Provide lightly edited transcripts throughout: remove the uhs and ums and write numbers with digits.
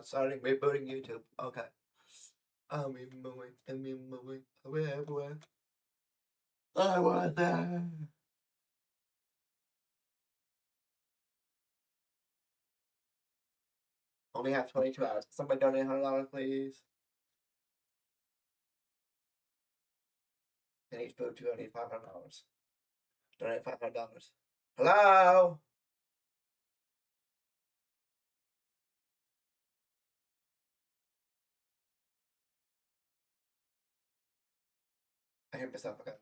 starting rebooting YouTube. Okay. I'm in my way, away everywhere. I want that. Only have 22 hours. Somebody donate $100, please. And each food too. I need $500. Donate $500. Hello. I hear myself again.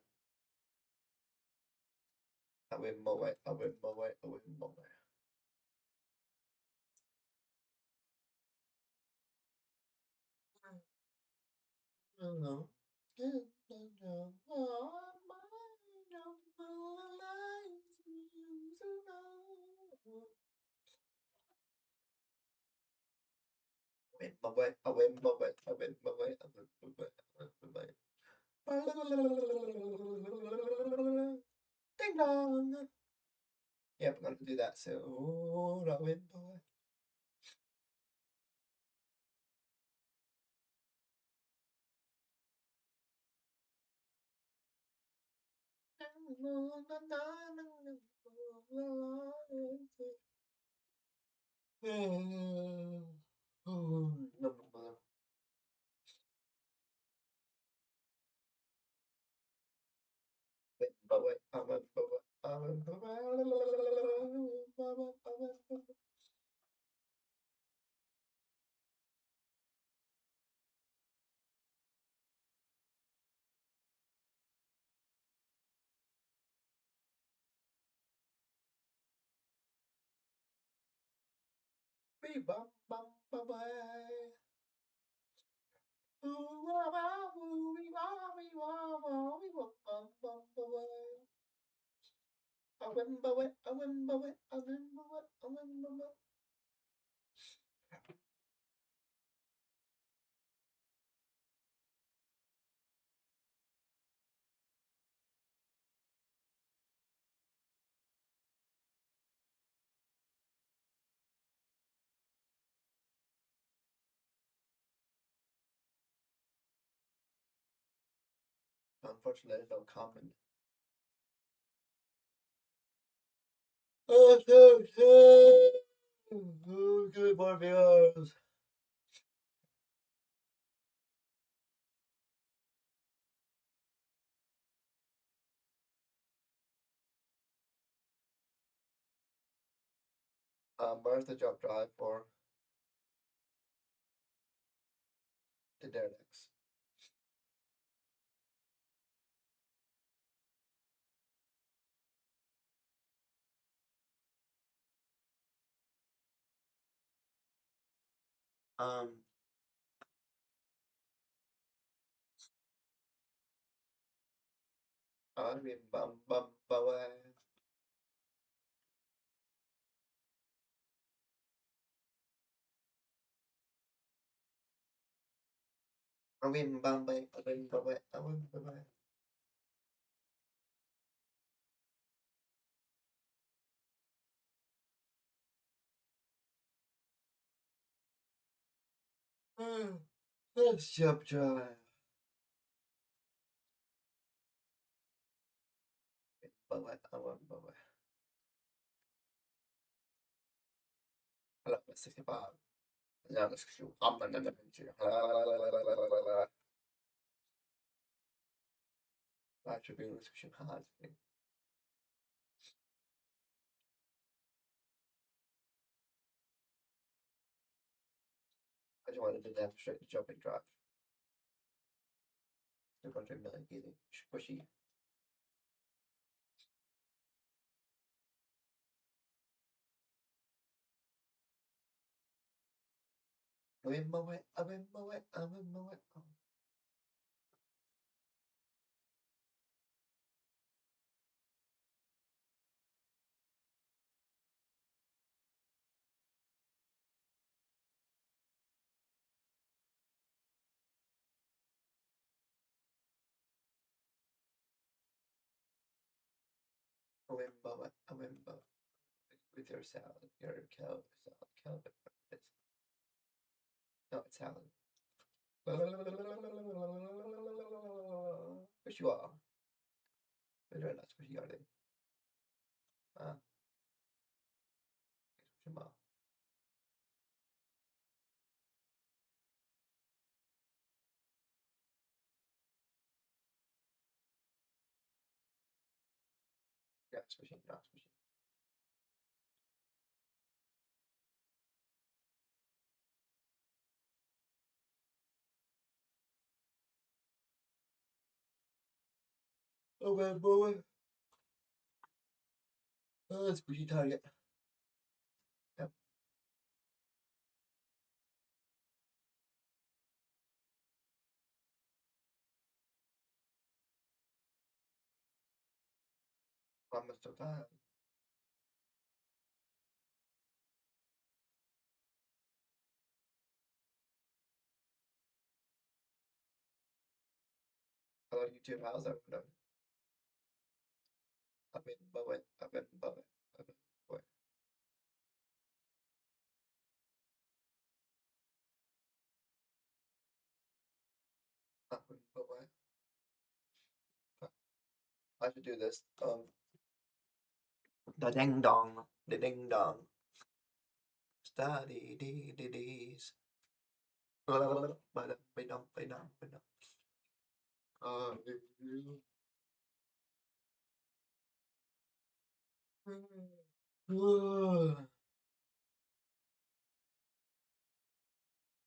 I win my way. I win my way. I win my way. Win my way. I win my way. I win my way. I win my way. I win my way. Ding dong. Yep, I'm gonna do that soon. I win my way. Unfortunately, there's no comment. Oh, good more viewers. Where's the jump drive for the Daredex? I mean, away. I mean, Bombay. I mean, Bombay. I mean, Bombay. Let's jump drive. Bombay. I want Bombay. Hello, 65. Yeah, let's shoot. I'm not gonna that should be let's shoot hard. I just wanted to demonstrate the jumping drive. 200 million easy. Squishy. I'm in my way. I'm in my way. I'm in my way. I'm in my way. I'm in my way. With your salad, your salad. No, it's Alan. Wish you are. Very nice. Wish you are. Jamal. Yes, machine, yes, machine. Oh, man, boy. Oh, that's pretty target. Yep. I must have died. Hello, YouTube. How's everyone doing? I've been boy. I've been boy. I've been boy. I've been boy. I should do this. The ding dong. The ding dong. Study dee dee dees. I'm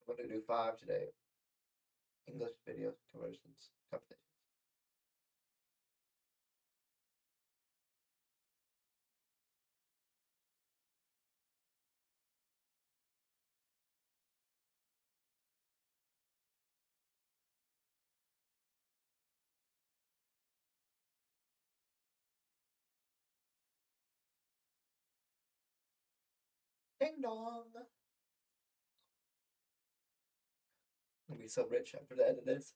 gonna do 5 today. English video conversions. Competition. Ding dong. I'm gonna be so rich after the end of this.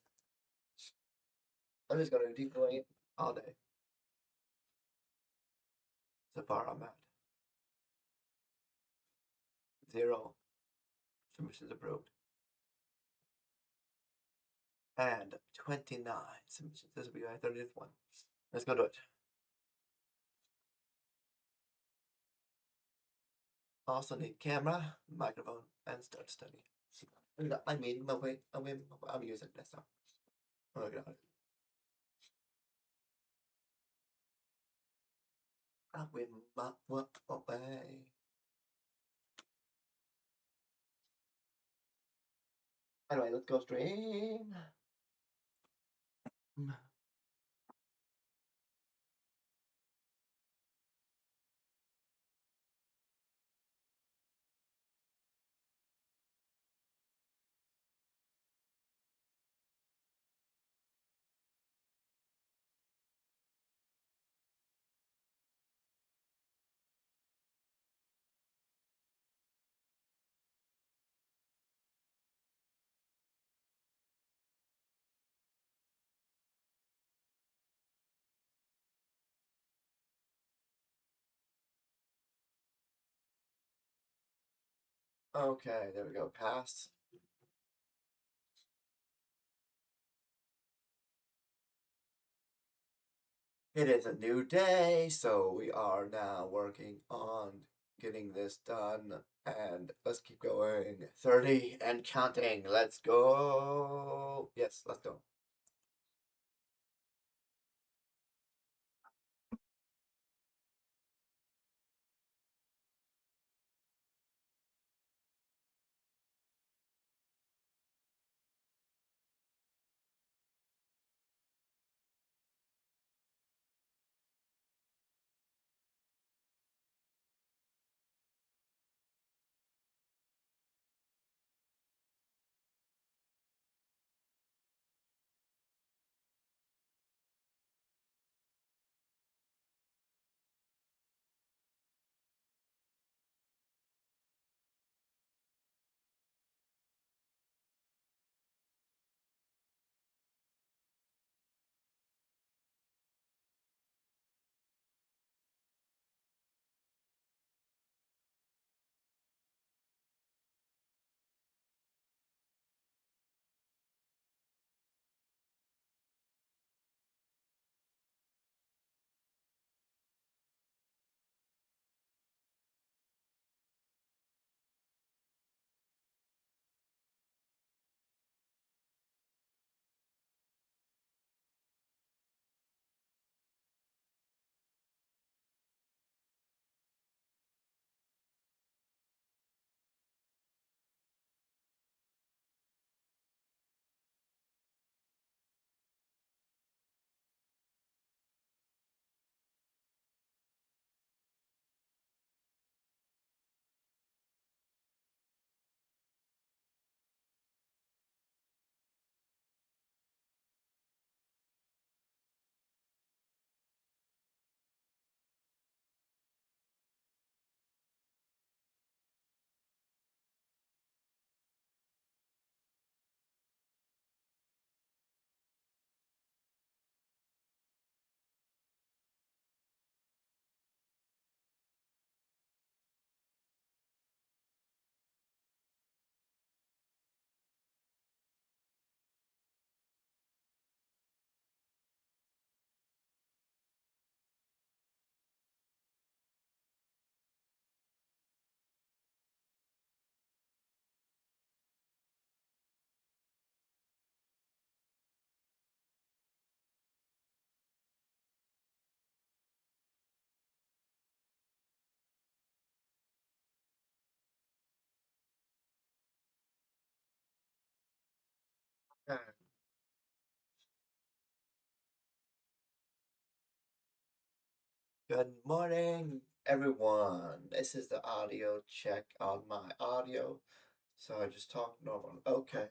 I'm just gonna keep going all day. So far, I'm at 0 submissions approved and 29 submissions. This will be my 30th one. Let's go do it. Also need camera, microphone, and start study. I mean, I'm using this now. Oh my god. I win my work away. Anyway, let's go stream. Okay, there we go. Pass. It is a new day, so we are now working on getting this done. And let's keep going. 30 and counting. Let's go. Yes, let's go. Good morning, everyone. This is the audio check on my audio. So I just talk normal. Okay.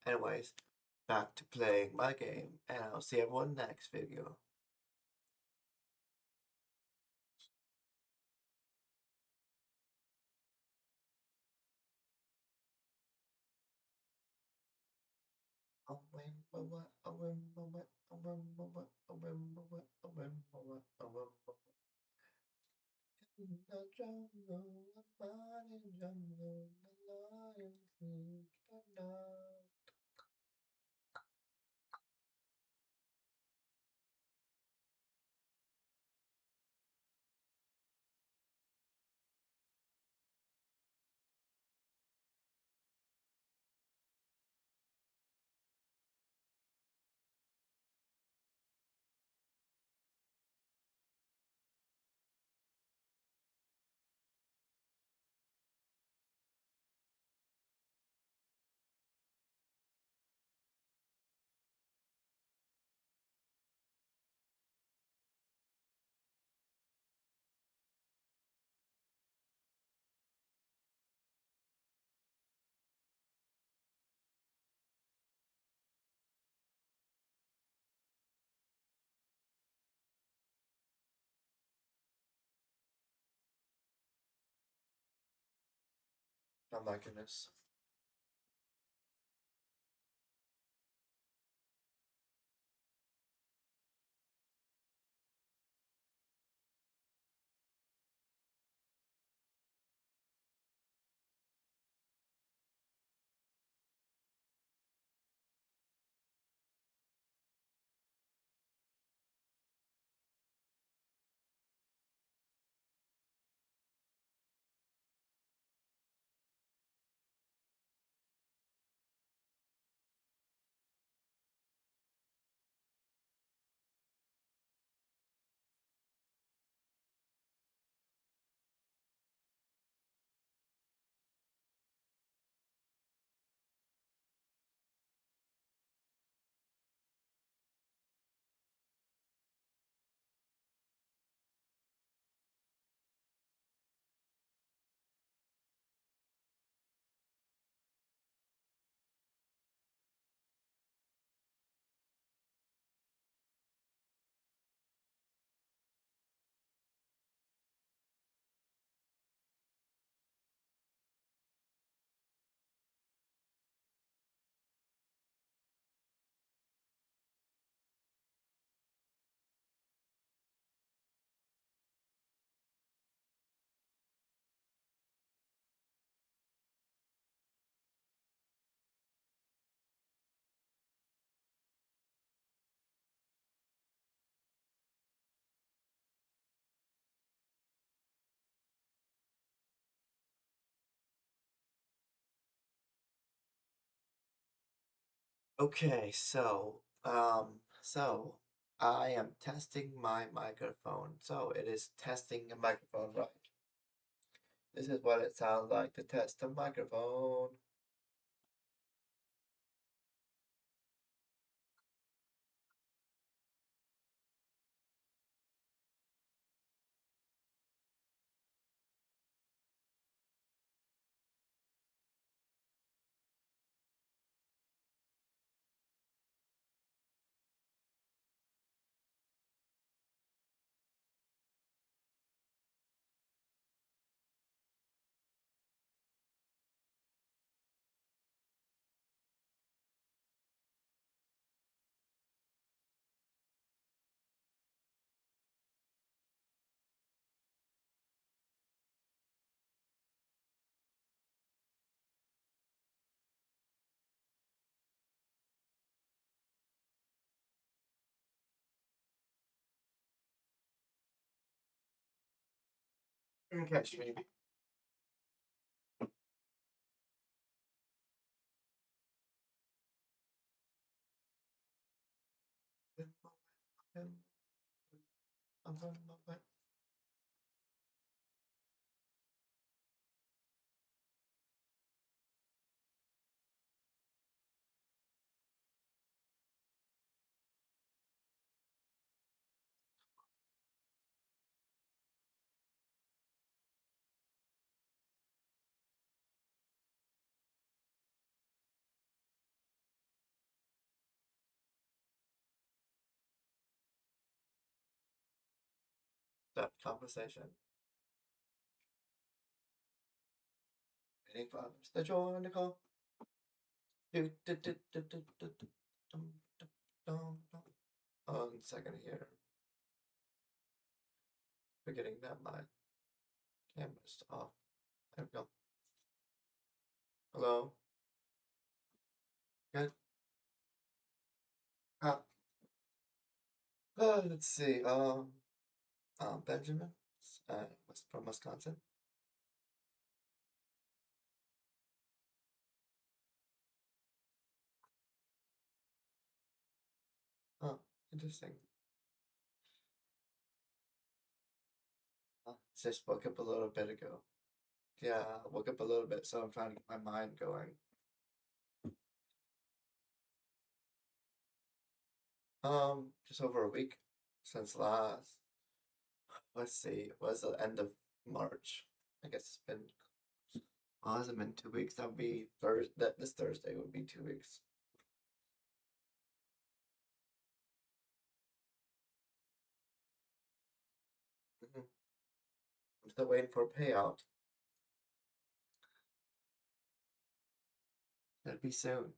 Anyways, back to playing my game, and I'll see everyone next video. Oh my goodness. Okay, so I am testing my microphone. So it is testing a microphone, right? This is what it sounds like to test a microphone. Okay, maybe. That conversation. Waiting for the join to call. Do, do, do, do, do, do, do, dum, dum, dum, dum. 1 second here. Forgetting that my camera's off. There we go. Hello. Good. Uh, let's see. Benjamin, from Wisconsin. Oh, interesting. Just woke up a little bit ago. Yeah, I woke up a little bit, so I'm trying to get my mind going. Just over a week since last. Let's see, it was the end of March. I guess it's been. Well, it hasn't been 2 weeks. That would be Thursday. This Thursday would be 2 weeks. I'm still waiting for a payout. That'd be soon.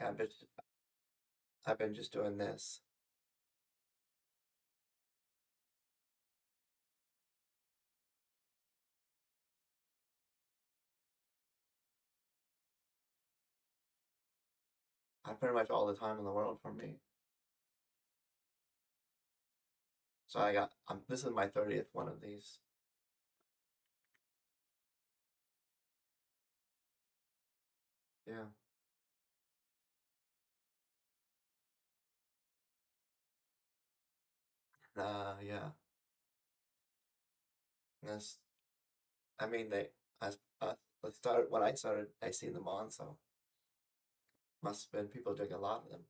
Yeah, I've been just doing this. I pretty much all the time in the world for me. So I got. This is my 30th one of these. Yeah. Yeah. Yes. I mean, let's start when I started. I seen them on, so must have been people doing a lot of them.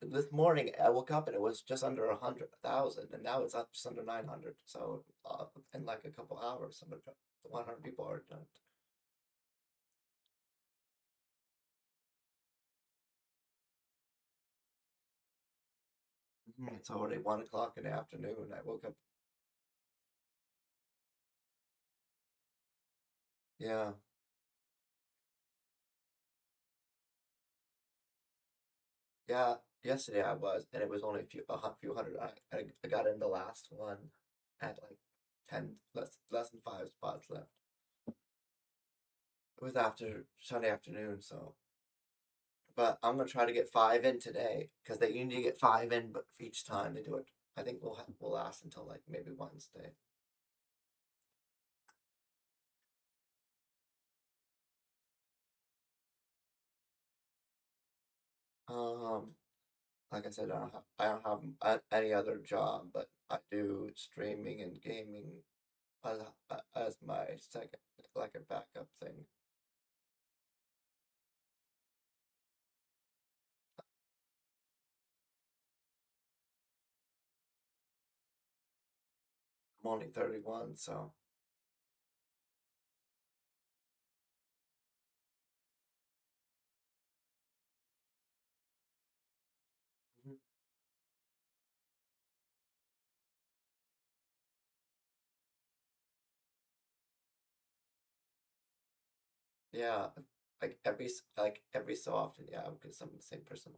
This morning I woke up and it was just under 100,000, and now it's up just under 900. So in like a couple hours, 100 people are done. It's already 1 o'clock in the afternoon. I woke up. Yeah, yeah. Yesterday I was, and it was only a few hundred. I got in the last one at like 10, less than 5 spots left. It was after Sunday afternoon, so. But I'm gonna try to get 5 in today because you need to get 5 in, but each time they do it. I think we'll last until like maybe Wednesday. Um, like I said, I don't have any other job, but I do streaming and gaming as as my second, like a backup thing. I'm only 31, so. Mhm. Yeah, like every so often, yeah, because I'm the same person.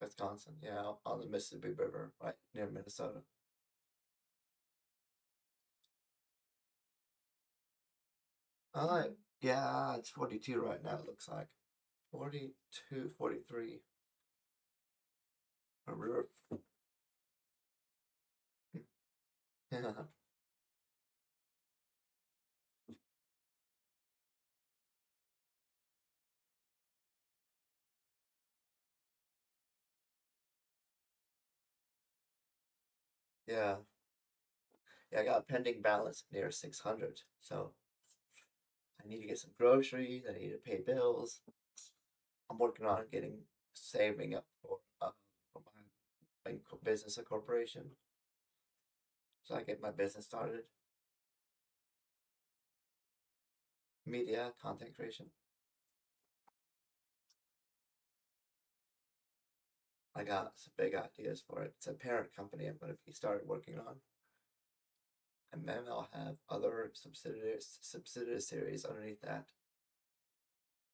Wisconsin, yeah, on the Mississippi River, right near Minnesota. Yeah, it's 42 right now, it looks like. 42, 43. A river. Yeah, yeah. Yeah, I got a pending balance near 600. So I need to get some groceries. I need to pay bills. I'm working on saving up for my business, a corporation, so I get my business started. Media, content creation. I got some big ideas for it. It's a parent company I'm going to be started working on, and then I'll have other subsidiaries underneath that.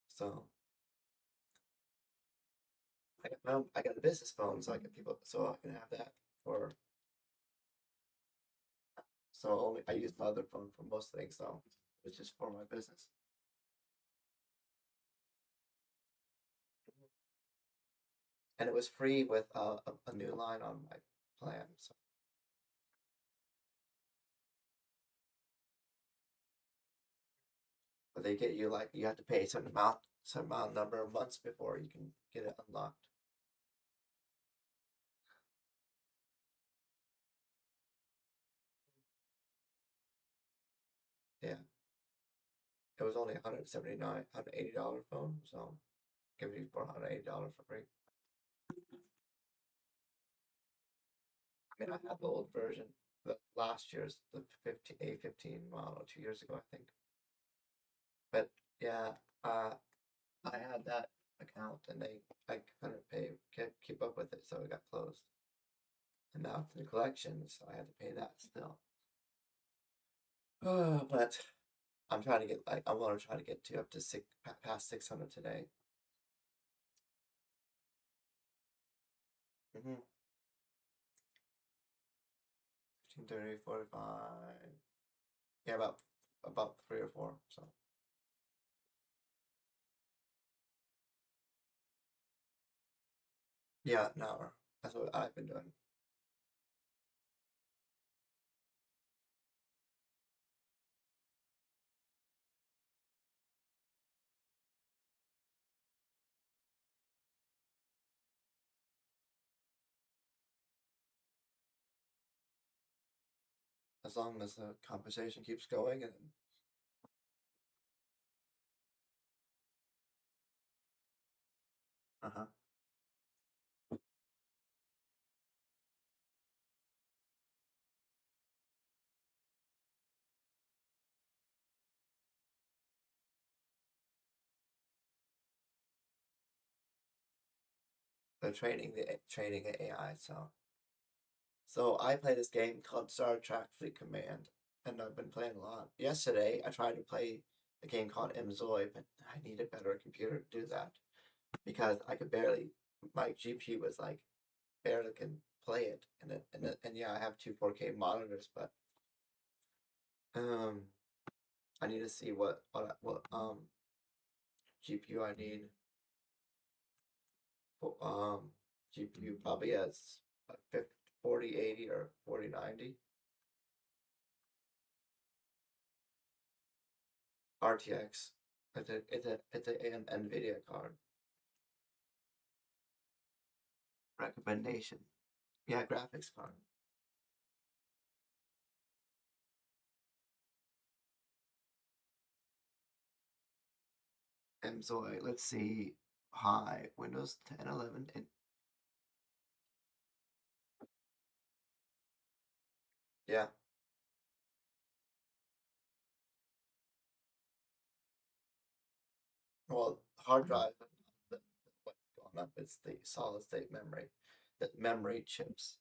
So I got a business phone, so I can have that for. So only I use my other phone for most things, so it's just for my business. And it was free with a new line on my plan. So, but they get you like you have to pay a certain amount number of months before you can get it unlocked. Yeah, it was only $180 phone, so give you $480 for free. I mean, I had the old version, the last year's the A15 model 2 years ago, I think. But yeah, I had that account and I couldn't keep up with it, so it got closed. And now for the collections, I had to pay that still. But I'm trying to get I want to try to get to up to past 600 today. 15, 30, 45. Yeah, about 3 or 4. So yeah, an hour. That's what I've been doing. As long as the conversation keeps going and uh-huh. They're training the AI. So I play this game called Star Trek Fleet Command, and I've been playing a lot. Yesterday I tried to play a game called MZOI, but I need a better computer to do that because I could barely. My GPU was like barely can play it, and yeah, I have two 4K monitors, but um, I need to see what GPU I need. For, GPU probably has like 4080 or 4090 RTX. It's a NVIDIA card. Recommendation. Yeah, graphics card. MZOI. Let's see. High Windows 10, 11, and yeah. Well, hard drive. What's going up? It's the solid state memory, the memory chips.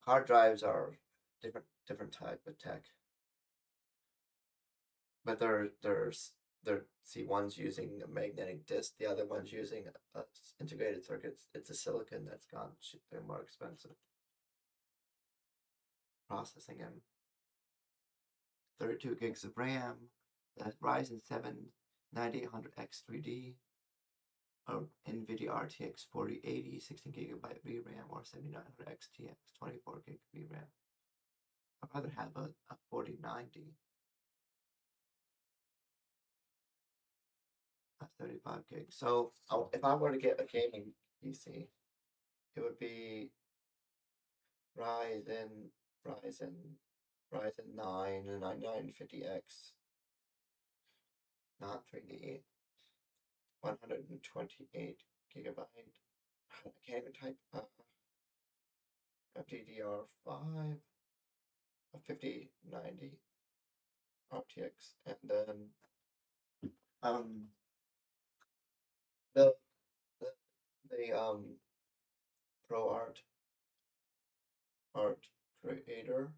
Hard drives are different type of tech, but they're see one's using a magnetic disk, the other one's using integrated circuits. It's a silicon that's gone. They're more expensive processing and 32 gigs of RAM. That Ryzen 7 9800X 3D or NVIDIA RTX 4080 16 GB VRAM or 7900 XTX 24 gig VRAM. I'd rather have a 4090 at 35 gigs. So if I were to get a gaming PC, it would be Ryzen Ryzen Ryzen 9 and 9950X, not 3D, 128 gigabyte. I can't even type FDDR5, a 5090 RTX, and then um the the, the Pro Art Creator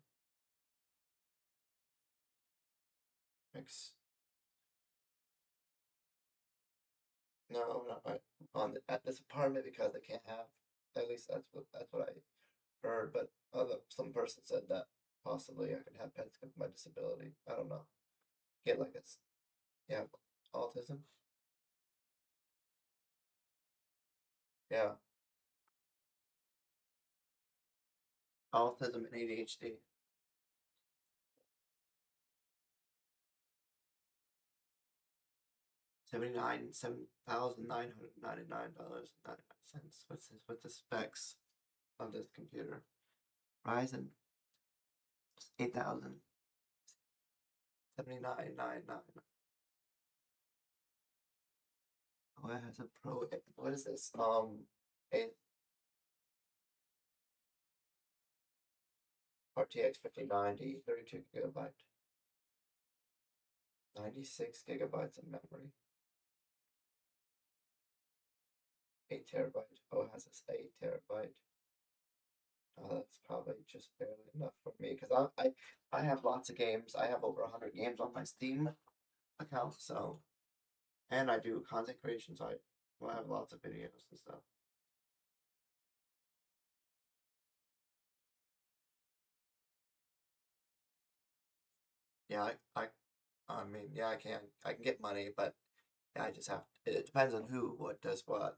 X. No, not right at this apartment because I can't have. At least that's what I heard. But some person said that possibly I could have pets with my disability. I don't know. Get like it's yeah, autism. Yeah, autism and ADHD. 7,999.99. What's the specs of this computer? Ryzen 8000. 7999. Oh, it has a pro. What is this? A RTX 5090, 32 gigabyte, 96 gigabytes of memory, 8 terabyte. Oh, it has this 8 terabyte. Oh, that's probably just barely enough for me because I have lots of games. I have over 100 games on my Steam account, so and I do content creation, so I have lots of videos and stuff. Yeah, I mean, yeah, I can get money, but yeah, I just have. It depends on who, what does what.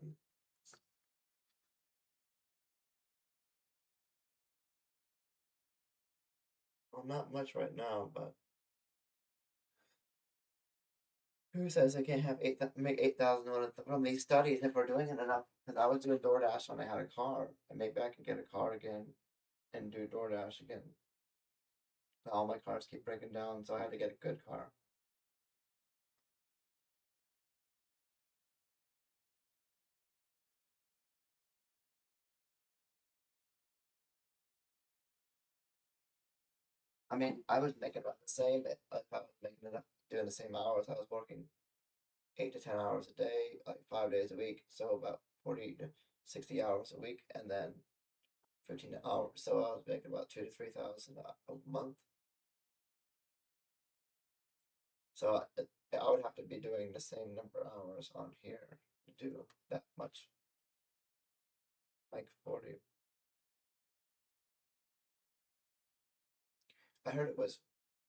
Well, not much right now, but who says I can't have make 8,000 from these studies if we're doing it enough? Because I was doing DoorDash when I had a car, and maybe I can get a car again and do DoorDash again. But all my cars keep breaking down, so I had to get a good car. I mean, I was making about the same. If I was making it up, doing the same hours. I was working 8 to 10 hours a day, like 5 days a week, so about 40 to 60 hours a week, and then 15 hours. So I was making about 2 to 3 thousand a month. So I would have to be doing the same number of hours on here to do that much, like 40. I heard it was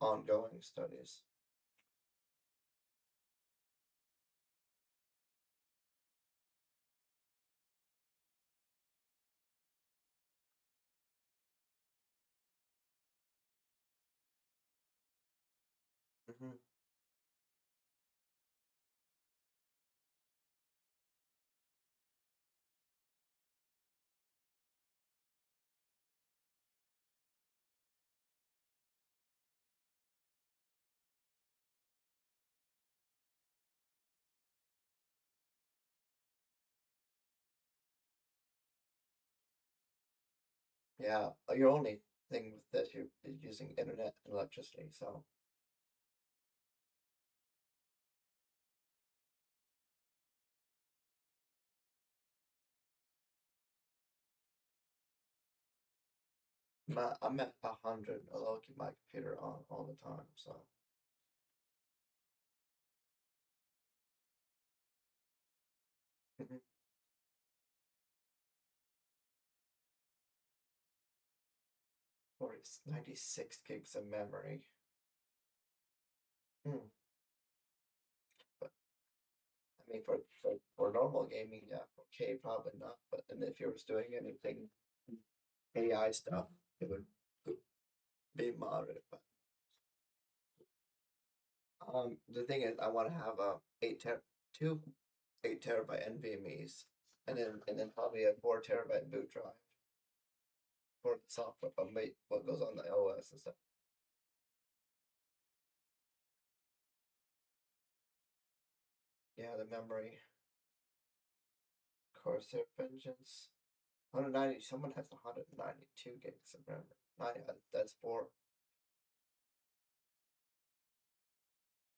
ongoing studies. Hmm. Yeah, your only thing with this you is using internet and electricity. So I'm at 100, although I keep my computer on all the time. So 40, 96 gigs of memory. Hmm. But I mean, for normal gaming, yeah, 4K probably not. But then if you was doing anything AI stuff, it would be moderate. But the thing is, I want to have a two 8 terabyte NVMe's, and then probably a 4 terabyte boot drive for the software, but what goes on the OS and stuff. Yeah, the memory Corsair Vengeance. 190. Someone has 192 gigs of RAM. 90. That's 4.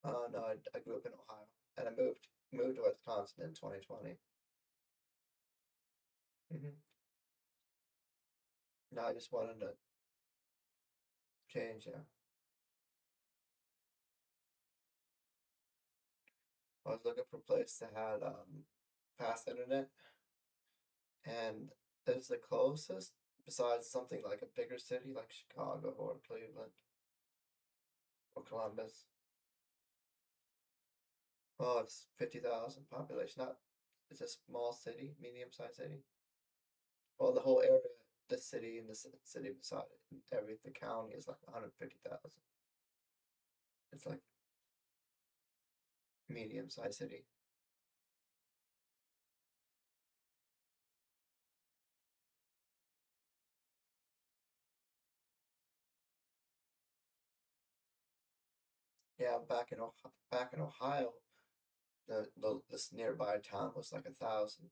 Oh no, I grew up in Ohio, and I moved to Wisconsin in 2020. No, I just wanted to change. Yeah, I was looking for a place that had fast internet, and it's the closest besides something like a bigger city like Chicago or Cleveland or Columbus. Oh, it's 50,000 population. Not, it's a small city, medium-sized city. Well, the whole area, the city and the city beside it, and the county is like 150,000. It's like medium-sized city. Yeah, back in Ohio, this nearby town was like 1,000,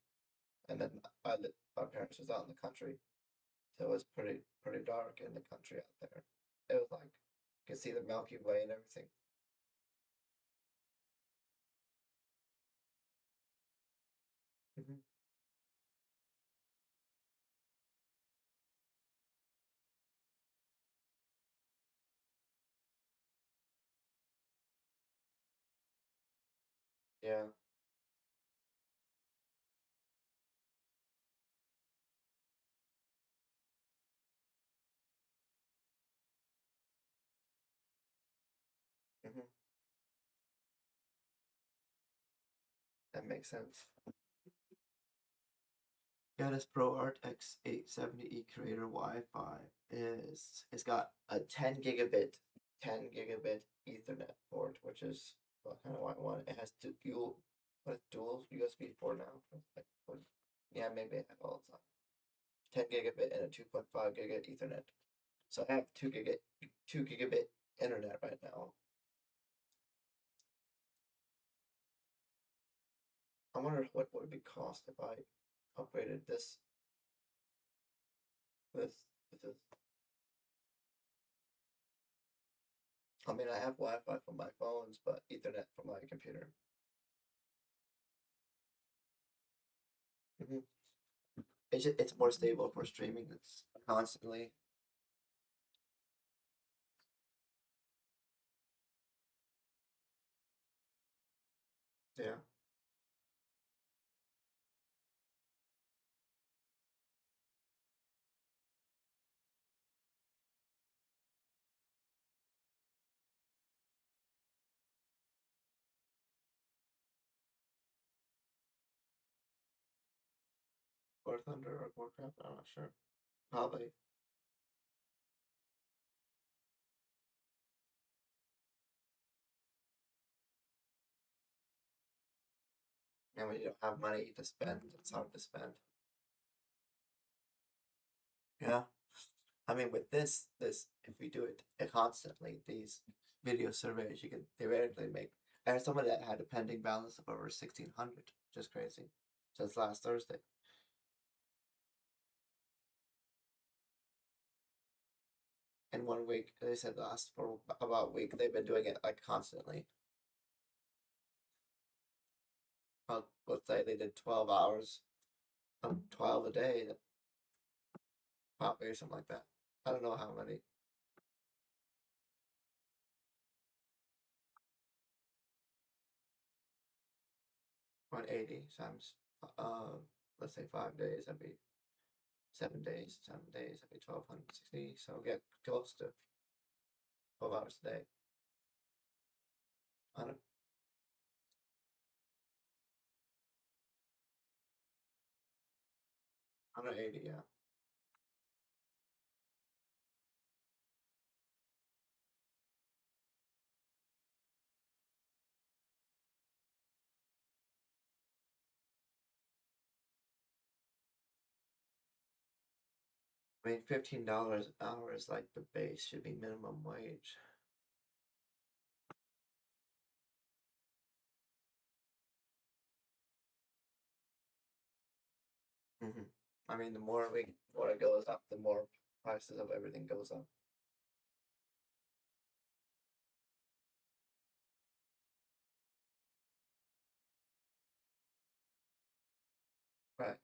and then my parents was out in the country, so it was pretty dark in the country out there. It was like you could see the Milky Way and everything. Hmm. Yeah. Hmm. That makes sense. Yeah, this ProArt X870E Creator Wi-Fi it's got a 10 gigabit Ethernet port, which is kind of what I want. It has dual USB 4 now. Like, yeah, maybe I have all the time. 10 gigabit and a 2.5 gigabit Ethernet. So I have 2 gigabit internet right now. I wonder what would it be cost if I upgraded this. I mean, I have Wi-Fi from my phones, but Ethernet from my computer. Hmm. It's more stable for streaming. It's constantly. Yeah. War Thunder or Warcraft. I'm not sure. Probably. And when you don't have money to spend, it's hard to spend. Yeah. I mean, with this, if we do it constantly, these video surveys, you can theoretically make. I had someone that had a pending balance of over 1,600, just crazy, since last Thursday. In 1 week, they said last for about a week, they've been doing it like constantly. Let's say they did 12 hours, 12 a day, probably or something like that. I don't know how many. 180 times, uh, let's say 5 days, that'd be 7 days. 7 days, that'd be 1,260. So get close to 12 hours a day. 100, 180, yeah. I mean, $15 an hour is like the base, should be minimum wage. Hmm. I mean, the more it goes up, the more prices of everything goes up. Right.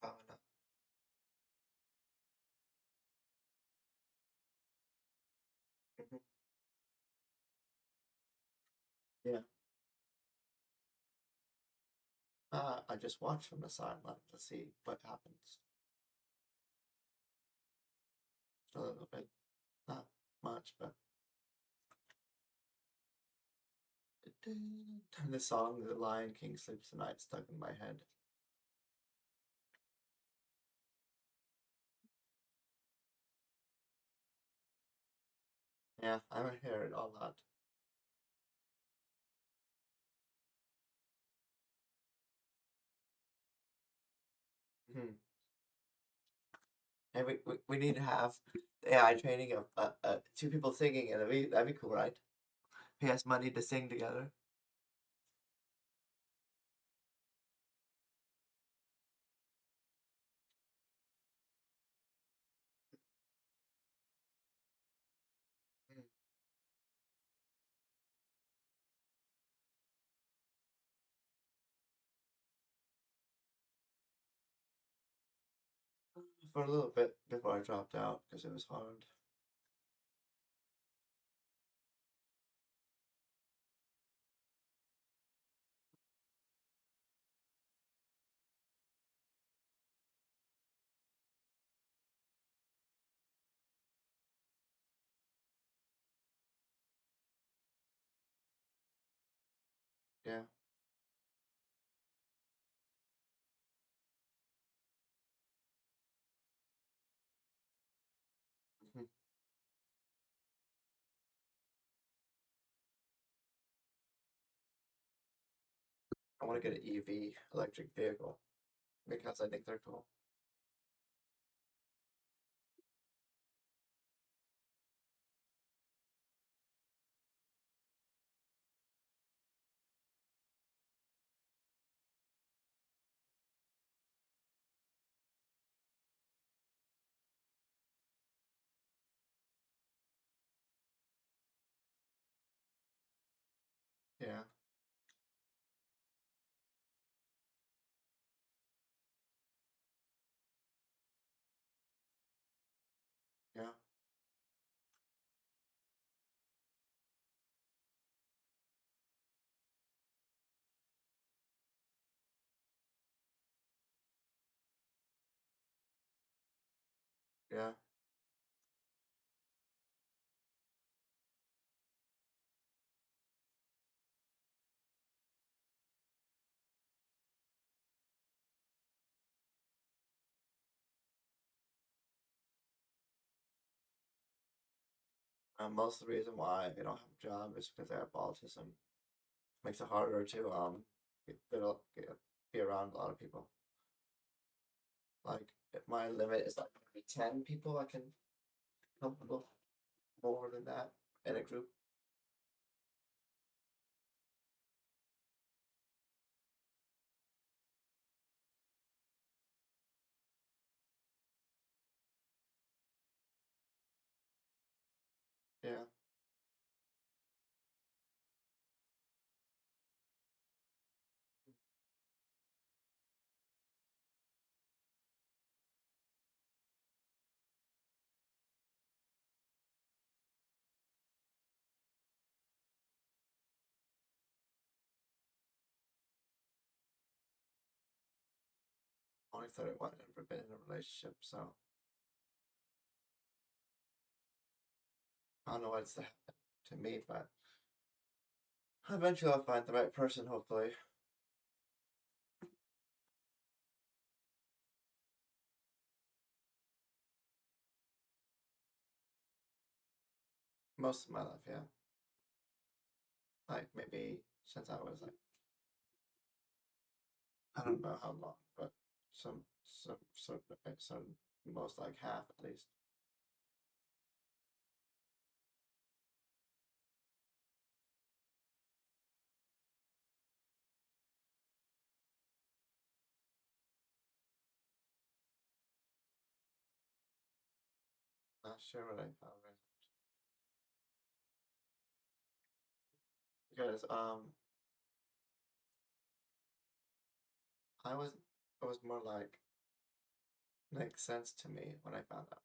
Oh, no. Mhm. Yeah. I just watch from the sideline to see what happens. A little bit, not much, but the song "The Lion King Sleeps Tonight" stuck in my head. Yeah, I haven't heard it a lot. Hmm. And we need to have AI training of two people singing, and that'd be cool, right? Pay us money to sing together. Mm. For a little bit before I dropped out because it was hard. Yeah. Mhm. I want to get an EV, electric vehicle, because I think they're cool. Yeah. Yeah. Yeah. Most of the reason why I don't have a job is because I have autism. Makes it harder to be around a lot of people. Like if my limit is like maybe 10 people, I can comfortable more than that in a group. Yeah. Only 31 and never been in a relationship, so I don't know what's to happen to me, but eventually I'll find the right person, hopefully. Most of my life, yeah. Like maybe since I was like, I don't know how long, but some most like half at least. Not sure what I found right because I was it was more like makes sense to me when I found out.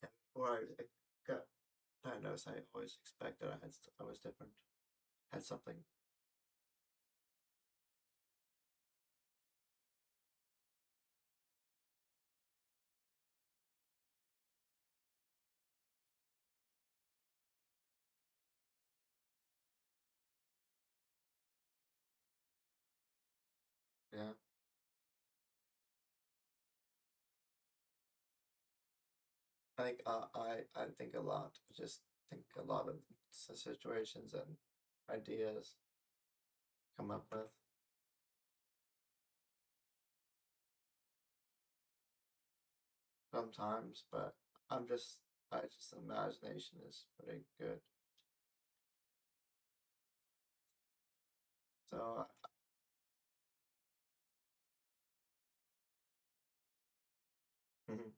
And before I got diagnosed, I always expected I was different, had something. Yeah, I think I think a lot. I just think a lot of situations and ideas come up with sometimes, but I just imagination is pretty good. So mhm,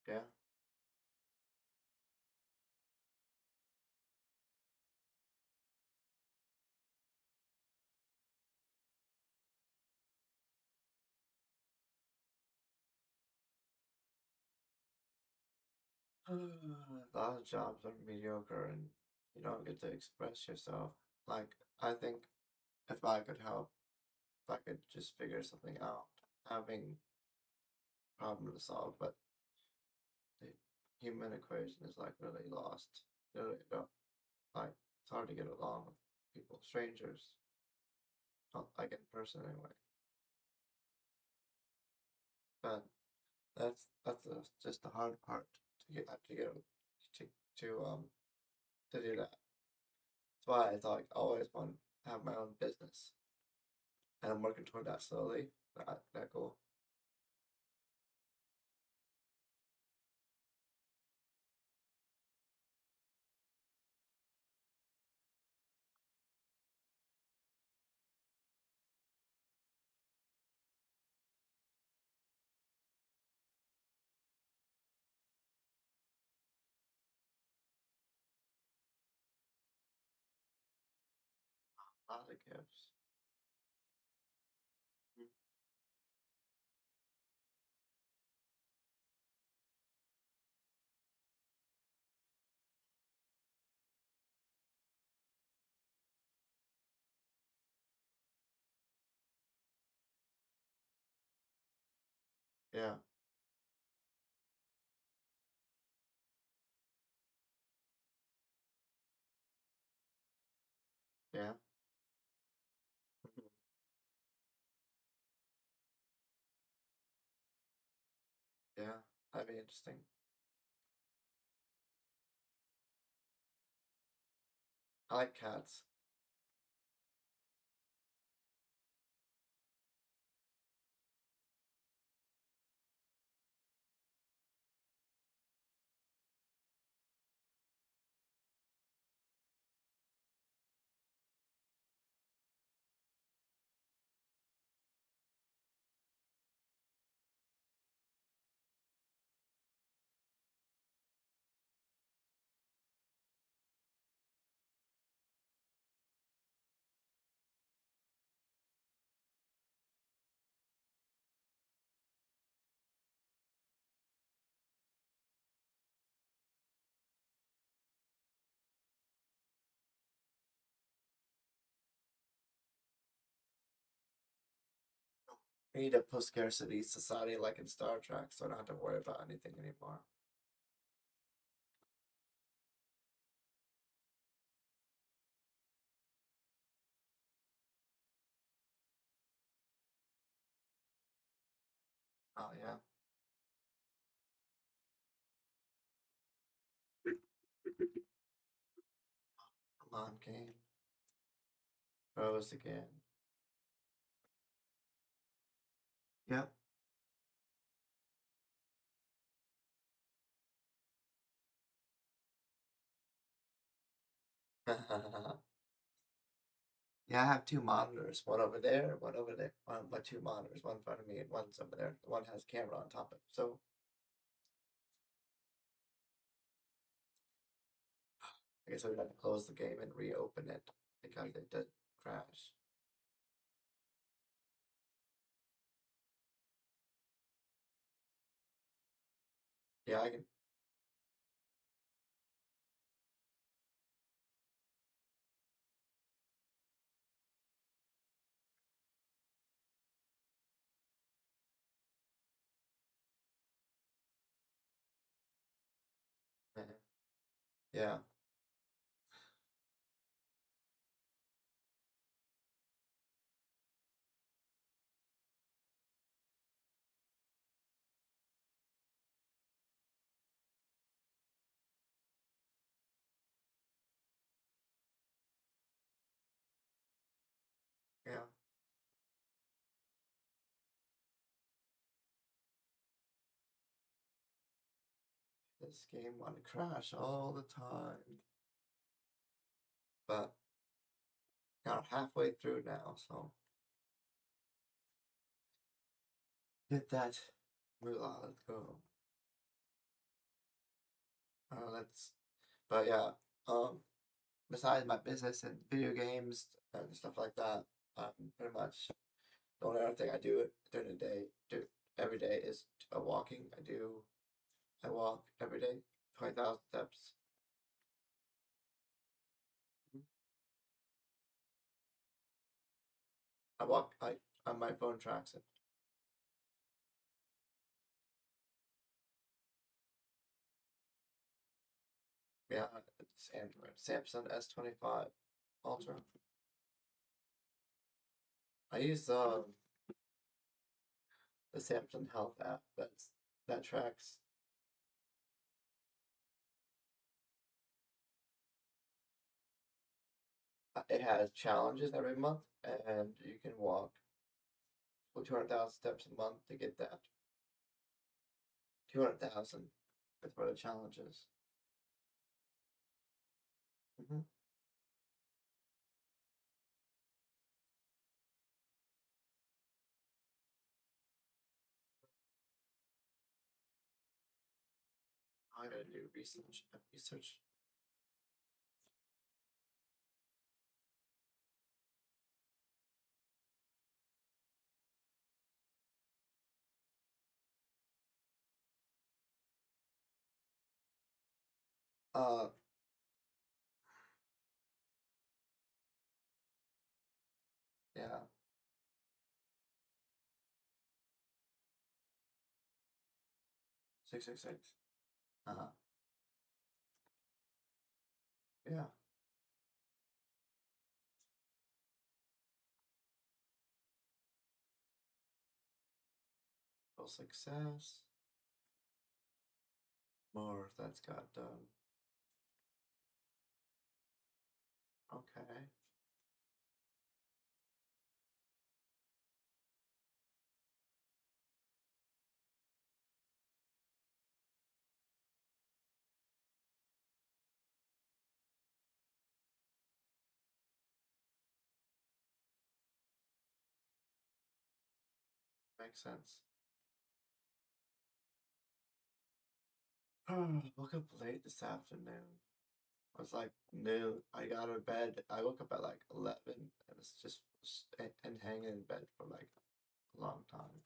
yeah, a lot of jobs are mediocre and you don't get to express yourself. Like I think if I could help, if I could just figure something out, having problem to solve, but the human equation is like really lost. You really don't like it's hard to get along with people, strangers, not like in person anyway. But just the hard part to to do that. That's why I thought I always want to have my own business, and I'm working toward that slowly. That goal. A lot of gifts. Mm, yeah, yeah, mhm, yeah. That'd be interesting. I like cats. We need a post-scarcity society like in Star Trek, so I don't have to worry about anything anymore. Oh yeah. Come on, game. Rose again. Yep. Yeah, I have two monitors, one over there, one over there. My two monitors, one in front of me and one's over there. The one has a camera on top of it. So I guess I would have to close the game and reopen it because it did crash. Yeah, I can. Yeah. Yeah. This game want to crash all the time. But got halfway through now, so hit that moolah. Let's go. Let's. But yeah. Besides my business and video games and stuff like that, pretty much the only other thing I do during the day, do every day is walking. I walk every day, 20,000 steps. I walk. On my phone tracks it. Yeah, it's Android. Samsung S25 Ultra. I use the Samsung Health app that tracks. It has challenges every month, and you can walk 200,000 steps a month to get that. 200,000 with for the challenges. Mm-hmm. I gotta do research. Research. Uh, yeah, 666. Uh, yeah, full success. More that's got done. Okay. Makes sense. Woke up late this afternoon. It was like noon. I got out of bed. I woke up at like 11 and it's just and hanging in bed for like a long time.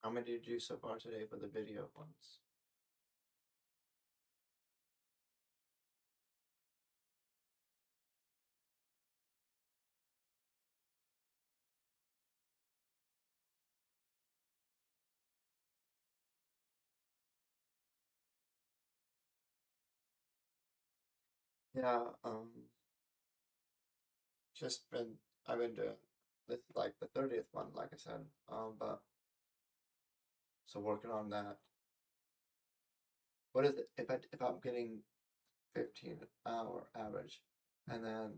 How many did you do so far today for the video ones? Yeah, just been I've been doing this like the 30th one, like I said. But so working on that. What is it if I'm getting 15-hour average and then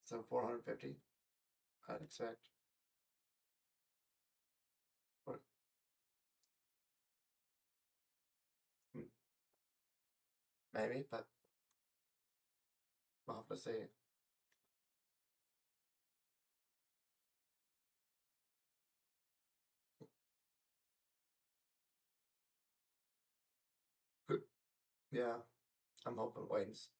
so 450 I'd expect or maybe, but we'll have to see. Yeah, I'm hoping Wayne's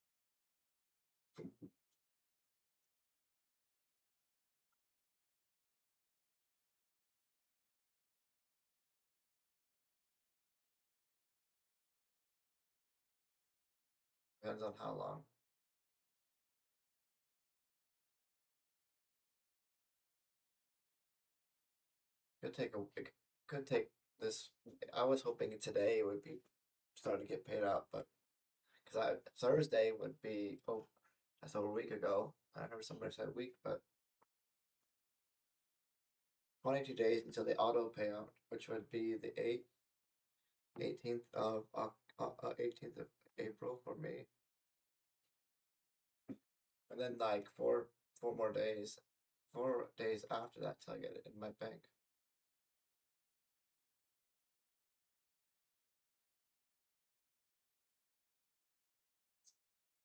depends on how long. It could take this. I was hoping today would be starting to get paid out, but because I Thursday would be that's over a week ago. I remember somebody said a week, but 22 days until the auto payout, which would be the 18th of 18th of April for me, and then like four more days, 4 days after that till I get it in my bank.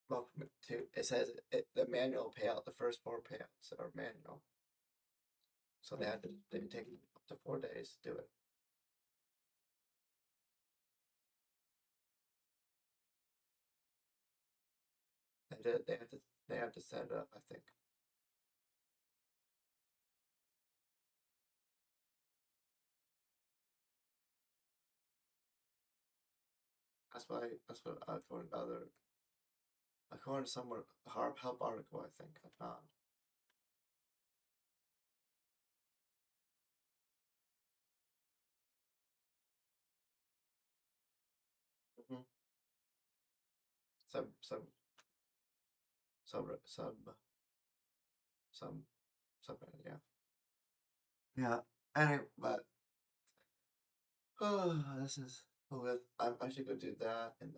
Well, it says the manual payout, the first 4 payouts are manual, so they take up to 4 days to do it. They have to set it up, I think. That's what according to somewhere help article I think I found. Mm-hmm. Sub sub sub sub sub sub yeah. Yeah. Anyway, but this is I should go do that and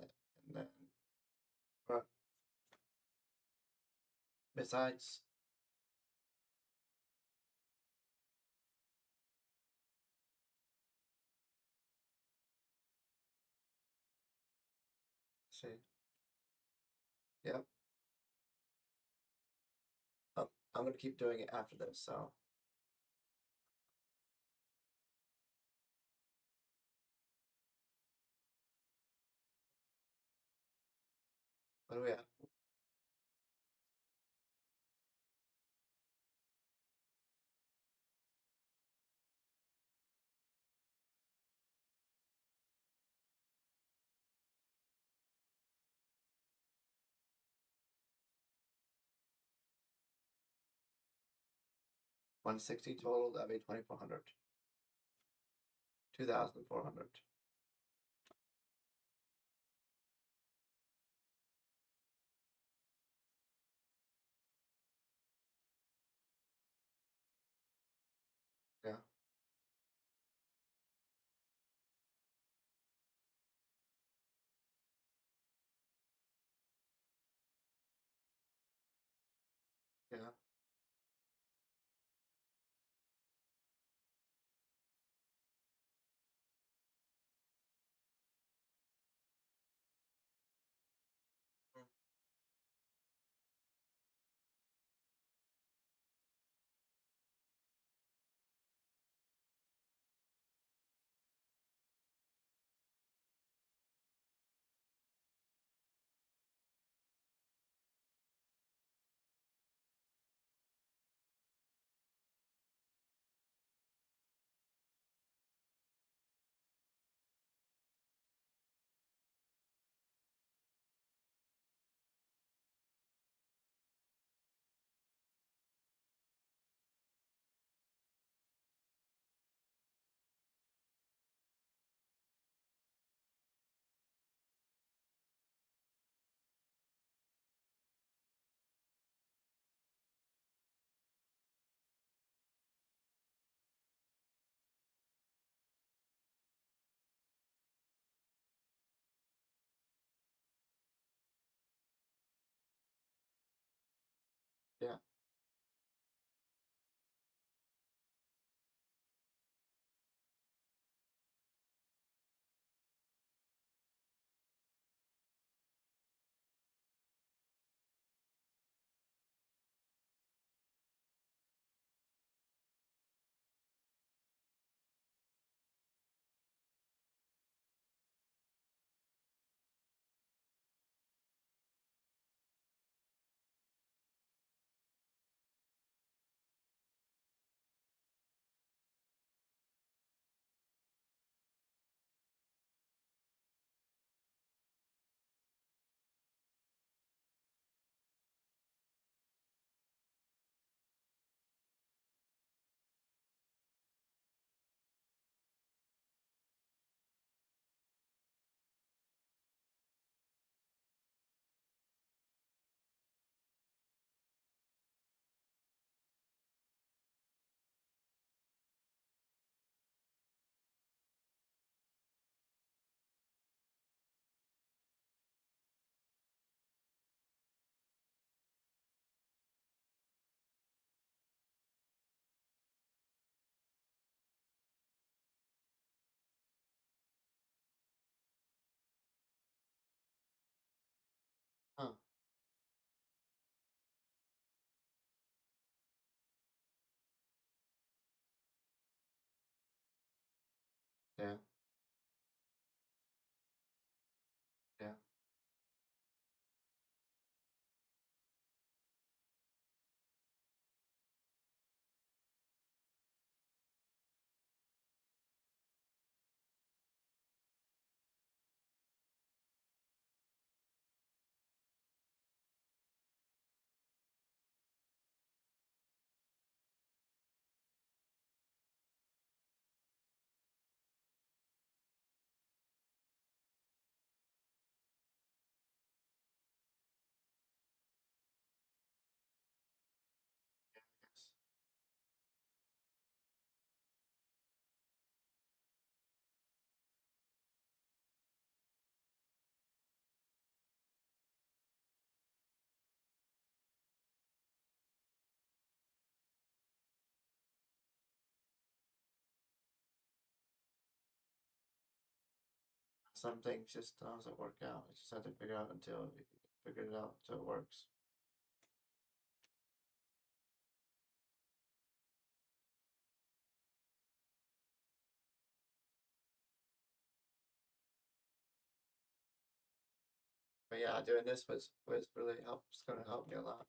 then but besides see yep. I'm gonna keep doing it after this, so what do we have? $160 total, that'd be 2,400. 2,400. Yeah. Yeah. Yeah. Yeah. Yes. Some things just doesn't work out. You just have to figure out until you figure it out until it works. But yeah, doing this was really helps. Gonna help me a lot.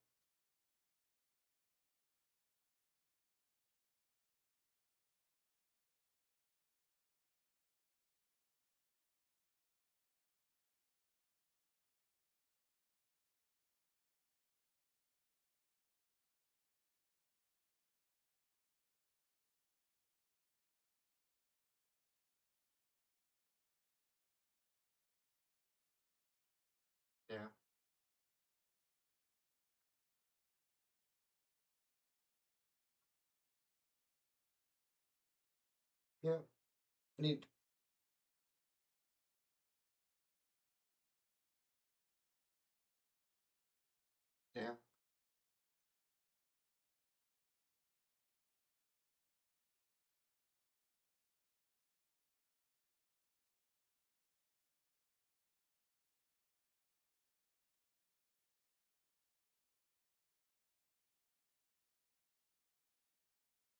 Yeah. Yeah. Need. Yeah.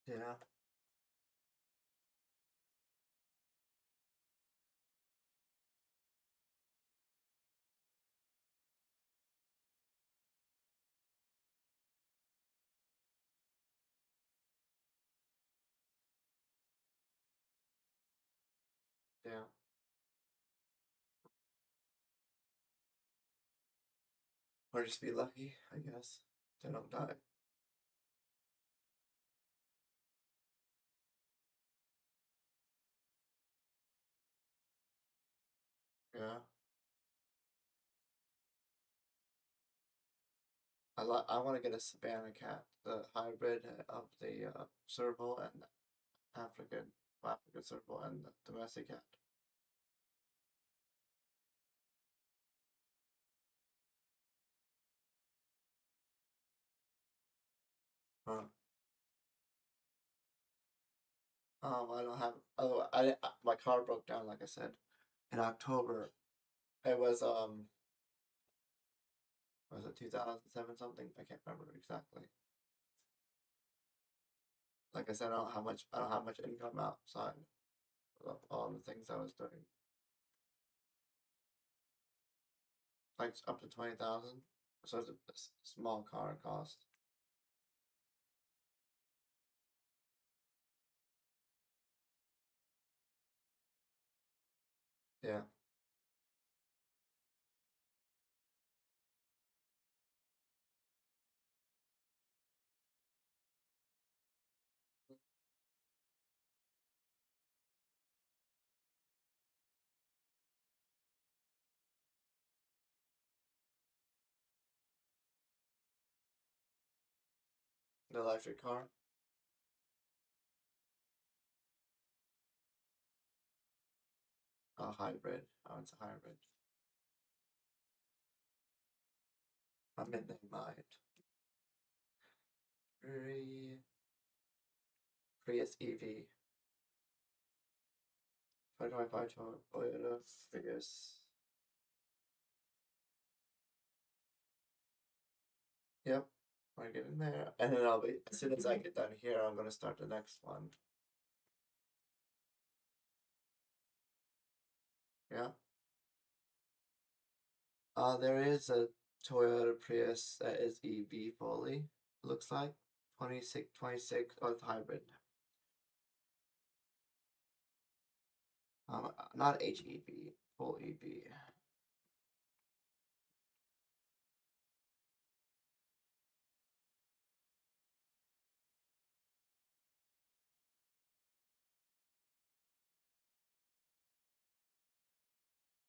Yeah. Yeah. Or just be lucky, I guess. They don't die. Yeah. I want to get a Savannah cat, the hybrid of the serval and African serval and the domestic cat. Huh. I don't have. Oh, my car broke down, like I said, in October. It was it 2007 something? I can't remember exactly. Like I said, I don't have much income outside of all the things I was doing. Like up to 20,000. So it's a small car cost. Yeah. The electric car. A hybrid. Oh, it's a hybrid. I'm in their mind. Prius EV. 2025 Toyota Prius. Yep. I get in there. And then I'll be, as soon as I get done here, I'm going to start the next one. Yeah. There is a Toyota Prius that is EV fully. Looks like 26 or hybrid. Not HEV, full EV.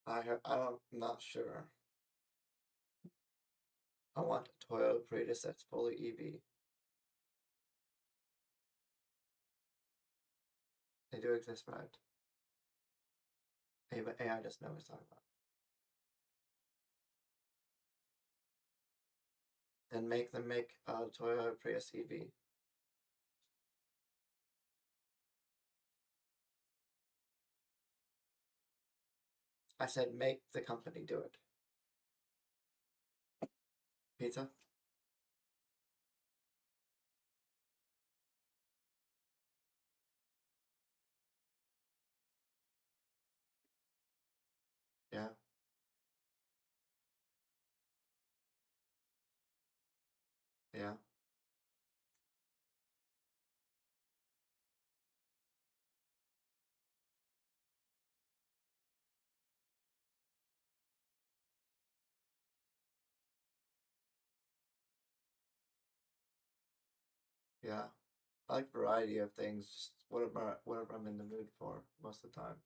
I'm not sure. I want a Toyota Prius that's fully EV. They do exist, right? AI doesn't know what it's talking about. Then make them make a Toyota Prius EV. I said make the company do it. Pizza? Yeah. Yeah. Yeah. I like variety of things, just whatever I'm in the mood for most of the time.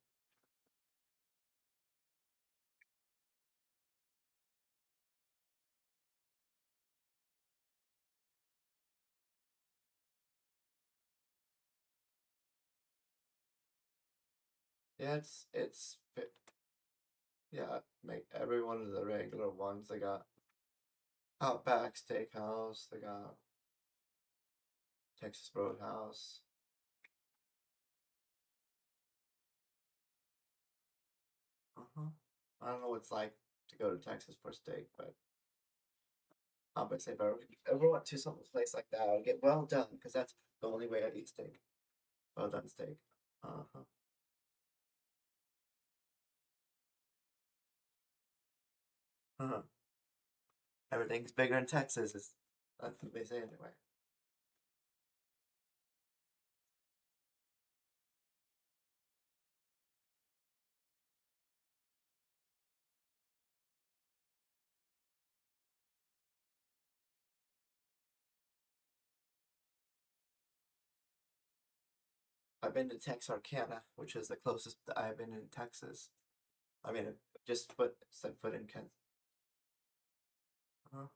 Yeah, it's fit. Yeah, make every one of the regular ones. They got Outback Steakhouse. They got Texas Roadhouse. Uh-huh. I don't know what it's like to go to Texas for steak, but obviously if I ever went to some place like that, I would get well done because that's the only way I eat steak. Well done steak. Uh-huh. Uh-huh. Everything's bigger in Texas. That's what they say anyway. I've been to Texarkana, which is the closest that I've been in Texas. I mean, just set foot in Kent. Uh-huh.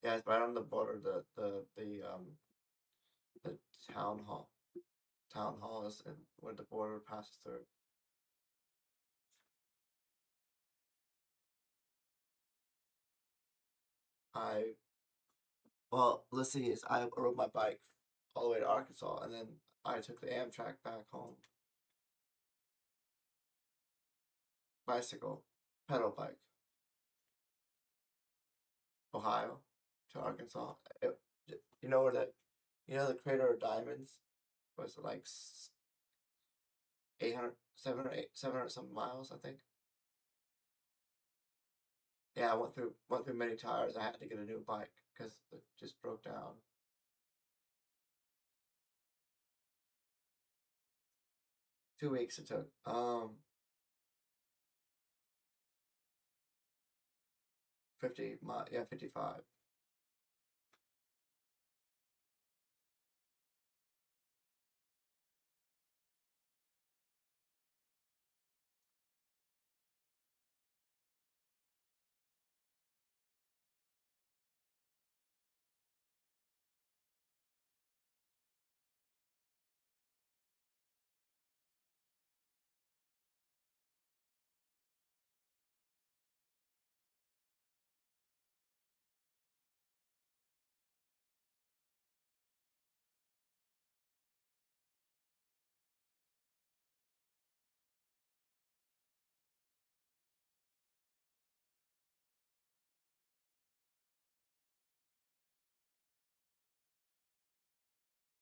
Yeah, it's right on the border. The town hall. Town hall is where the border passes through. I Well, let's see. Is I rode my bike all the way to Arkansas, and then I took the Amtrak back home. Bicycle, pedal bike, Ohio to Arkansas. You know where the Crater of Diamonds was like 800, 700 something miles, I think. Yeah, I went through many tires. I had to get a new bike because it just broke down. 2 weeks it took. yeah, 55.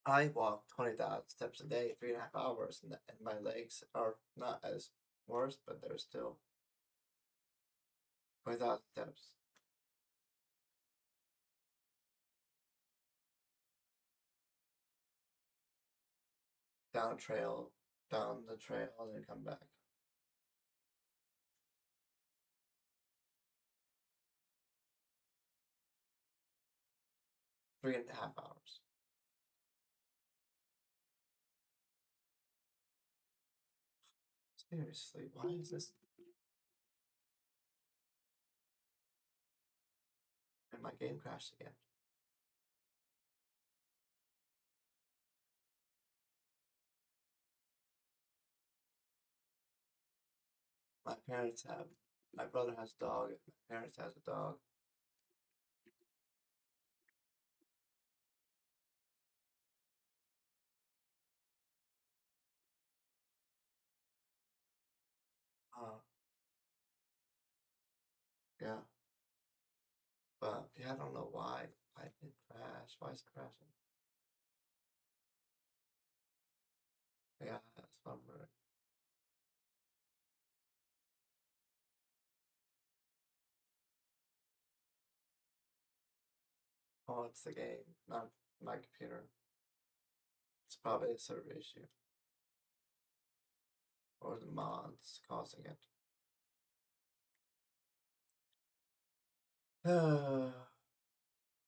I walk 20,000 steps a day, 3.5 hours, and my legs are not as worse, but they're still 20,000 steps. Down the trail, and then come back. Three and a half hours. Seriously, why is this? And my game crashed again. My brother has a dog, my parents has a dog. Yeah. But yeah, I don't know why. Why did it crash? Why is it crashing? Yeah, that's what I'm wondering. Oh, it's the game, not my computer. It's probably a server issue. Or the mods causing it.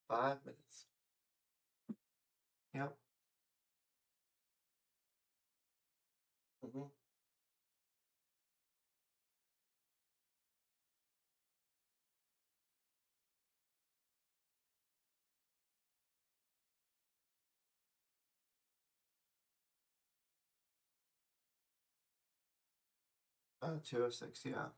5 minutes. Yep. 206, yeah.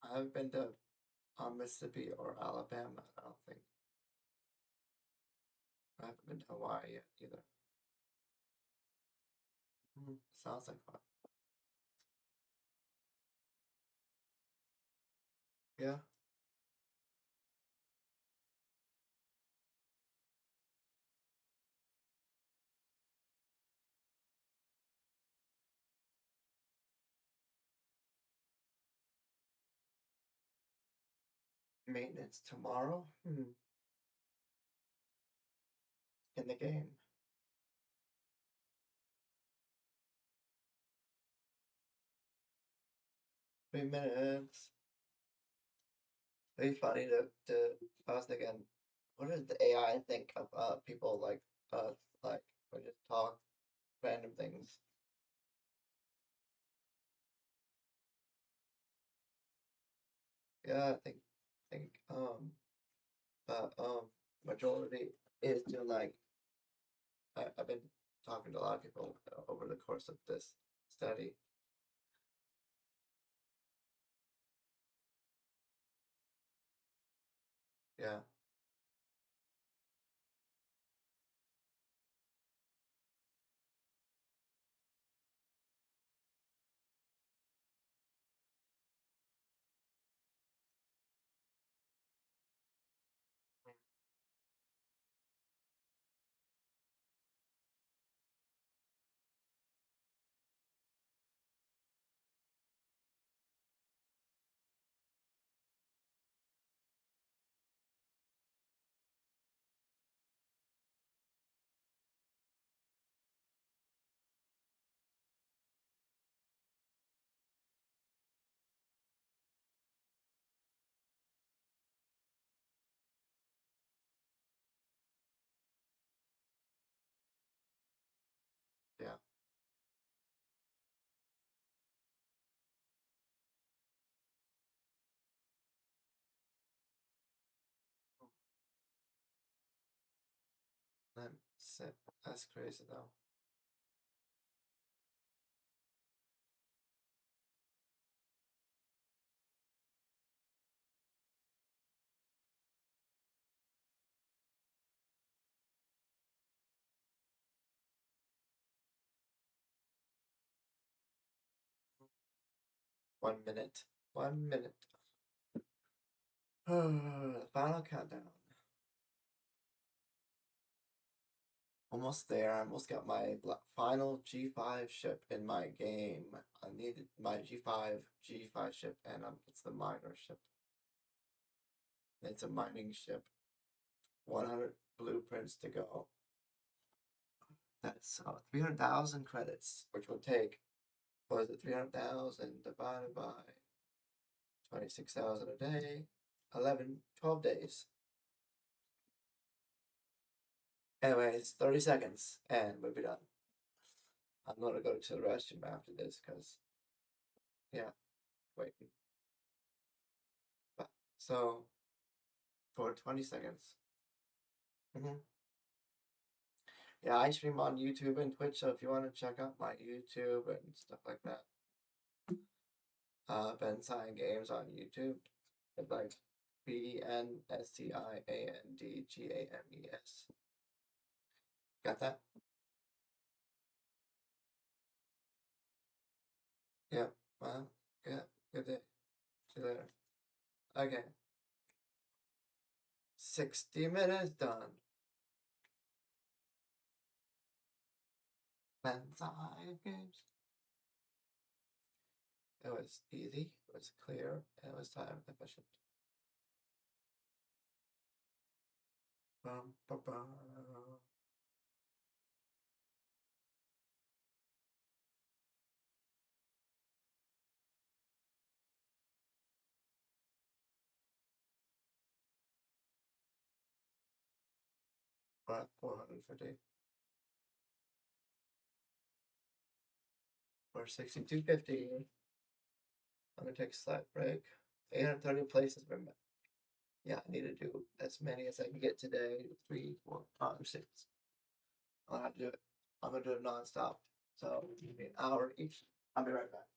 I haven't been to Mississippi or Alabama, I don't think. I haven't been to Hawaii yet either. Sounds like fun. Yeah. Maintenance tomorrow? In the game. 3 minutes. It'd be funny I was thinking, what does the AI think of people like us? Like, we just talk random things. Yeah, think majority is to like I've been talking to a lot of people over the course of this study. Yeah. That's crazy though. One minute. 1 minute. Final countdown. Almost there. I almost got my final G5 ship in my game. I needed my G5 ship, and it's the miner ship. It's a mining ship. 100 blueprints to go. That's 300,000 credits, which will take, what is it, 300,000 divided by 26,000 a day, 12 days. Anyway, it's 30 seconds, and we'll be done. I'm gonna go to the restroom after this, because, yeah, waiting. But, so, for 20 seconds. Yeah, I stream on YouTube and Twitch, so if you want to check out my YouTube and stuff like that. Bensciandgames on YouTube. It's like BenSciandgames. Got that? Yeah. Well, yeah. Good day. See you later. Okay. 60 minutes done. Bensciandgames. It was easy. It was clear. And it was time efficient. Bum, ba, ba. We're at 450. We're 6250. I'm gonna take a slight break. 830 places. Yeah, I need to do as many as I can get today. 3, 4, 5, 6. I'll have to do it. I'm gonna do it nonstop. So give me an hour each. I'll be right back.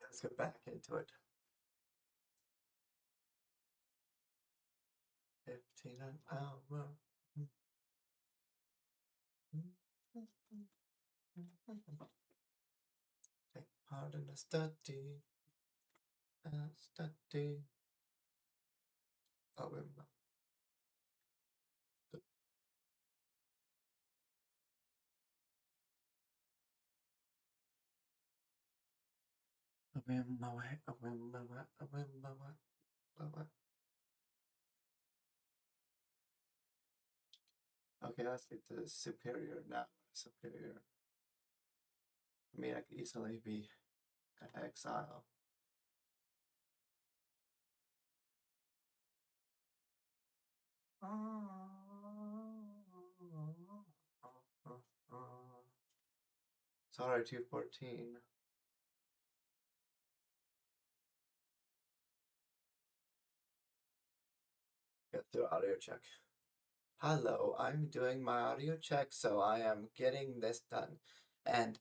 Let's get back into it. 15 an hour. Take part in the study. Study. Oh, remember. Okay, let's get to superior now. Superior. I mean, I could easily be an exile. Sorry, 214. Get through audio check. Hello, I'm doing my audio check, so I am getting this done. And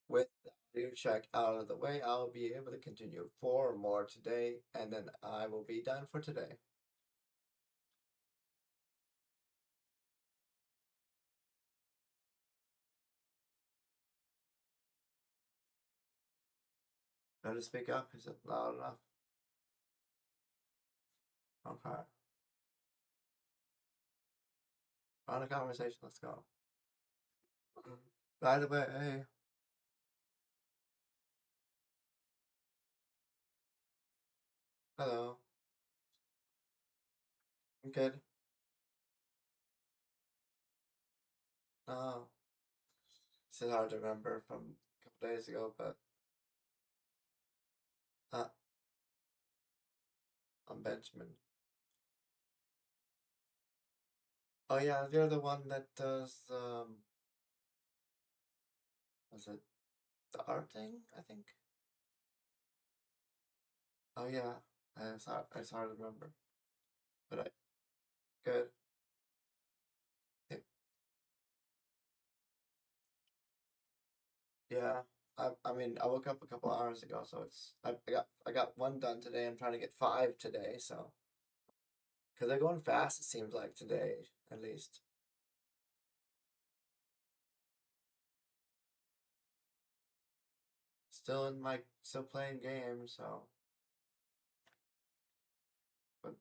with the audio check out of the way, I'll be able to continue 4 more today, and then I will be done for today. How to speak up? Is it loud enough? Okay. On a conversation, let's go. By the way, hey. Hello. I'm good. Oh, this is hard to remember from a couple days ago, but uh, I'm Benjamin. Oh yeah, you're the one that does was it the art thing? I think. Oh yeah, it's hard to remember, but I good. Yeah, I mean I woke up a couple hours ago, so I got 1 done today. I'm trying to get 5 today, so because they're going fast. It seems like today at least. Still playing games, so but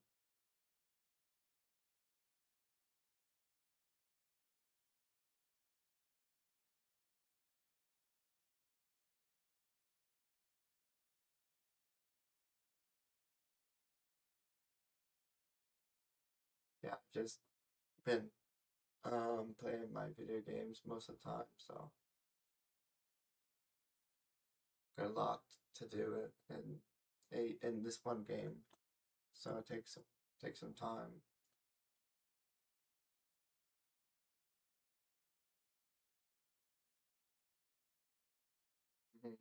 yeah, just been playing my video games most of the time, so got a lot to do it in this one game, so it takes some time. Mhm.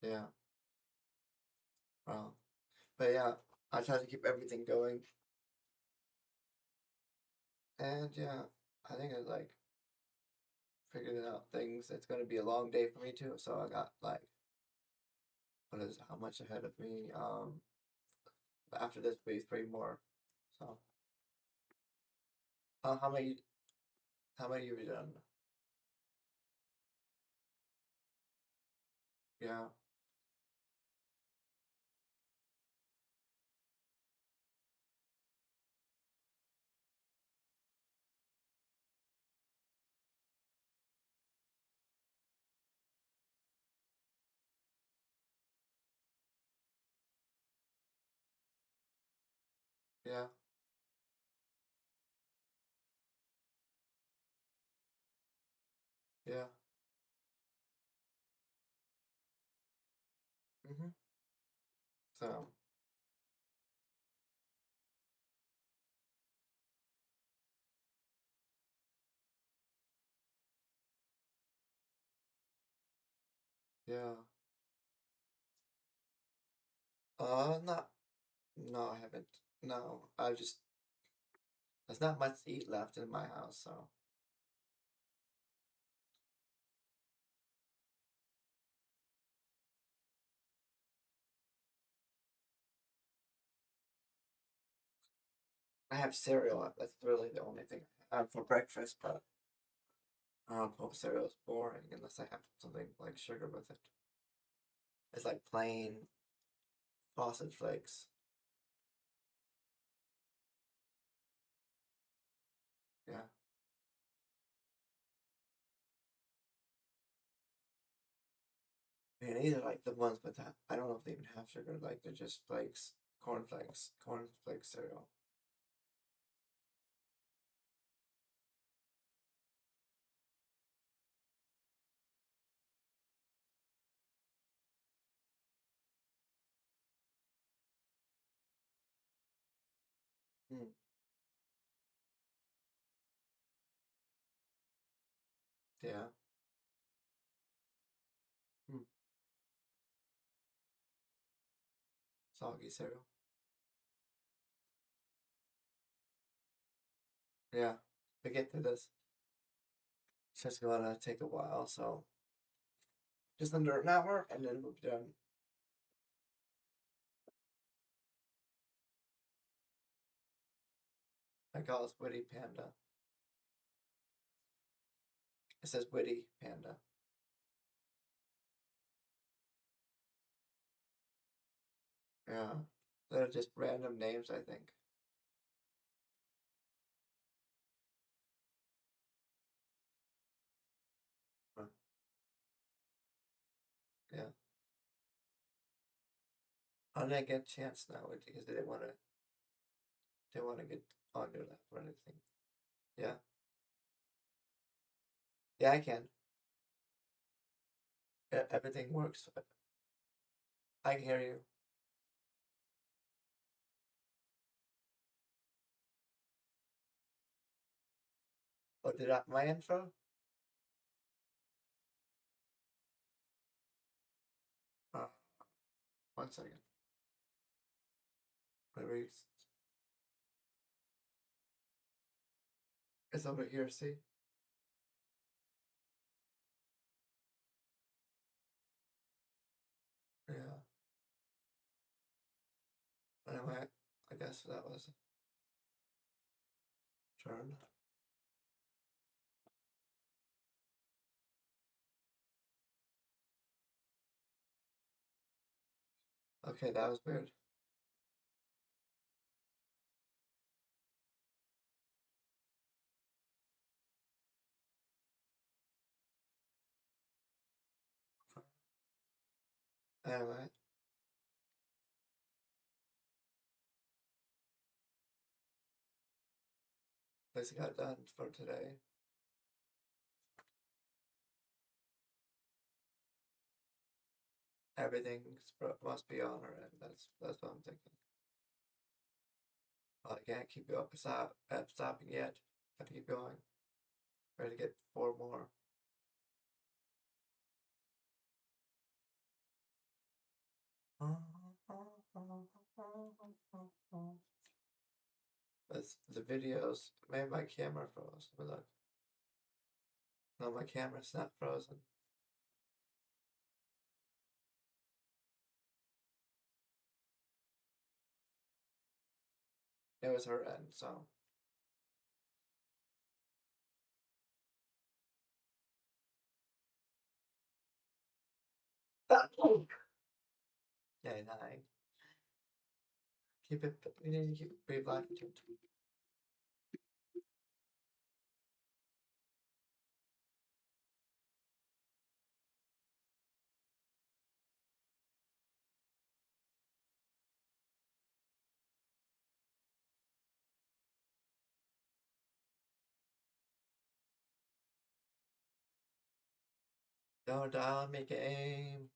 Yeah, well, but yeah, I try to keep everything going, and yeah, I think I like figured out things. It's gonna be a long day for me too, so I got like how much ahead of me? After this will be 3 more. So, uh, how many how many have you done? Yeah, yeah, yeah. Mhm. So, yeah. Not no, I haven't. No, I just there's not much to eat left in my house, so I have cereal. That's really the only thing I have for breakfast, but I don't know if cereal is boring unless I have something like sugar with it. It's like plain Frosted Flakes. Yeah. And these are like the ones with that. I don't know if they even have sugar. Like they're just flakes, corn flakes cereal. Hmm. Yeah. Soggy cereal. Yeah, we get through this. It's just gonna take a while, so just under an hour and then we'll be done. I call us Witty Panda. It says Witty Panda. Yeah, they're just random names, I think. Huh. Yeah. I didn't get a chance now because they didn't want to get on your lap or anything. Yeah. Yeah, I can. Everything works. I can hear you. Oh, did my intro? 1 second. It's over here, see? Yeah. Anyway, I guess that was turn. Okay, that was weird. Anyway, this got done for today. Everything must be on our end. That's what I'm thinking. Well, I can't keep going. Stopping yet. I have to keep going. Ready to get 4 more. That's the videos. Maybe my camera froze. But look. No, my camera's not frozen. It was her end, so. Yeah, 9. Keep it. We need to keep it pretty black. Don't down me game.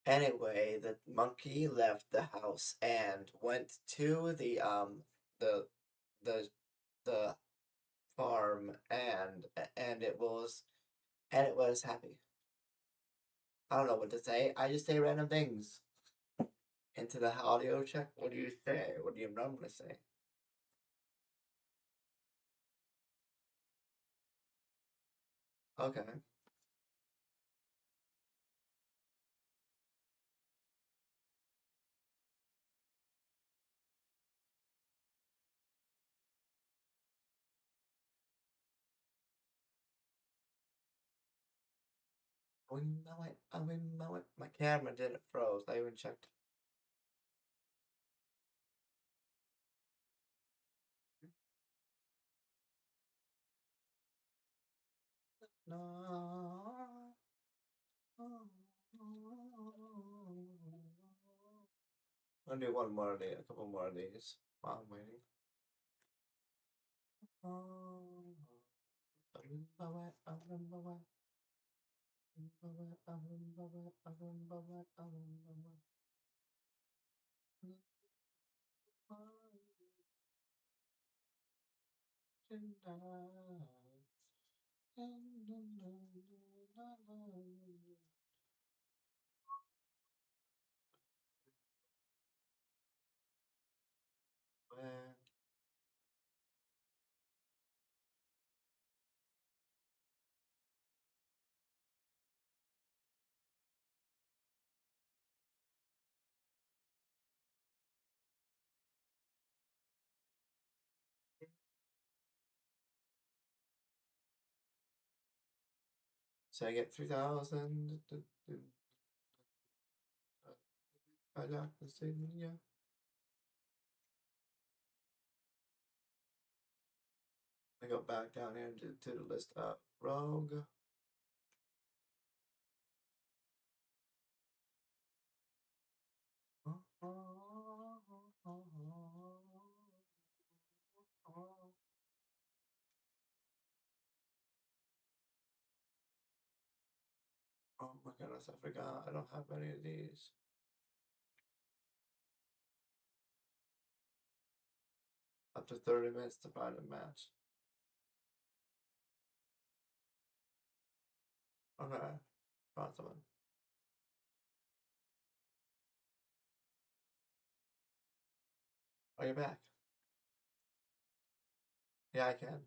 Anyway, the monkey left the house and went to the the the farm and it was happy. I don't know what to say. I just say random things. Into the audio check. What do you say? What do you normally say? Okay. My camera didn't froze. I even checked. No. I'll do one more day, a couple more days while I'm waiting. So I get 3,000. I got the same, yeah. I go back down here to the list of Rogue. Oh my goodness, I forgot. I don't have any of these. Up to 30 minutes to find a match. Okay, found someone. Oh, you're back. Yeah, I can.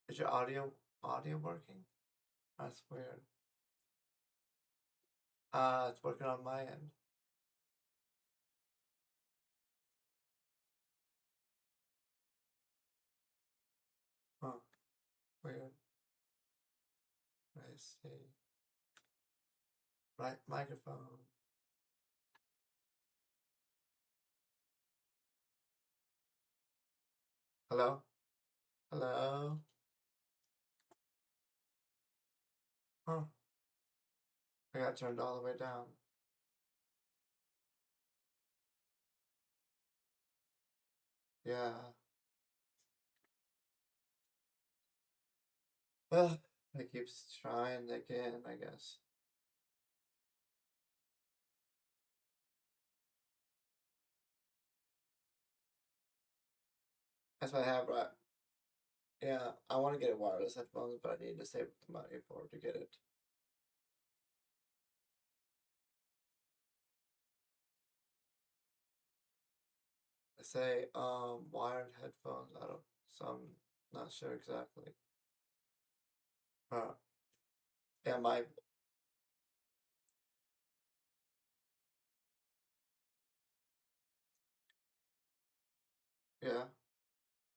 Is your audio working? That's weird. It's working on my end. Huh. Weird. Let's see. Right microphone. Hello? Hello? Huh. I got turned all the way down. Yeah. Well, I keep trying again, I guess. That's what I have, right? Yeah, I want to get wireless headphones, but I need to save the money to get it. I say wired headphones. I don't. So I'm not sure exactly. Yeah, yeah.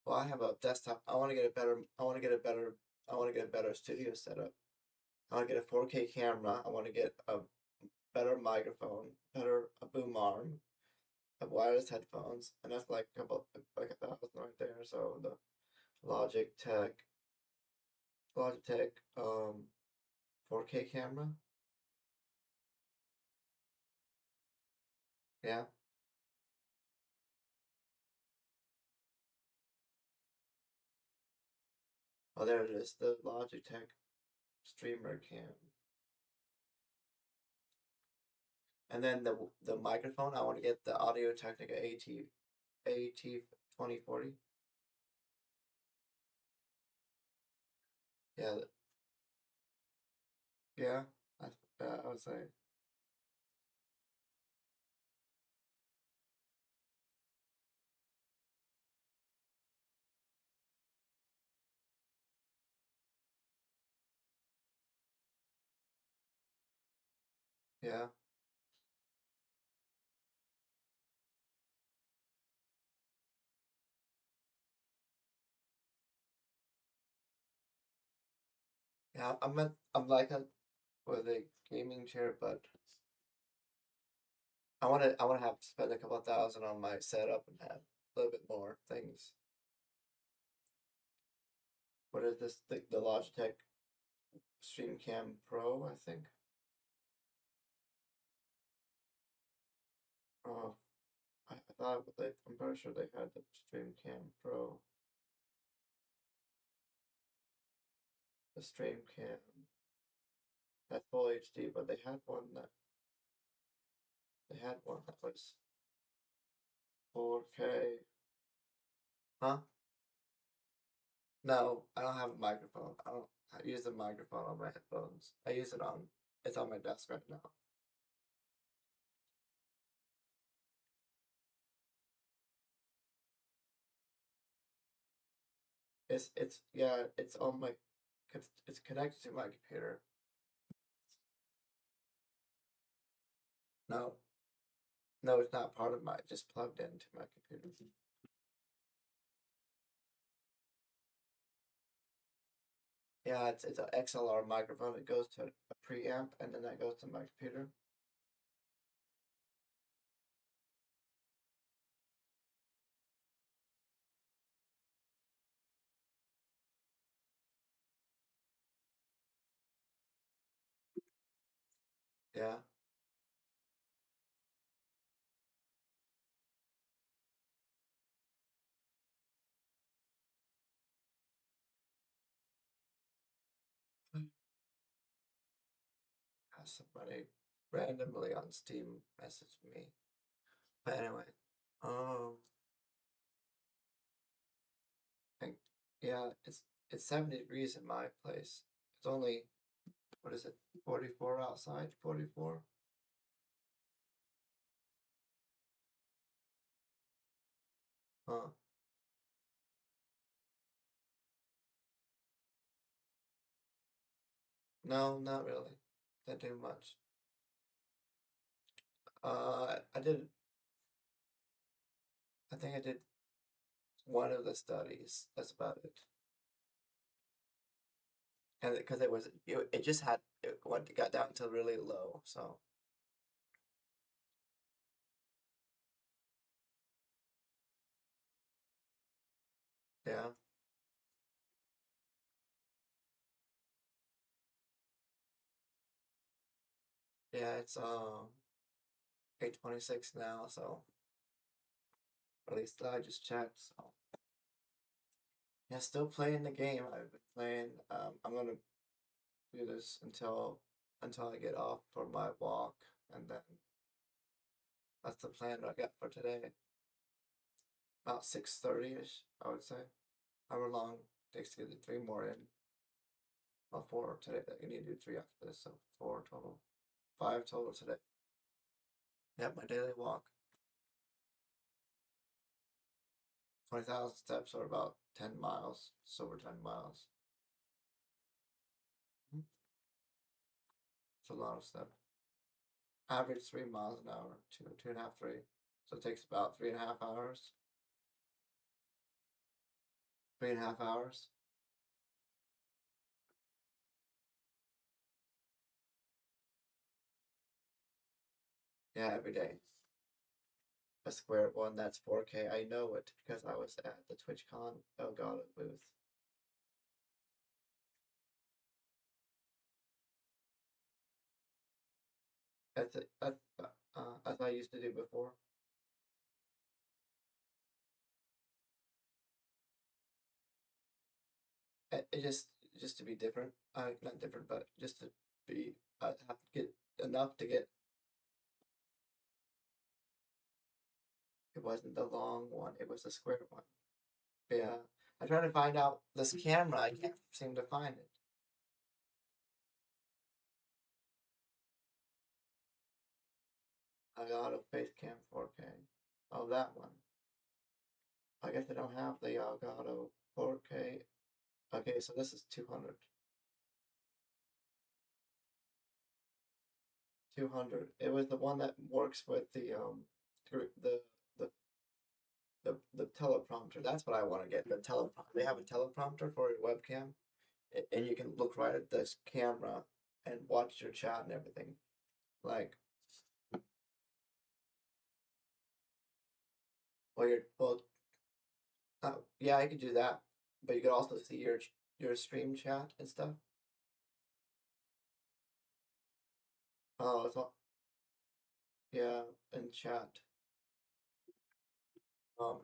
Well, I have a desktop. I want to get a better. I want to get a better. I want to get a better studio setup. I want to get a 4K camera. I want to get a better microphone, a boom arm, have wireless headphones, and that's like about like 1,000 right there. So the Logitech, Logitech 4K camera. Yeah. Oh, there it is. The Logitech streamer cam. And then the microphone, I want to get the Audio Technica AT 2040. Yeah, yeah. I would say. Yeah. Yeah, I'm like a with a gaming chair, but I wanna have to spend a couple thousand on my setup and have a little bit more things. What is this? The Logitech StreamCam Pro, I think. Oh, I thought I'm pretty sure they had the StreamCam Pro. The StreamCam. That's full HD, but they had one that was 4K. Huh? No, I don't have a microphone. I use the microphone on my headphones. It's on my desk right now. Yeah, it's connected to my computer. No, no, it's not part of just plugged into my computer. Yeah, it's an XLR microphone. It goes to a preamp, and then that goes to my computer. Yeah. Somebody randomly on Steam messaged me. But anyway, um, I, yeah, it's 70 degrees in my place. It's only, what is it, 44 outside? 44? Huh? No, not really. Didn't do much. I did. I think I did one of the studies. That's about it. And because it just had it got down to really low. So yeah, yeah. It's 8:26 now. So at least I just checked. So yeah, still playing the game. I've been playing. I'm gonna do this until I get off for my walk, and then that's the plan I got for today. About 6:30ish, I would say. However long it takes to get the three more in. Well, four today. That you need to do three after this, so four total. Five total today. Yep, my daily walk. 20,000 steps or about 10 miles. Just over 10 miles. It's a lot of steps. Average 3 miles an hour, two and a half, three. So it takes about 3.5 hours. 3.5 hours. Yeah, every day. A square one that's 4K. I know it because I was at the TwitchCon Elgato booth. As I used to do before. It just to be different. Not different, but just to be. I have to get enough to get. It wasn't the long one. It was the square one. Yeah, I tried to find out this camera. I can't seem to find it. I got a Facecam 4K. Oh, that one. I guess I don't have the Elgato 4K. Okay, so this is 200. 200. It was the one that works with the the the teleprompter. That's what I want to get. The teleprompter. They have a teleprompter for your webcam, and you can look right at this camera and watch your chat and everything. Like, well, yeah, I could do that, but you could also see your stream chat and stuff. Oh, yeah, and chat.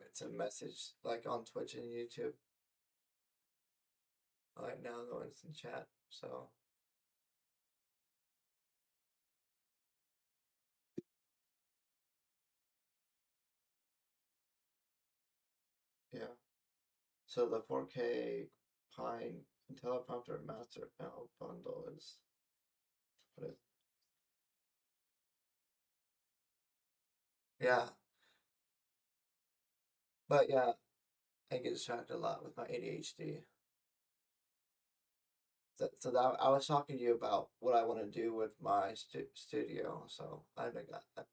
It's a message like on Twitch and YouTube. Right now, no one's in chat, so yeah. So the 4K Pine teleprompter master L bundle is what is yeah, but yeah, I get distracted a lot with my ADHD. So that I was talking to you about what I want to do with my studio. So I haven't got that.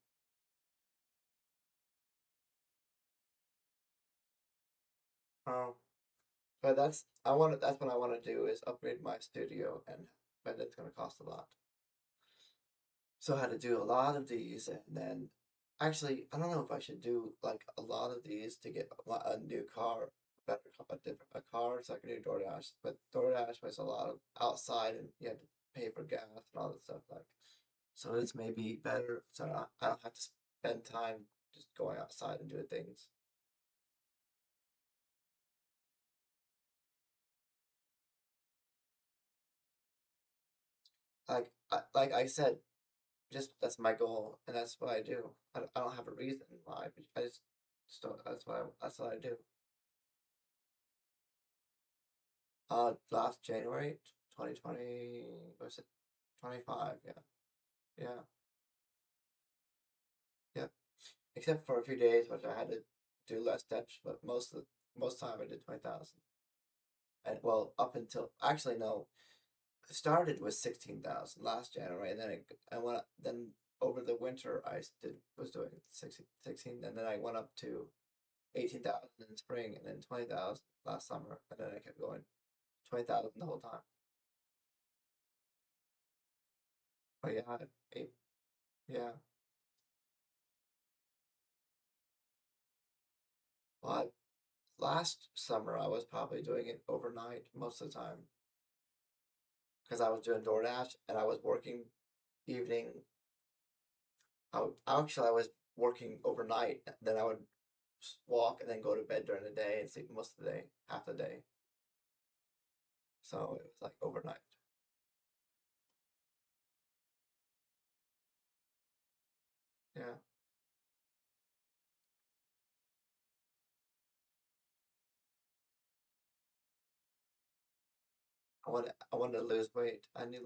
Um, But that's what I want to do is upgrade my studio, but it's going to cost a lot. So I had to do a lot of these, and then actually I don't know if I should do like a lot of these to get a new car, a car, so I can do DoorDash. But DoorDash was a lot of outside, and you had to pay for gas and all that stuff. Like, so this may be better, so I don't have to spend time just going outside and doing things. Like I said, just that's my goal, and that's what I do. I don't have a reason why. I just don't. That's what I do. Last January, 2020, was it 25? Yeah, yeah, yeah. Except for a few days, which I had to do less steps, but most time I did 20,000. And well, up until actually no, it started with 16,000 last January, and then I went up, then over the winter was doing 16, and then I went up to 18,000 in spring, and then 20,000 last summer, and then I kept going 20,000 the whole time. But yeah, yeah. Well, last summer I was probably doing it overnight most of the time because I was doing DoorDash and I was working evening. I was working overnight. Then I would walk and then go to bed during the day and sleep most of the day, half the day. So it was like overnight. Yeah, I wanted to lose weight. I needed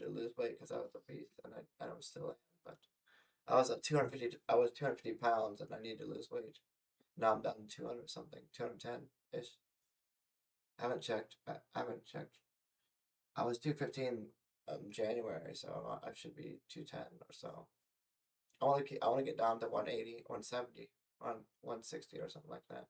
to lose weight because I was obese and I was still am, but I was at 250. I was 250 pounds and I needed to lose weight. Now I'm down to 200 something, 210 ish. I haven't checked. I haven't checked. I was 215 January, so I should be 210 or so. I want to get down to 180, 170, 160 or something like that.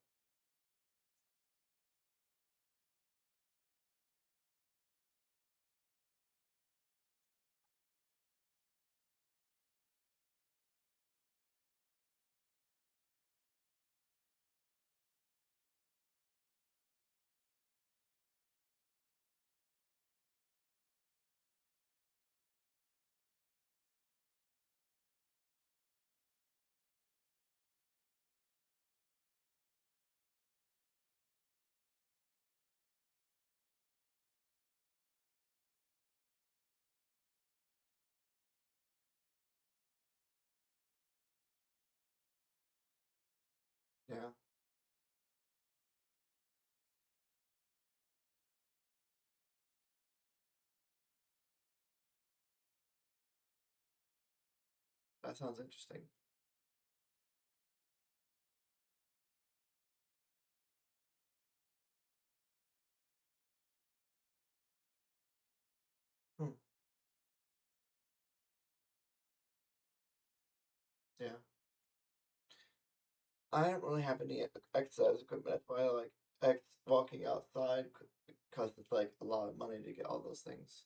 Yeah, that sounds interesting. Hmm. Yeah, I don't really have any exercise equipment. That's why I like walking outside because it's like a lot of money to get all those things.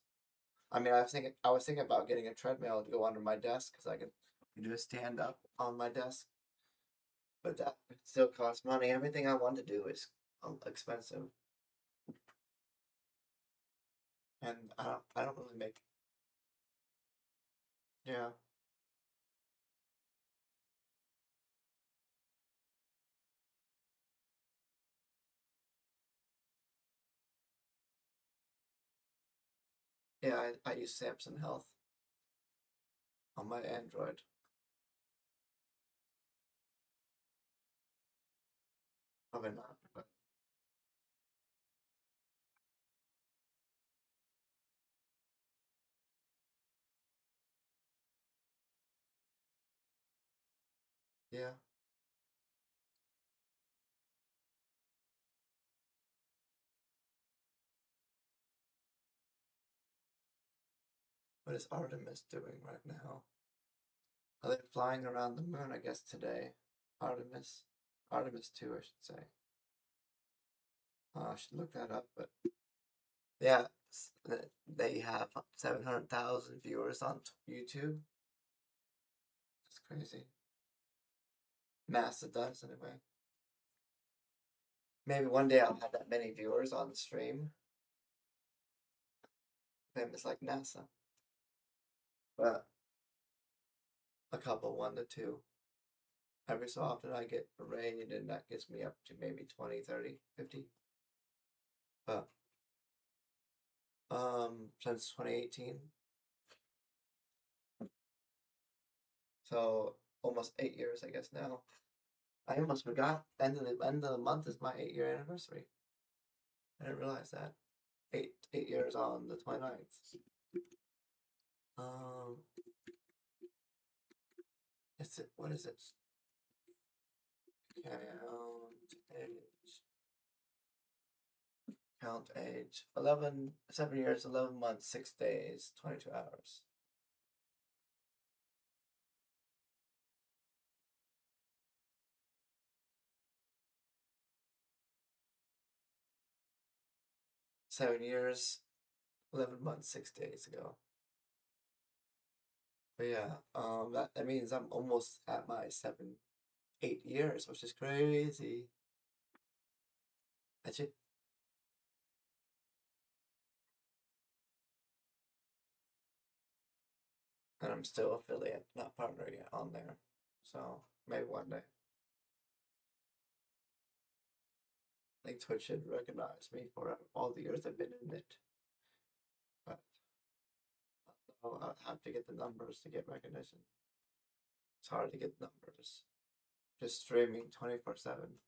I mean, I was thinking about getting a treadmill to go under my desk because I could do a stand up on my desk, but that still costs money. Everything I want to do is expensive, and I don't really make. Yeah, yeah. I use Samsung Health on my Android. Probably not, but yeah. What is Artemis doing right now? Are they flying around the moon? I guess today. Artemis, Artemis 2, I should say. I should look that up, but yeah, they have 700,000 viewers on YouTube. It's crazy. NASA does, anyway. Maybe one day I'll have that many viewers on the stream. Famous like NASA. But a couple, 1 to 2. Every so often I get a raid, and that gets me up to maybe 20, 30, 50. But since 2018. So almost 8 years, I guess now. I almost forgot. End of the month is my 8-year anniversary. I didn't realize that. 8 years on the 29th. Um, what is it? Count age. 7 years, 11 months, 6 days, 22 hours. Seven years, 11 months, 6 days ago. But yeah, that means I'm almost at my 8 years, which is crazy. I should, and I'm still affiliate, not partner yet on there. So maybe one day. I think Twitch should recognize me for all the years I've been in it. But I'll have to get the numbers to get recognition. It's hard to get numbers. Just streaming 24/7.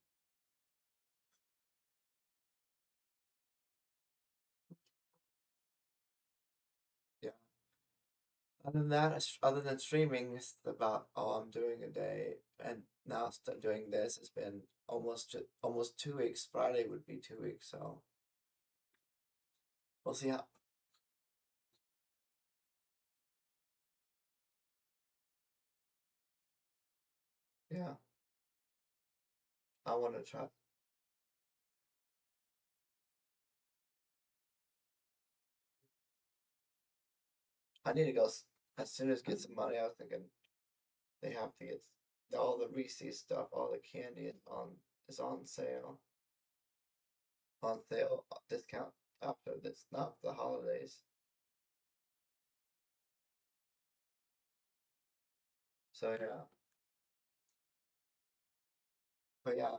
Yeah. Other than that, other than streaming, it's about all I'm doing a day. And now doing this, it's been almost 2 weeks. Friday would be 2 weeks, so we'll see how. Yeah, I want to try. I need to go as soon as get some money. I was thinking they have to get all the Reese's stuff, all the candy is on sale, discount after this, not the holidays. So yeah, but yeah,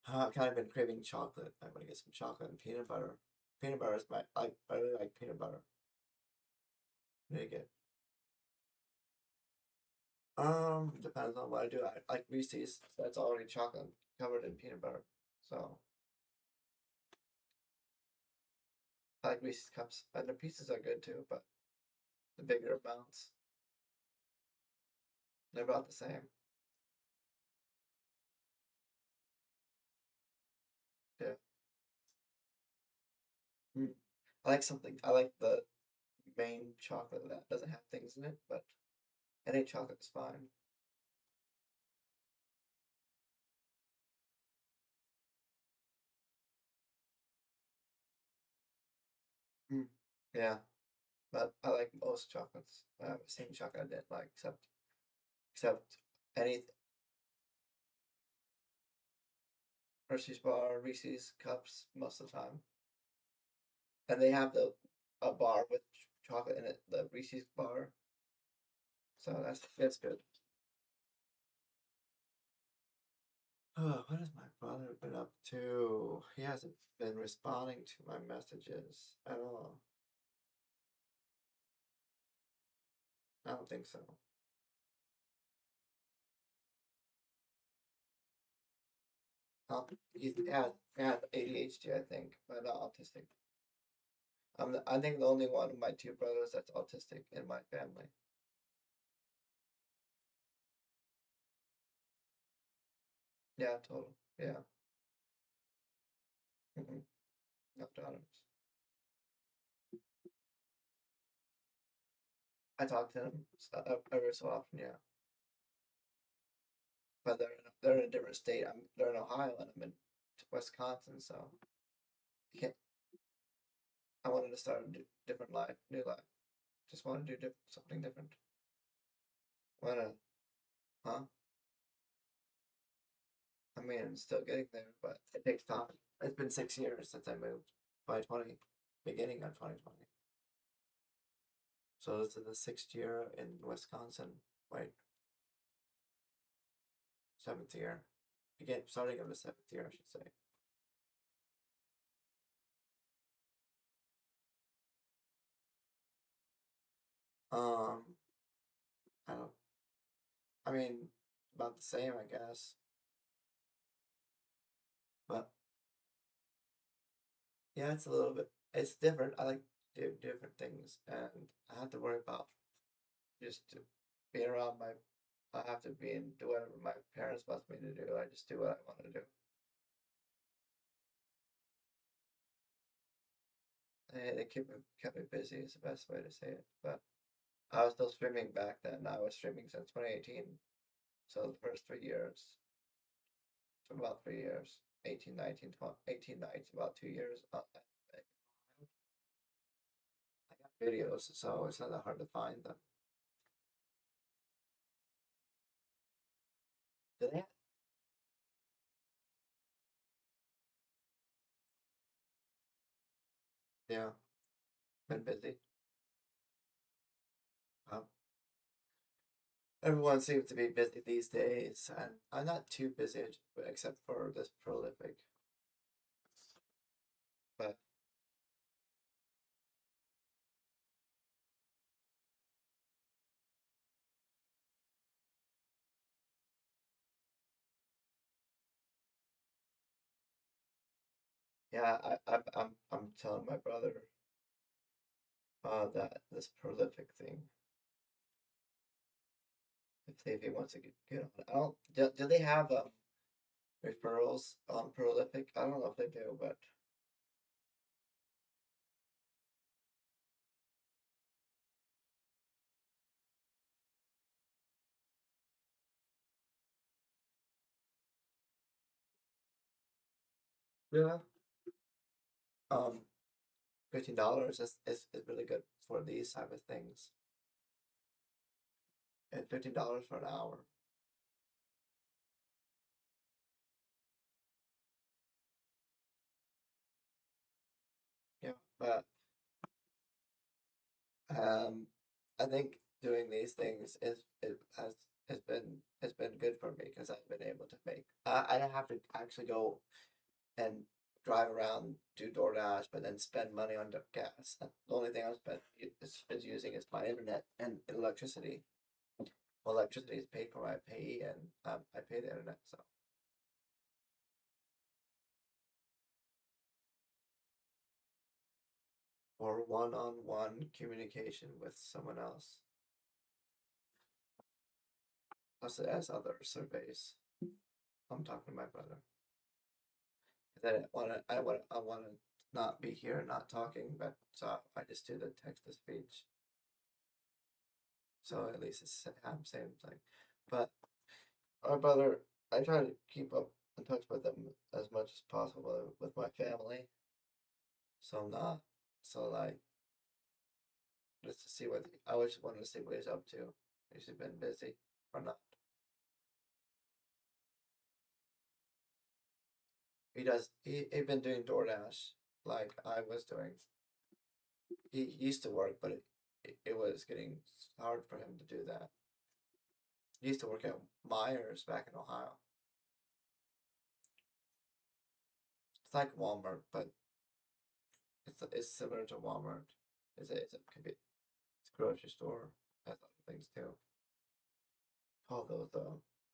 I've kind of been craving chocolate. I'm gonna get some chocolate and peanut butter. Peanut butter is I really like peanut butter. Really good. Depends on what I do. I like Reese's. That's already chocolate covered in peanut butter. So I like Reese's cups. And the pieces are good too, but the bigger amounts, they're about the same. Yeah. Mm. I like the main chocolate that doesn't have things in it, but any chocolate is fine. Mm. Yeah, but I like most chocolates. Same chocolate I didn't like, except any Hershey's bar, Reese's cups most of the time. And they have a bar with chocolate in it, the Reese's bar. So that's good. Oh, what has my brother been up to? He hasn't been responding to my messages at all. I don't think so. He's had ADHD, I think, but not autistic. I think the only one of my two brothers that's autistic in my family. Yeah, total. Yeah. Mm-mm. Not daughters. I talk to them every so often, yeah. But they're in a different state. They're in Ohio and I'm in Wisconsin, so You can't. I wanted to start a different life, new life. Just want to do something different. Wanna, huh? I mean, I'm still getting there, but it takes time. It's been 6 years since I moved. 2020, beginning of 2020. So this is the 6th year in Wisconsin. Wait, 7th year. Again, starting of the 7th year, I should say. Um, I don't. I mean, about the same, I guess. But yeah, it's a little bit. It's different. I like to do different things, and I have to worry about just to be around my. I have to be and do whatever my parents want me to do. I just do what I want to do. And it kept me busy is the best way to say it. But I was still streaming back then. I was streaming since 2018. So the first 3 years, for about 3 years, 18, 19, 20, 18, 19, about 2 years. I got videos, so it's not that hard to find them. Do they? Yeah, been busy. Um, Everyone seems to be busy these days, and I'm not too busy except for this prolific. But yeah, I'm telling my brother that this prolific thing. If he wants to get on. I don't. Do they have referrals on prolific? I don't know if they do, but yeah. Um, $15 is really good for these type of things. And $15 for an hour. Yeah, but um, I think doing these things has been good for me because I've been able to make. I don't have to actually go and drive around, do DoorDash, but then spend money on the gas. The only thing I've spent is using is my internet and electricity. Well, electricity is paid for by pay, and I pay the internet. So, or one-on-one communication with someone else, plus as other surveys. I'm talking to my brother. I want to not be here, not talking, but so I just do the text to speech. So at least it's I'm saying thing. But my brother, I try to keep up in touch with him as much as possible with my family. So I'm not. So like, just to see what I always wanted to see what he's up to. Has he been busy or not? He does. He been doing DoorDash like I was doing. He used to work, but it was getting hard for him to do that. He used to work at Myers back in Ohio. It's like Walmart, but it's similar to Walmart. It's a it's a grocery store. Has other things too. Call those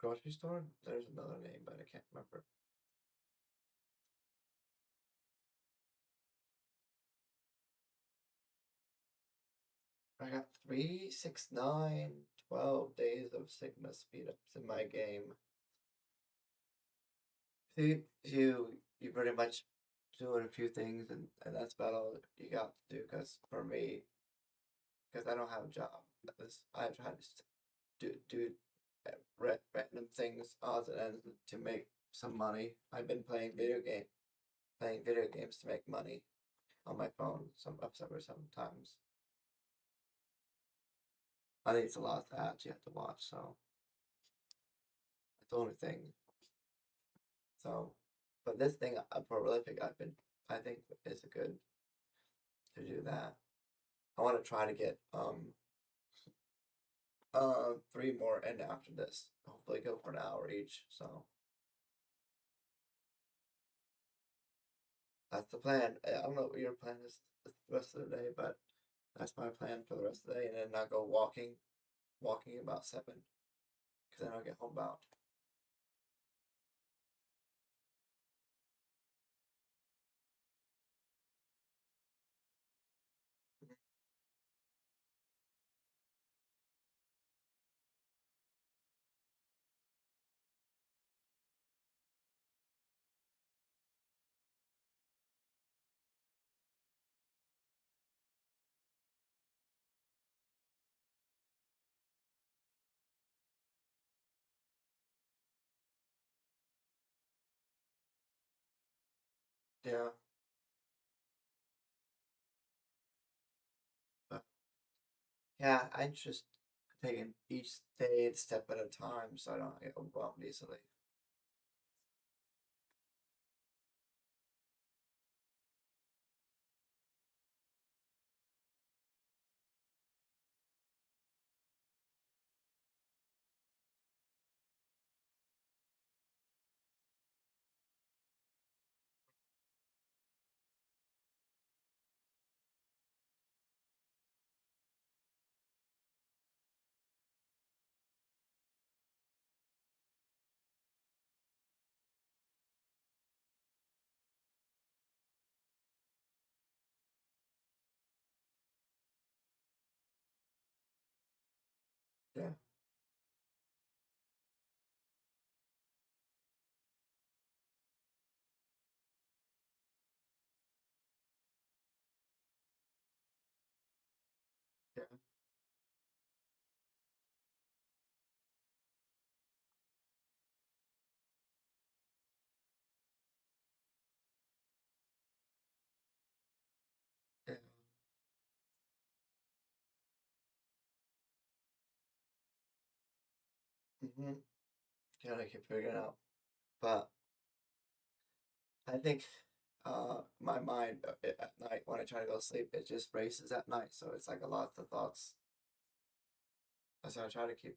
grocery store. There's another name, but I can't remember. I got 3, 6, 9, 12 days of Sigma speed ups in my game. You pretty much doing a few things, and that's about all you got to do. Because for me, because I don't have a job, I try to do random things, odds and ends to make some money. I've been playing video games. playing video games to make money on my phone sometimes. I think it's a lot of ads you have to watch, so that's the only thing. So, but this thing, prolific, I think is a good to do that. I want to try to get 3 more in after this. Hopefully, go for an hour each. So that's the plan. I don't know what your plan is the rest of the day, but that's my plan for the rest of the day. And then I'll go walking about 7, because then I'll get home about. Yeah, but yeah, I just taking each day a step at a time, so I don't get overwhelmed easily. Yeah, yeah, yeah. Mm-hmm. Gotta keep figuring out. But I think my mind at night when I try to go to sleep, it just races at night. So it's like a lot of thoughts. So I try to keep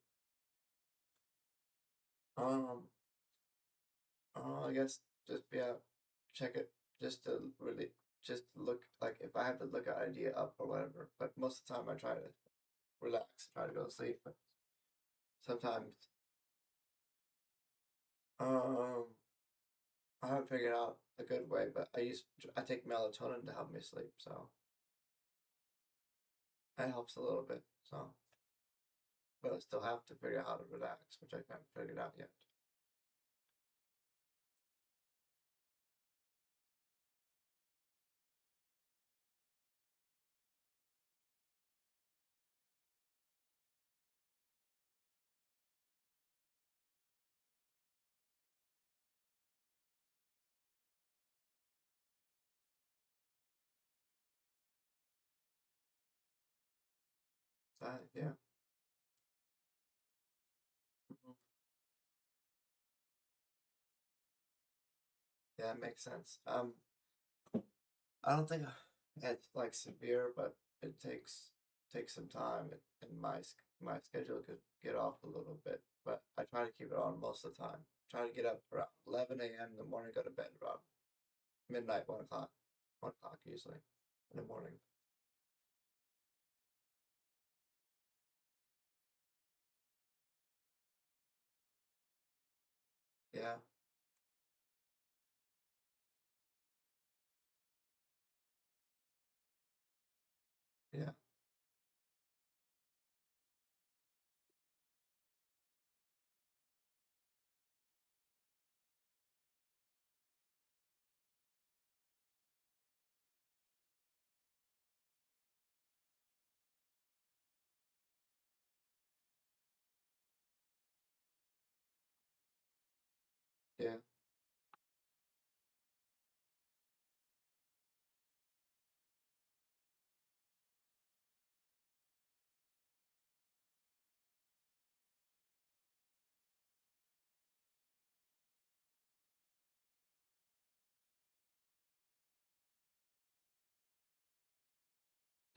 um I guess just yeah, check it just to really just look like if I have to look an idea up or whatever. But most of the time I try to relax, try to go to sleep. But sometimes um I haven't figured out a good way, but I take melatonin to help me sleep, so that helps a little bit. So, but I still have to figure out how to relax, which I haven't figured out yet. So, yeah, mhm. Yeah, it makes sense. I don't think it's like severe, but it takes some time, and my schedule could get off a little bit. But I try to keep it on most of the time. Try to get up around 11 a.m. in the morning, go to bed around midnight, 1 o'clock, 1 o'clock usually in the morning. Yeah, yeah,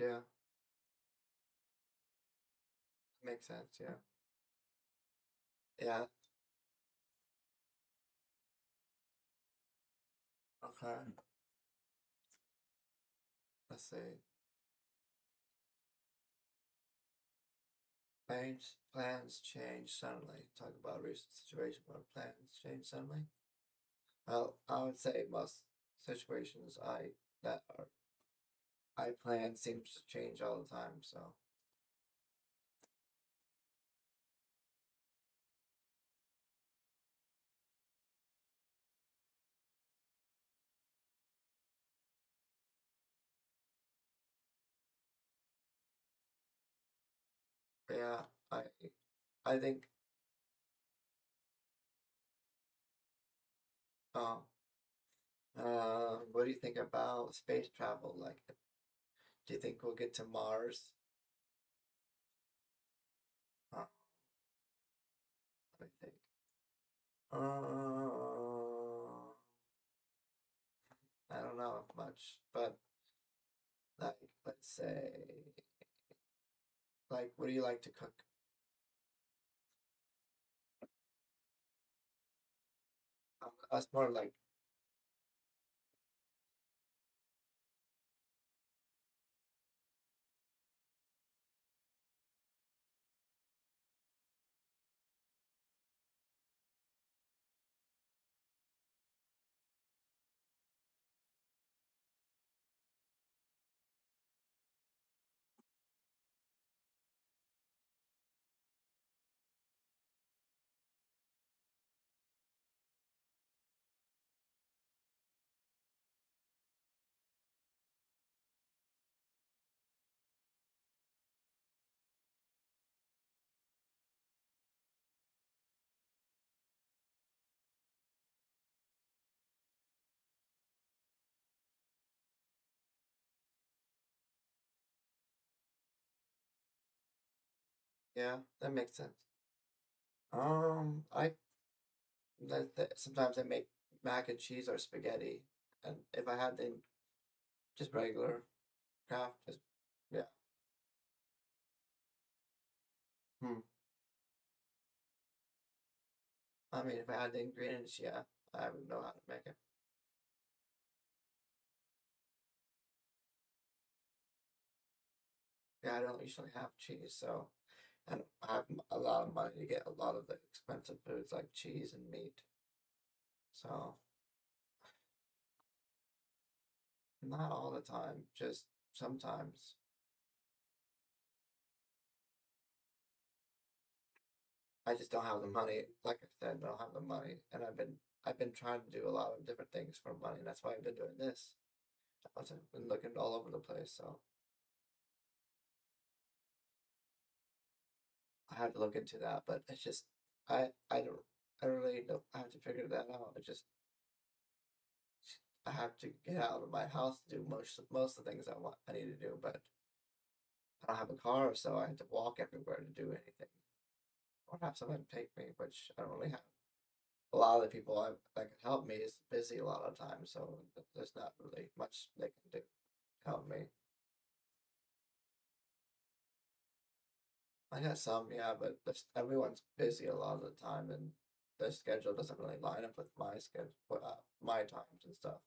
Yeah, makes sense. Yeah. Yeah. Okay. Let's see. Plans change suddenly. Talk about recent situation where plans change suddenly. Well, I would say most situations that are I plan seems to change all the time. So yeah, I think uh what do you think about space travel? Like, do you think we'll get to Mars? Let me think. I don't know much, but like, let's say, like, what do you like to cook? Us more like, yeah, that makes sense. I sometimes I make mac and cheese or spaghetti, and if I had then just regular craft, just yeah. Hmm. I mean, if I had the ingredients, yeah, I would know how to make it. Yeah, I don't usually have cheese, so and I have a lot of money to get a lot of the expensive foods like cheese and meat. So not all the time, just sometimes. I just don't have the money. Like I said, I don't have the money, and I've been trying to do a lot of different things for money. And that's why I've been doing this. I've been looking all over the place, so I have to look into that. But it's just I really don't have to figure that out. I have to get out of my house to do most of the things I need to do, but I don't have a car, so I have to walk everywhere to do anything, or have someone take me, which I don't really have. A lot of the people that can help me is busy a lot of times, so there's not really much they can do to help me. I got some, yeah, but everyone's busy a lot of the time, and their schedule doesn't really line up with my schedule, my times and stuff.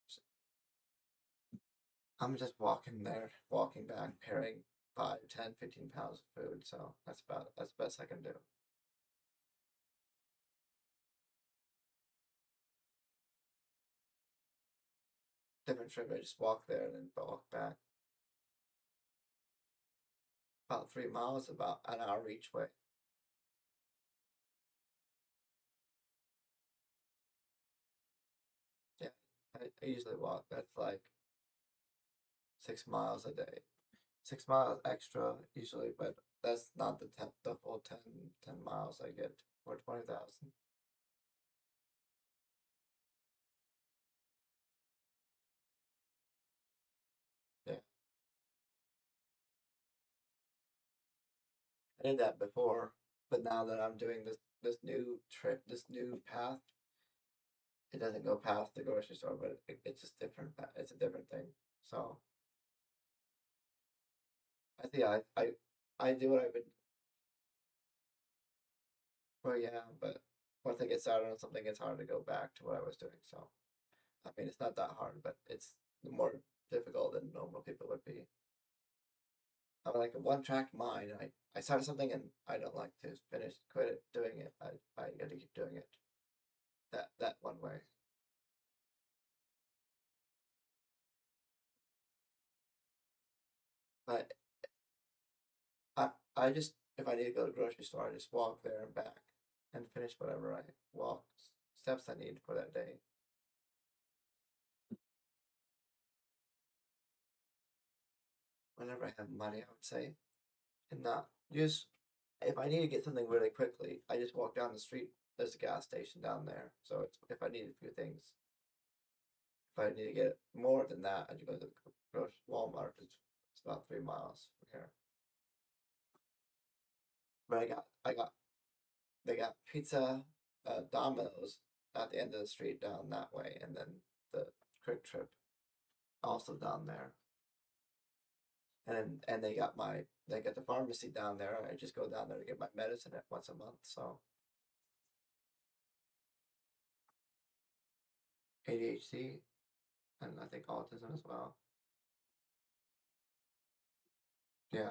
So I'm just walking there, walking back, carrying 5, 10, 15 pounds of food, so that's the best I can do. Different trip, I just walk there and then walk back. About 3 miles, about an hour each way. Yeah, I usually walk. That's like 6 miles a day. 6 miles extra usually, but that's not the full 10 miles I get for 20,000. Yeah, I did that before, but now that I'm doing this new trip, this new path, it doesn't go past the grocery store, but it's just different. It's a different thing. So I think I do what I've been. Well, yeah, but once I get started on something, it's hard to go back to what I was doing. So I mean, it's not that hard, but it's more difficult than normal people would be. I'm like a one-track mind. I start something and I don't like to finish, quit it, doing it. I got to keep doing it that one way. But I just if I need to go to the grocery store, I just walk there and back and finish whatever I walk steps I need for that day. Whenever I have money, I would say, and not just if I need to get something really quickly, I just walk down the street. There's a gas station down there, so it's, if I need a few things, if I need to get more than that, I just go to the Walmart. It's about 3 miles from here. But I got they got pizza, Domino's at the end of the street down that way, and then the Quick Trip also down there. And they got the pharmacy down there. I just go down there to get my medicine at once a month. So ADHD and I think autism as well. Yeah,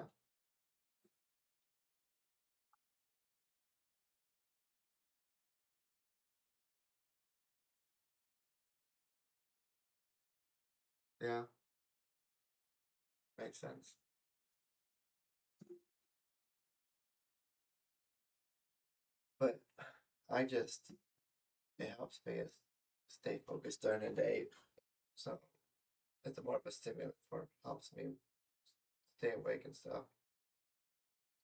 yeah, makes sense. But I just it helps me stay focused during the day. So it's more of a stimulant for helps me stay awake and stuff.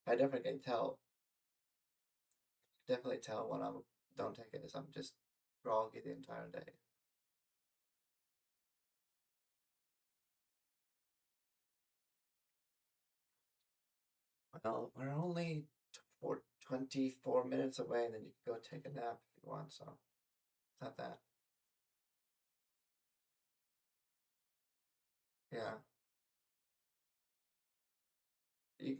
I definitely can definitely tell when I don't take it as I'm just groggy the entire day. Well, we're only 24 minutes away, and then you can go take a nap if you want. So it's not that. Yeah, you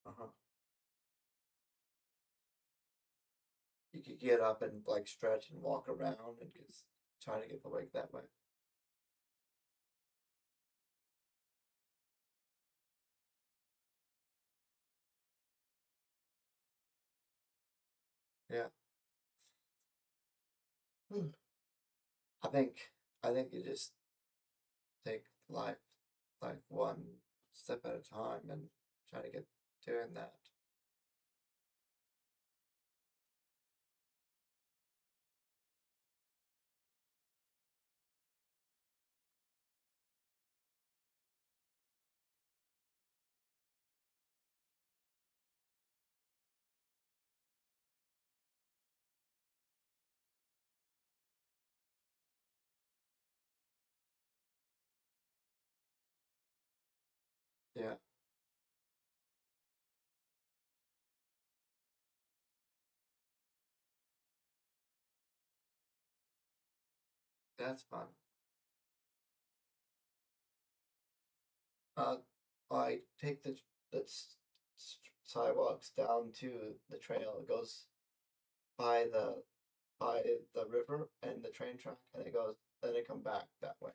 uh you could get up and like stretch and walk around and just try to get awake that way. Yeah. Hmm. I think I think you just take life like one step at a time and try to get doing that. Yeah. That's fun. Uh, I take the sidewalks down to the trail. It goes by by the river and the train track, and it goes. Then it come back that way.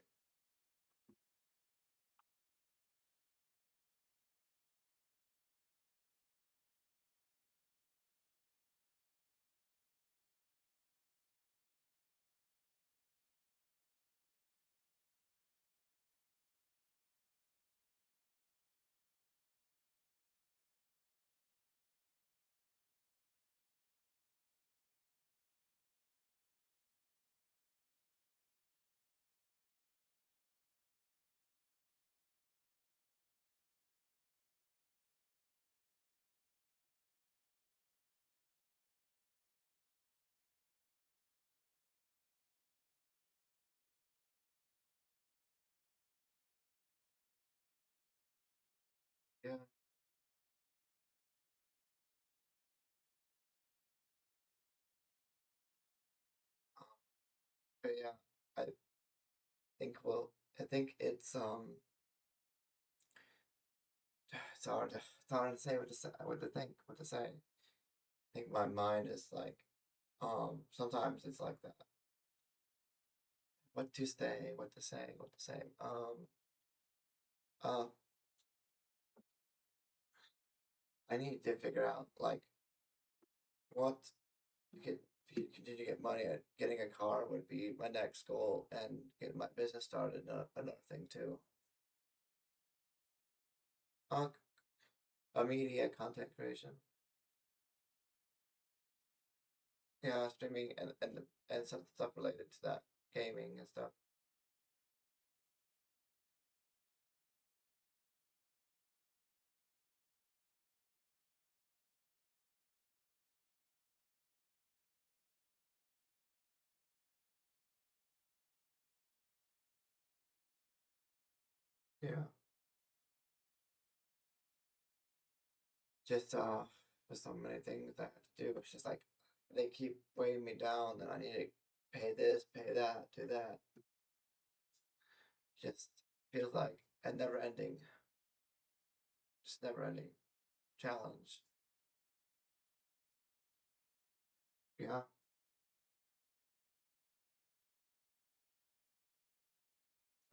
Yeah. But yeah, I think we'll think it's it's hard to say what to say, what to think, what to say. I think my mind is like, sometimes it's like that. What to say, what to say, what to say. Uh, I need to figure out like what you could continue to get money at. Getting a car would be my next goal, and getting my business started. Another thing too. Uh, a media content creation. Yeah, streaming and some stuff related to that, gaming and stuff. Yeah, just there's so many things that I have to do. It's just like they keep weighing me down, and I need to pay this, pay that, do that. Just feels like a never ending, just never ending challenge. Yeah,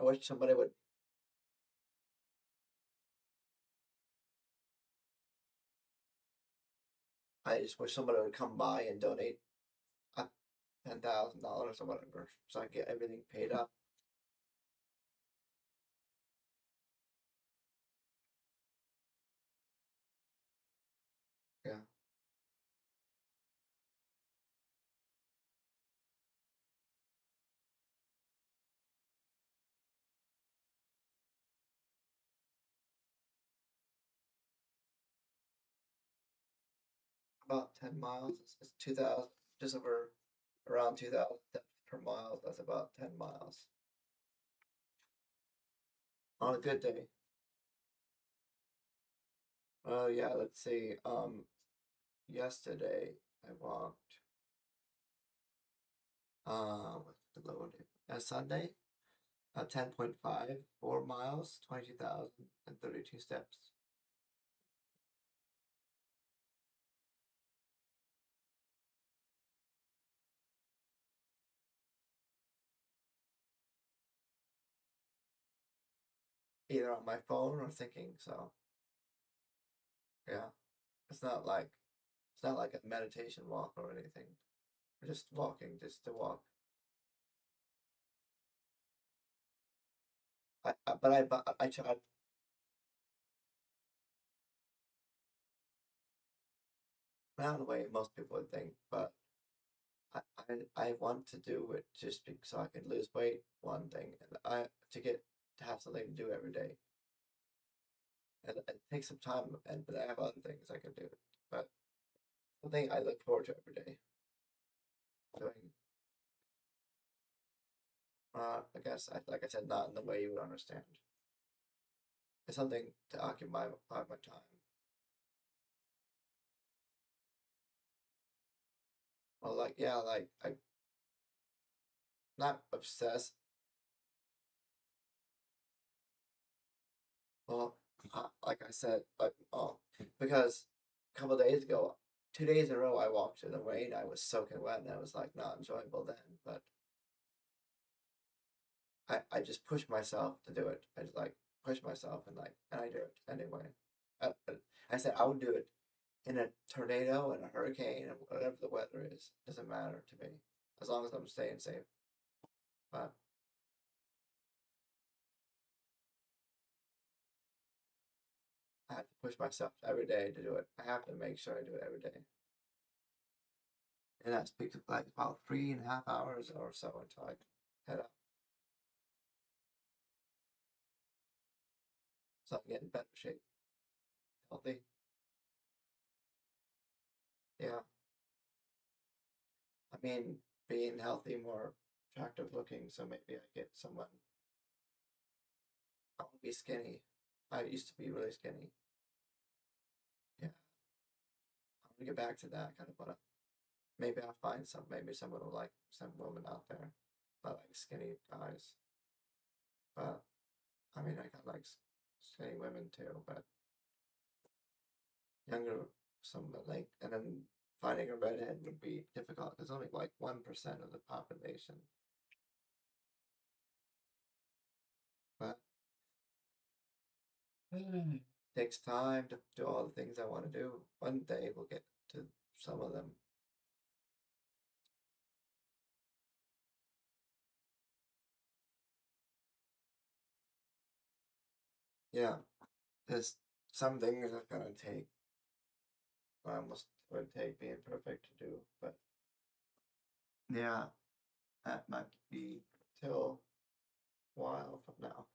I wish somebody would. I just wish somebody would come by and donate $10,000 or whatever, so I get everything paid up. Yeah, about 10 miles. It's 2,000, just over around 2,000 steps per mile. That's about 10 miles on a good day. Oh yeah, let's see. Yesterday I walked. What's the low day? Sunday, 10.5, 4 miles, 22,032 steps. Either on my phone or thinking. So yeah, it's not like it's not like a meditation walk or anything. We're just walking, just to walk. But I tried. Not the way most people would think, but I want to do it just so I can lose weight. One thing, and I to have something to do every day, and it takes some time. But I have other things I can do. But something I look forward to every day doing. I guess like I said, not in the way you would understand. It's something to occupy my time. Well, like yeah, like I not obsessed. Well, like I said, but because a couple days ago, 2 days in a row, I walked in the rain. I was soaking wet, and I was like not enjoyable then. But I just pushed myself to do it. I just like push myself and I do it anyway. I, I said I would do it in a tornado and a hurricane and whatever the weather is. Doesn't matter to me as long as I'm staying safe. But I have to push myself every day to do it. I have to make sure I do it every day. And that speaks like about 3.5 hours or so until I head up. So I can get in better shape, healthy. Yeah, I mean, being healthy, more attractive looking. So maybe I get someone. I want to be skinny. I used to be really skinny. Yeah, I want to get back to that kind of. But maybe I'll find some. Maybe someone will like some woman out there that like skinny guys. But I mean, I got like skinny women too, but younger, some like, and then finding a redhead would be difficult because only like 1% of the population. But takes time to do all the things I want to do. One day we'll get to some of them. Yeah, there's some things are gonna take, almost would take being perfect to do, but yeah, that might be till a while from now.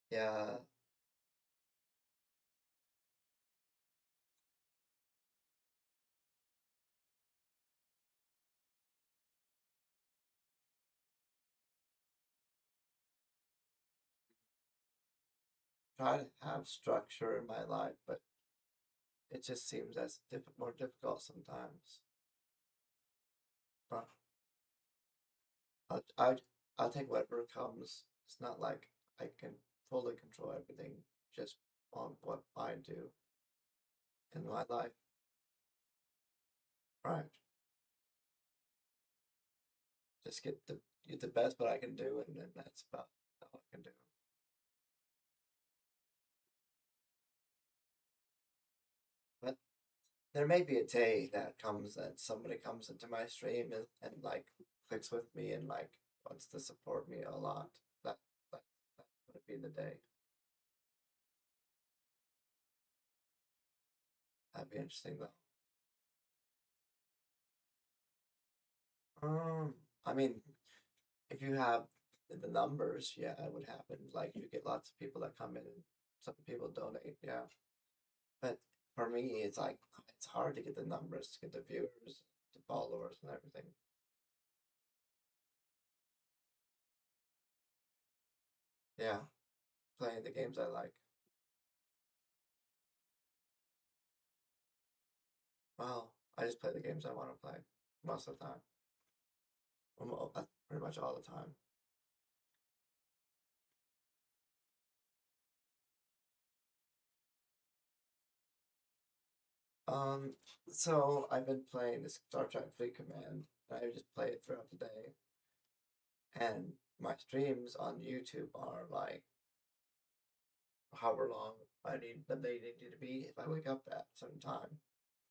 Yeah, try to have structure in my life, but it just seems that's more difficult sometimes. But I'll, I'll, I'll take whatever comes. It's not like I can fully control everything just on what I do in my life. Right. Just get the best what I can do, and then that's about all I can do. But there may be a day that comes that somebody comes into my stream and like clicks with me and like wants to support me a lot. That that would be the day. That'd be interesting though. Um, I mean, if you have the numbers, yeah, it would happen. Like you get lots of people that come in and some people donate, yeah. But for me, it's like it's hard to get the numbers, to get the viewers, the followers, and everything. Yeah, playing the games I like. Well, I just play the games I want to play most of the time. Pretty much all the time. Um, so I've been playing the Star Trek Fleet Command. And I just play it throughout the day, and my streams on YouTube are like however long they need to be. If I wake up at some time,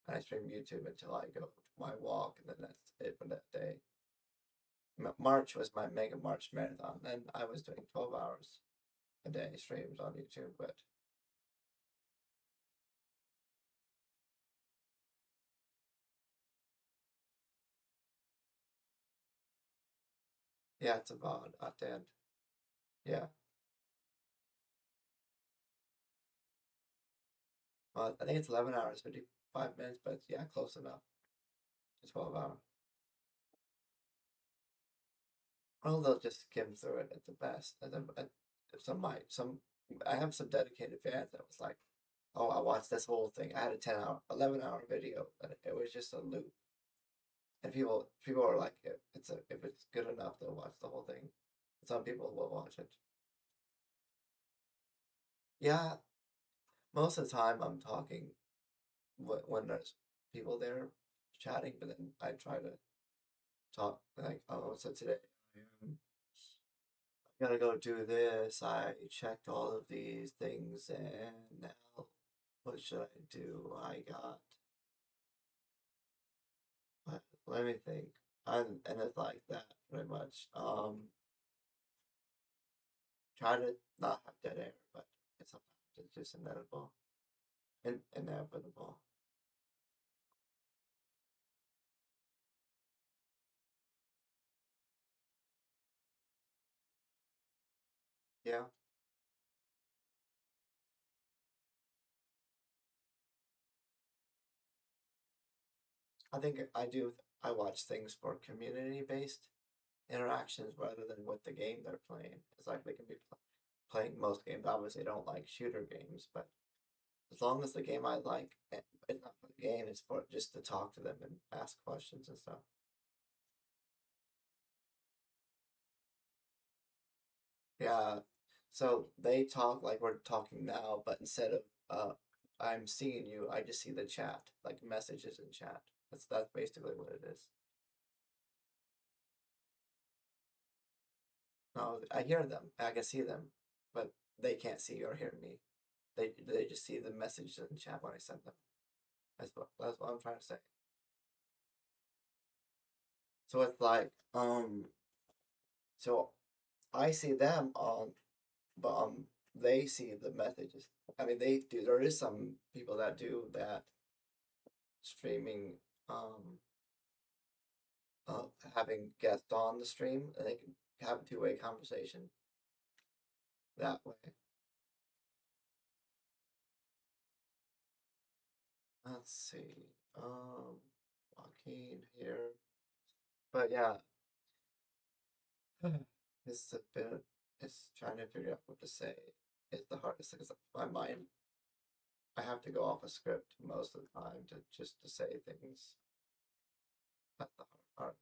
and I stream YouTube until I go to my walk, and then that's it for that day. March was my Mega March marathon, and I was doing 12 hours a day streams on YouTube. But yeah, it's a VOD at the end. Yeah, well, I think it's 11 hours, 55 minutes, but yeah, close enough. It's 12 hours. Well, they'll just skim through it at the best. And then some I have some dedicated fans that was like, oh, I watched this whole thing. I had a 10 hour, 11 hour video, and it was just a loop. And people are like, if it's good enough, they'll watch the whole thing. Some people will watch it. Yeah, most of the time I'm talking when there's people there chatting, but then I try to talk like, oh, so today I'm gonna go do this. I checked all of these things, and now what should I do? I got. Let me think. And it's like that pretty much. Try to not have dead air, but it's sometimes it's just inevitable. Inevitable. Yeah, I think I do. I watch things for community-based interactions rather than with the game they're playing. It's like they can be playing most games. Obviously, I don't like shooter games, but as long as the game I like, it's not for the game, it's for just to talk to them and ask questions and stuff. Yeah. So they talk like we're talking now, but instead of I'm seeing you, I just see the chat, like messages in chat. That's basically what it is. No, I hear them, I can see them, but they can't see or hear me. They just see the messages in chat when I send them. That's what I'm trying to say. So it's like so I see them on, but they see the messages. I mean, they do. There is some people that do that streaming, um, having guests on the stream, and they can have a two-way conversation that way. Let's see, Joaquin here, but yeah, it's a bit. It's trying to figure out what to say. It's the hardest because my mind. I have to go off a script most of the time to just to say things. That's the hard part.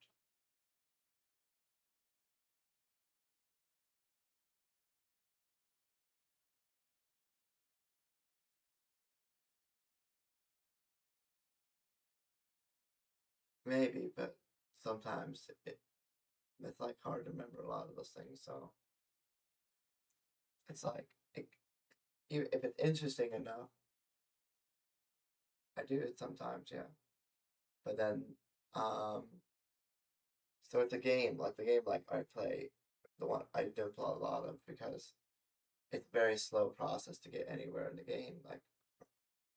Maybe, but sometimes it's like hard to remember a lot of those things. So it's like if it's interesting enough, I do it sometimes, yeah. But then, um, so it's a game, like the game like I play, the one I do play a lot of because it's very slow process to get anywhere in the game, like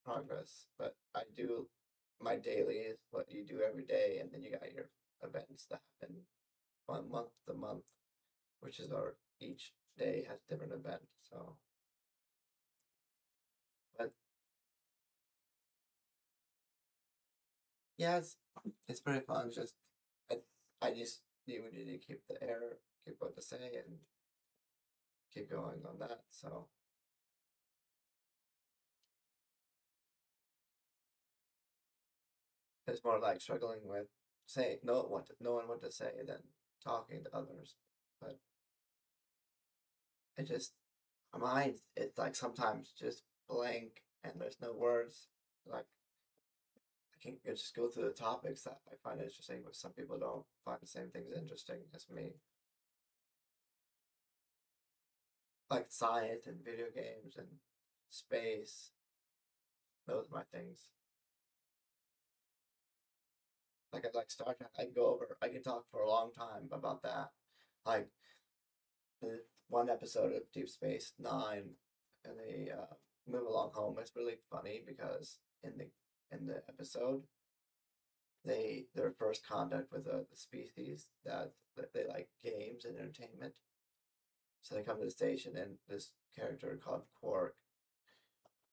progress. But I do my daily is what you do every day, and then you got your events that happen one month to month, which is our each day has different event. So, but yeah, it's pretty fun. Just I I just need to keep the air, keep what to say, and keep going on that. So it's more like struggling with saying knowing what to say than talking to others. But it just my mind it's like sometimes just blank and there's no words. Like I can just go through the topics that I find interesting, but some people don't find the same things interesting as me. Like science and video games and space. Those are my things. Like Star Trek, I can go over. I can talk for a long time about that. Like the one episode of Deep Space Nine, and the Move Along Home is really funny because in the episode, their first contact with the species that they like games and entertainment. So they come to the station, and this character called Quark,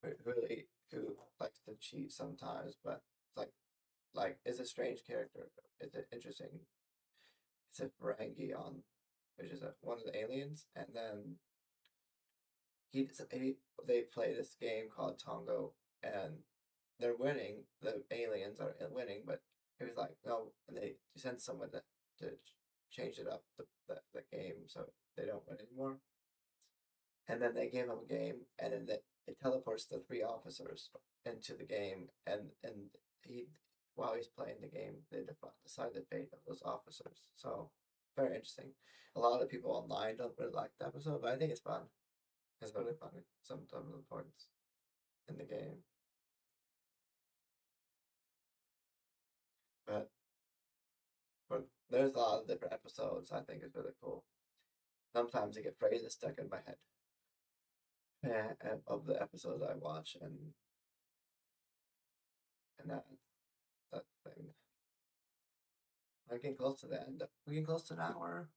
who likes to cheat sometimes, but it's like it's a strange character. It's an interesting. It's a Ferengi on, which is one of the aliens, and then he they play this game called Tongo, and they're winning. The aliens are winning, but it was like no, and they sent someone to change it up the game so they don't win anymore. And then they gave him a game, and then it teleports the three officers into the game, and he while he's playing the game, they decide the fate of those officers. So very interesting. A lot of people online don't really like the episode, but I think it's fun. It's really funny. Some of the points in the game, but there's a lot of different episodes. I think it's really cool. Sometimes I get phrases stuck in my head of the episodes I watch, and that thing. I'm getting close to the end. We're getting close to an hour.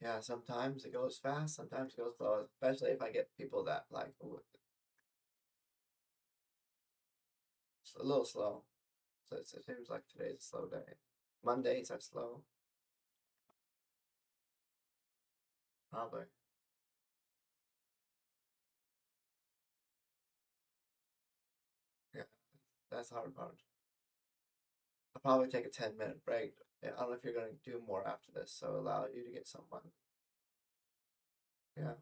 Yeah, sometimes it goes fast, sometimes it goes slow, especially if I get people that like, ooh, a little slow. So it seems like today's a slow day. Mondays are slow. Probably. Yeah, that's the hard part. I'll probably take a 10-minute break. I don't know if you're going to do more after this, so allow you to get someone. Yeah.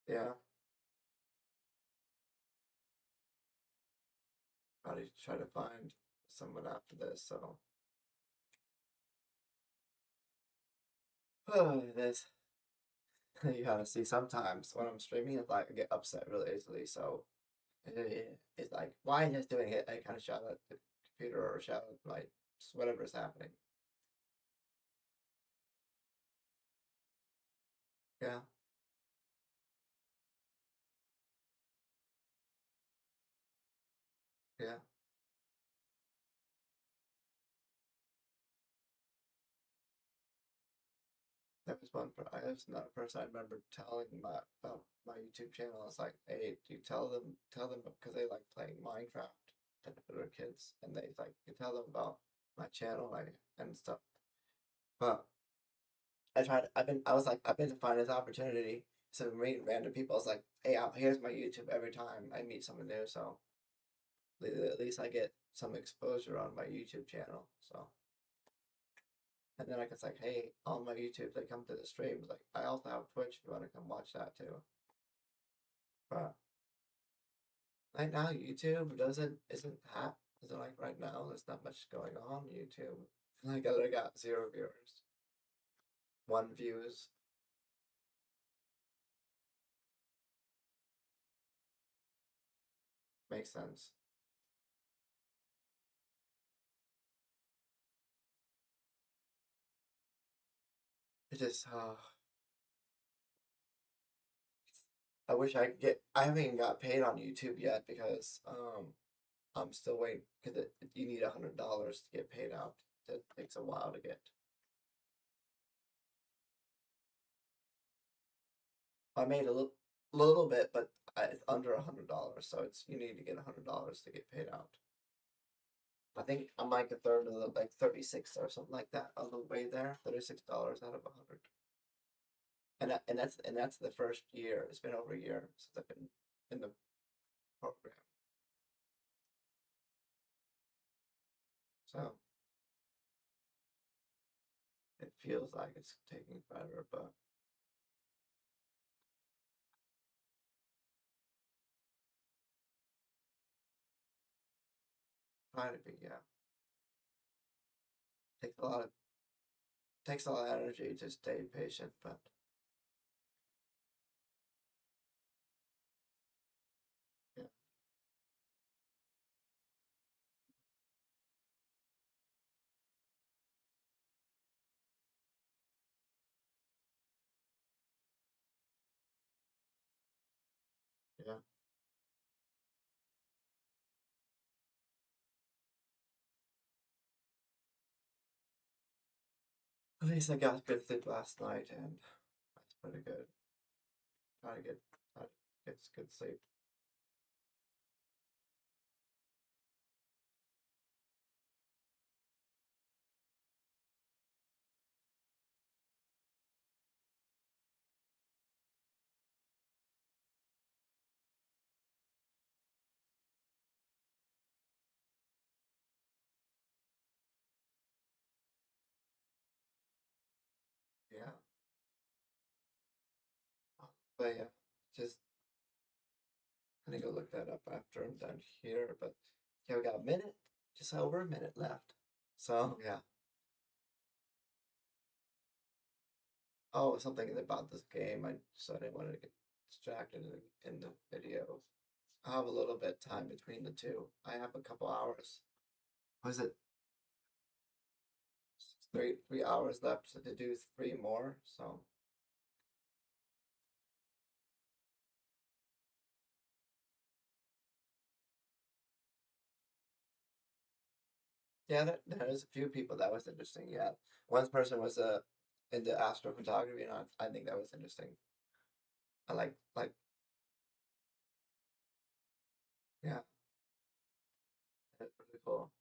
Yeah. Probably try to find someone after this, so. Oh, this. You gotta see sometimes when I'm streaming, it's like I get upset really easily, so it's like, why is this doing it? I kind of shout at the computer or shout at like whatever's happening. Yeah, yeah. There was one. I was another person I remember telling my about my YouTube channel. I was like, hey, do you tell them because they like playing Minecraft and they're kids, and they like you tell them about my channel and stuff. But I was like, I've been to find this opportunity. So meeting random people, I was like, hey, here's my YouTube every time I meet someone new. So at least I get some exposure on my YouTube channel. So, and then I was like, hey, on my YouTube, they come to the streams. Like, I also have Twitch if you want to come watch that too. But right now, YouTube isn't like right now. There's not much going on YouTube. Like I got 0 viewers, 1 views. Makes sense. It just I wish I could get. I haven't even got paid on YouTube yet because I'm still waiting because you need $100 to get paid out. It takes a while to get. I made a little bit, but it's under $100, so it's you need to get $100 to get paid out. I think I'm like a third of the like 36 or something like that on the way there. $36 out of 100, and that's the first year. It's been over a year since I've been in the program, so it feels like it's taking forever, but trying to be, yeah. Takes a lot of takes a lot of energy to stay patient, but yeah, yeah. At least I got good sleep last night, and that's pretty good. Try to get good sleep. Yeah, but yeah, just gonna go look that up after I'm done here. But yeah, we got a minute, just over a minute left. So yeah. Oh, something about this game. I didn't want to get distracted in the video. I have a little bit time between the two. I have a couple hours. Was it 3 hours left to do 3 more? So yeah, there's a few people that was interesting. Yeah, one person was into astrophotography, and I think that was interesting. I like yeah, that's really cool.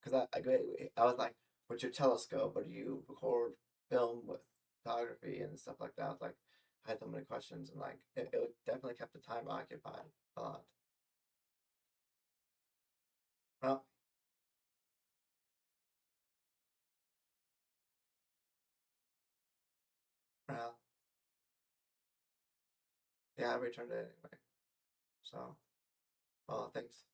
Because I was like, with your telescope, or do you record film with photography and stuff like that? I was like, I had so many questions, and like it definitely kept the time occupied a lot. Well, well, yeah, I returned it anyway. So, well, thanks.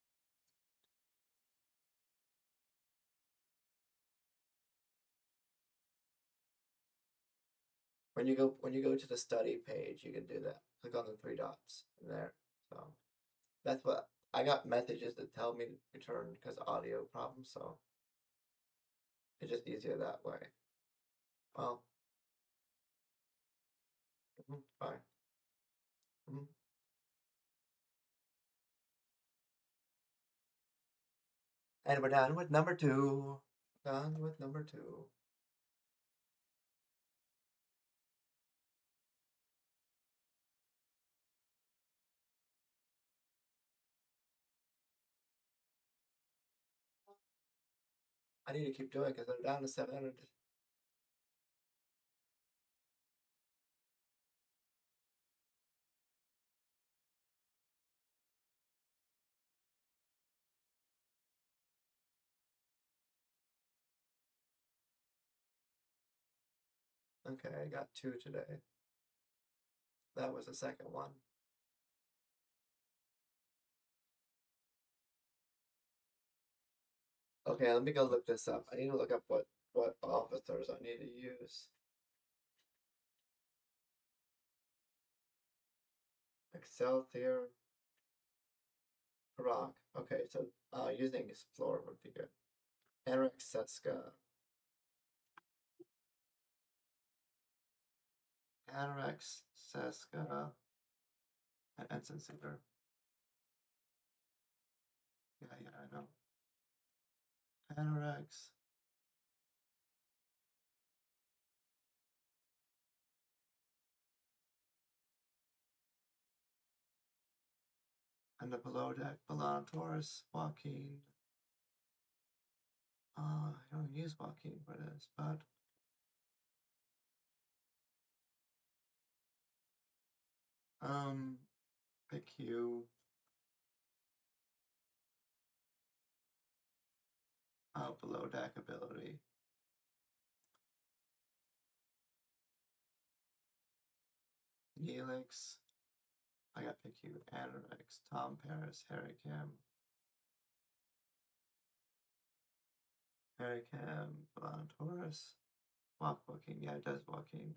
When you go to the study page, you can do that. Click on the three dots in there. So that's what I got messages that tell me to return because of audio problems. So it's just easier that way. Well, fine. Mhm. And we're done with number two. Done with number two. I need to keep doing because they're down to 700. Okay, I got two today. That was the second one. Okay, let me go look this up. I need to look up what officers I need to use. Excelsior Rock. Okay, so using Explorer would be good. Eric Seska. Anorex, Seska, and Ensign Singer. Yeah, I know. Anorex. And the below deck, Taurus, Joaquin. I don't use Joaquin for this, but pick you. Below deck ability. Neelix. I got pick you. Anorex, Tom Paris, Harry Cam. Harry Cam, Taurus. Joaquin, yeah, it does Joaquin.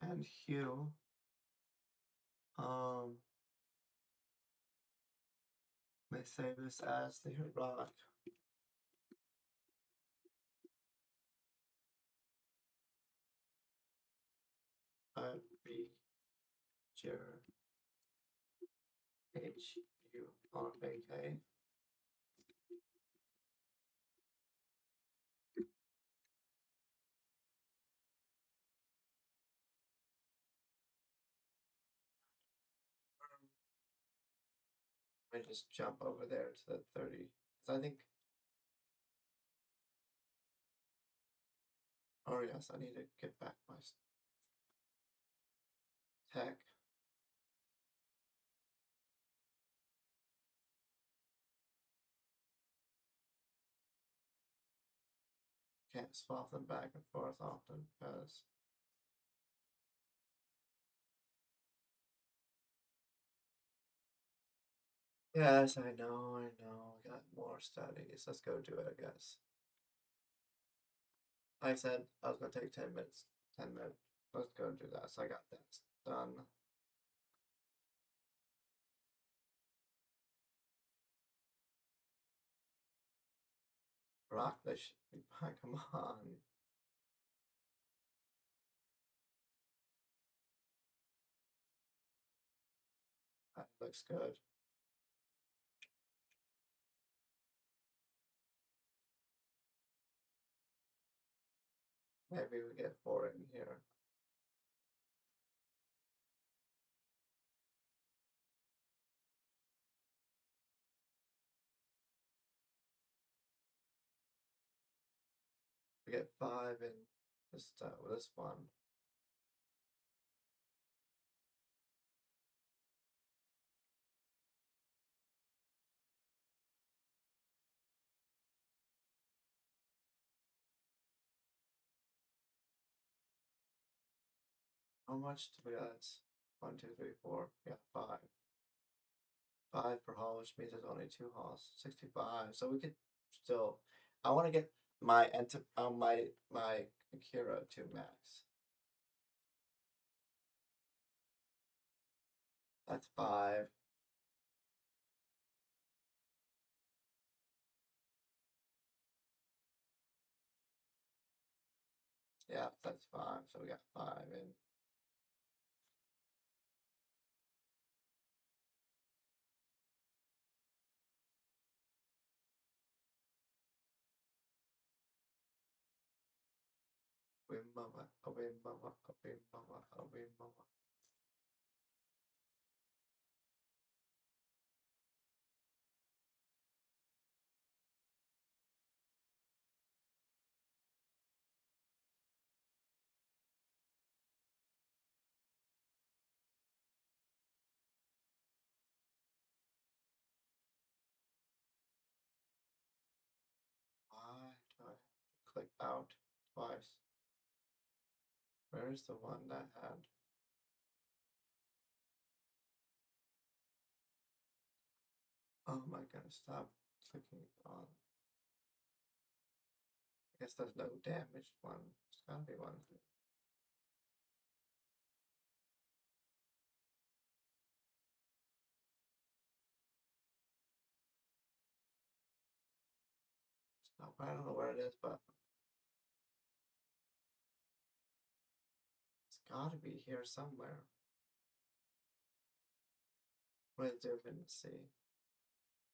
And Hugh. May say this as the heroic. Beecher HURAK. Let me just jump over there to the 30. I think. Oh yes, I need to get back my tech. Can't swap them back and forth often because yes, I know. I got more studies. Let's go do it, I guess. I said I was gonna take 10 minutes. 10 minutes. Let's go do that. So I got that done. Rock, they should be fine. Come on. That looks good. Maybe we get 4 in here. We get 5 in this one. How much do we got? 1, 2, 3, 4. Yeah, 5. 5 per haul, which means there's only 2 hauls. 65. So we could still. I want to get my my Akira to max. That's 5. Yeah, that's 5. So we got 5 in. Win mama, a win mama, a win mama, a win mama. Why do I have to click out twice? Where's the one that had? Oh my goodness, stop clicking on. I guess there's no damaged one. There's gotta be one. No, I don't know where it is, but it's gotta be here somewhere. Let's zoom in and see.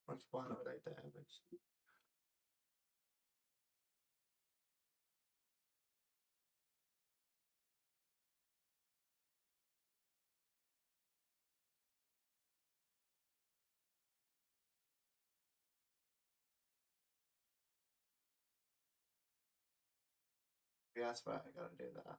Which one are they damaged? Yeah, that's why I gotta do that.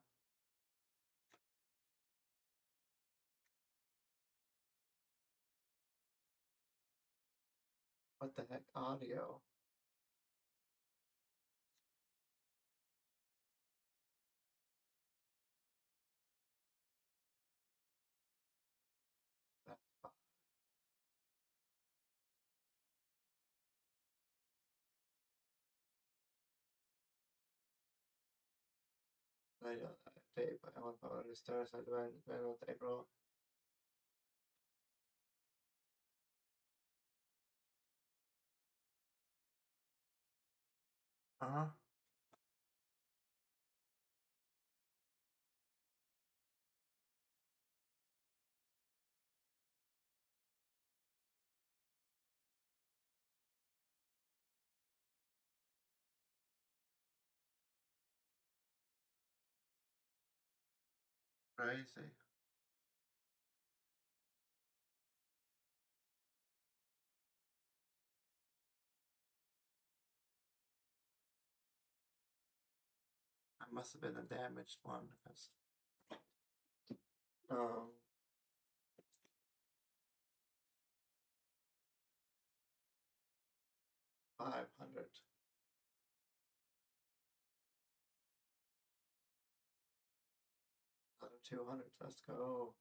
What the heck? Audio. That's fine. I don't tape. I want to the stairs. I went with April. Uh-huh. Crazy. That must have been a damaged one because 500. Another 200. Let's go.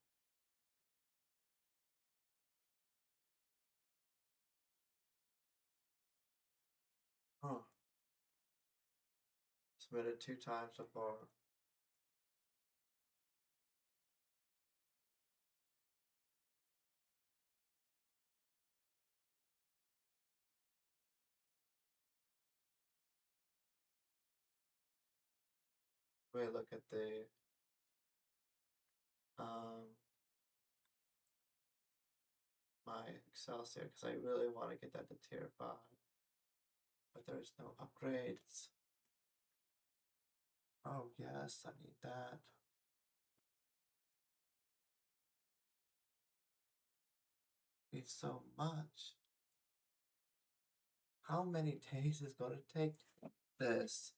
Huh. Submitted 2 times before. We look at the my Excelsior because I really want to get that to tier 5, but there's no upgrades. Oh, yes, I need that. Need so much. How many days is going to take this?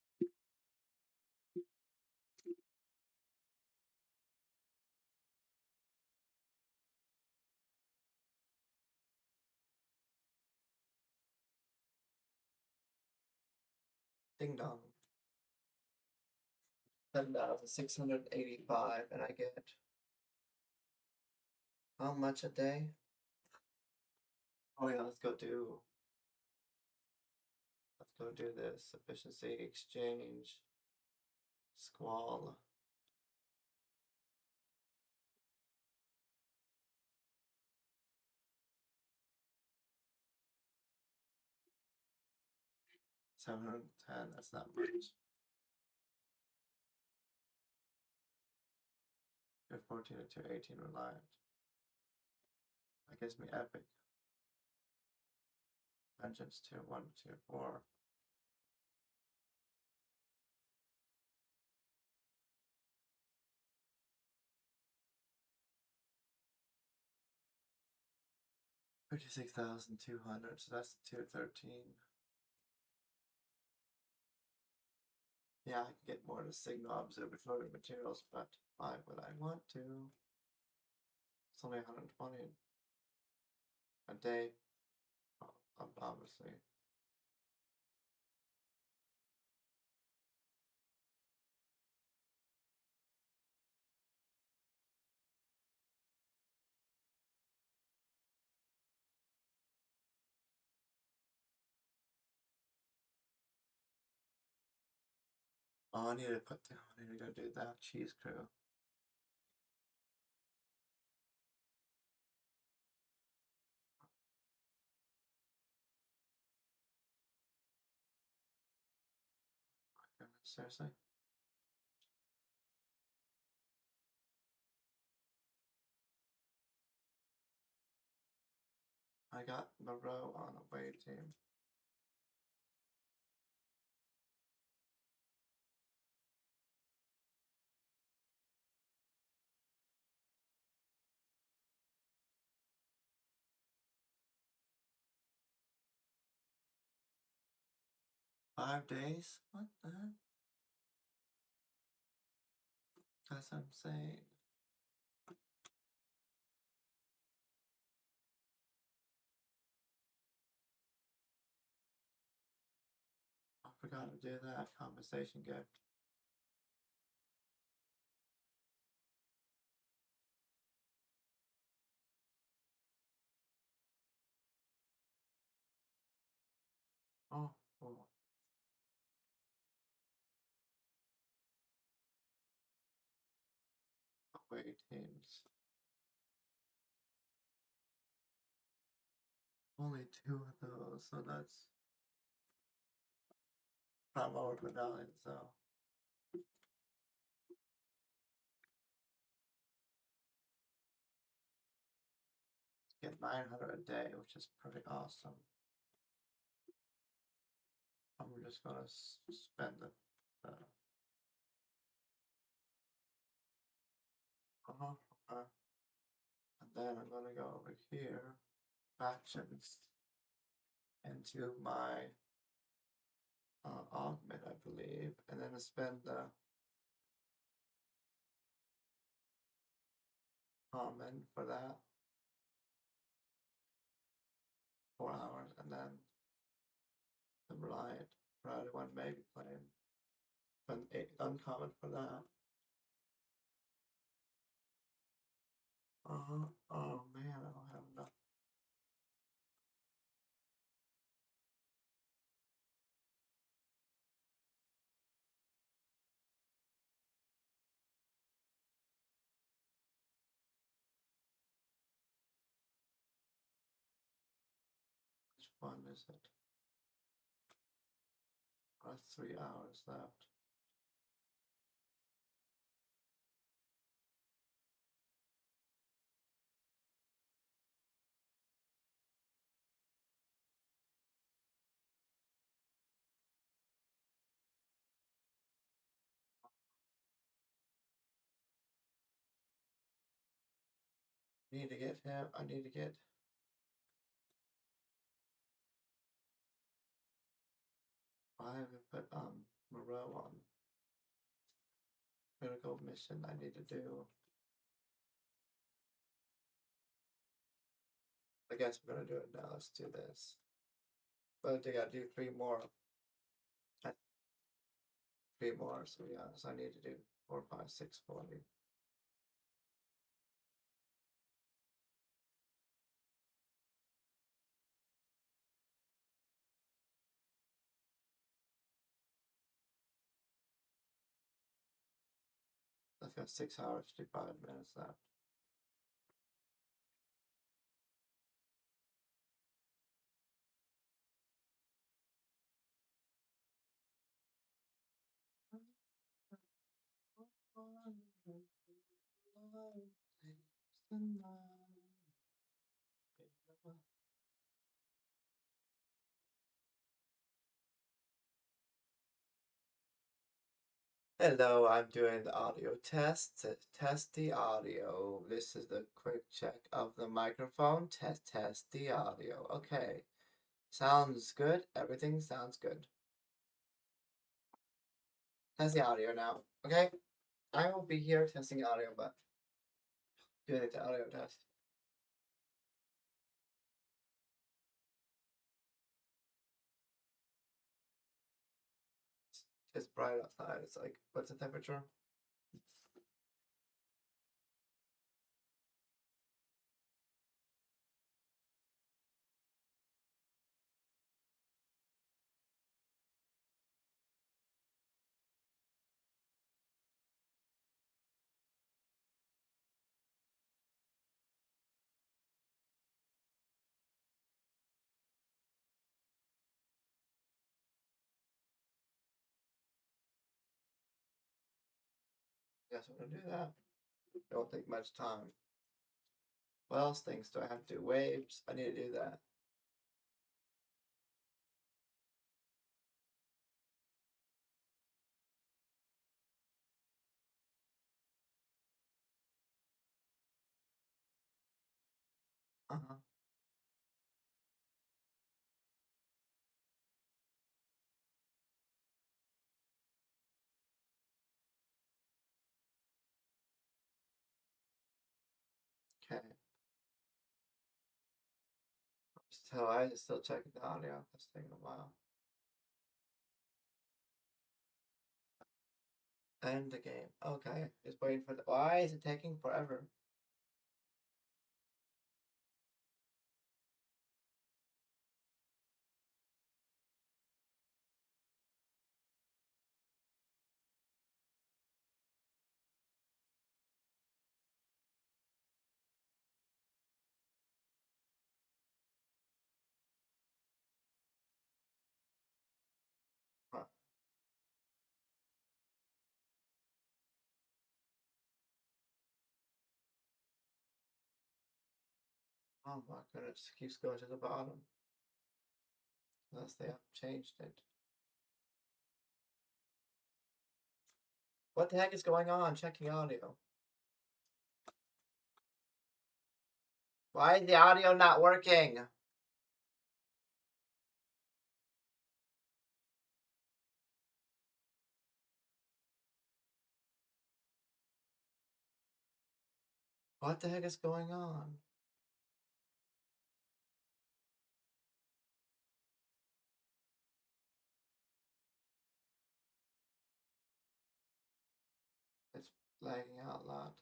Ding dong. 10,685, and I get how much a day? Oh yeah, let's go do this. Efficiency, exchange, squall. $710, that's not much. 214 and 218 reliant. That gives me epic. Vengeance 2-1, 2-4. $56,200, so that's 213. Yeah, I can get more to signal observatory materials, but why would I want to? It's only 120 a day, obviously. Oh, I need to go do that cheese crew. Goodness, seriously? I got Moreau on away team. $5 days? What the heck? That's insane. I forgot to do that compensation gift. Oh, cool. Away teams. Only 2 of those, so that's not lower medallion, so. Get 900 a day, which is pretty awesome. I'm just gonna spend the and then I'm gonna go over here, actions, into my augment, I believe, and then spend the common for that 4 hours, and then the Reliant Rider one maybe playing, but uncommon for that. Oh man, I don't have enough. Which one is it? That's 3 hours left. Need to get him. I need to get. I haven't put Moreau on. Critical mission I need to do. I guess we're gonna do it now. Let's do this. But I think I do 3 more. 3 more. So yeah, so I need to do 4, 5, 6, 40. I've got 6 hours, 55 minutes left. Hello, I'm doing the audio test to test the audio. This is the quick check of the microphone. Test the audio. Okay. Sounds good. Everything sounds good. Test the audio now. Okay? I will be here testing audio, but doing the audio test. It's bright outside. It's like, what's the temperature? Guess I'm gonna do that. It won't take much time. What else things do I have to do? Waves. I need to do that. Uh-huh. Okay. So I just still checking the audio. That's taking a while. End the game. Okay. Just waiting for the. Why is it taking forever? Huh. Oh my goodness. It keeps going to the bottom. Unless they have changed it. What the heck is going on? Checking audio. Why is the audio not working? What the heck is going on? It's lagging out a lot.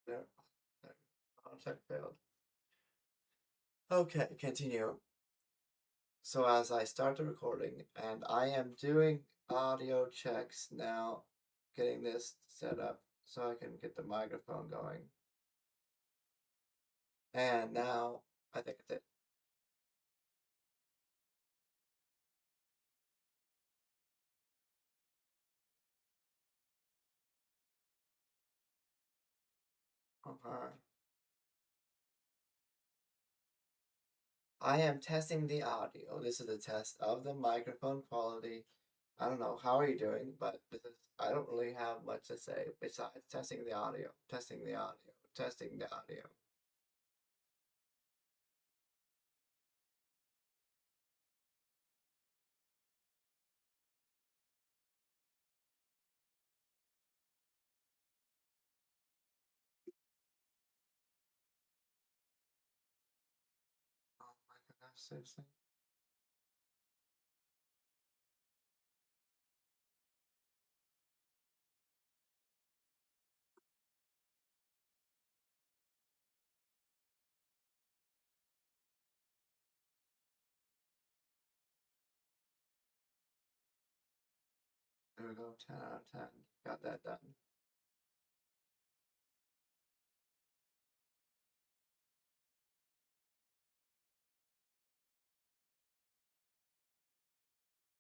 There. Check failed. Okay, continue. So as I start the recording, and I am doing audio checks now, getting this set up so I can get the microphone going. And now I think it's it. I am testing the audio. This is a test of the microphone quality. I don't know, how are you doing? But I don't really have much to say besides testing the audio, testing the audio, testing the audio. Oh my goodness, seriously. There we go, 10 out of 10. Got that done.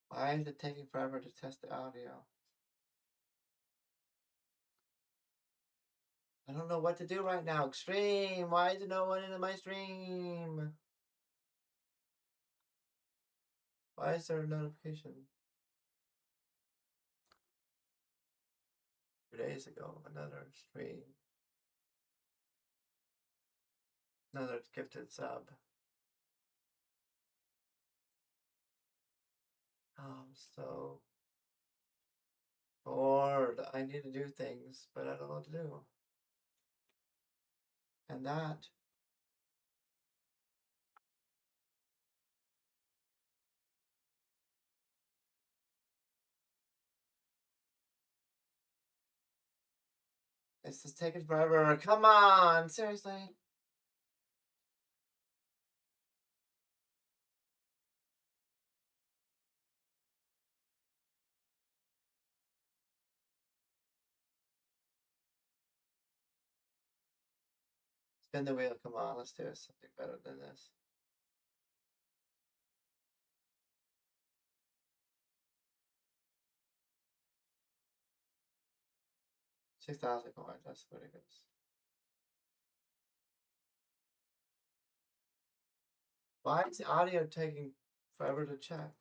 Why is it taking forever to test the audio? I don't know what to do right now. Extreme! Why is there no one in my stream? Why is there a notification? 2 days ago, another stream. Another gifted sub. I'm so bored. I need to do things, but I don't know what to do. And that it's just taking forever. Come on, seriously. Spin the wheel. Come on, let's do something better than this. $6,000 coins. That's pretty good. Why is the audio taking forever to check?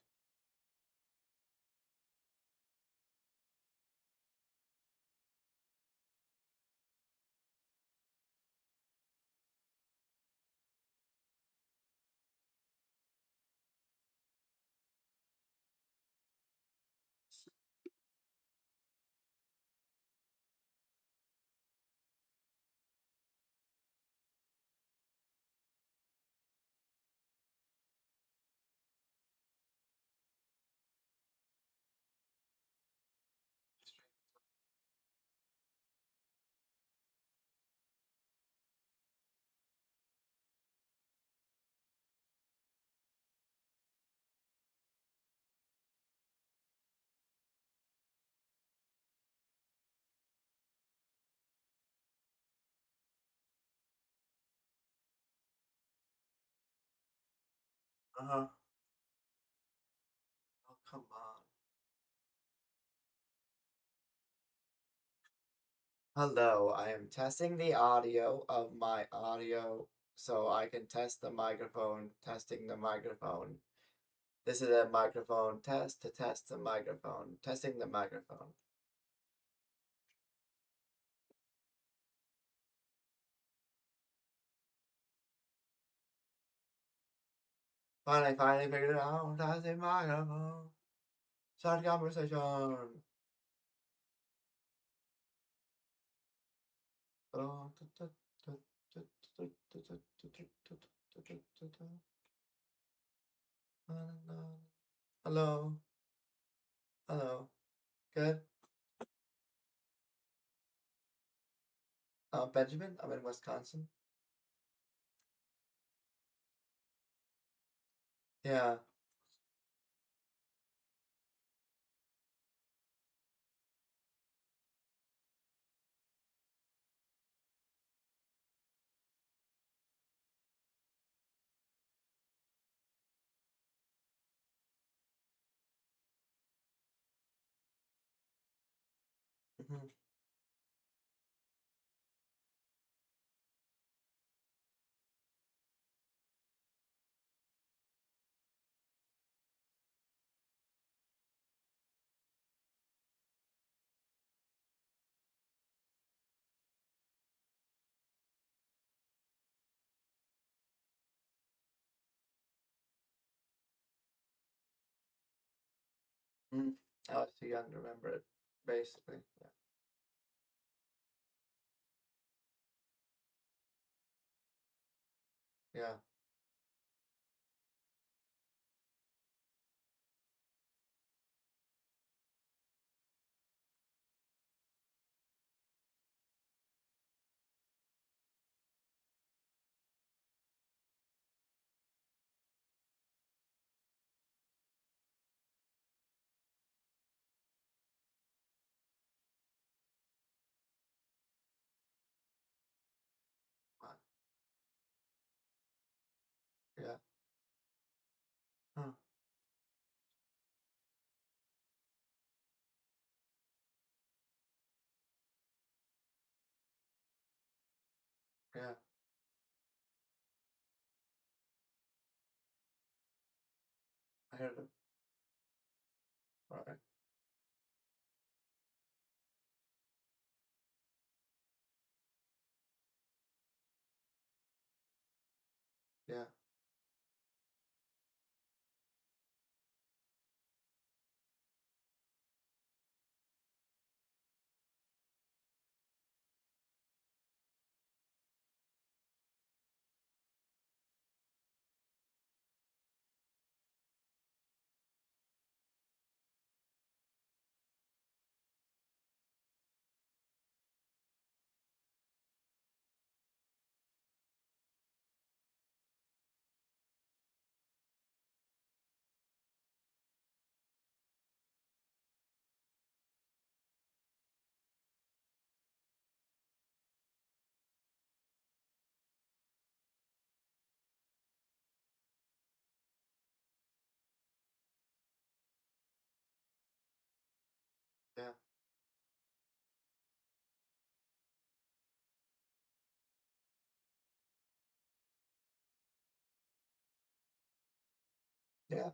Uh-huh. Oh, come on. Hello, I am testing the audio of my audio so I can test the microphone, testing the microphone. This is a microphone test to test the microphone, testing the microphone. Finally figured it out, testing microphone. Start conversation. Hello. Hello. Good. Benjamin, I'm in Wisconsin. Yeah. Mhm. Mm. I was too young to remember it, basically. Yeah. Yeah. Yeah. Huh. Yeah. I heard it. Right. Yeah. Yeah. Yeah.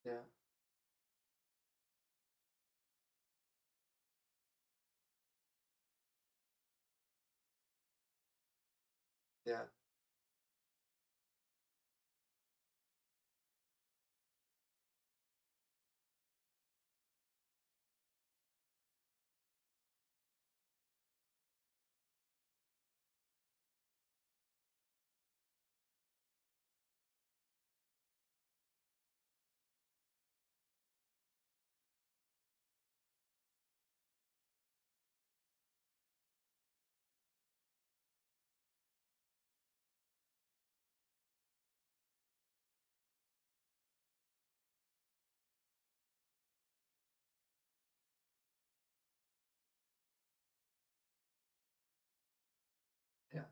Yeah. Yeah. Yeah.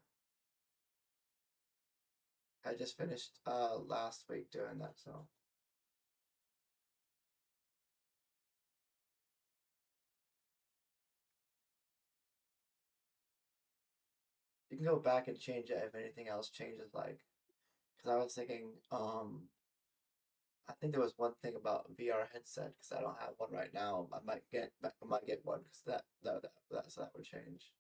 I just finished last week doing that, so you can go back and change it if anything else changes, like, because I was thinking, I think there was one thing about VR headset because I don't have one right now. I might get one because that would change.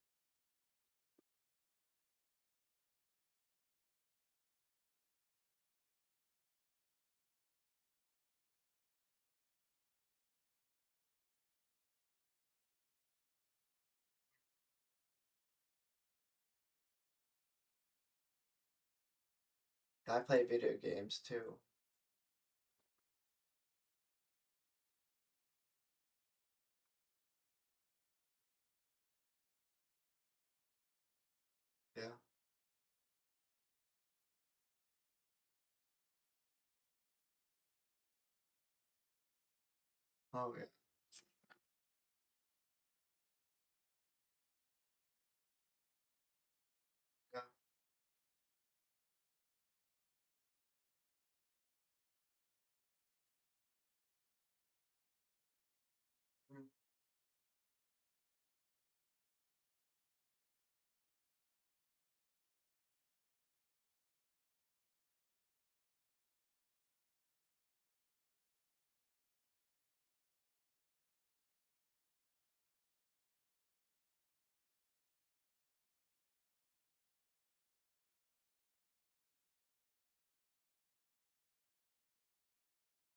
I play video games too. Yeah. Oh yeah. Yeah. Mm.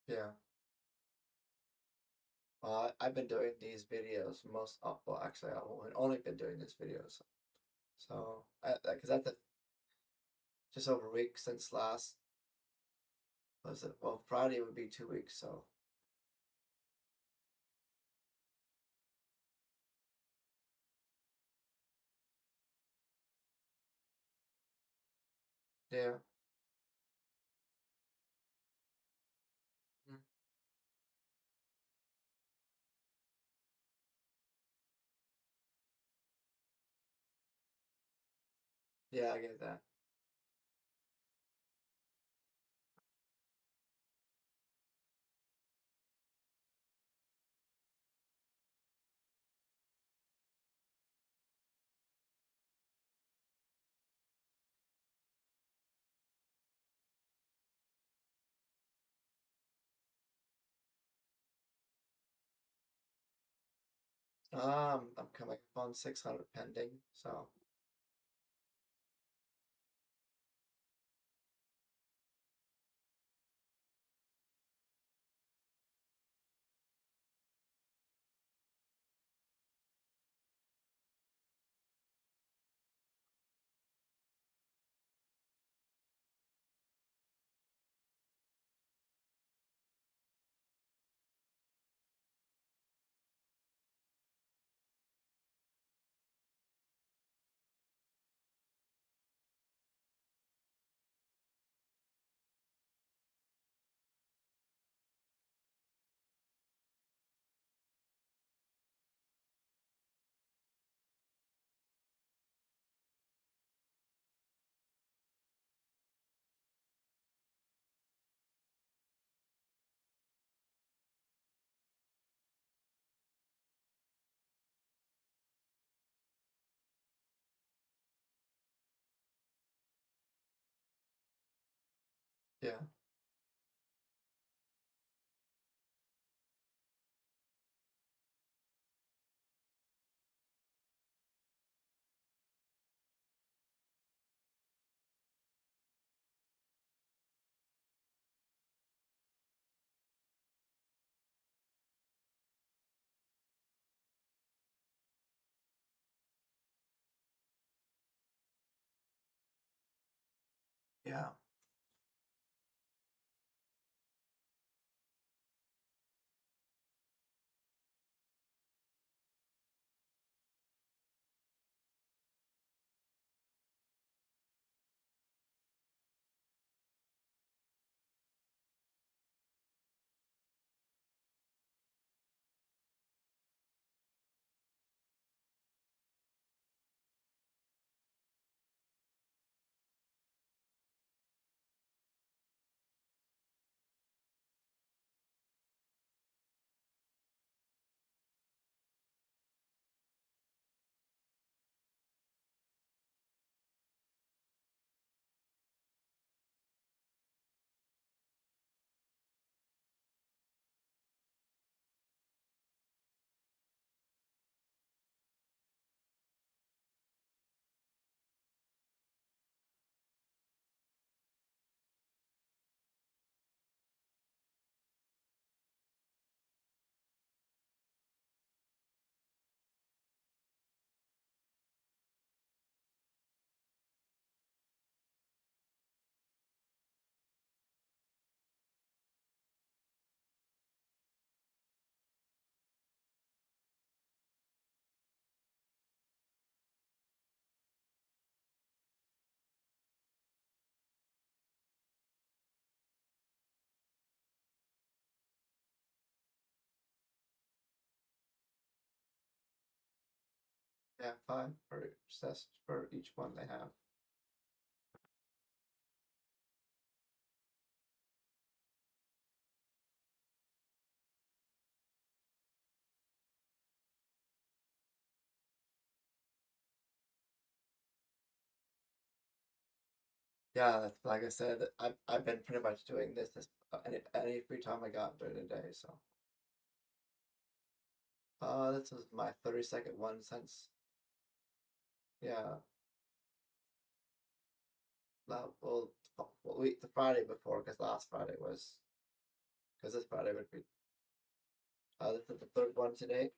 Yeah. I've been doing these videos well, actually, I've only been doing these videos. So, because that's just over a week since last, was it? Well, Friday would be 2 weeks, so yeah. Mm. Yeah, I get that. I'm coming up on 600 pending, so yeah. Yeah, 5 per each one they have. Yeah, that's like I said. I've been pretty much doing this any free time I got during the day. So, this was my 32nd one since, yeah. Well, the Friday before, because last Friday was, because this Friday would be. This is the third one today.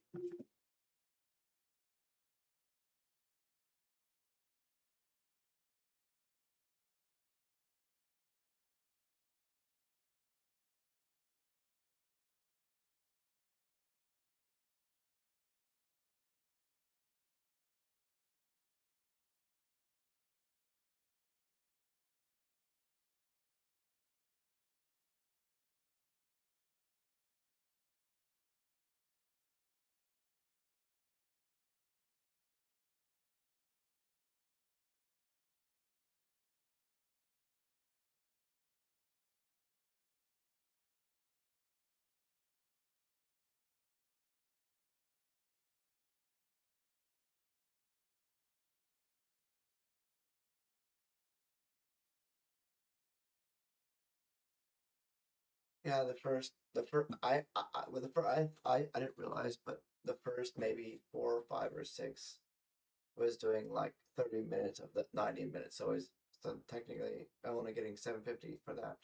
Yeah, the first, with the first, I didn't realize, but the first maybe 4 or 5 or 6 was doing like 30 minutes of the 90 minutes, so technically I'm only getting 750 for that.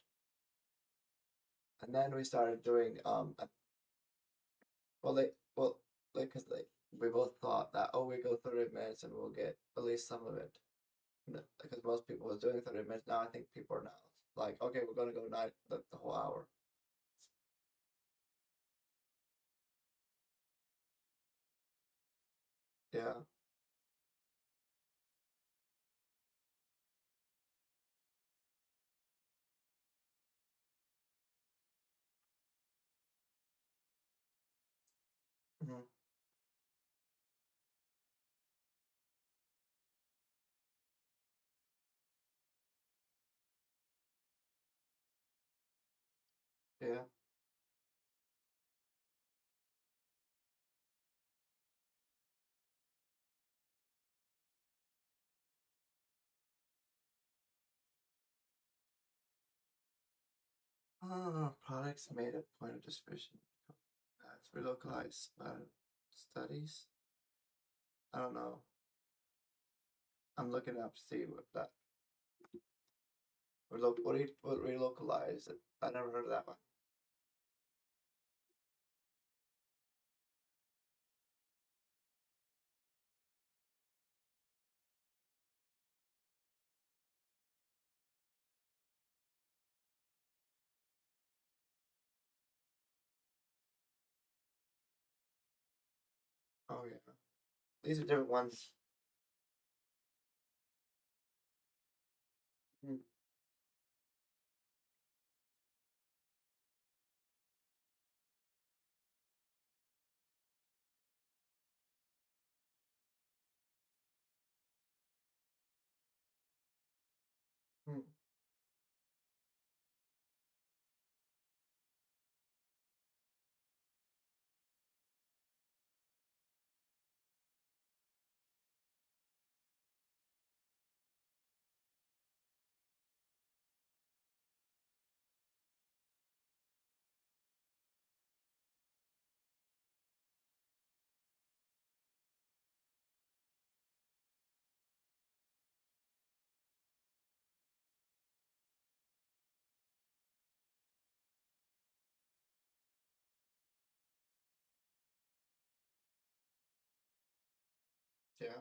And then we started doing well because we both thought that, oh, we go 30 minutes and we'll get at least some of it, because most people was doing 30 minutes. Now I think people are now like, okay, we're gonna go the whole hour. Yeah. Hmm. Yeah. Products made at point of distribution. That's relocalized studies. I don't know. I'm looking up to see what that what relocalized. I never heard of that one. Oh yeah, these are different ones. Hmm. Hmm. Yeah.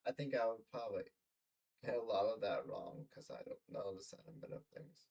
I think I would probably get a lot of that wrong because I don't know the sentiment of things.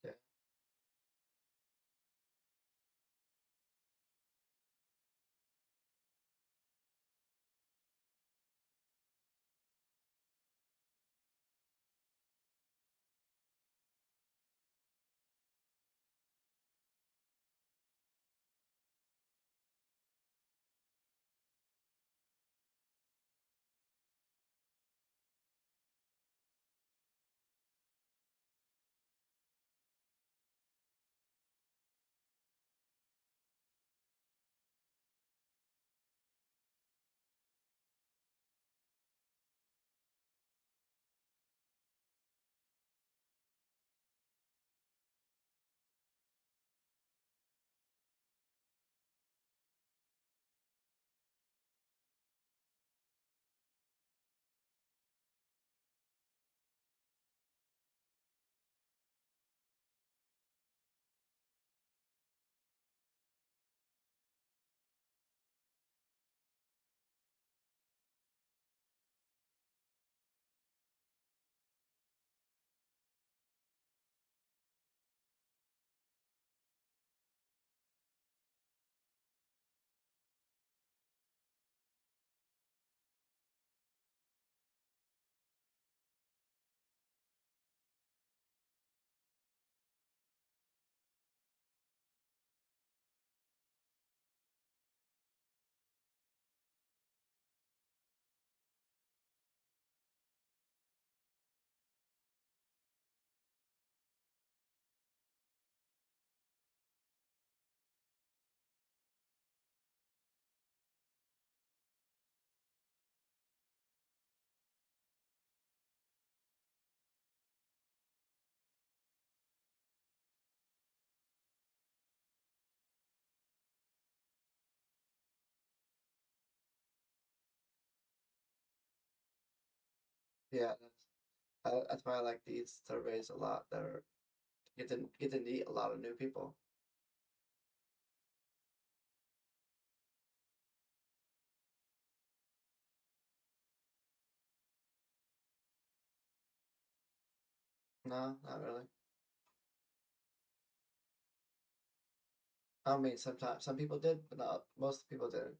Yeah. Yeah, that's why I like these surveys a lot. They're get to meet a lot of new people. No, not really. I mean, sometimes some people did, but not most people didn't.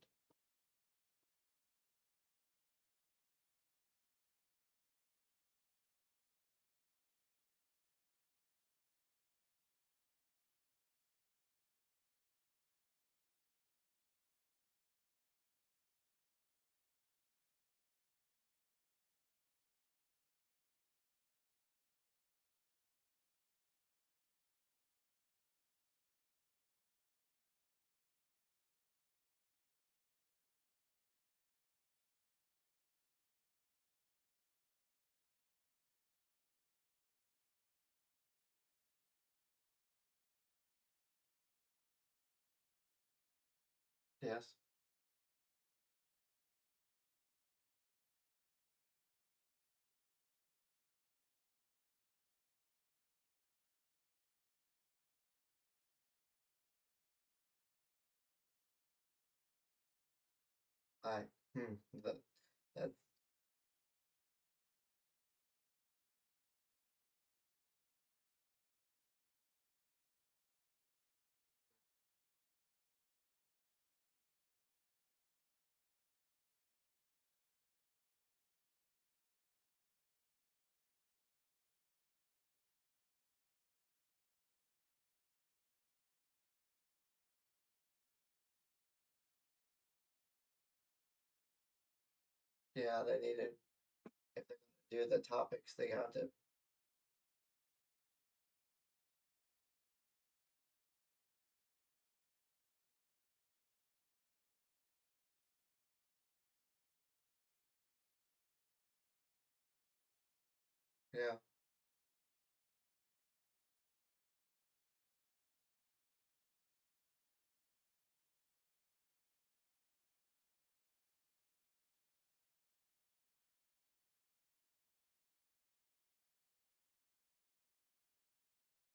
Yes. I that that Yeah, they needed, if they're going to do the topics, they have to. Yeah,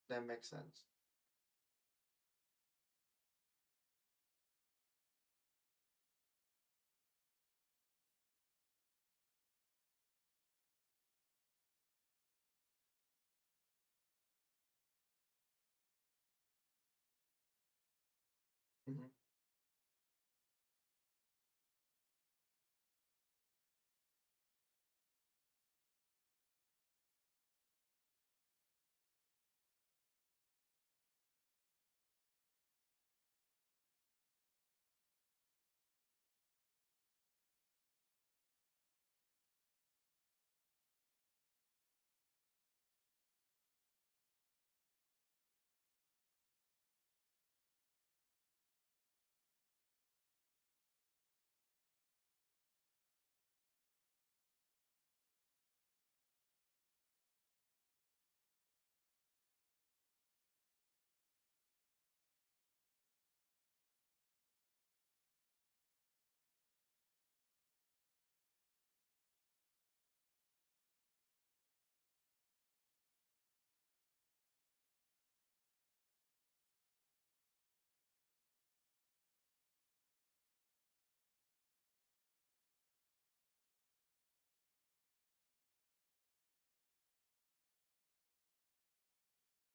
that makes sense. Hmm.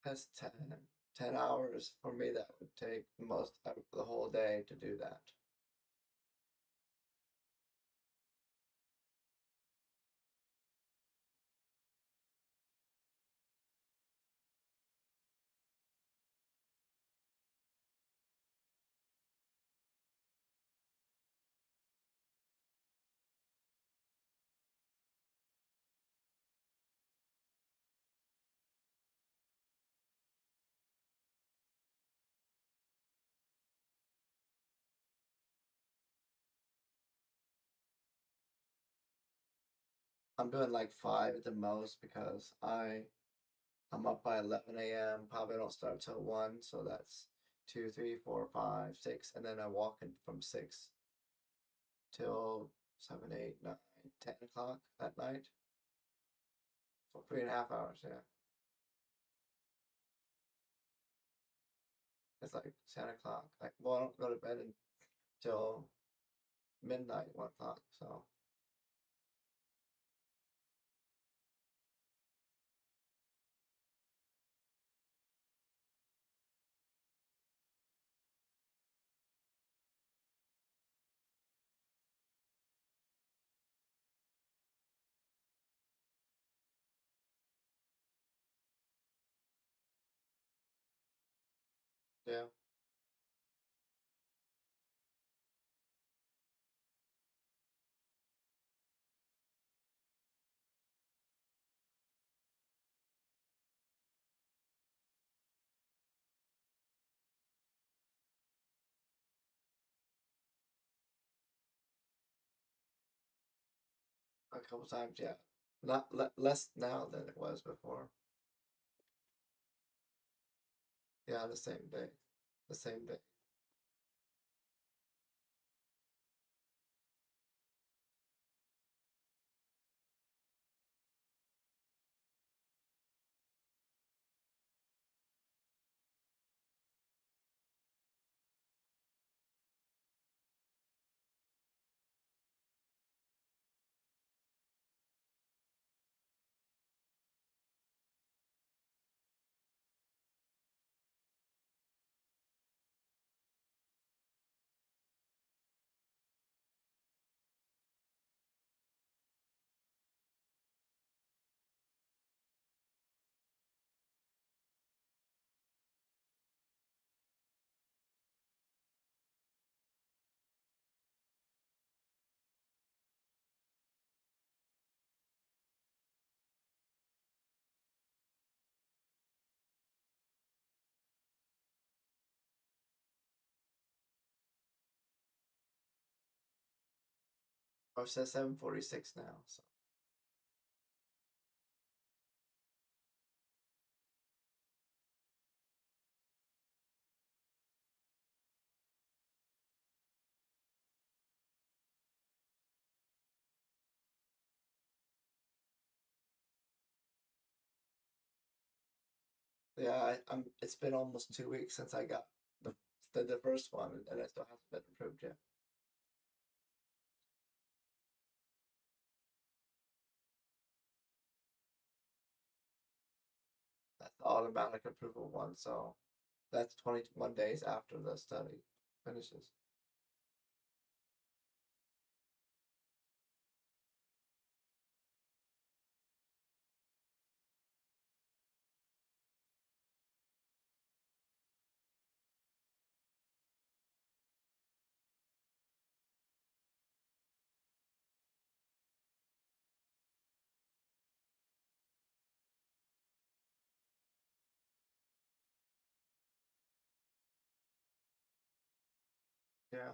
That's 10 hours for me. That would take most of the whole day to do that. I'm doing like 5 at the most because I'm up by 11 a.m. Probably don't start till 1, so that's 2, 3, 4, 5, 6, and then I walk in from 6 till 7, 8, 9, 10 o'clock at night for 3.5 hours. Yeah, it's like 10 o'clock. Like, well, I don't go to bed until midnight, 1 o'clock. So yeah, a couple times. Yeah, not less now than it was before. Yeah, the same day, the same day. Oh, it says 7:46 now. So yeah, I'm. It's been almost 2 weeks since I got the the first one, and it still hasn't been approved yet. That's the automatic approval one. So that's 21 days after the study finishes. Yeah.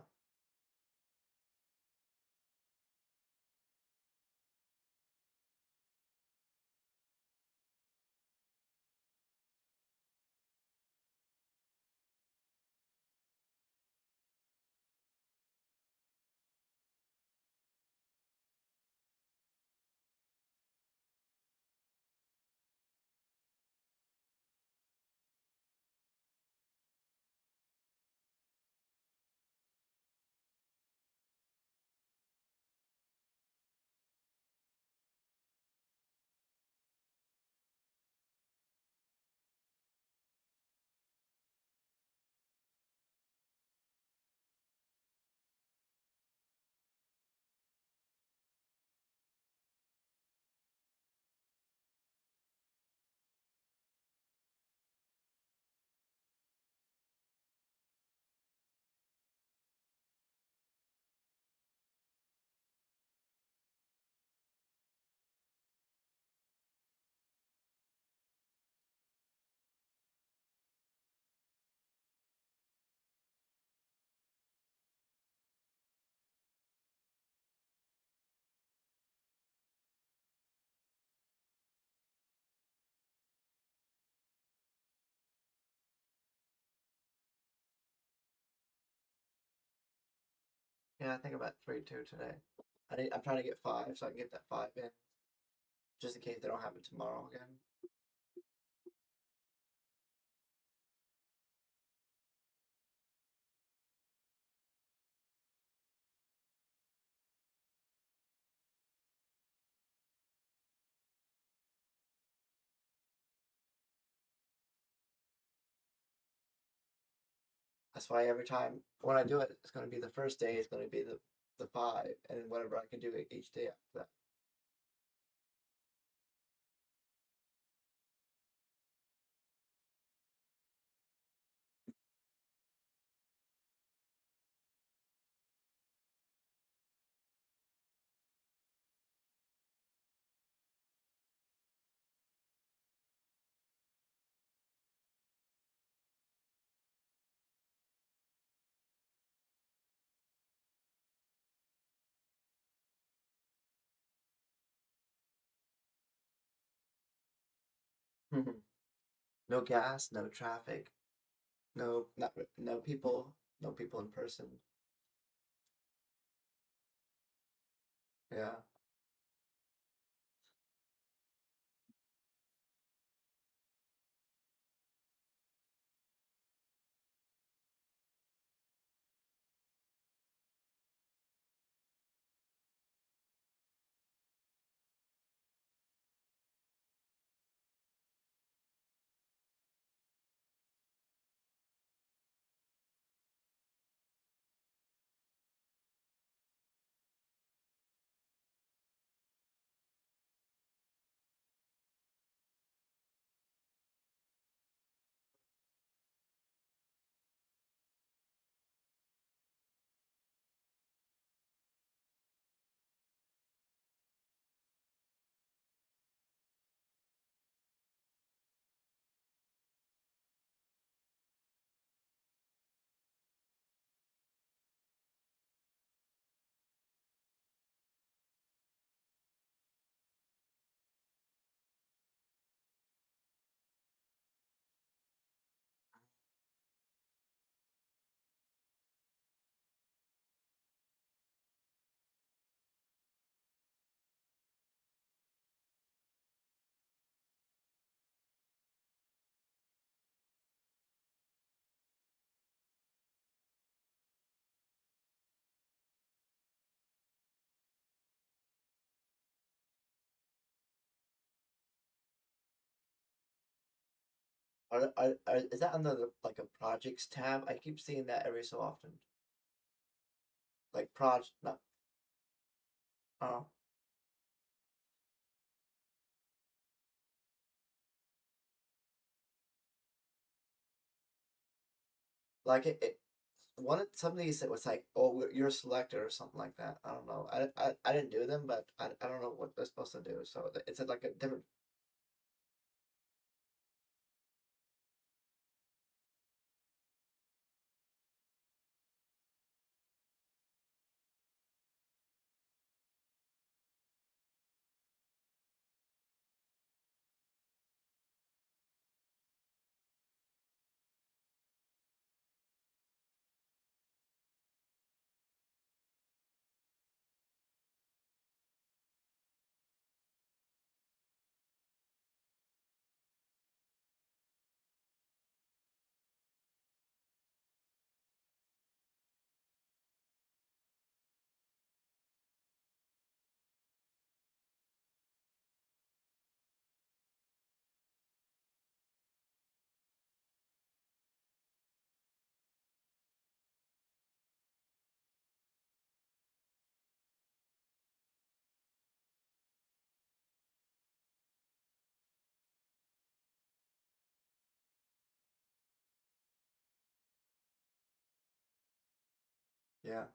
Yeah, I think I'm at 3-2 today. I'm trying to get 5 so I can get that 5 in, just in case they don't have it tomorrow again. That's why every time when I do it, it's going to be the first day is going to be the 5, and whatever I can do each day after that. No gas, no traffic, no people, no people in person. Yeah. Is that under the like a projects tab? I keep seeing that every so often. Like project, not. Oh, like it some of these it was like, oh, you're selected or something like that. I don't know. I didn't do them, but I don't know what they're supposed to do. So it's like a different. Yeah,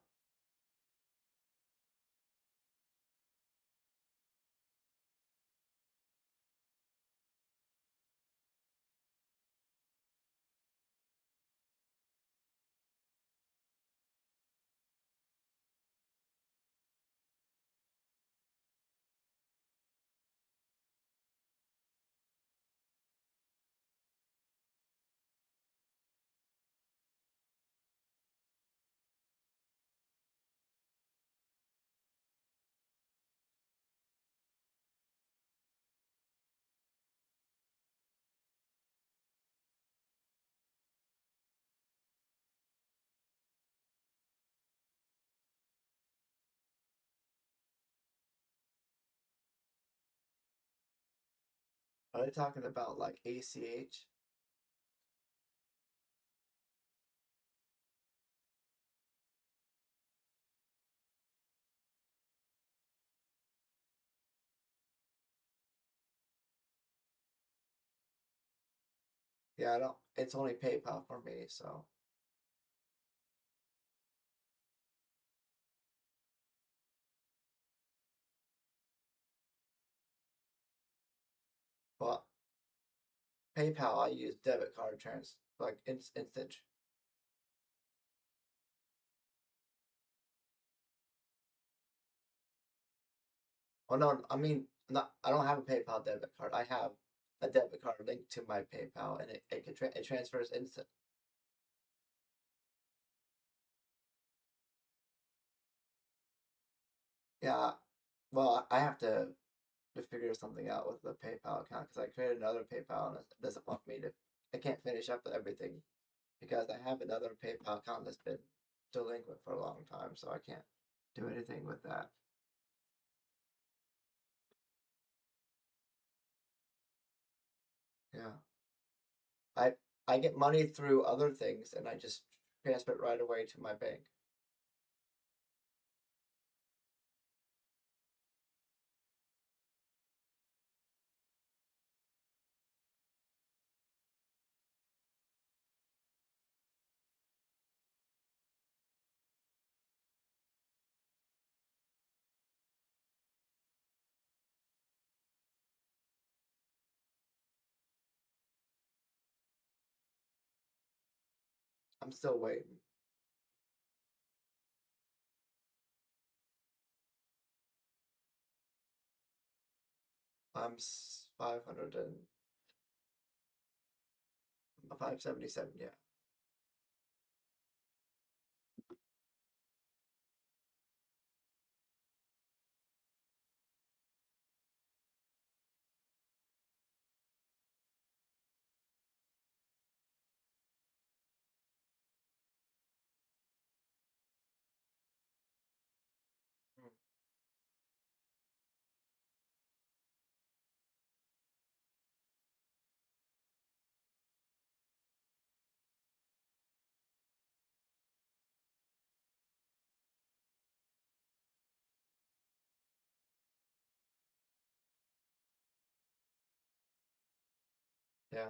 are they talking about like ACH? Yeah, I don't. It's only PayPal for me, so. But PayPal, I use debit card like instant. Oh no, I mean, not. I don't have a PayPal debit card. I have a debit card linked to my PayPal, and it transfers instant. Yeah, well, I have to figure something out with the PayPal account because I created another PayPal and it doesn't want me to. I can't finish up everything because I have another PayPal account that's been delinquent for a long time, so I can't do anything with that. Yeah, I I get money through other things and I just transfer it right away to my bank. I'm still waiting. I'm 500 and 577. Yeah. Mm. Yeah.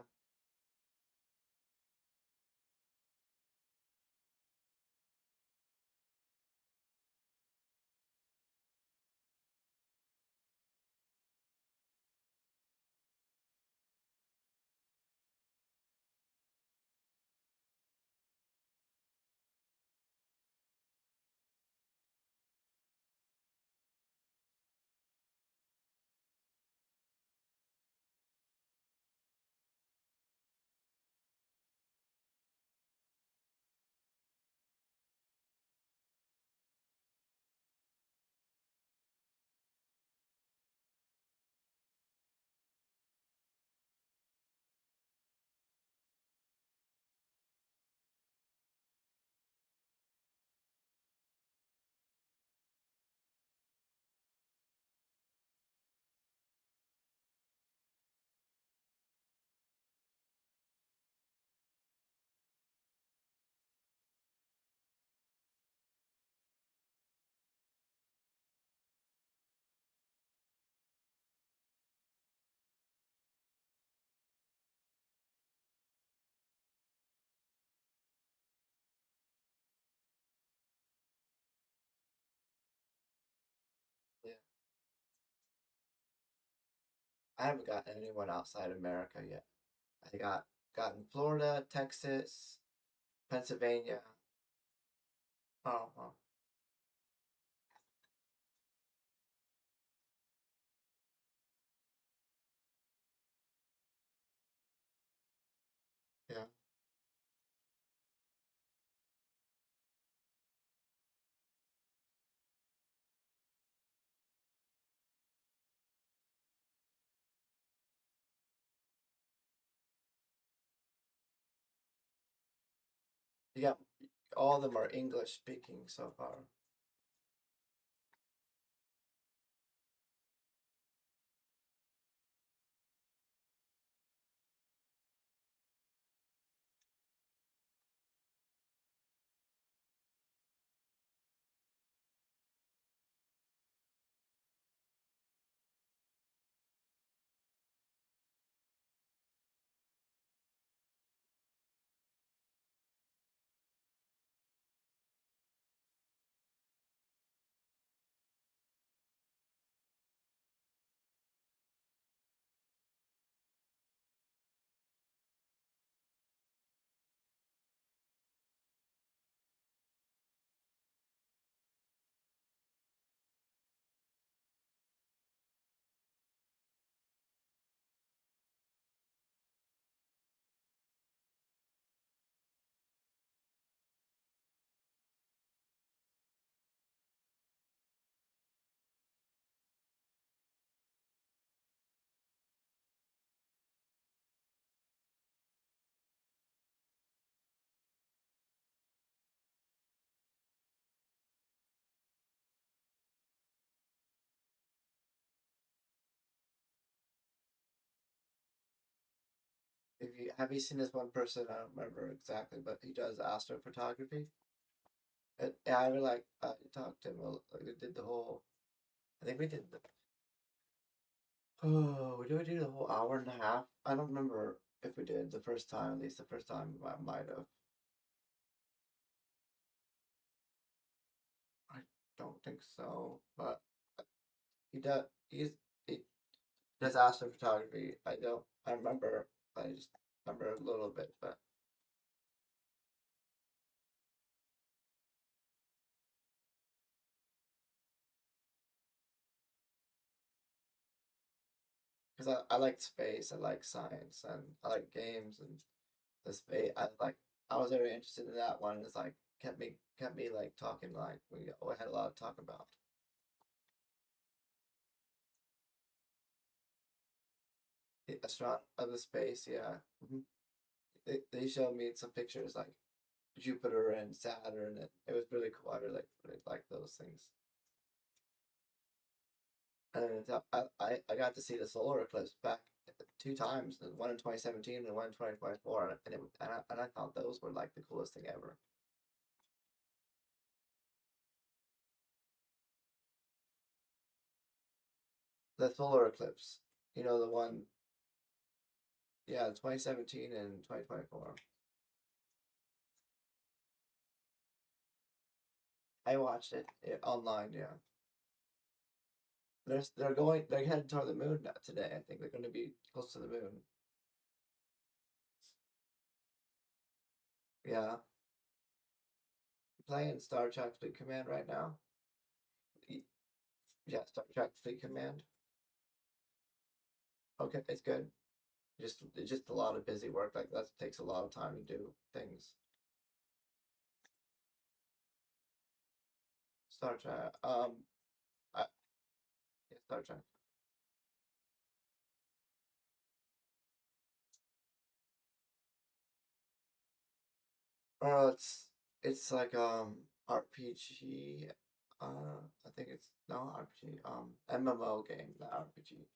Yeah. I haven't gotten anyone outside America yet. I got in Florida, Texas, Pennsylvania. Oh, well, yeah. Yeah, all of them are English speaking so far. If you have you seen this one person? I don't remember exactly, but he does astrophotography. Yeah, I really like. I talked to him. Like, we did the whole. I think we did the. Oh, did we do the whole hour and a half? I don't remember if we did the first time. At least the first time I might have. I don't think so, but he does. He does astrophotography. I don't. I remember. I just remember a little bit, but because I like space. I like science, and I like games and the space. I was very interested in that one. It's like kept me like talking like we had a lot to talk about. The astronaut of the space, yeah. They showed me some pictures like Jupiter and Saturn, and it was really cool. I really like those things. And I got to see the solar eclipse back two times, one in 2017 and one in 2024, and I thought those were like the coolest thing ever. The solar eclipse, you know the one Yeah, 2017 and 2024. I watched it online. Yeah, they're heading toward the moon today. I think they're going to be close to the moon. Yeah, playing Star Trek Fleet Command right now. Yeah, Star Trek Fleet Command. Okay, it's good. It's just a lot of busy work. Like that takes a lot of time to do things. Star Trek. I, yeah, Star Trek. It's like RPG. I think it's no RPG. MMO game, not RPG.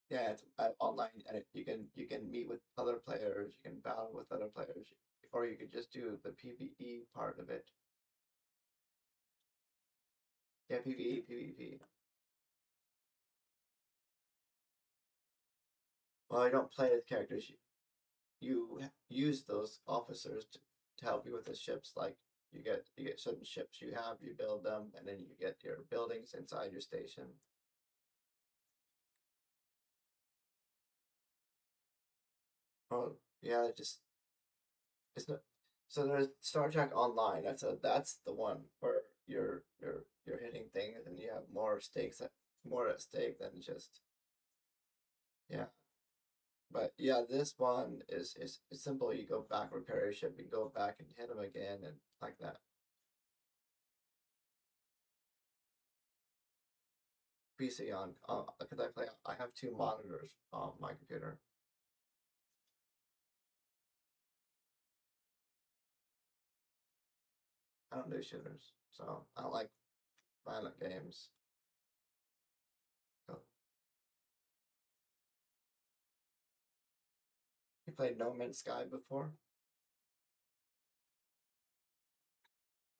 Yeah, it's online, and you can meet with other players. You can battle with other players, or you could just do the PvE part of it. Yeah, PvE, PvP. Well, I don't play as characters. You use those officers to help you with the ships. Like you get certain ships you have, you build them, and then you get your buildings inside your station. Oh yeah, just it's not. So there's Star Trek Online. That's the one where you're hitting things and you have more at stake than just yeah. But yeah, this one is it's simple. You go back, repair your ship, you go back and hit them again, and like that. PC on because I have two monitors on my computer. I don't do shooters, so I don't like violent games. So, you played No Man's Sky before?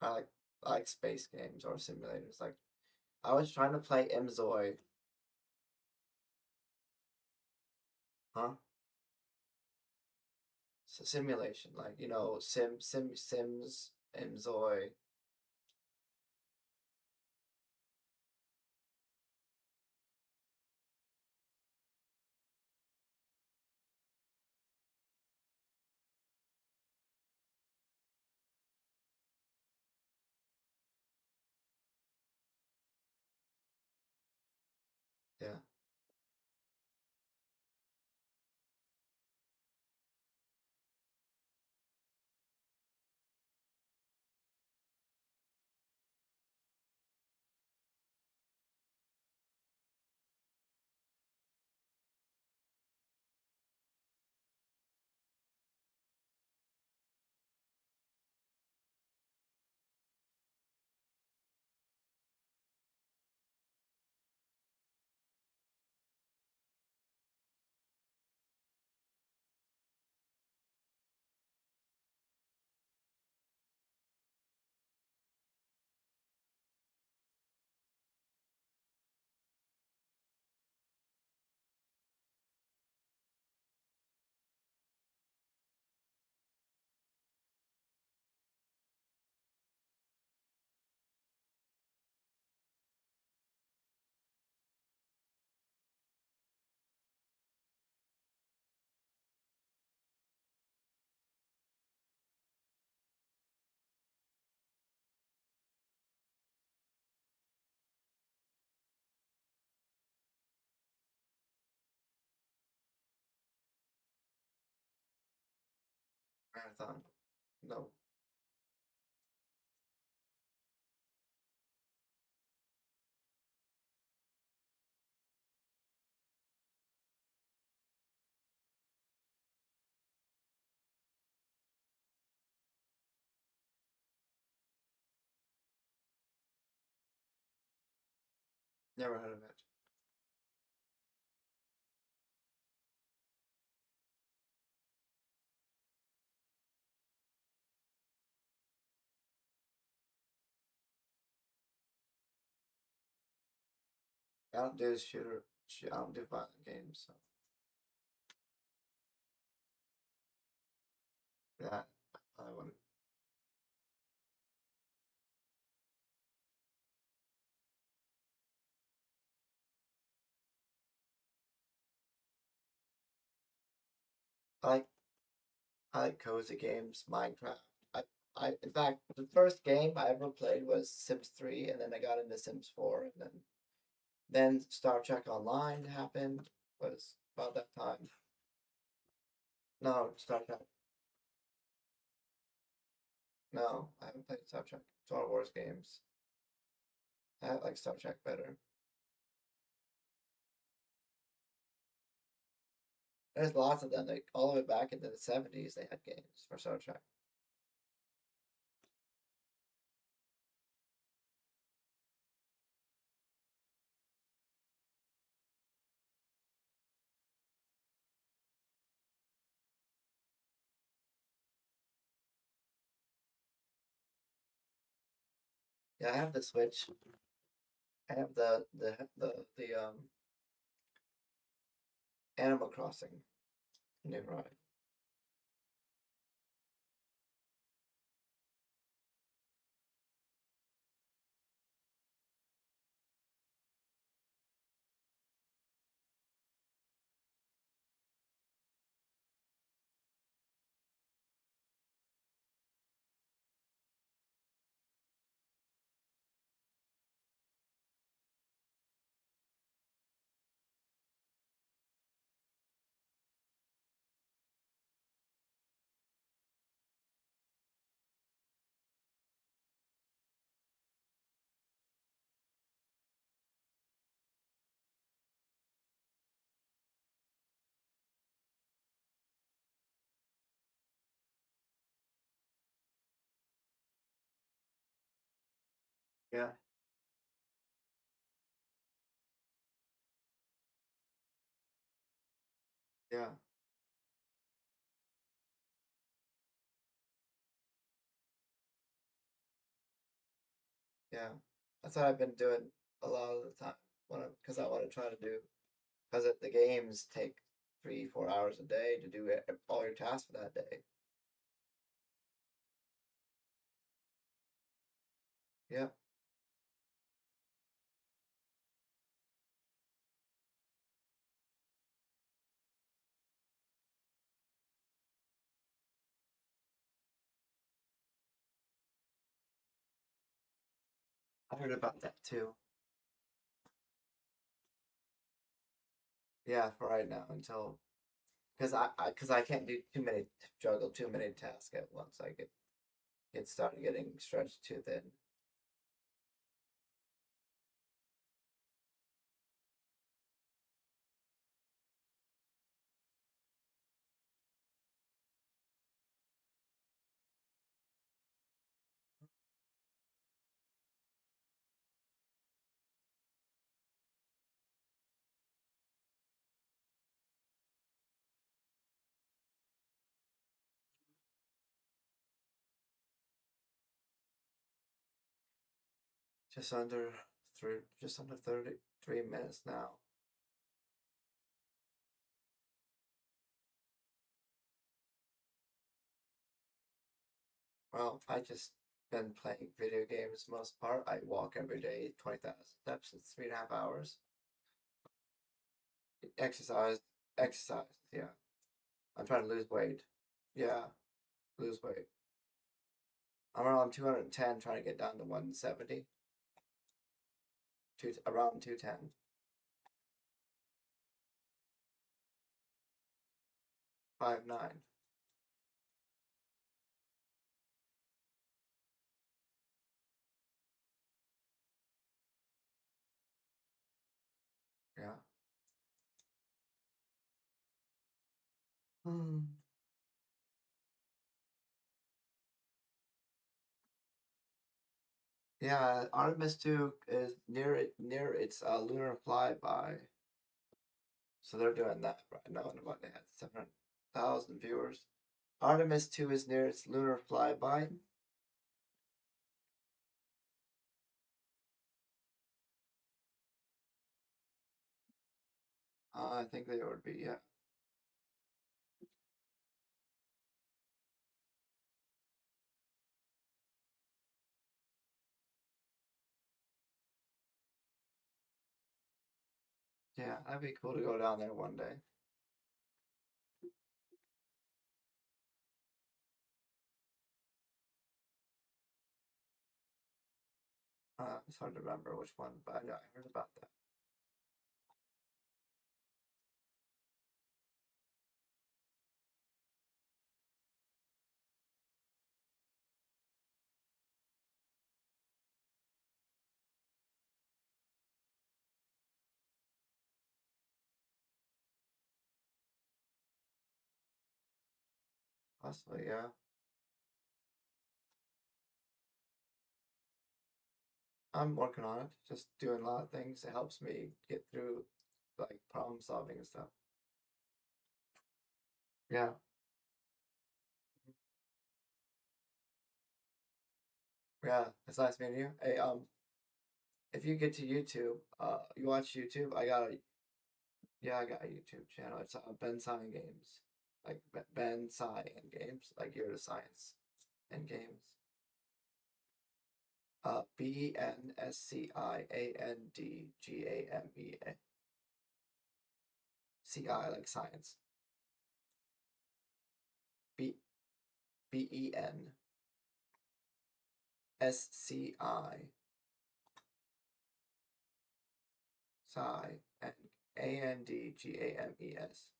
I like I like space games or simulators. Like I was trying to play MZOI, huh? Simulation, like Sims, MZOI. Yeah, marathon. No, never heard of it. I don't do shooter. I don't do violent games. So. like I like cozy games, Minecraft. In fact, the first game I ever played was Sims 3, and then I got into Sims 4, and then Star Trek Online happened. Was about that time. No, Star Trek. No, I haven't played Star Trek. Star Wars games. I like Star Trek better. There's lots of them. Like all the way back into the 70s, they had games for Star Trek. Yeah, I have the Switch. I have the Animal Crossing New Ride. Yeah, yeah, yeah. That's what I've been doing a lot of the time. Because I want to try to do because the games take 3, 4 hours a day to do all your tasks for that day. Yeah, I heard about that too. Yeah, for right now until because I can't do too many juggle too many tasks at once. I get started getting stretched too thin. Just under just under 33 minutes now. Well, I just been playing video games most part. I walk every day, 20,000 steps. It's 3.5 hours. Exercise, exercise. Yeah, I'm trying to lose weight. Yeah, lose weight. I'm around 210, trying to get down to 170. Around 210. 5'9". Yeah. Hmm. Yeah, Artemis 2 is near its lunar flyby. So they're doing that right now, and what they had 700,000 viewers. Artemis 2 is near its lunar flyby. I think they would be, yeah. Yeah, that'd be cool to go down there one day. It's hard to remember which one, but I know I heard about that. Possibly, yeah. I'm working on it, just doing a lot of things. It helps me get through like problem solving and stuff. Yeah. Yeah, it's nice meeting you. Hey, if you get to YouTube, you watch YouTube, I got a YouTube channel. It's Bensciandgames. Like Bensciandgames, like you're the science and games. Bensciandgamea. Like science. B Bensci. Sci and Andgames.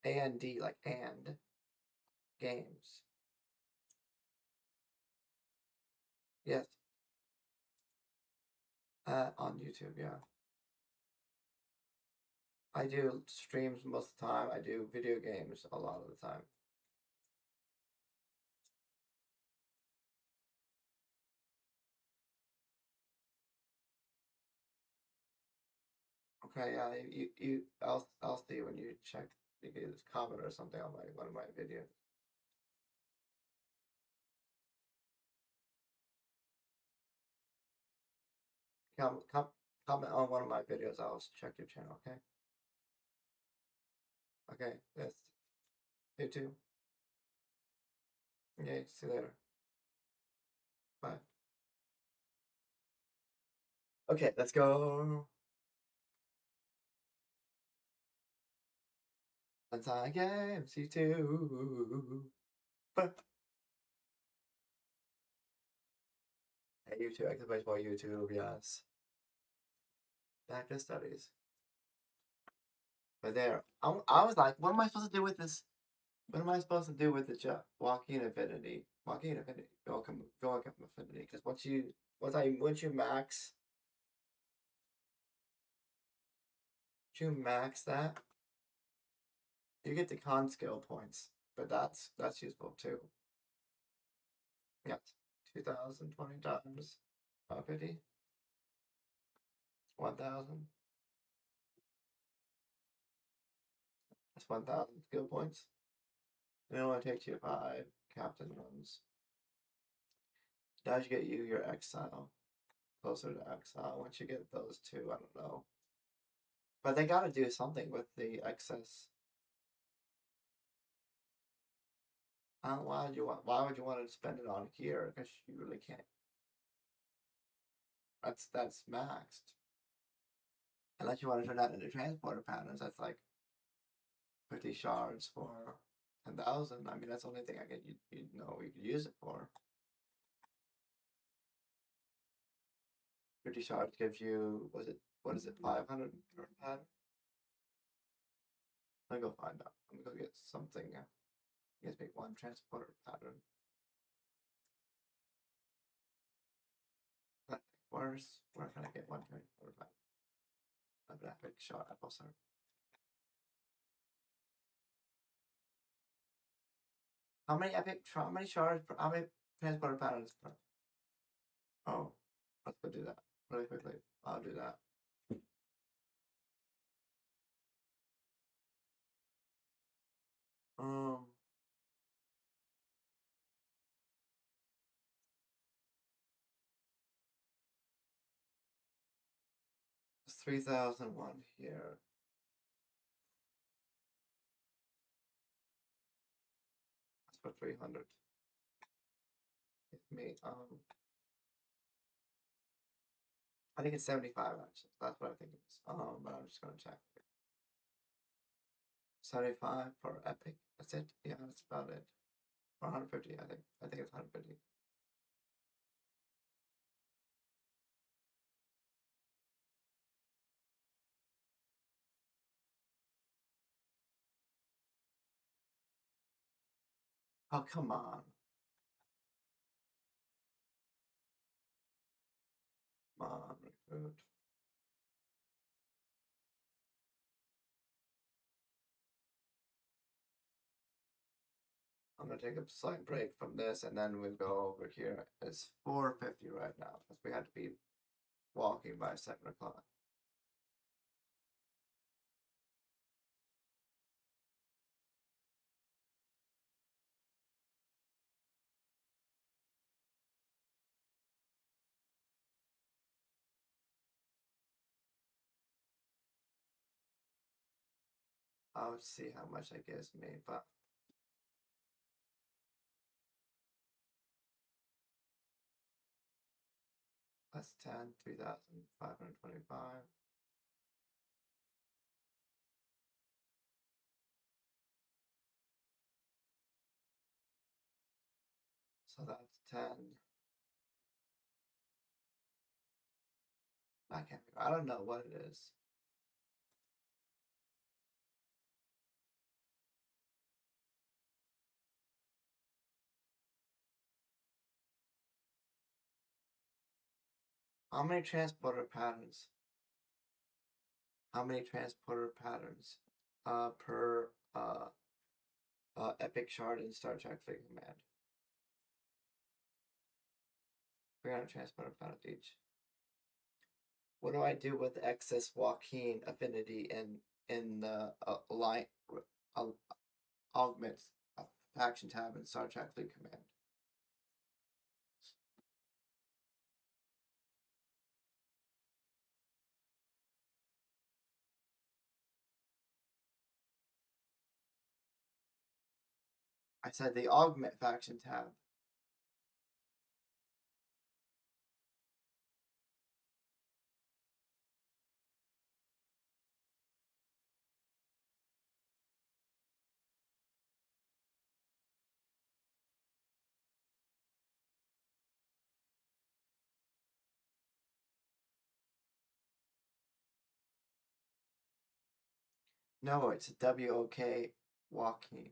And like and games. Yes. On YouTube, yeah. I do streams most of the time. I do video games a lot of the time. Okay, yeah, I'll see when you check. You can just comment or something on one of my videos. Comment on one of my videos. I'll check your channel. Okay. Okay. That's YouTube. Okay. See you later. Bye. Okay, let's go. Bensciandgames, YouTube. Hey, YouTube, active baseball YouTube, yes. Back to studies. But there, I was like, what am I supposed to do with this? What am I supposed to do with the walking affinity? Walking affinity, welcome affinity. Because once you max that, you get the con skill points. But that's useful too. Yes, 2020 times 550. 1,000. That's 1,000 skill points. And it only takes you 5 captain runs. Does get you your exile. Closer to exile. Once you get those two, I don't know. But they gotta do something with the excess. I don't know why would you want to spend it on here? Because you really can't. That's maxed. Unless you want to turn that into transporter patterns, that's like 50 shards for 10,000. I mean, that's the only thing you know we could use it for. 50 shards gives you, what is it, 500 per pattern? Let me go find out. Let me go get something. Gives me one transporter pattern. Where can I get one transporter pattern? An epic shot apple syrup. How many shards per, how many transporter patterns per? Oh, let's go do that really quickly. I'll do that. It's 3,001 here. That's for 300. It's me. I think it's 75 actually. That's what I think it is. But I'm just gonna check. 75 for epic. That's it. Yeah, that's about it. Or 150. I think it's 150. Oh, come on. Come on, recruit. I'm gonna take a slight break from this, and then we'll go over here. It's 4:50 right now, because we had to be walking by 7 o'clock. I'll see how much that gives me, but that's 10, 3,525. So that's 10. I don't know what it is. How many transporter patterns? How many transporter patterns per epic shard in Star Trek Fleet Command? 300 transporter patterns each. What do I do with excess Joaquin affinity in the line augments faction tab in Star Trek Fleet Command? I said the augment faction tab. No, it's WOK Joaquin.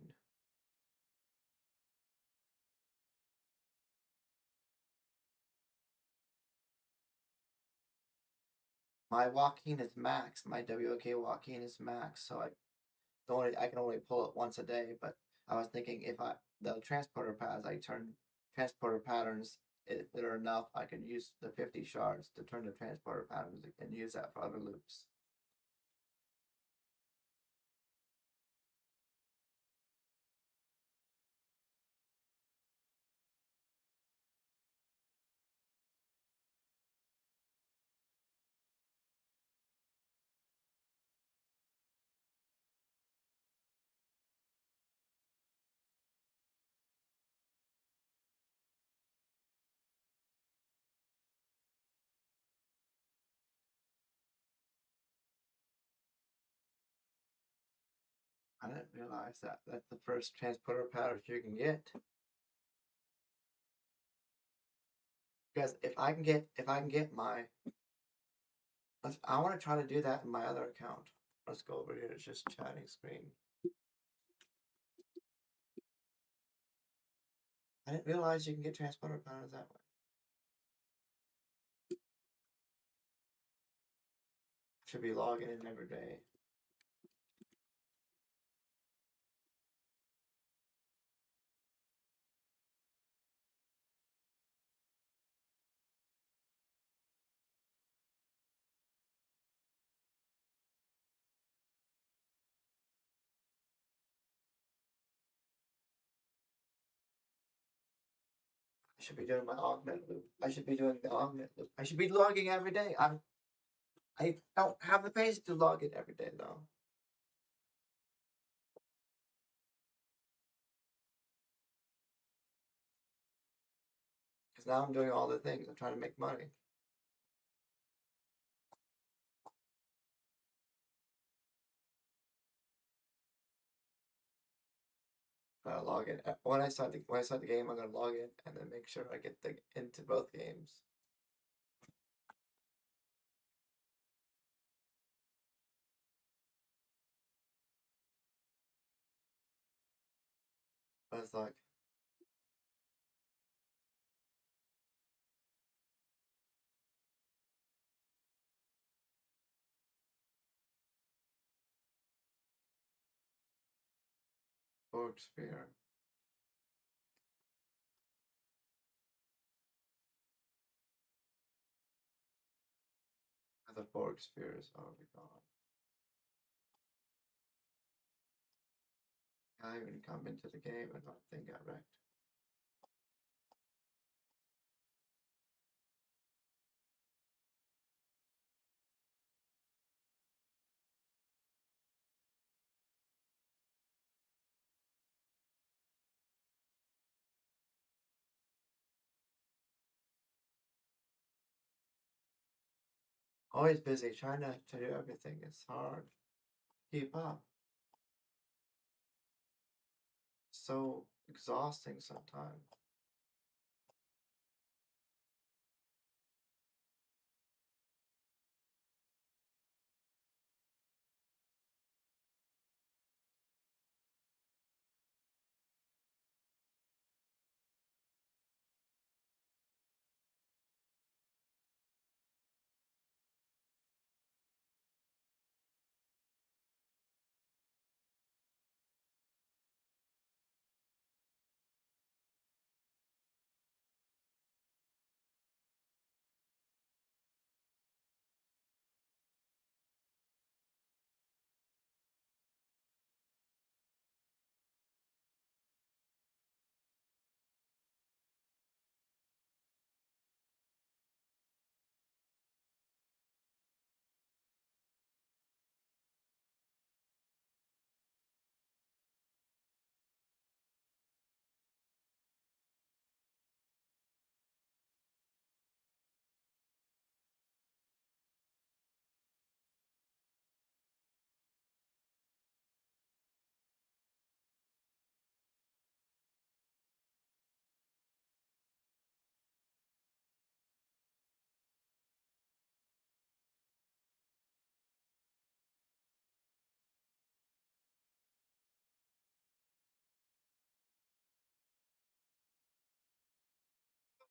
My Joaquin is max. My WOK Joaquin is max, so I can only pull it once a day. But I was thinking if the transporter pads, I turn transporter patterns if they're enough, I could use the 50 shards to turn the transporter patterns and use that for other loops. I didn't realize that that's the first transporter pattern you can get. Because if I can get my, I want to try to do that in my other account. Let's go over here. It's just chatting screen. I didn't realize you can get transporter patterns that way. Should be logging in every day. I should be doing my augment loop. I should be doing the augment loop. I should be logging every day. I don't have the patience to log in every day though. Because now I'm doing all the things. I'm trying to make money. Gotta log in. When I start the game, I'm gonna log in and then make sure I get into both games. But it's like Fork spear. The fork spear is already gone. I even come into the game and my thing got wrecked. Always busy trying to do everything. It's hard to keep up. So exhausting sometimes.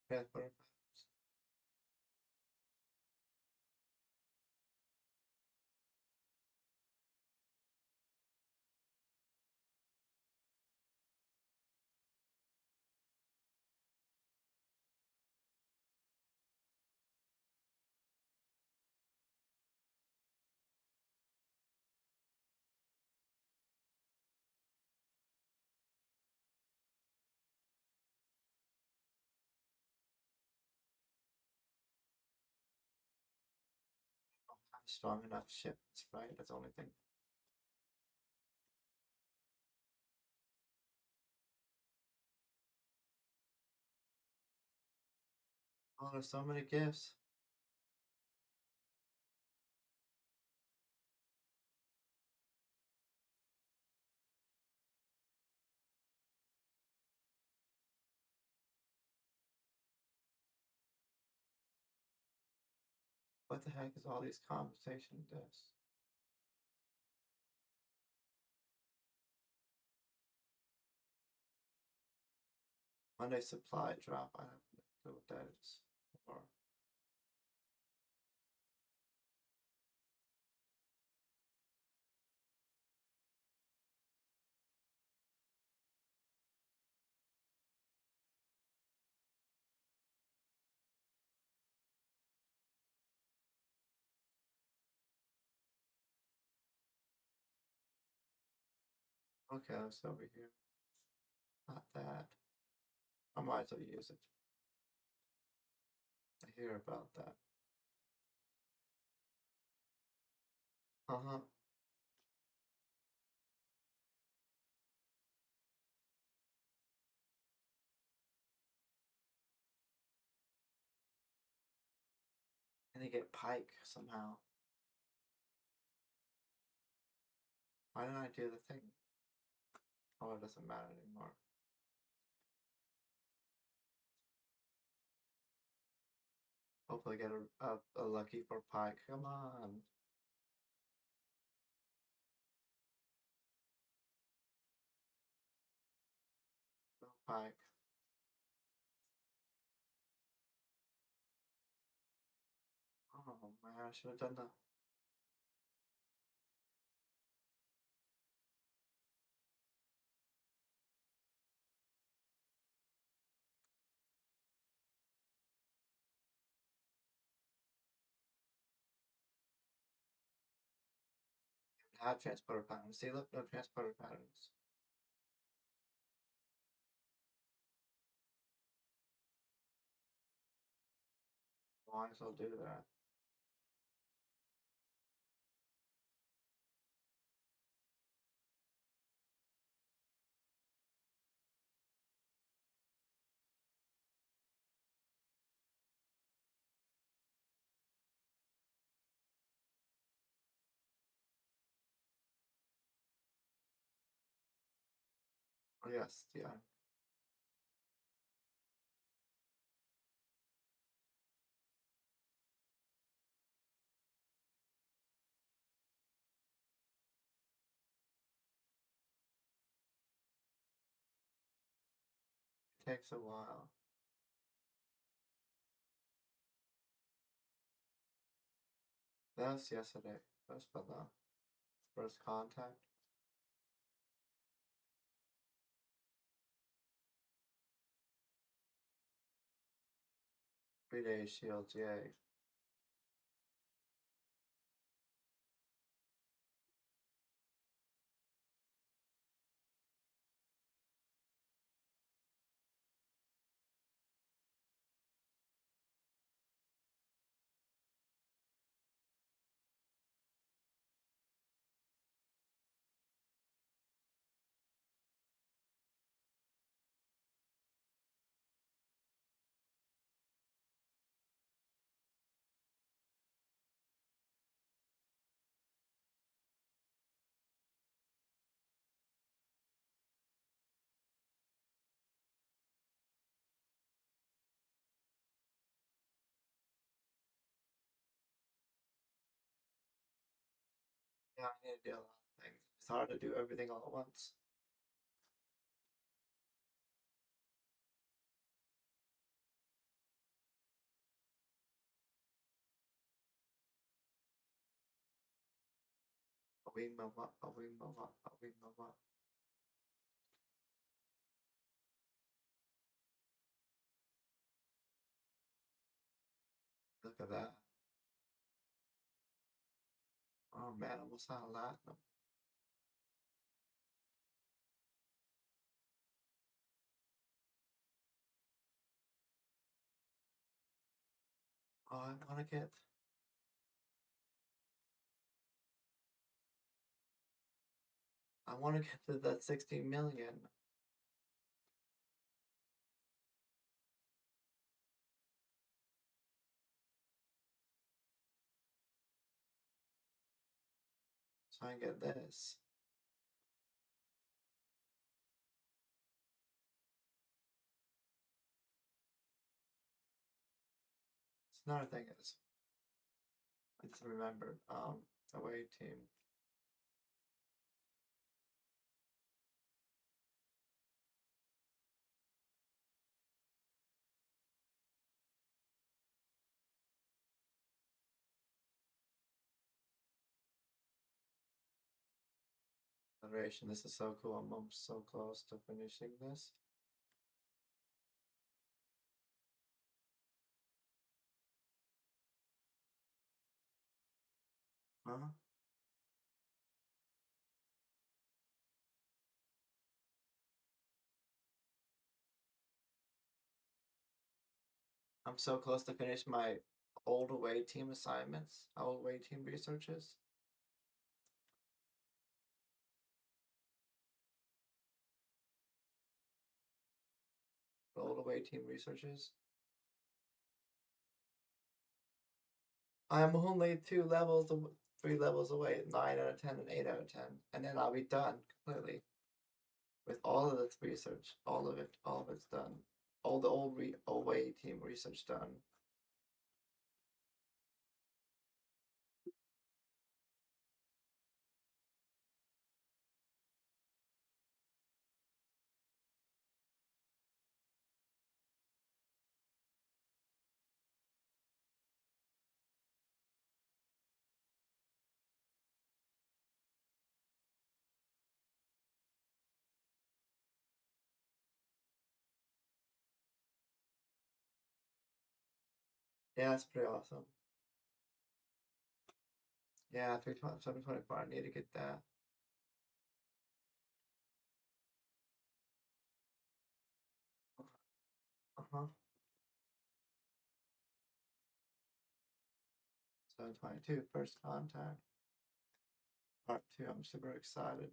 Pepper. Strong enough ship, right? That's the only thing. Oh, there's so many gifts. What the heck is all these conversation discs? Monday supply drop. I don't know what that is. Or okay, let's over here. Not that. I might as well use it. I hear about that. Uh-huh. And they get pike somehow. Why didn't I do the thing? Oh, it doesn't matter anymore. Hopefully get a lucky for pike. Come on. No pike. Oh man, I should have done that. have transporter patterns. See, look, no transporter patterns. Might as well do that. Oh, yes, yeah. It takes a while. That was yesterday. That was for the first contact. 3-day shields, yay. Yeah, I need to do a lot of things. It's hard to do everything all at once. A wing mama, a wing mama, a wing mama. Look at that. Oh man, almost out of Latinum. Oh, I wanna get. I wanna get to that 16 million. So I get this. So another thing is, I just remembered, away team. Federation, this is so cool. I'm so close to finishing this. Huh? I'm so close to finish my old away team assignments, old away team researches. Old away team researches. I'm only 3 levels away, 9 out of 10 and 8 out of 10, and then I'll be done completely with all of this research, all of it's done, all the old away team research done. Yeah, that's pretty awesome. Yeah, 724. I need to get that. Uh-huh. 722, first contact. Part 2. I'm super excited.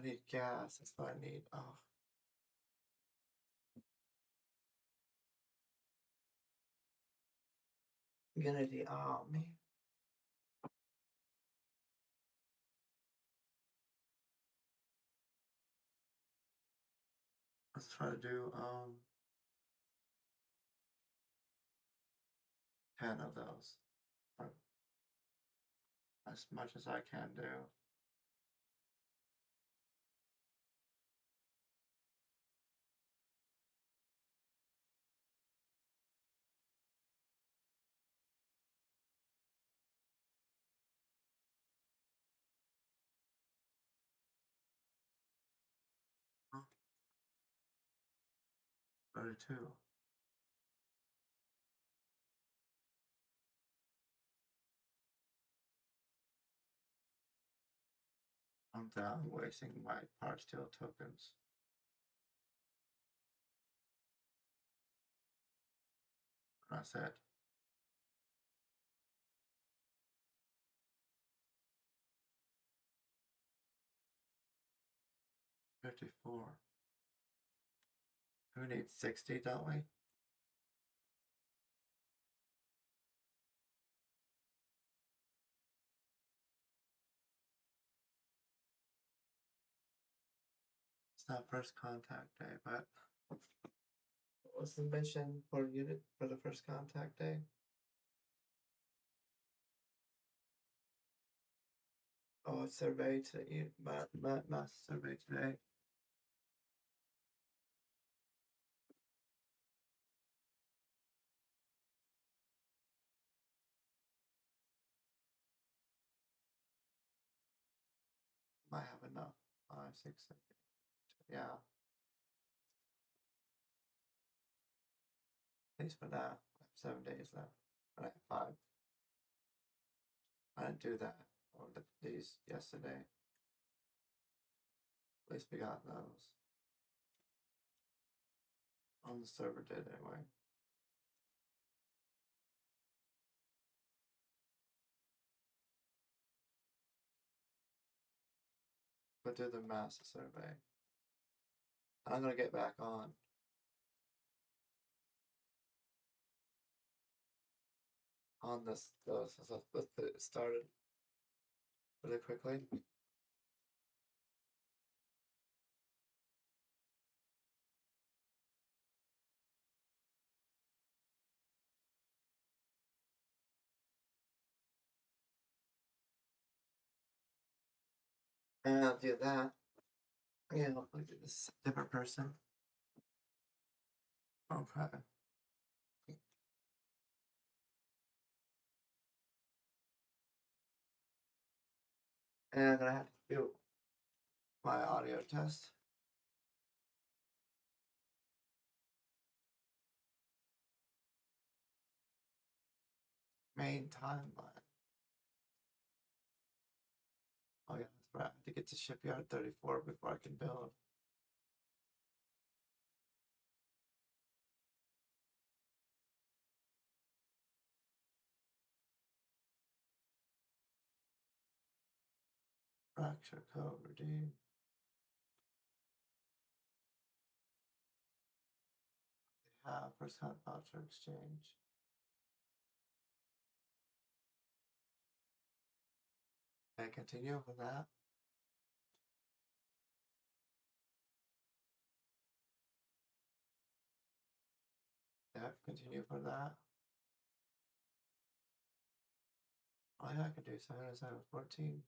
I need gas. That's what I need. Oh. Unity. Oh, man. Let's try to do 10 of those. As much as I can do. Huh? 32. I'm done wasting my part steel tokens. I said 54. Who needs 60, don't we? It's not first contact day, but what was the mission for unit for the first contact day? Oh, it's survey to mass survey today. Might have enough. 5, 6, 7, 8. Yeah. At least for that. I have 7 days left. But I have 5. I didn't do that or these yesterday. At least we got those. On the server did anyway. But do the mass survey. I'm gonna get back on. On this, let's get it started really quickly. And I'll do that. Yeah, hopefully do this different person. Okay. And I'm gonna have to do my audio test. Main timeline. Oh yeah, that's right. I have to get to shipyard 34 before I can build. Fracture code redeem. First hunt voucher exchange. Can I continue with that? Yeah, continue for that. Oh yeah, I could do 7 and 7, 14.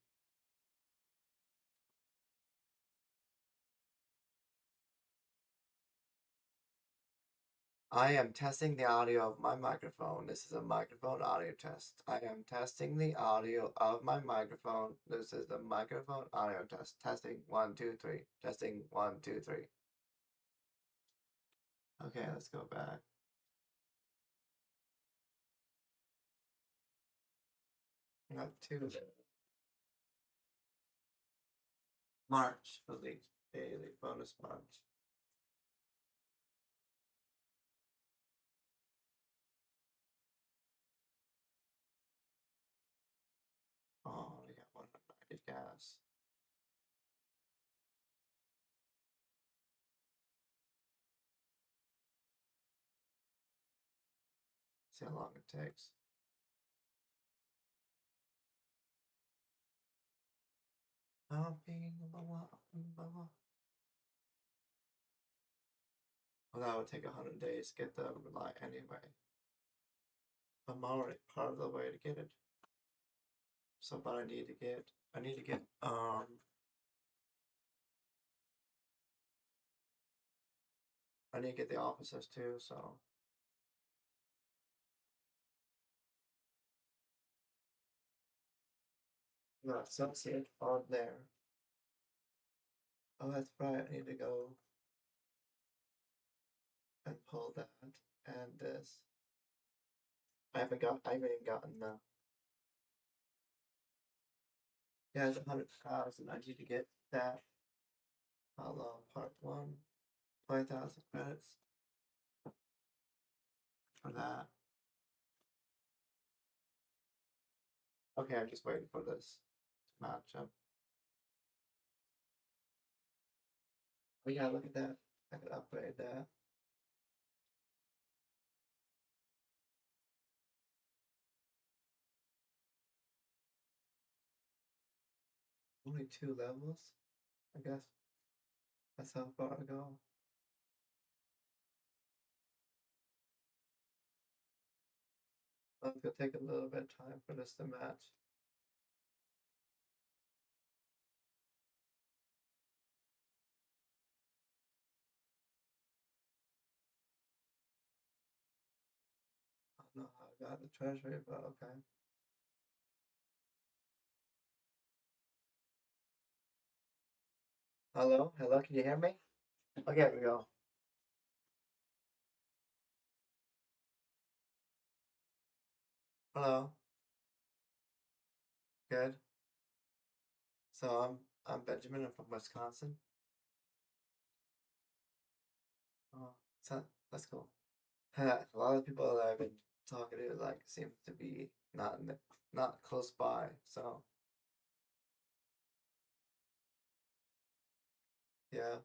I am testing the audio of my microphone. This is a microphone audio test. I am testing the audio of my microphone. This is the microphone audio test. Testing 1, 2, 3. Testing 1, 2, 3. Okay, let's go back. Not two. March, elite, daily bonus March. Oh, we got 190 gas. See how long it takes. Well, that would take 100 days to get the light anyway. I'm already part of the way to get it. So, but I need to get I need to get the officers too, so no associate on there. Oh, that's right. I need to go and pull that and this. I haven't even gotten the. Yeah, it's 100,000. I need to get that. How long? Part 1, 20,000 credits for that. Okay, I'm just waiting for this to match up. Oh yeah, look at that. I can upgrade that. Only 2 levels, I guess. That's how far I go. Well, it's gonna take a little bit of time for this to match. I don't know how I got the treasury, but okay. Hello? Hello? Can you hear me? Okay, here we go. Hello? Good. So I'm Benjamin. I'm from Wisconsin. Oh, so that's cool. A lot of people that I've been talking to like seem to be not close by. So yeah,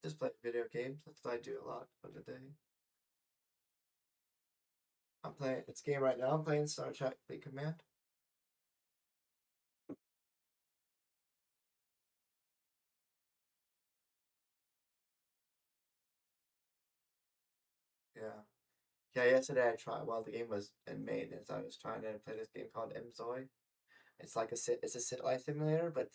just play video games. That's what I do a lot of the day. I'm playing this game right now. I'm playing Star Trek Fleet Command. Yeah. Yeah, yesterday I tried while the game was in maintenance, I was trying to play this game called MZOI. It's like it's a sit life simulator, but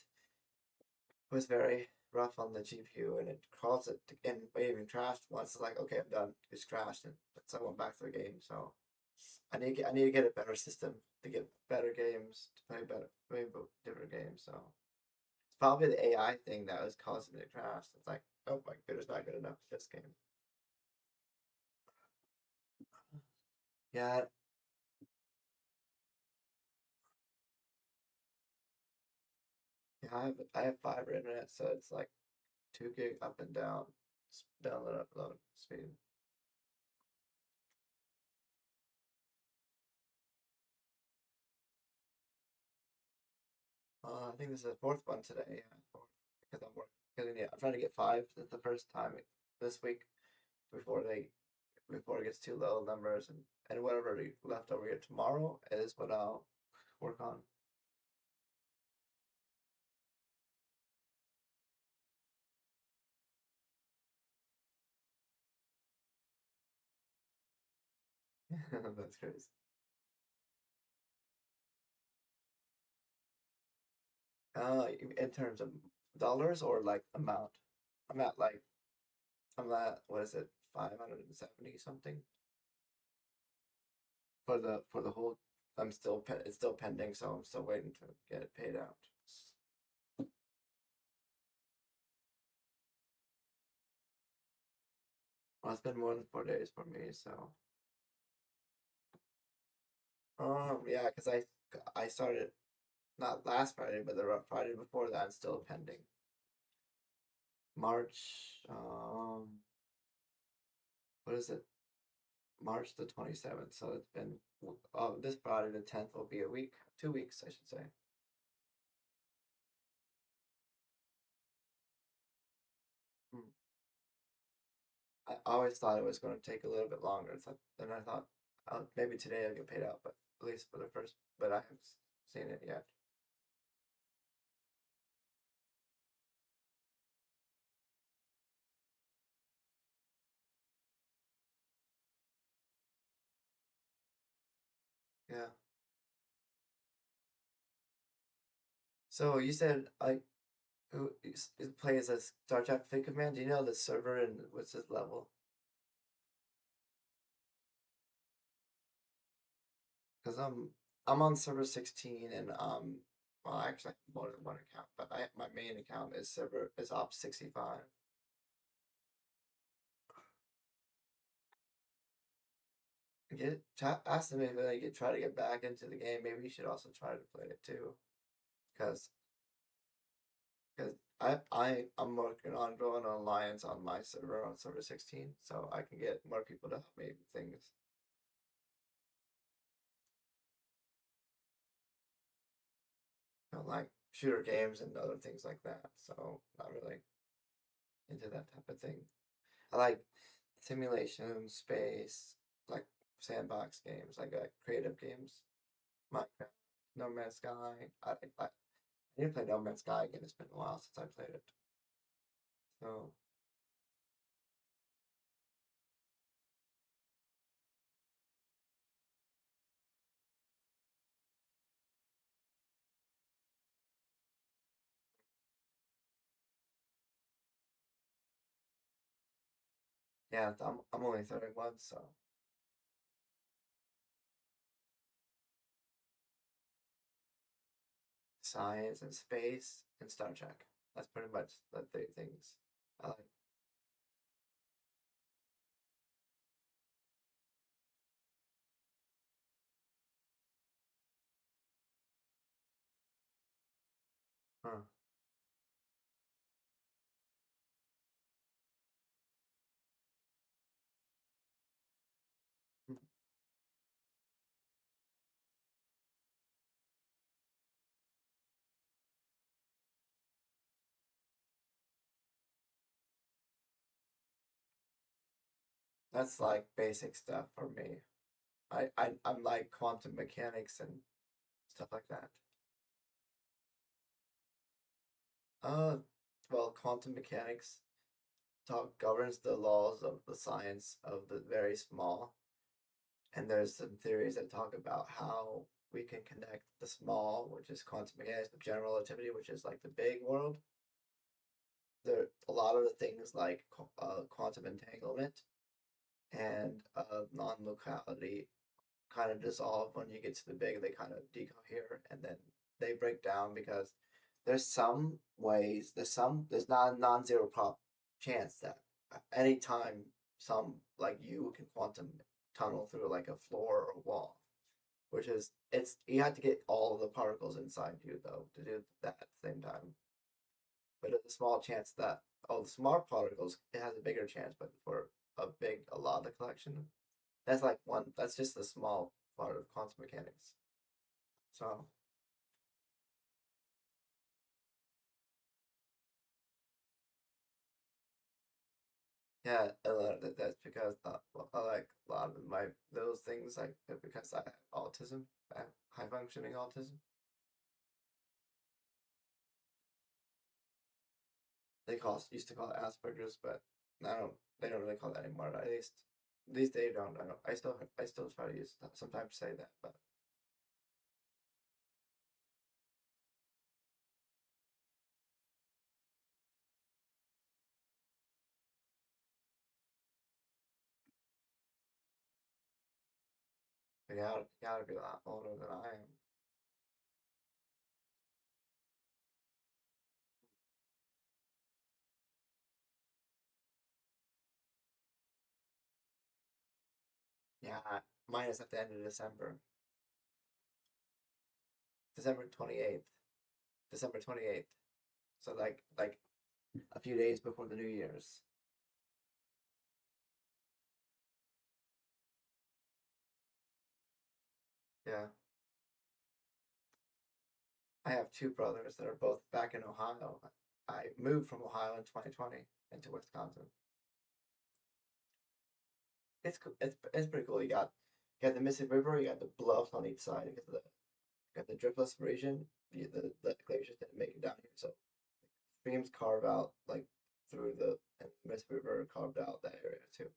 it was very rough on the GPU and it caused it to and it even crashed once. It's like, okay, I'm done. It's crashed and so I went back to the game. So I need to get a better system to get better games, to play different games. So it's probably the AI thing that was causing it to crash. It's like, oh my goodness, not good enough for this game. Yeah, yeah, I have fiber internet, so it's like 2 gig up and down, download upload speed. I think this is the fourth one today. Yeah, fourth, because I'm working. Because yeah, I'm trying to get 5. That's the first time this week before it gets too low numbers and whatever left over here tomorrow is what I'll work on. That's crazy. In terms of dollars or like amount, like I'm at, what is it, 570 something for the whole. It's still pending, so I'm still waiting to get it paid out. Well, it's been more than 4 days for me, so yeah, because I started not last Friday, but the Friday before that, still pending. March, what is it? March the 27th. So it's been, this Friday the 10th will be a week, 2 weeks, I should say. Hmm. I always thought it was going to take a little bit longer. Then I thought, maybe today I'll get paid out, but at least for the first, but I haven't seen it yet. Yeah. So you said, like, who plays as Star Trek Fleet Command? Do you know the server and what's his level? Because I'm on server 16 and well, actually I have more than one account, but my main account is Ops 65. Ask them if they could try to get back into the game. Maybe you should also try to play it too, because because I'm working on growing an alliance on my server on server 16, so I can get more people to help me with things. Like shooter games and other things like that. So not really into that type of thing. I like simulation, space, like sandbox games, like creative games. Minecraft, No Man's Sky. I didn't play No Man's Sky again. It's been a while since I played it. So yeah, I'm only 31, so science and space and Star Trek. That's pretty much the three things I like. Huh. Hmm. That's like basic stuff for me. I'm like quantum mechanics and stuff like that. Uh, well, quantum mechanics governs the laws of the science of the very small, and there's some theories that talk about how we can connect the small, which is quantum mechanics, with general relativity, which is like the big world. There a lot of the things like quantum entanglement and non-locality kind of dissolve when you get to the big. They kind of decohere and then they break down because there's not a non-zero prop chance that anytime some like you can quantum tunnel through like a floor or a wall, which is it's you have to get all of the particles inside you though to do that at the same time. But there's a small chance that all the small particles it has a bigger chance, but for a lot of collection, that's like one. That's just a small part of quantum mechanics. So yeah, that's because well, I like a lot of my those things like because I have autism, I have high functioning autism. Used to call it Asperger's, but I don't. They don't really call it anymore. At least these days don't. I don't. I still try to use sometimes say that, but You gotta be a lot older than I am. Yeah, mine is at the end of December. December 28th. December 28th. So like a few days before the New Year's. Yeah. I have two brothers that are both back in Ohio. I moved from Ohio in 2020 into Wisconsin. It's pretty cool. You got the Mississippi River, you got the bluffs on each side, you got the dripless region. The glaciers didn't make it down here, so streams carve out like through and the Mississippi River carved out that area too.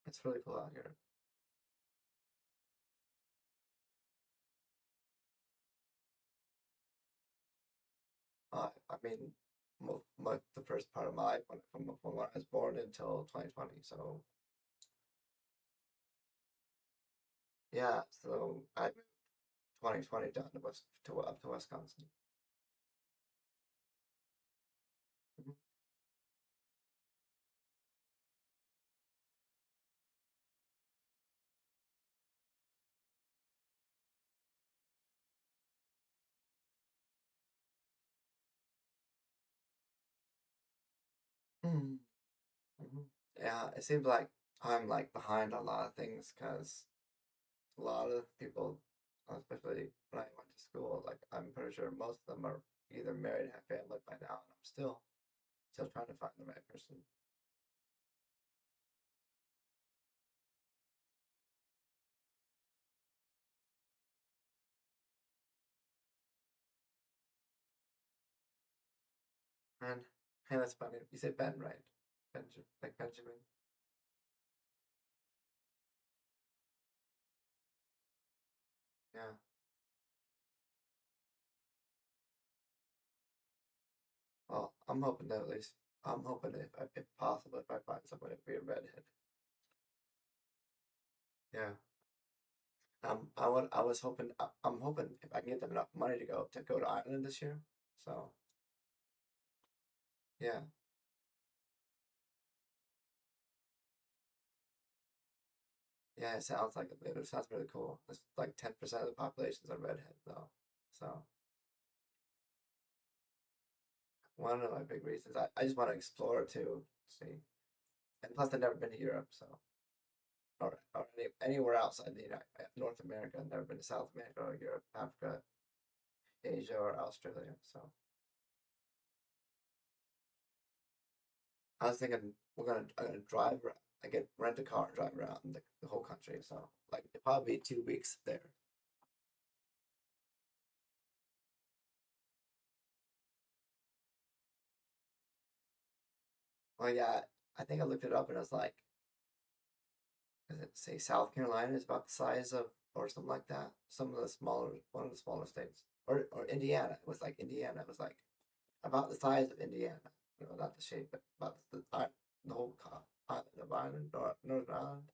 It's really cool out here. I mean, the first part of my life from when I was born until 2020. So yeah, so I moved 2020 down to West to up to Wisconsin. Mhm. Mhm. Mhm. Yeah, it seems like I'm like behind a lot of things because a lot of people, especially when I went to school, like I'm pretty sure most of them are either married and have family by now, and I'm still trying to find the right person. And hey, that's funny. You said Ben, right? Benjamin, like Benjamin. Yeah. Well, I'm hoping if possible, if I find someone, it'd be a redhead. Yeah. I'm hoping if I can get them enough money to go to Ireland this year. So yeah, yeah, it sounds really cool. It's like 10% of the populations are redhead though. So one of my big reasons I just want to explore too. See, and plus I've never been to Europe, so or anywhere outside the North America. I've never been to South America or Europe, Africa, Asia, or Australia. So I was thinking I'm gonna drive around. I get rent a car and drive around the whole country. So like it'd probably be 2 weeks there. Well, yeah, I think I looked it up and it was like, does it say South Carolina is about the size of or something like that? One of the smaller states, or Indiana. It was like Indiana. It was like about the size of Indiana. You know, not the shape, but about the whole island of Ireland, Northern Ireland.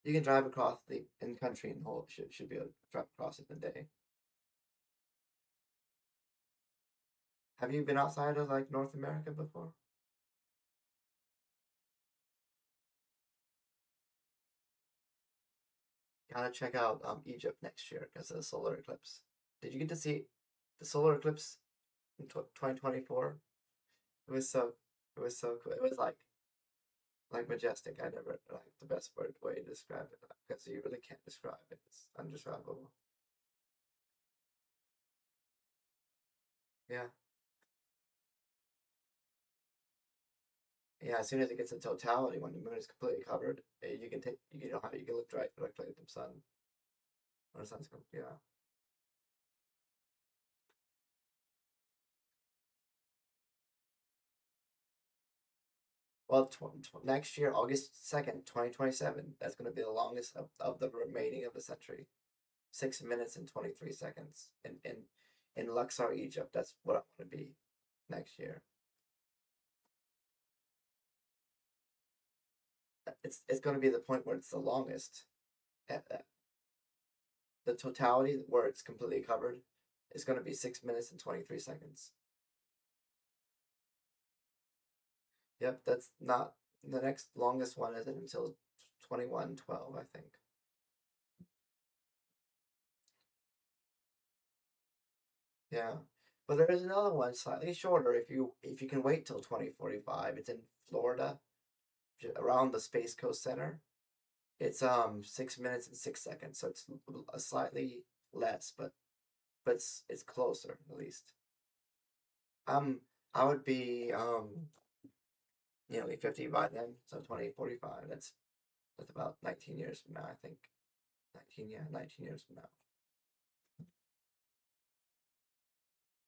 You can drive across the in country and whole should be able to drive across it in a day. Have you been outside of like North America before? Gotta check out Egypt next year because of the solar eclipse. Did you get to see the solar eclipse in 2024? It was so it was so cool. It was like majestic. I never like the best way to describe it because you really can't describe it. It's undescribable. Yeah, yeah. As soon as it gets to totality, when the moon is completely covered, you know how you can look directly at the sun or the sun's yeah. Well, next year, August 2nd, 2027, that's going to be the longest of the remaining of the century. 6 minutes and 23 seconds in Luxor, Egypt. That's what I want to be next year. it's going to be the point where it's the longest. The totality where it's completely covered is going to be 6 minutes and 23 seconds. Yep, that's not the next longest one isn't until 2112, I think. Yeah. But there is another one slightly shorter if you can wait till 2045. It's in Florida, around the Space Coast Center. It's 6 minutes and 6 seconds, so it's a slightly less, but it's closer at least. I would be nearly 50 by then, so 2045. That's about 19 years from now, I think. 19 years from now.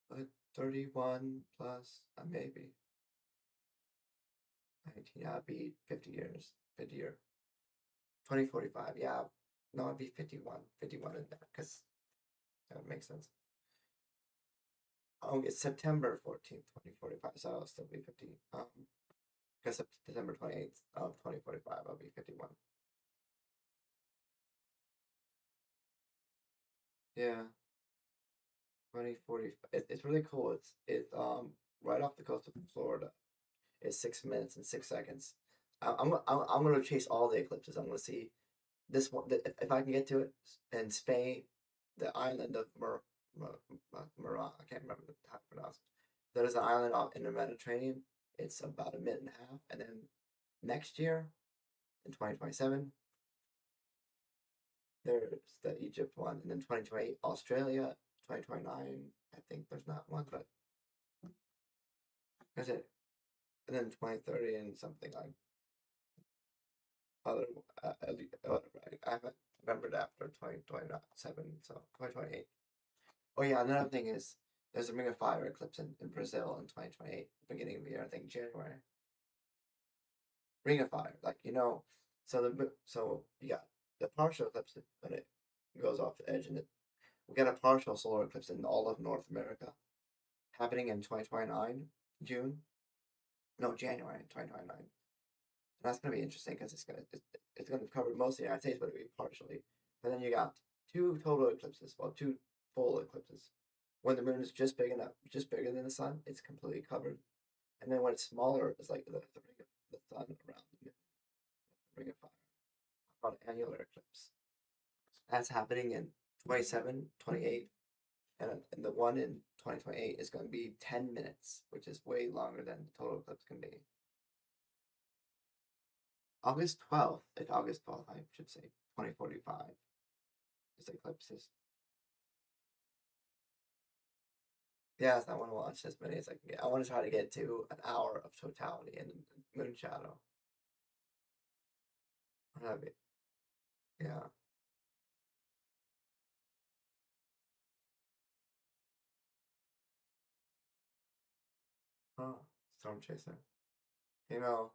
But 31 plus, maybe 19. Yeah, I'd be 50 years, 50 year. 2045. Yeah, no, I'd be 51, 51 in that because that makes sense. Oh, it's September 14th, 2045, so I'll still be 50. Because December 28th of 2045, I'll be 51. Yeah, 2045. It's really cool. It's right off the coast of Florida. It's 6 minutes and 6 seconds. I'm gonna chase all the eclipses. I'm gonna see this one if I can get to it in Spain, the island of Murat. I can't remember how to pronounce it. There's an island off in the Mediterranean. It's about a minute and a half, and then next year in 2027 there's the Egypt one, and then 2028 Australia, 2029 I think there's not one, but that's it. And then 2030 and something like other I haven't remembered after 2027, so 2028. Oh yeah, another thing is there's a Ring of Fire eclipse in Brazil in 2028, beginning of the year, I think January. Ring of Fire, like so you got the partial eclipse when it goes off the edge, and we got a partial solar eclipse in all of North America happening in 2029 June, no January 2029. And that's gonna be interesting because it's gonna cover most of the United States, but it'll be partially. And then you got two total eclipses, well, two full eclipses. When the moon is just big enough, just bigger than the sun, it's completely covered. And then when it's smaller, it's like the ring of the sun around the ring of fire, called annular eclipse. That's happening in 27, 28, and the one in 2028 is going to be 10 minutes, which is way longer than the total eclipse can be. August 12th, it's August 12th, I should say, 2045 is eclipses. Yes, I want to watch as many as I can get. I want to try to get to an hour of totality in Moon Shadow. Yeah. Oh, Storm Chaser. You know,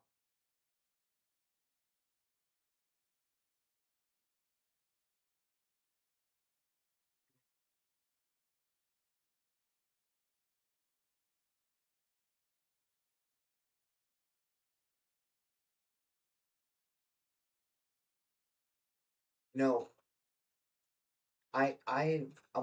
you know, I'm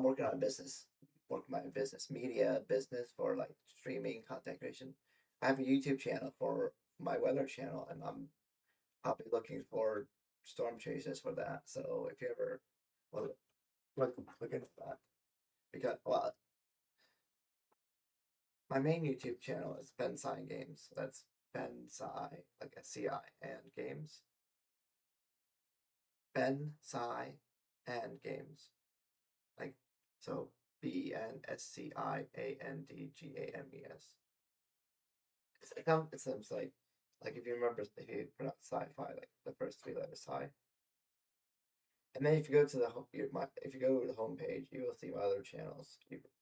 working on a business, working my business, media business for like streaming content creation. I have a YouTube channel for my weather channel, and I'll be looking for storm chasers for that. So if you ever well, look into that, because well, my main YouTube channel is Bensciandgames. That's Bensci, like SCI and games. Bensci and games. Like so Bensciandgames. It sounds like if you remember if you pronounce sci-fi, like the first three letters sci. And then if you go to the if you go to the home page, you will see my other channels.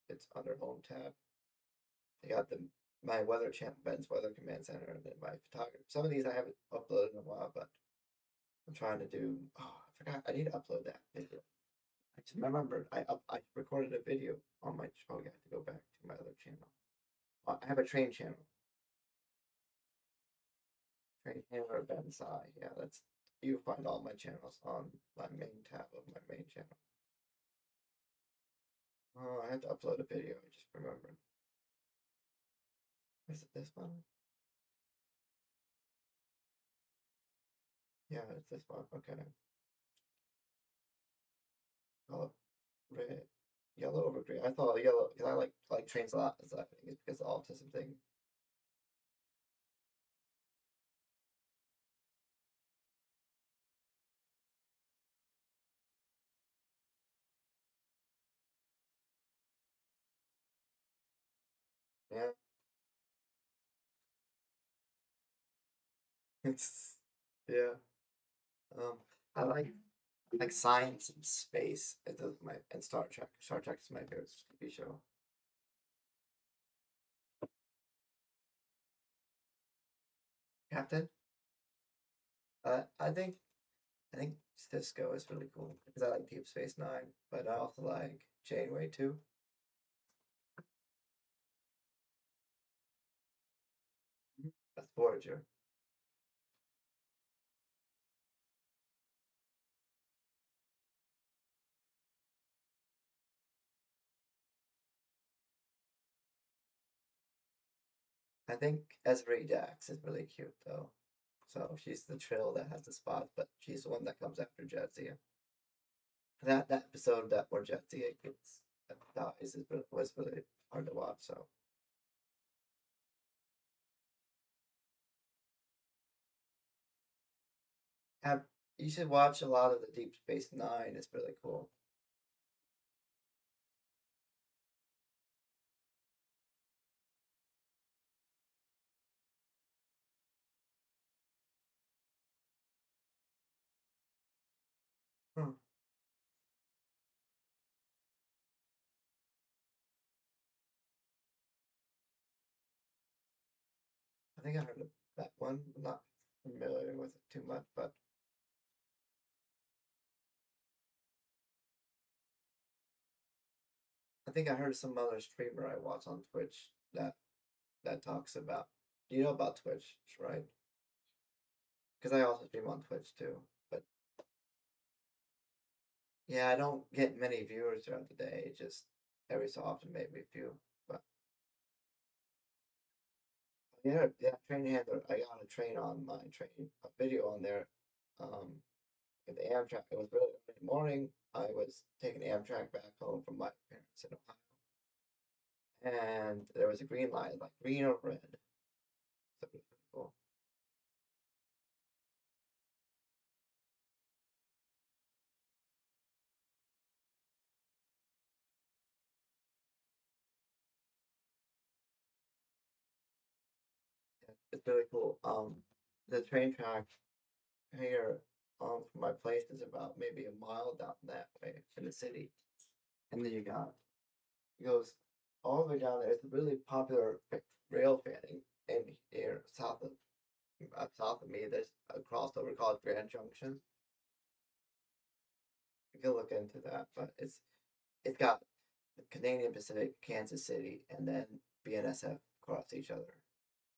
It's under home tab. I got my weather channel, Ben's Weather Command Center, and then my photography. Some of these I haven't uploaded in a while, but I'm trying to do. Oh, I forgot. I need to upload that video. I just remembered. I recorded a video on my. Oh, yeah, I have to go back to my other channel. I have a train channel. Train Hammer Bensai. Yeah, that's you find all my channels on my main tab of my main channel. Oh, I have to upload a video. I just remembered. Is it this one? Yeah, it's this one. Okay. Oh, red, yellow over green. I thought yellow because I like trains a lot. So I think it's because of the autism thing. Yeah, it's yeah. Um, I like science and space. It's my and Star Trek. Star Trek is my favorite TV show. Captain. I think Cisco is really cool because I like Deep Space Nine, but I also like Janeway too. That's Voyager. I think Esri Dax is really cute though. So she's the Trill that has the spot, but she's the one that comes after Jadzia. That episode that where Jadzia gets dies was really hard to watch. So have you should watch a lot of the Deep Space Nine. It's really cool. Hmm. I think I heard of that one. I'm not familiar with it too much, but I think I heard some other streamer I watch on Twitch that talks about. You know about Twitch, right? Because I also stream on Twitch too. But yeah, I don't get many viewers throughout the day. Just every so often, maybe a few. But yeah, yeah, train handler. I got a train on my train a video on there. With the Amtrak. It was really early in the morning. I was taking the Amtrak back home from my parents in Ohio, and there was a green light, like green or red. So it was pretty cool. Yeah, it's really cool. The train track here from my place is about maybe a mile down that way in the city. And then it goes all the way down there. It's a really popular rail fanning in here south of me. There's a crossover called Grand Junction. You can look into that, but it's got Canadian Pacific, Kansas City, and then BNSF cross each other.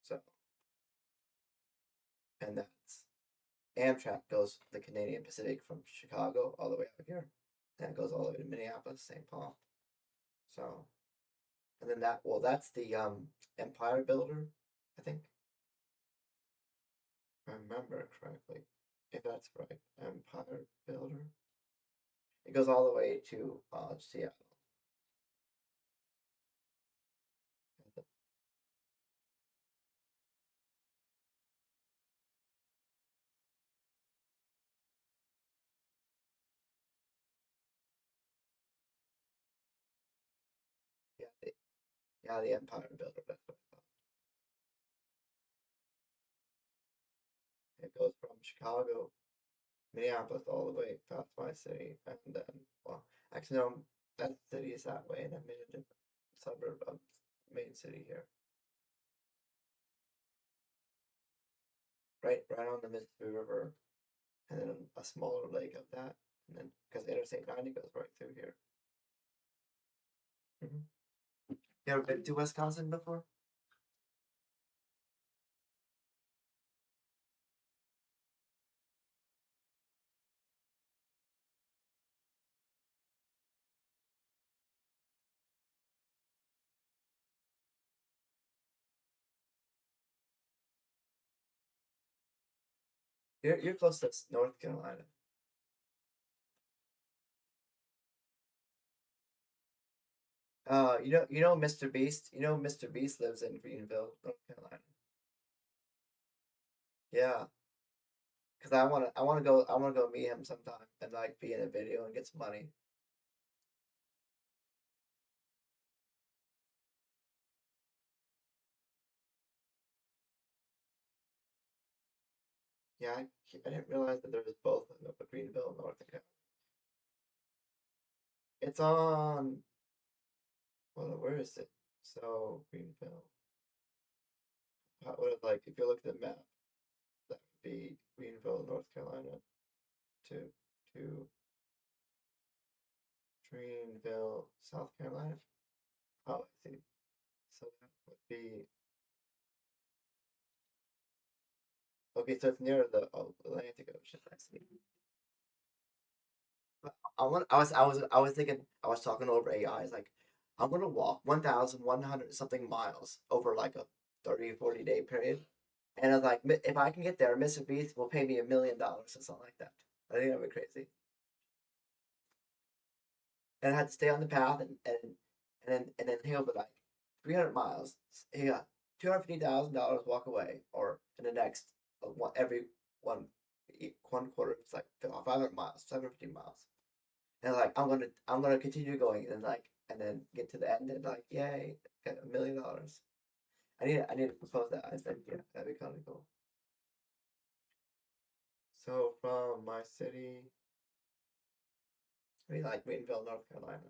So and that's Amtrak goes the Canadian Pacific from Chicago all the way up here, and it goes all the way to Minneapolis, St. Paul. So, and then that's the Empire Builder, I think, if I remember correctly. If that's right, Empire Builder. It goes all the way to Seattle. Yeah, the Empire Builder. That's what I thought. It goes from Chicago, Minneapolis, all the way past my city, and then well, actually no, that city is that way, and I'm in a different suburb of the main city here. Right on the Mississippi River, and then a smaller lake of that, and then because Interstate 90 goes right through here. Hmm. You ever been to Wisconsin before? You're close to North Carolina. You know Mr. Beast. You know Mr. Beast lives in Greenville, North Carolina. Yeah, because I wanna go meet him sometime and like be in a video and get some money. Yeah, I didn't realize that there was both of them, but Greenville and North Carolina. It's on. Well, where is it? So Greenville. What like if you look at the map, that would be Greenville, North Carolina, to Greenville, South Carolina. Oh, I see. So that would be okay. So it's near the Atlantic Ocean. I see. But I was thinking I was talking over AI. It's like I'm gonna walk 1,100 something miles over like a 30 or 40 day period, and I was like, if I can get there, Mr. Beast will pay me $1 million or something like that. I think that'd be crazy. And I had to stay on the path, and then he'll be like 300 miles. He got $250,000 walk away, or in the next every one one quarter, it's like 500 miles, 750 miles. And like I'm gonna continue going, and like and then get to the end and like yay, get $1 million. I need to propose that. I said yeah, that'd be kind of cool. So from my city, I mean like Greenville, North Carolina.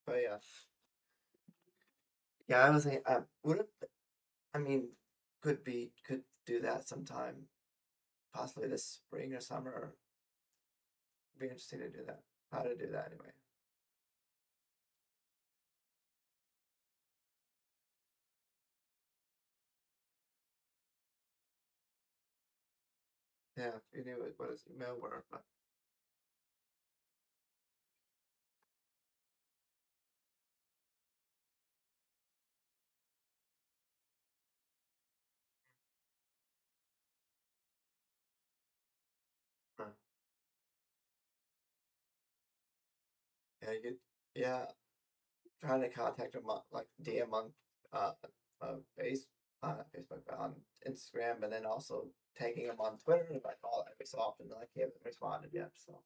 But yeah, yeah. I was thinking, would it? I mean, could do that sometime, possibly this spring or summer. Be interesting to do that. How to do that anyway. Yeah, you knew what his email were, but uh, yeah, yeah, trying to contact him on like DM on uh, face Facebook, but on Instagram, and then also tagging him on Twitter, like all every so often. Like he hasn't responded yet, so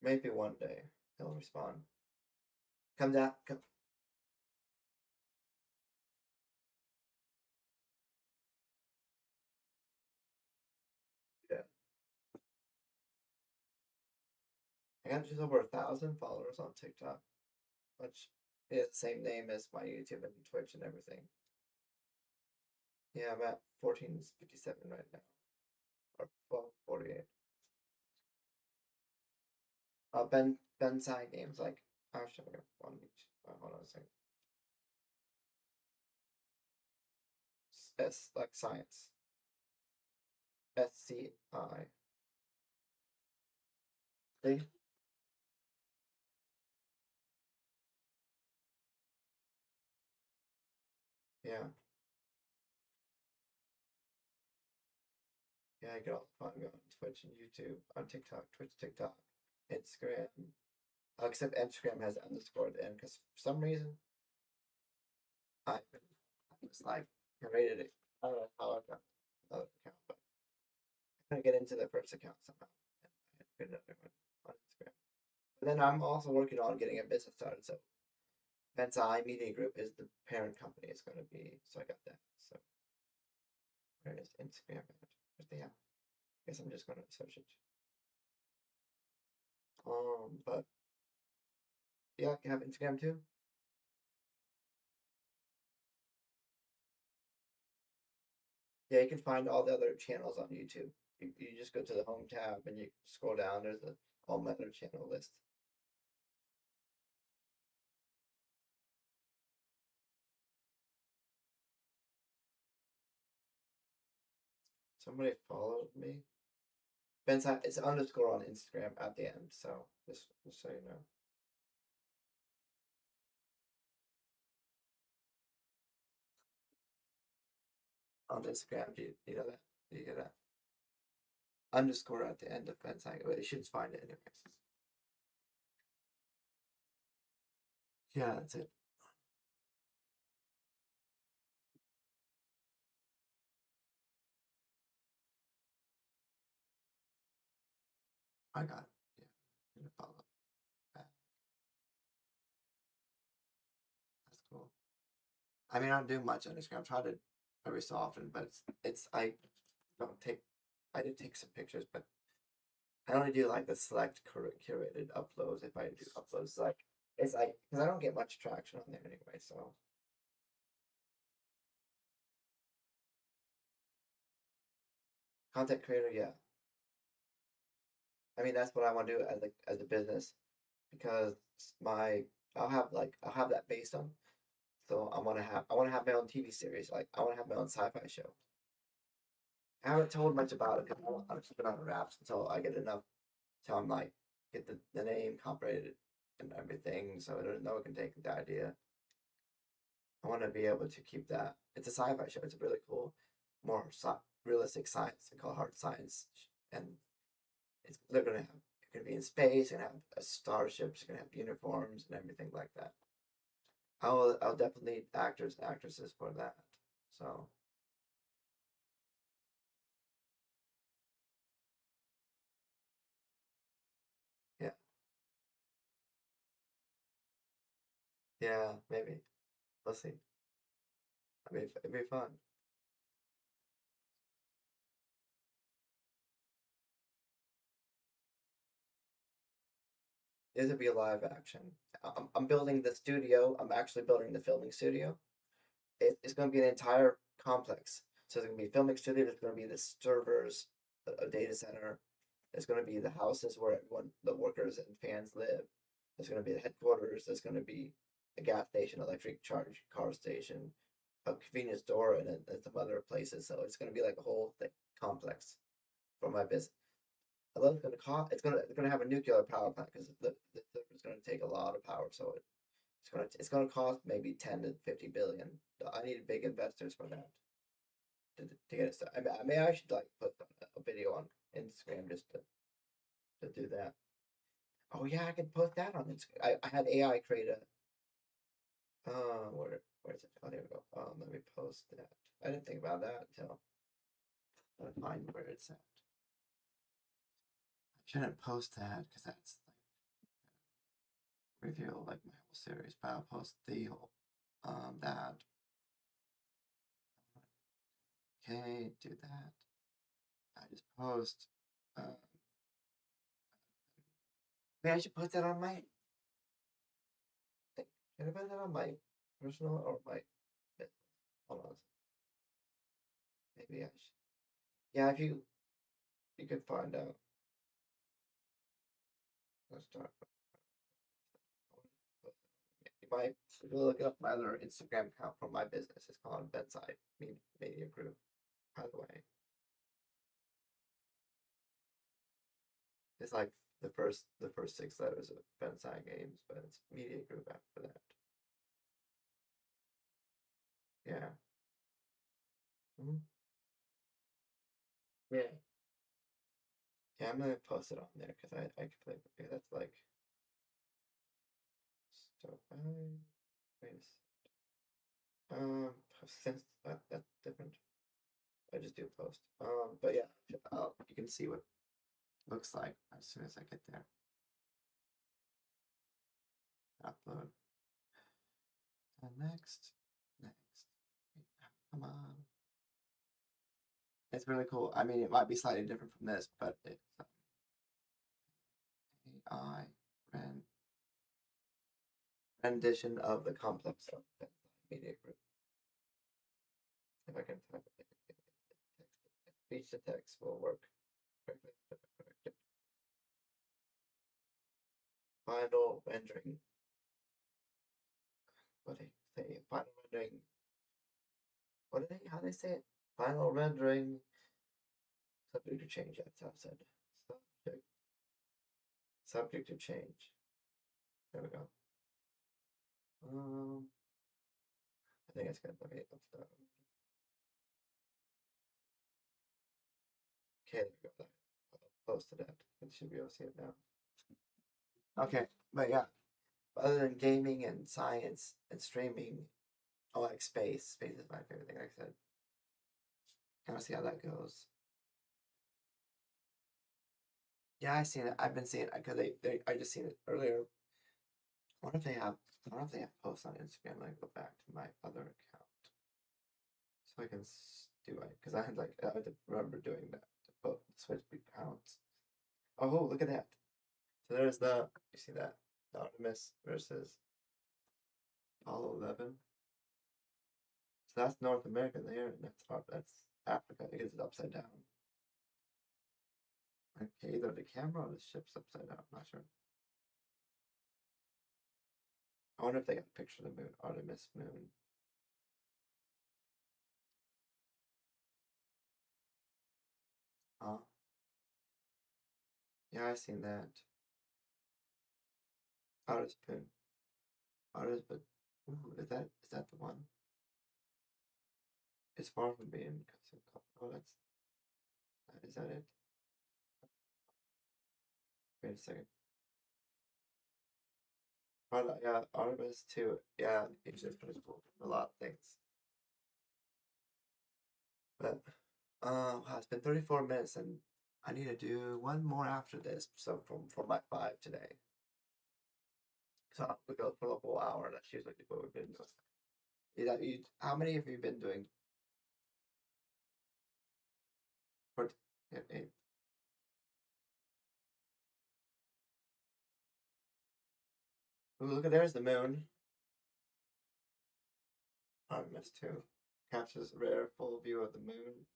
maybe one day he'll respond. Come down, come, yeah. I got just over 1,000 followers on TikTok, which is the same name as my YouTube and Twitch and everything. Yeah, I'm at 1457 right now, or 1248. Bensciandgames, like I'll show you one each. Hold on a second. S like science. SCI. See? Yeah. Yeah, you can also find me on Twitch and YouTube, on TikTok, Twitch, TikTok, Instagram. Except Instagram has an underscore at the end because for some reason I was like created it. I don't know how I got another account, but I'm gonna get into the first account somehow. And I had to get another one on Instagram. But then I'm also working on getting a business started. So Bensci Media Group is the parent company. It's gonna be so I got that. So where is Instagram at? Where's the app? I guess I'm just gonna search it. But yeah, I can have Instagram too. Yeah, you can find all the other channels on YouTube. You just go to the home tab and you scroll down. There's all my other channel list. Somebody followed me. Bensci, it's underscore on Instagram at the end. So just so you know. On Instagram, do you know that? You get a underscore at the end of Bensciaverse, but you should find it anyways. Yeah, that's it. I got it. Yeah, I'm gonna follow back. That's cool. I mean, I don't do much on Instagram. I try to every so often, but I don't take. I do take some pictures, but I only do like the select curated uploads. If I do uploads, it's like because I don't get much traction on there anyway. So content creator, yeah. I mean, that's what I want to do as a business because my I'll have that based on. So I want to have my own TV series. Like I want to have my own sci-fi show. I haven't told much about it because I'm keeping it on wraps until I get enough. Till I'm like get the name copyrighted and everything, so no one can take the idea. I want to be able to keep that. It's a sci-fi show. It's a really cool, more realistic science. They call it hard science, and they're gonna be in space and have starships. Gonna have uniforms and everything like that. I'll definitely need actors and actresses for that. So yeah, yeah, maybe we'll see. I mean, it'd be fun. This would be a live action. I'm building the studio. I'm actually building the filming studio. It's going to be an entire complex. So there's going to be a filming studio. There's going to be the servers, a data center. There's going to be the houses where everyone, the workers and fans live. There's going to be the headquarters. There's going to be a gas station, electric charge car station, a convenience store, and some other places. So it's going to be like a whole complex for my business. I love it's going to cost. It's going to have a nuclear power plant because it's going to take a lot of power. So it's gonna cost maybe 10 to 50 billion. I need big investors for that to get it started. I mean, I should like put a video on Instagram just to do that. Oh yeah, I could post that on Instagram. I had AI create a where's it? Oh, there we go. Let me post that. I didn't think about that until I find where it's at. I shouldn't post that because that's like reveal like my whole series, but I'll post the whole that. Okay, do that. I just post. Maybe I should put that on my thing. Should I put that on my personal or my business? Hold on. Maybe I should. Yeah, if you could find out. Let's start. You might look up my other Instagram account for my business. It's called Bedside Media Group. By the way, it's like the first 6 letters of Bensciandgames, but it's Media Group after that. Yeah. Mm-hmm. Yeah. Yeah, I'm gonna post it on there because I can play. Yeah, that's like so. Wait a since that's different. I just do post. But yeah, you can see what it looks like as soon as I get there. Upload. And next. Come on. It's really cool. I mean, it might be slightly different from this, but it's AI rendition of the complex of the media group. If I can type it, speech to text will work correctly. Final rendering. What do they say? Final rendering. What do they? How they say it? Final rendering. Subject to change. That's how I said. Subject. Subject to change. There we go. I think it's good. Let me. Okay, there we go. Close to that. You should be able to see it now. Okay, but yeah, other than gaming and science and streaming, I like space. Space is my favorite thing, like I said. Kind of see how that goes. Yeah, I seen it. I've been seeing it because I just seen it earlier. I wonder if they have. I wonder if they have posts on Instagram. Let me go back to my other account so I can do it because I had to remember doing that to put switch accounts. Oh, look at that! So there's you see that the Artemis versus Apollo 11. So that's North America there, and that's Africa. I guess it's upside down. Okay, either the camera or the ship's upside down. I'm not sure. I wonder if they got a picture of the moon, Artemis moon. Yeah, I seen that. Artist moon. Artist, but ooh, is that the one? It's far from being. Oh, is that it? Wait a second. Yeah, Artemis too. Yeah, it's just pretty cool. A lot of things. But it's been 34 minutes and I need to do one more after this. So for my 5 today. So we go for a whole hour. That's usually what we've been doing. How many have you been doing? For, 8. Ooh, look at there's the moon. Artemis too. Captures a rare full view of the moon.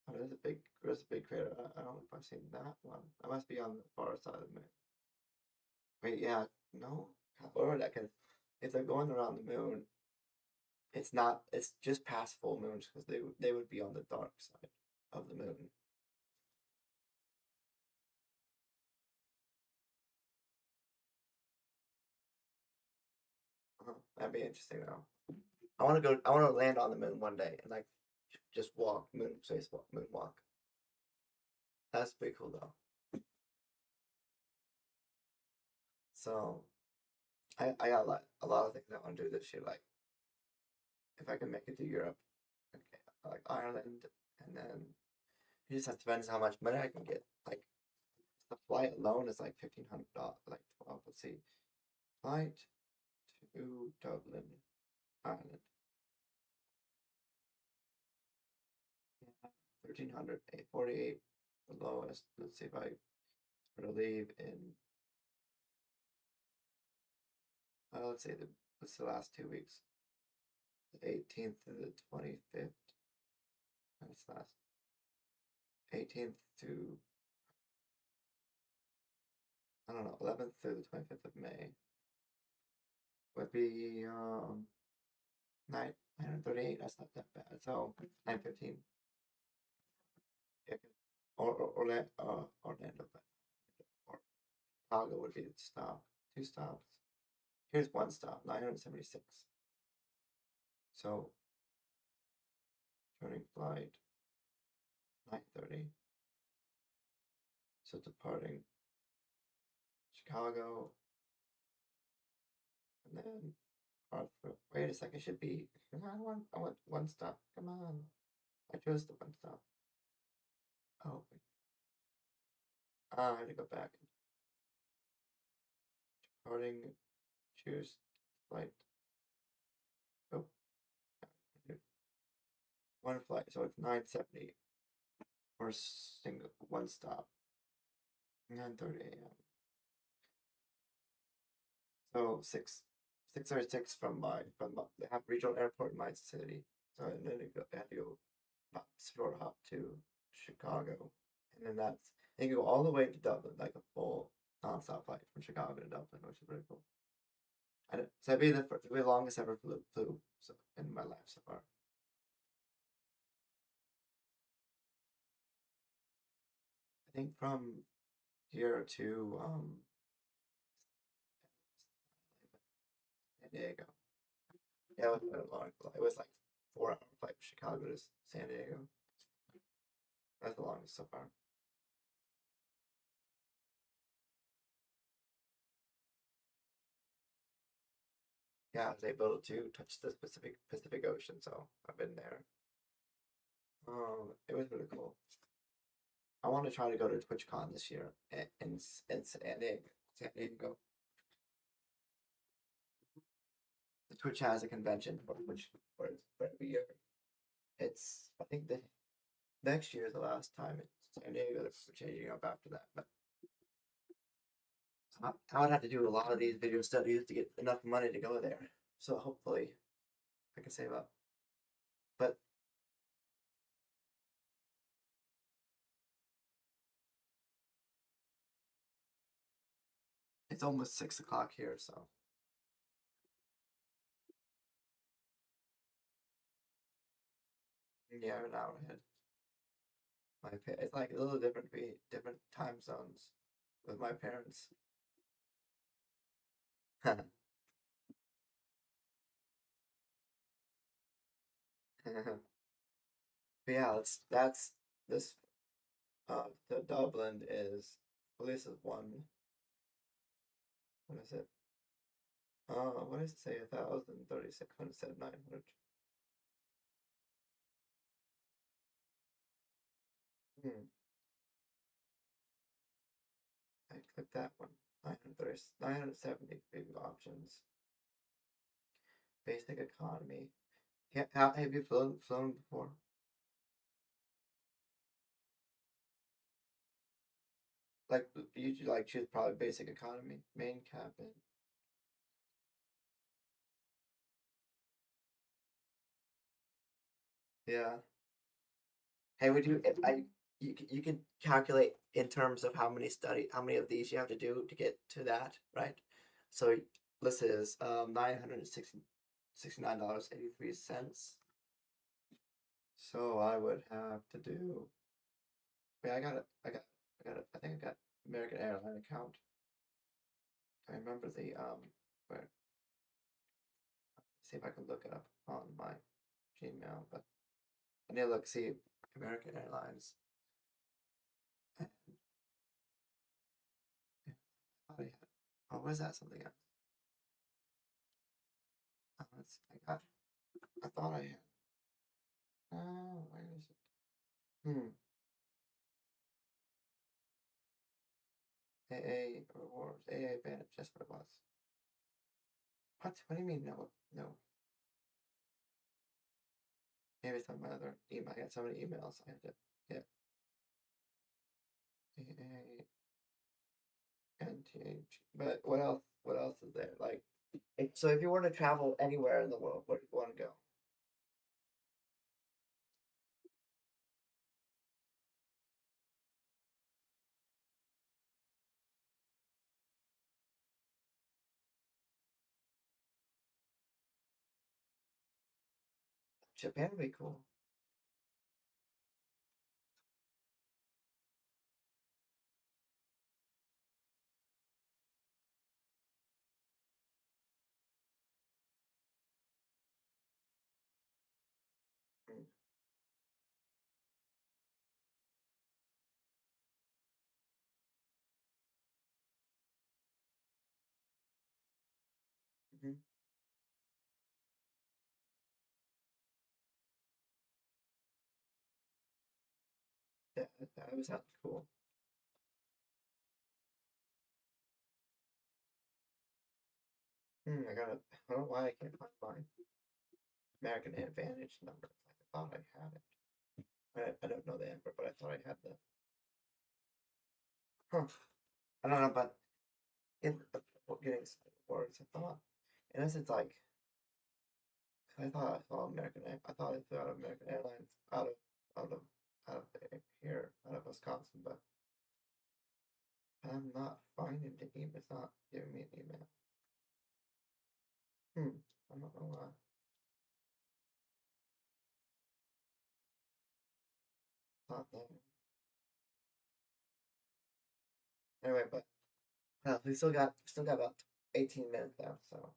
Oh, there's a big crater. I don't know if I've seen that one. I must be on the far side of the moon. Wait, yeah, no. Or that can, if they're going around the moon, it's not. It's just past full moons because they would be on the dark side of the moon. That'd be interesting though. I want to go. I want to land on the moon one day and like just walk moonwalk. That's pretty cool though. So I got a lot of things I want to do this year. Like if I can make it to Europe, okay, like Ireland, and then it just depends how much money I can get. Like the flight alone is like $1,500. Like 12. Let's see, flight to Dublin, Ireland. Yeah, 1,300, 848, the lowest. Let's see if I were to leave in. Let's say what's the last 2 weeks? The 18th to the 25th. That's last 18th to I don't know 11th to the 25th of May would be 938. That's not that bad. So 915. Yeah, Orlando, or Chicago would be the stop. 2 stops. Here's 1 stop. 976. So turning flight 9:30. So departing Chicago and then Hartford. Wait a second. It should be. I want 1 stop. Come on. I chose the 1 stop. Oh, wait. I had to go back. Departing. Choose flight. Oh, 1 flight. So it's 970 for a single 1 stop. 9:30 a.m. So 6:36 from they have regional airport in my city. So and then I had to go short hop to Chicago, and then they go all the way to Dublin, like a full nonstop flight from Chicago to Dublin, which is pretty cool. So it'd be the longest ever flew so, in my life so far. I think from here to San Diego. Yeah, it was a long flight. It was like 4-hour flight from Chicago to San Diego. That's the longest so far. Yeah, I was able to touch the Pacific Ocean, so I've been there. It was really cool. I want to try to go to TwitchCon this year in San Diego. San Diego. The Twitch has a convention for Twitch for every year. It's I think the next year is the last time it's San Diego. They're changing up after that, but I would have to do a lot of these video studies to get enough money to go there. So hopefully I can save up. But it's almost 6 o'clock here, so yeah, an hour ahead. It's like a little different time zones with my parents. But yeah, that's this. The Dublin is well, this is one. What is it? What does it say? 1,036 said 900. Hmm. I clicked that one. 970 big options. Basic economy. Yeah, have you flown before? Like you like choose probably basic economy, main cabin. Yeah. Hey, would you? If I you can calculate in terms of how many of these you have to do to get to that, right? So this is $969.83. So I would have to do. Wait, I got it. I got it. I think I got American Airline account. I remember the where. See if I can look it up on my Gmail, but I need to look see American Airlines. And I thought I had. Oh, was that something else? Let's see. I thought I had. Oh, where is it? AA rewards. AA advantage. That's what it was. What? What do you mean? No, no. Maybe it's on my other email. I got so many emails. I have to get AA NTH. But what else? What else is there? Like, so if you were to travel anywhere in the world, where do you want to go? Japan would be cool. Mm. Mm-hmm. That was sounds cool. I got it. I don't know why I can't find my American Advantage number. I thought I had it. I don't know the number, but I thought I had the. Huh. I don't know, but in getting words, I thought, unless it's like, I thought I saw I thought I saw American Airlines out of, out of here, out of Wisconsin, but I'm not finding the email. It's not giving me an email. I don't know why. It's not there. Anyway, but we still got about 18 minutes left, so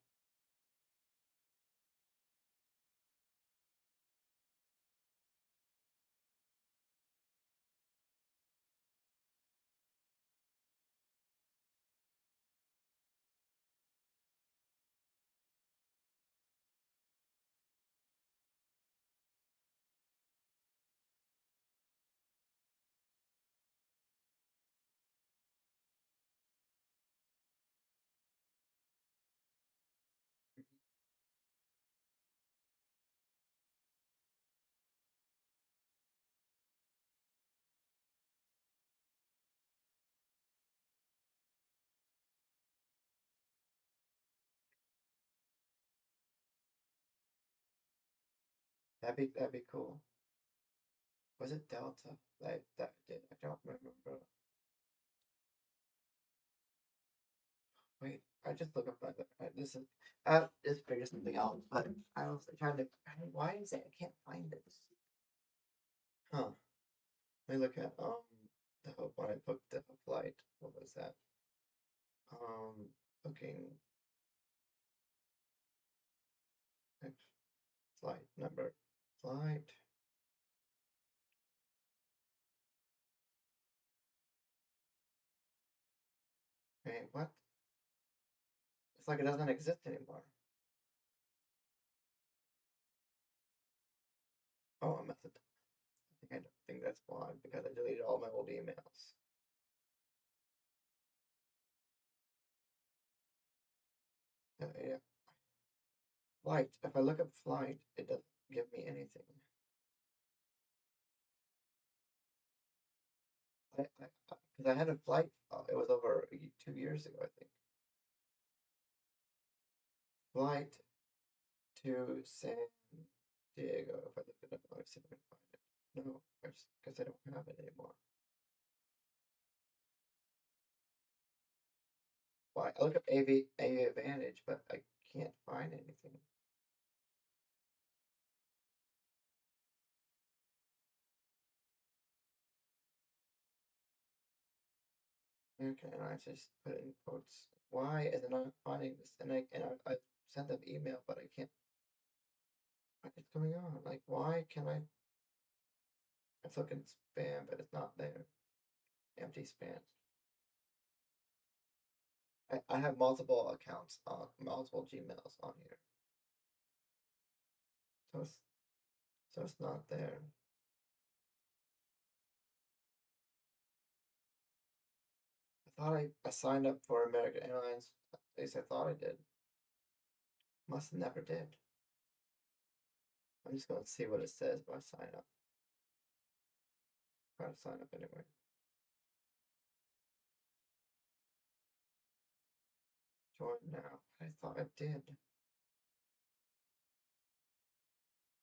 That'd be cool. Was it Delta? That did. I don't remember. Wait, I just look up my. This is. I just figured something out, but I was trying to. Why is it I can't find this? Huh. Let me look at the when I booked the flight. What was that? Booking flight number. Flight. Wait, what? It's like it doesn't exist anymore. Oh, I must have. I don't think that's why, because I deleted all my old emails. Yeah. Flight. If I look up flight, it doesn't give me anything. Because I had a flight. It was over 2 years ago, I think. Flight to San Diego. If I look it up, I'll see if I can find it. No, because I don't have it anymore. Why? I look up AV Advantage, but I can't find anything. Okay, and I just put in quotes. Why is it not finding this? And I sent them email, but I can't. What is going on? Like, why can I? It's looking spam, but it's not there. Empty spam. I have multiple accounts on multiple Gmails on here. So it's not there. I thought I signed up for American Airlines. At least I thought I did. Must have never did. I'm just gonna see what it says if I sign up. Try to sign up anyway. Join now. I thought I did.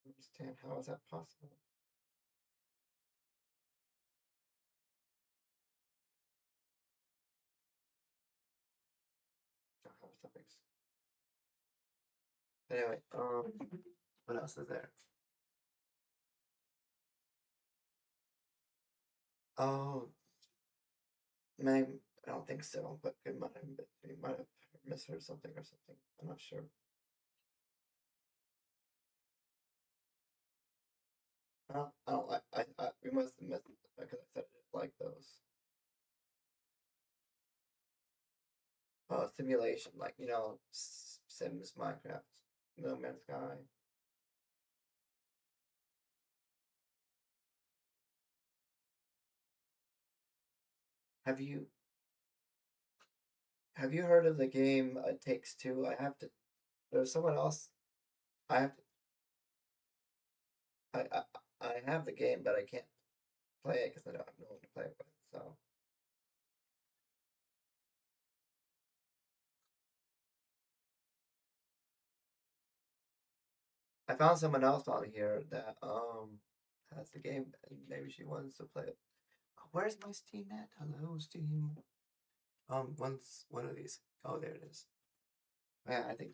Understand how is that possible? Don't have topics. Anyway, what else is there? Oh, maybe I don't think so, but we might have misheard something or something. I'm not sure. I don't like. We must have missed it because I said I didn't like those. Simulation, like Sims, Minecraft, No Man's Sky. Have you have you heard of the game It Takes Two? I have to. There's someone else. I have to. I I, I have the game, but I can't play it because I don't have no one to play it with. So I found someone else on here that has the game, and maybe she wants to play it. Oh, where's my Steam at? Hello, Steam. Once one of these. Oh, there it is. Yeah, I think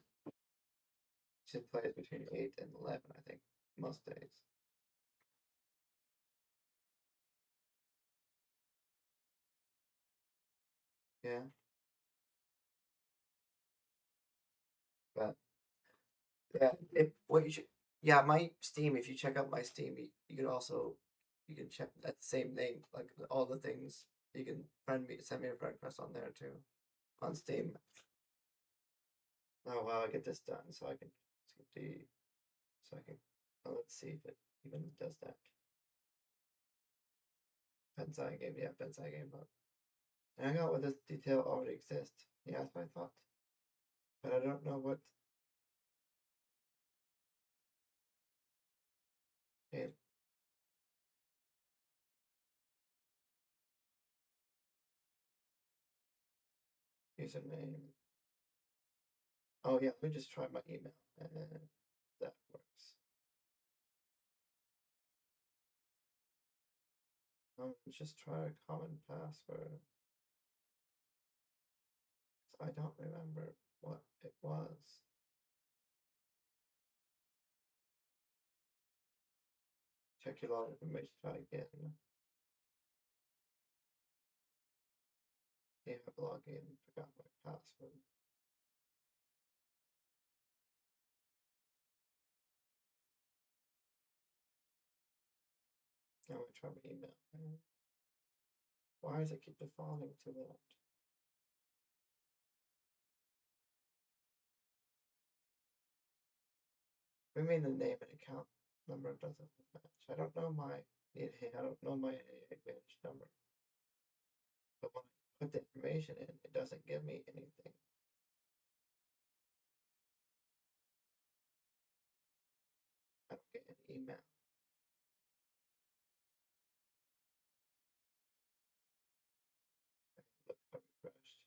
she plays between 8 and 11. I think most days. Yeah, but yeah, if what you should. Yeah, my Steam. If you check out my Steam, you can also you can check that same thing, like all the things. You can send me a friend request on there too, on Steam. Oh wow, I get this done, so I can so I can. Oh, let's see if it even does that. Bensciandgames, yeah, Bensciandgames. Hang out with this detail already exists. Yeah, that's what I thought. But I don't know what it username. Oh yeah, let me just try my email and that works. Just try a common password. I don't remember what it was. Check your login information, try again. You have login, forgot my password. Now I try my email. Why does it keep defaulting to that? We mean the name and account number doesn't match. I don't know my advantage number. But when I put the information in, it doesn't give me anything. I don't get an email. Look, I refreshed.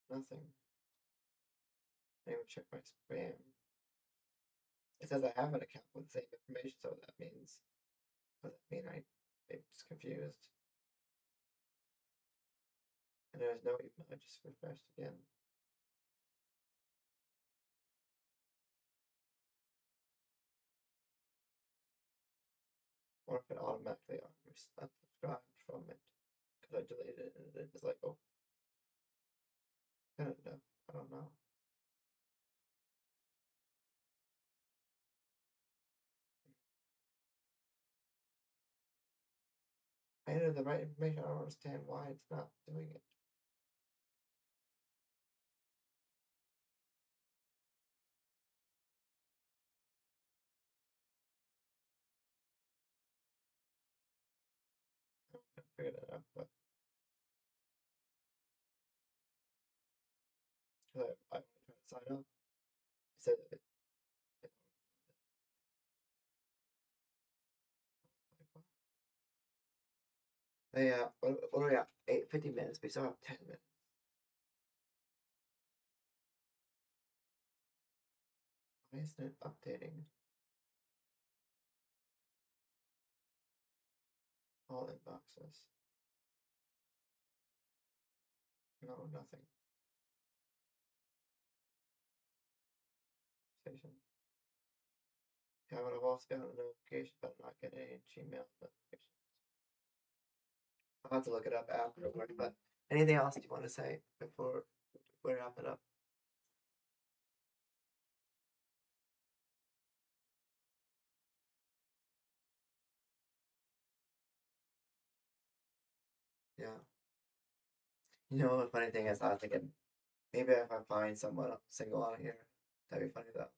Nothing. I didn't even check my spam. It says I have an account with the same information, so that means, does that mean I'm just confused? And there's no email, I just refreshed again. Or if it automatically unsubscribed from it, because I deleted it and it's like, oh, kind of enough. I don't know. I entered the right information, I don't understand why it's not doing it. I figured it out, but because I tried to sign up, it said it yeah, what are we at? 50 minutes. We still have 10 minutes. Why isn't it updating? All inboxes. No, nothing. Station. Yeah, but I've also gotten a notification, but I'm not getting any Gmail notifications. I'll have to look it up afterward. But anything else you want to say before we wrap it up? Yeah. You know, the funny thing is, I was thinking maybe if I find someone single on here, that'd be funny though.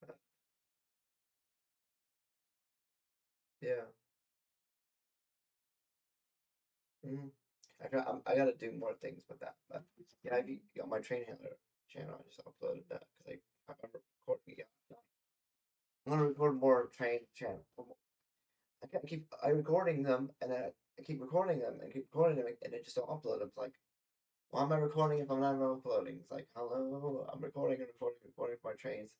But, yeah. Mm-hmm. I gotta do more things with that. But yeah, I got my train handler channel. I just uploaded that because I'm recording. Yeah, I'm gonna record more train channel. I recording them and then I keep recording them and keep recording them and I just don't upload them. It's like, why am I recording if I'm never uploading? It's like, hello, I'm recording and recording for my trains.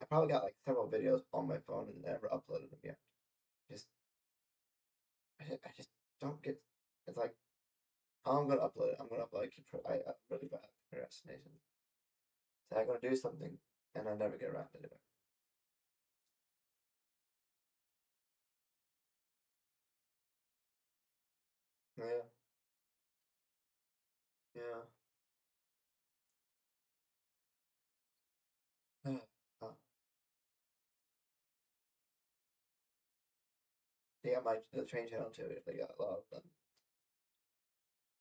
I probably got like several videos on my phone and never uploaded them yet. Just I just don't get. It's like, I'm gonna upload it. I'm gonna upload it. I'm really bad at procrastination. So I'm gonna do something and I never get around to it. Yeah, yeah. Oh, they got the train channel too. They got a lot of them.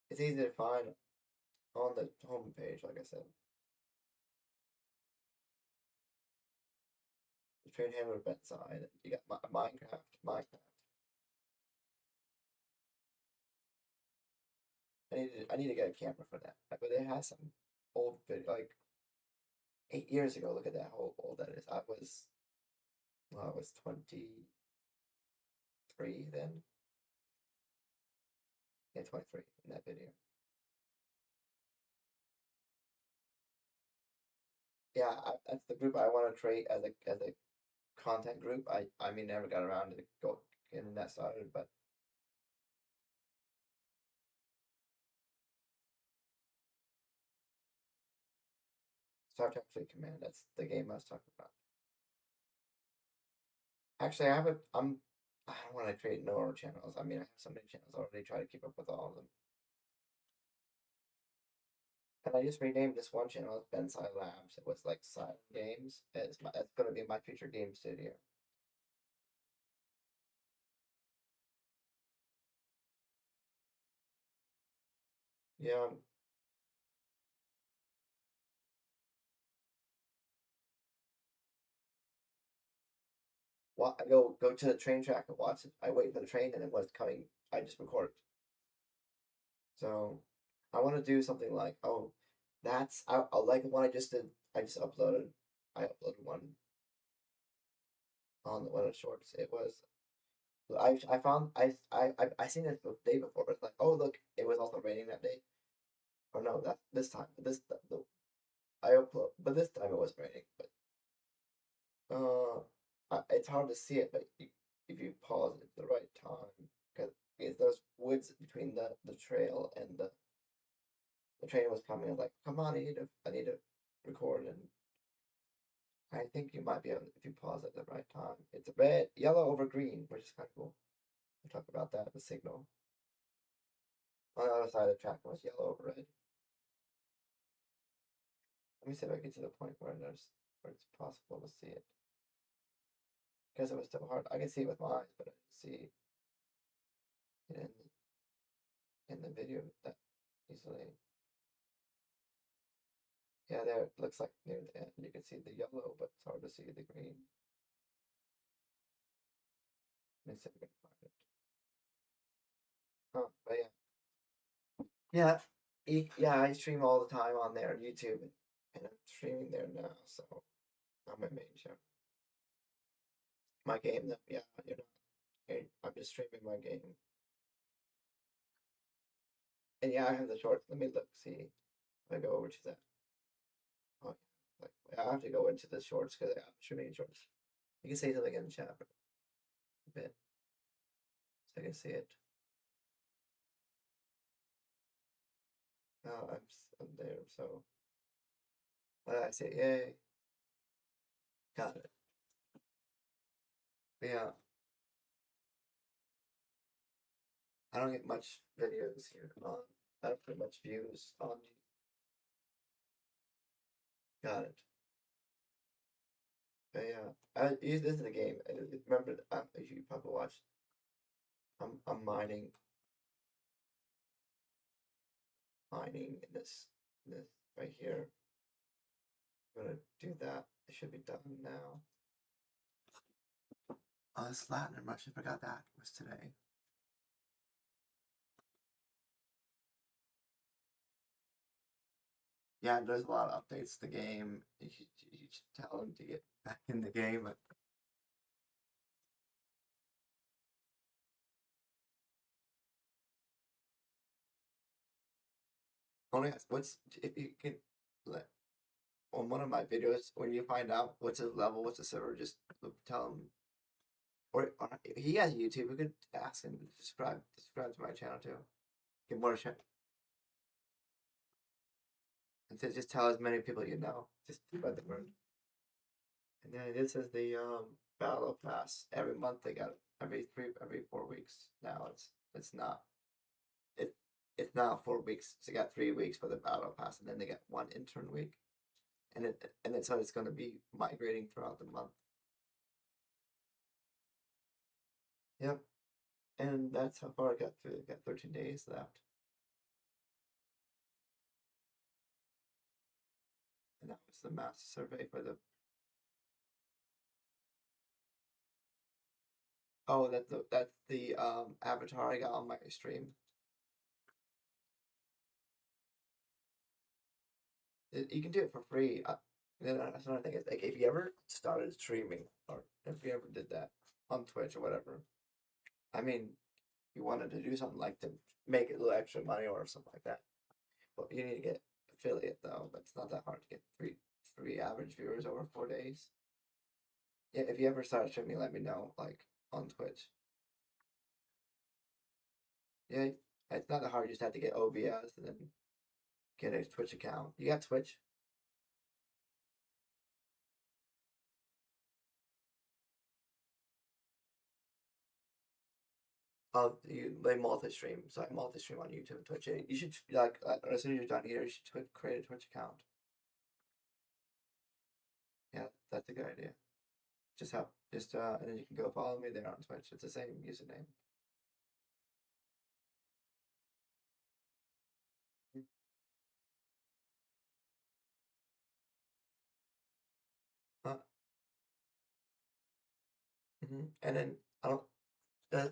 It's easy to find on the home page, like I said. The train handler bedside. You got Minecraft. I need to get a camera for that. But it has some old video, like 8 years ago. Look at that, how old that is. I was 23 then. Yeah, 23 in that video. yeah, that's the group I want to create as a content group. I mean, never got around to getting that started, but Star Trek Fleet Command. That's the game I was talking about. Actually, I have a. I don't want to create no channels. I mean, I have so many channels already. Try to keep up with all of them. And I just renamed this one channel as Bensci Labs. It was like Silent Games. It's gonna be my future game studio. Yeah. I go to the train track and watch it. I wait for the train, and then when it's coming, I just record. So I want to do something like, oh, I like the one I just did. I just uploaded. I uploaded one on one of the shorts. It was I found I seen it the day before. It's like, oh look, it was also raining that day. Or no, that this time I upload, but this time it was raining. But it's hard to see it, but if you pause it at the right time, because there's woods between the trail and the train was coming. I was like, come on, I need to record, and I think you might be able to, if you pause at the right time. It's red, yellow over green, which is kind of cool. We'll talk about that, the signal. On the other side of the track was yellow over red. Let me see if I get to the point where it's possible to see it. Because it was still hard. I can see it with my eyes, but I didn't see it in the video that easily. Yeah, there it looks like near the end. You can see the yellow, but it's hard to see the green. Let me see if I can find it. Oh, but yeah. Yeah, I stream all the time on there on YouTube, and I'm streaming there now, so on my main channel. My game, though, yeah, you're not. I'm just streaming my game. And yeah, I have the shorts. Let me look, see if I go over to that. Oh, yeah. Like, I have to go into the shorts because I'm streaming shorts. You can say something in the chat a bit so I can see it. Oh, I'm there, so. I say, yay. Got it. But yeah, I don't get much videos here on. I don't get much views on. Got it. But yeah, this is the game. Remember, if you probably watched, I'm mining in this right here. I'm gonna do that. It should be done now. Oh, this Latin much. I forgot that was today. Yeah, there's a lot of updates to the game. You should tell them to get back in the game. But only what's if you can let on one of my videos when you find out what's his level, what's the server, just tell him. Or he has YouTube. We could ask him to subscribe to my channel too. Get more channel. And to just tell as many people you know. Just spread the word. And then this is the battle pass. Every month they got every 4 weeks. Now it's not it's now 4 weeks. So they got 3 weeks for the battle pass, and then they get one intern week, and it's how it's going to be migrating throughout the month. Yep, and that's how far I got through. Got 13 days left, and that was the master survey for the. Oh, that's the avatar I got on my stream. You can do it for free. Then that's another thing. Is like if you ever started streaming, or if you ever did that on Twitch or whatever, I mean, you wanted to do something like to make a little extra money or something like that. But you need to get affiliate though. But it's not that hard to get free average viewers over 4 days. Yeah, if you ever start streaming, let me know, like, on Twitch. Yeah, it's not that hard. You just have to get OBS and then get a Twitch account. You got Twitch? Oh, they multi-stream. So I multi-stream on YouTube and Twitch. You should, like, as soon as you're done here, you should create a Twitch account. Yeah, that's a good idea. And then you can go follow me there on Twitch. It's the same username. Uh, And then I don't.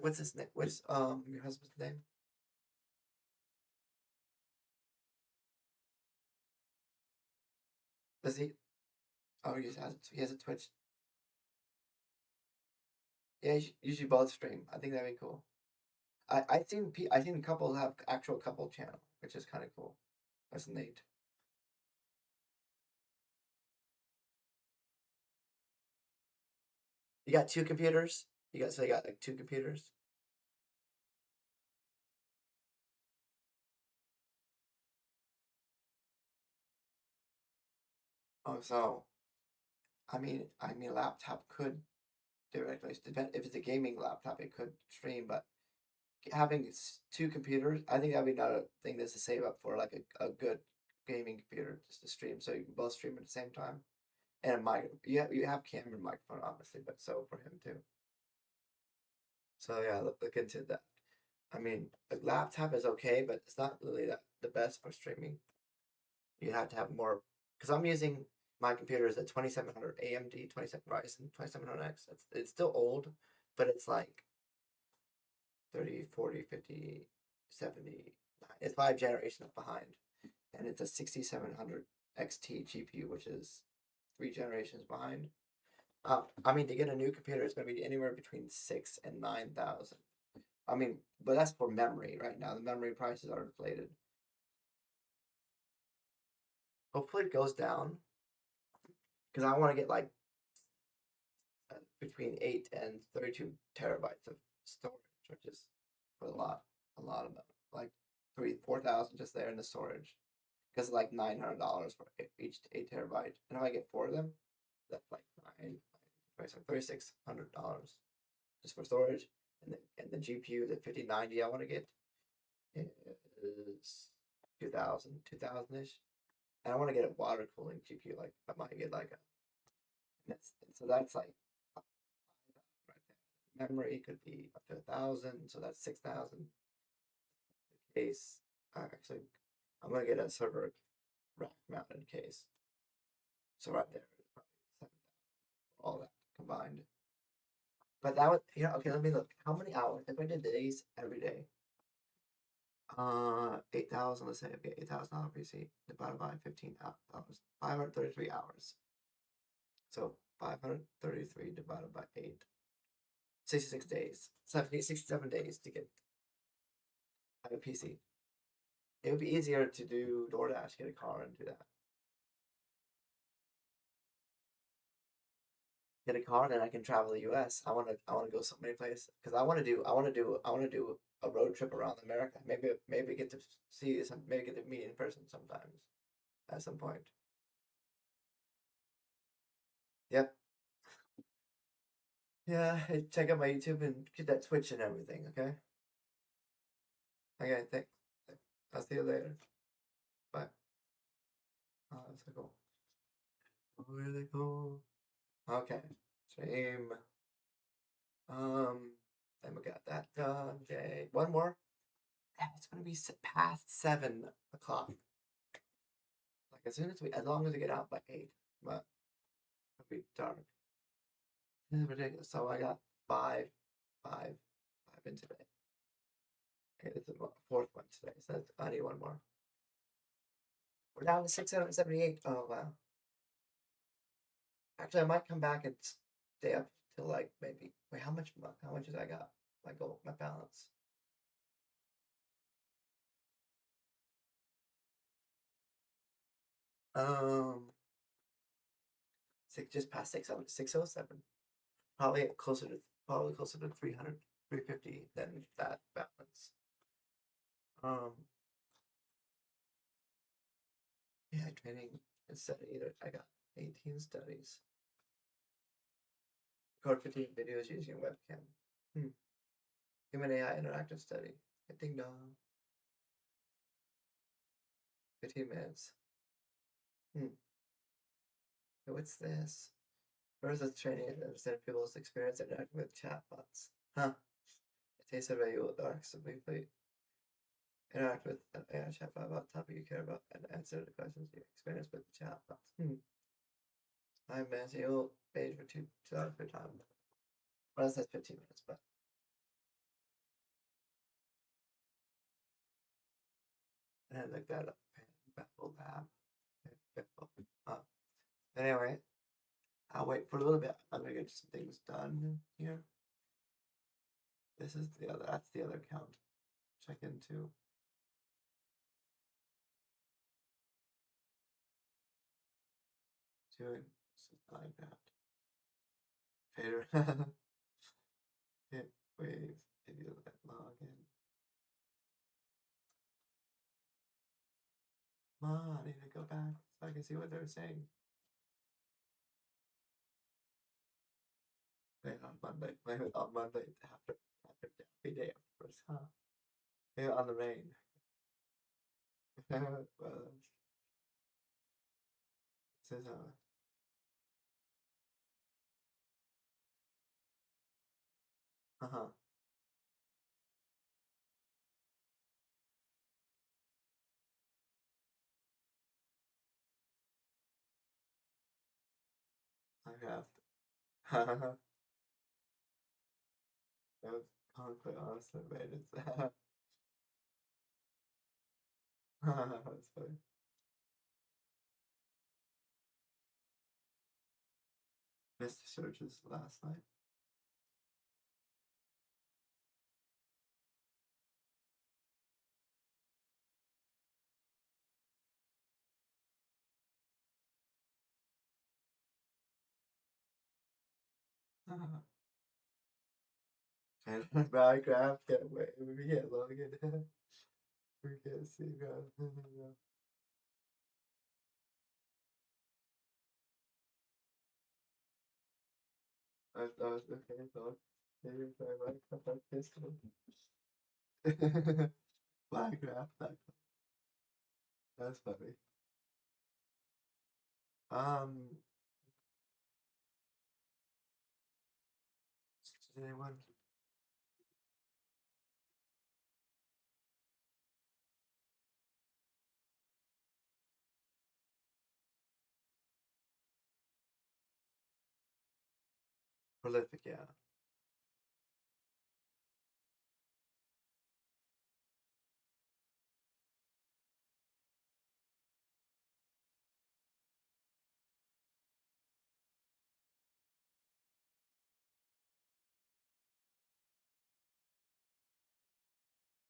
What's his name? What's your husband's name? Does he? Oh, he has a Twitch. Yeah, you should both stream. I think that'd be cool. I seen couples have actual couple channel, which is kind of cool. That's neat. You got two computers. You got like two computers. Oh, so I mean, laptop could theoretically depend if it's a gaming laptop, it could stream, but having two computers, I think that'd be another thing that's to save up for, like a good gaming computer just to stream, so you can both stream at the same time. And a mic, you have camera and microphone, obviously, but so for him too. So yeah, look into that. I mean, a laptop is okay, but it's not really the best for streaming. You have to have more, because I'm using my computer is a 2700 AMD, 27 Ryzen, 2700X. It's still old, but it's like 30, 40, 50, 70. It's 5 generations behind. And it's a 6700 XT GPU, which is 3 generations behind. I mean, to get a new computer, it's going to be anywhere between 6 and 9,000. I mean, but that's for memory right now. The memory prices are inflated. Hopefully, it goes down because I want to get like between 8 and 32 terabytes of storage, which is for a lot of them, like 4,000 just there in the storage, because like $900 for each 8 terabyte, and if I get 4 of them, that's like $3,600 just for storage, and the GPU, the 5090 I want to get is 2,000 ish, and I want to get a water cooling GPU, like I might get like a, that's like right there. Memory could be up to 1,000, so that's 6,000. The case, actually, I'm gonna get a server rack mounted case. So right there, probably 7,000, all that combined. But that would, okay. Let me look. How many hours? If I did days every day, 8,000. Let's say I get $8,000 PC divided by 15 hours, 533 hours. So 533 divided by 8. 66 days. 67 days to get a PC. It would be easier to do DoorDash, get a car, and do that. Get a car, then I can travel the U.S. I want to go so many places because I want to do a road trip around America. Maybe get to see some, maybe get to meet in person sometimes at some point. Yep. Yeah. Hey, check out my YouTube and get that Twitch and everything. Okay. Okay. Thanks. I'll see you later. Bye. Oh, that's so cool. Really cool. Okay. Same. Then we got that done. Okay. One more. It's gonna be past 7 o'clock. Like as long as we get out by 8, but it'll be dark. This is ridiculous. So I got five in today. Okay, this is the fourth one today. So I need one more. We're down to 678. Oh wow. Actually, I might come back and stay up till like maybe. Wait, how much did I got? My goal, my balance. Um, just past 600, 607. Probably closer to 300, 350 than that balance. Yeah, training and study. I got 18 studies. Record 15 videos using webcam. Human AI interactive study. Ding dong. 15 minutes. What's this? First, it's training to understand people's experience interacting with chatbots. Huh. It tastes of you will actively interact with an AI chatbot about the topic you care about and answer the questions you experience with the chatbots. I'm Nancy. You'll page for 2 hours per time. Well, that says 15 minutes, but. And I looked that up. Babel Lab. Anyway, I'll wait for a little bit. I'm gonna get some things done here. This is the other. That's the other account. Check into. Doing like that. Fader. Hit waves. If you let log in. Come on, I need to go back so I can see what they're saying. Wait, on Monday. Wait, on Monday after every day afterwards, huh? Maybe on the rain. Well, this is uh-huh. I have to. That was quite honestly, mate. It's that's funny. Missed the searches last night. And Minecraft can't wait. We can't log in. We can't see God. I was okay, so maybe try Minecraft on this one. Minecraft, that's funny. Does anyone? Prolific, yeah.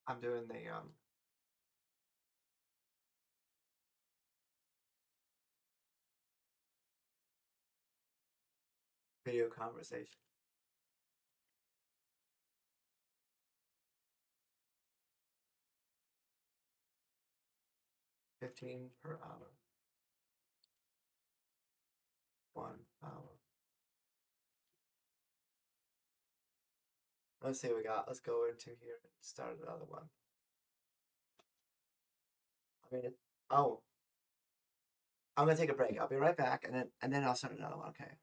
I'm doing the video conversation. 15 per hour. 1 hour. Let's see what we got. Let's go into here and start another one. I mean, oh, I'm gonna take a break. I'll be right back, and then I'll start another one. Okay.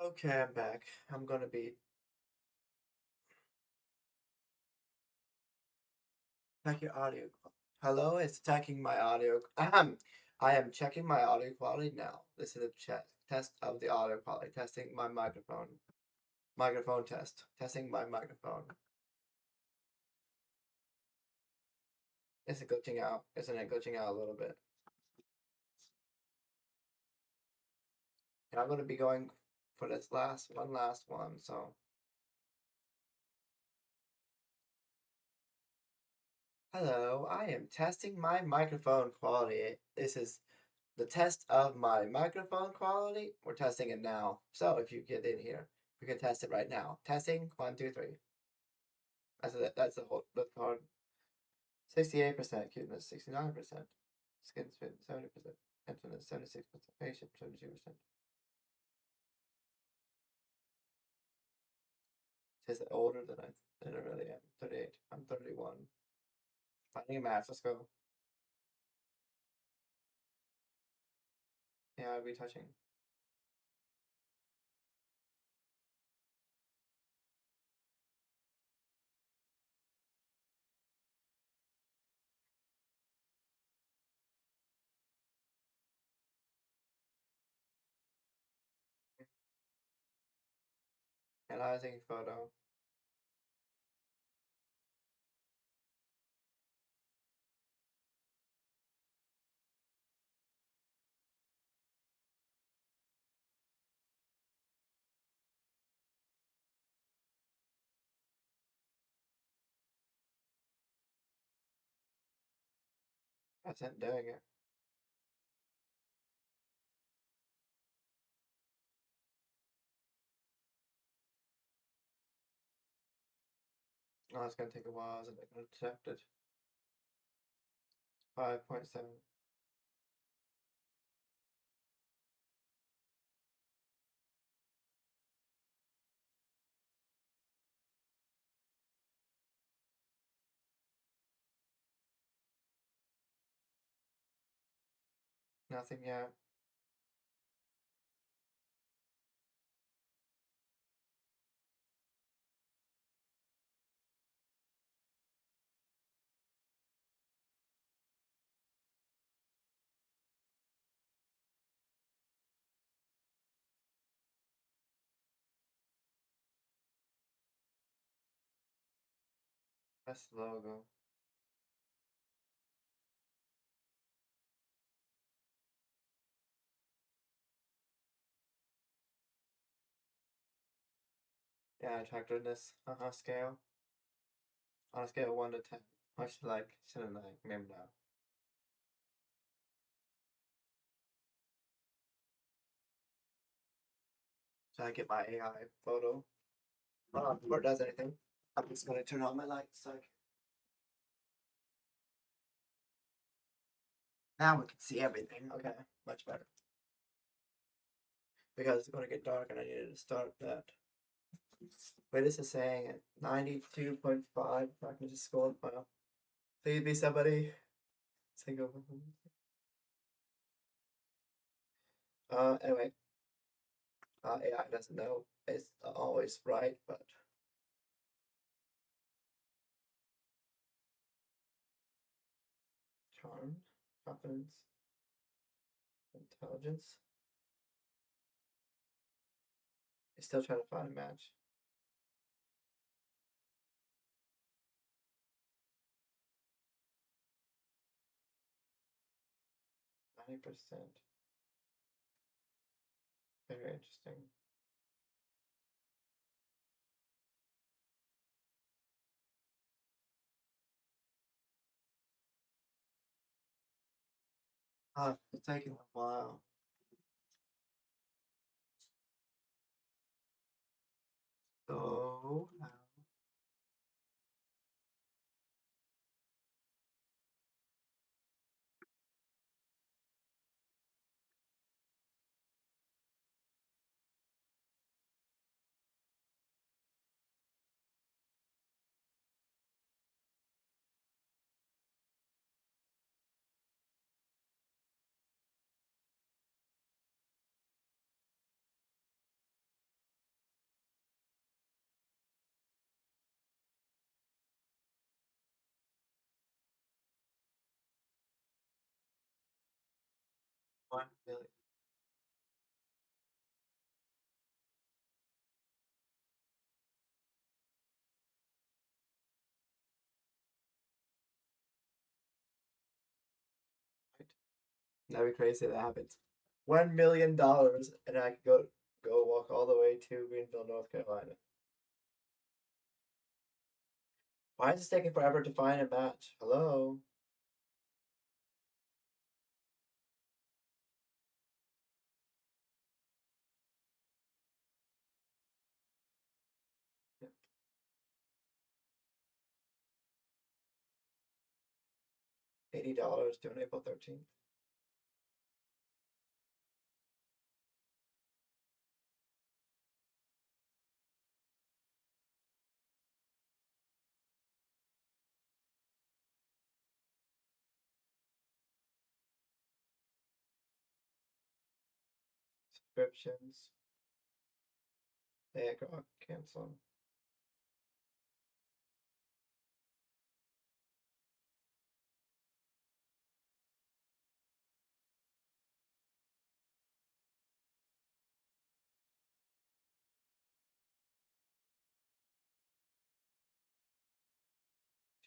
Okay, I'm back. I'm gonna be check your audio. Hello, it's checking my audio. I am checking my audio quality now. This is a test of the audio quality. Testing my microphone. Microphone test. Testing my microphone. Is it glitching out? Isn't it glitching out a little bit? And I'm gonna be going for this last one. So, hello, I am testing my microphone quality. This is the test of my microphone quality. We're testing it now. So if you get in here, we can test it right now. Testing 1, 2, 3. That's the whole the card. 68% cuteness, 69%. Skin spin, 70%. Gentleness, 76%. Patience, 72%. Says older than I really am. 38. I'm 31. Finding a match. Let's go. Yeah, I'll be touching. Analyzing photo. That's it doing it. Oh, it's gonna take a while, isn't it? Gonna detect it. 5.7. Nothing yet. That's the logo. Yeah, attractiveness. Scale. On a scale of 1 to 10. I shouldn't I? Maybe now. So I get my AI photo. Before it does anything, I'm just gonna turn on my lights. Now we can see everything. Okay, much better. Because it's gonna get dark and I needed to start that. Wait, this is saying 92.5. I can just scroll up. Please be somebody. Single. Anyway, AI doesn't know it's always right, but charm, confidence, intelligence. He's still trying to find a match. %. Very interesting. It's taking a while. So 1 million. That'd be crazy if that happens. $1 million, and I could go walk all the way to Greenville, North Carolina. Why is it taking forever to find a match? Hello? $80 due on April 13th. Subscriptions. Yeah, go cancel.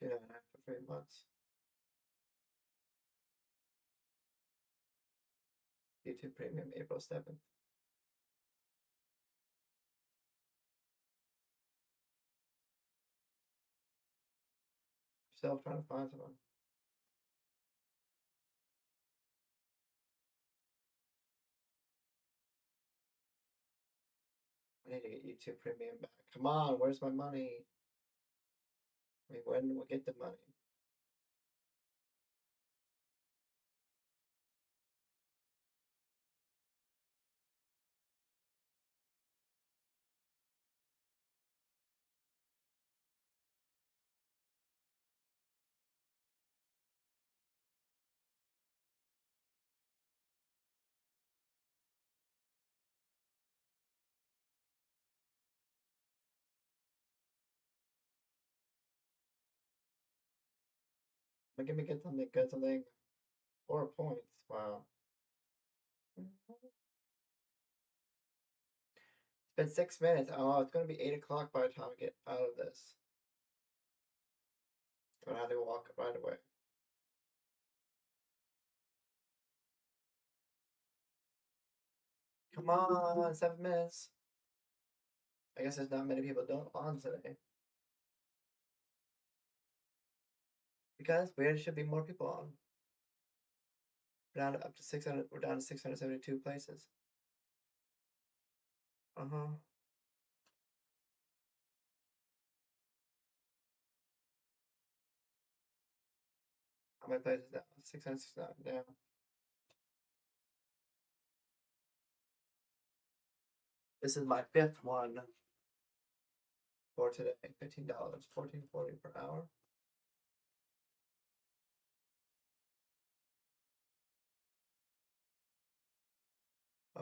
$2.99 for 3 months. YouTube Premium, April 7th. Still trying to find someone. I need to get YouTube Premium back. Come on, where's my money? I mean, when will we get the money? Give me get something. 4 points. Wow. It's been 6 minutes. Oh, it's gonna be 8 o'clock by the time I get out of this. I'm gonna have to walk right away. Come on, 7 minutes. I guess there's not many people on today. Because there should be more people on. We're down to up to 600. We're down to 672 places. Uh-huh. How many places now? 669 down. This is my 5th one for today. $15, $14.40 per hour.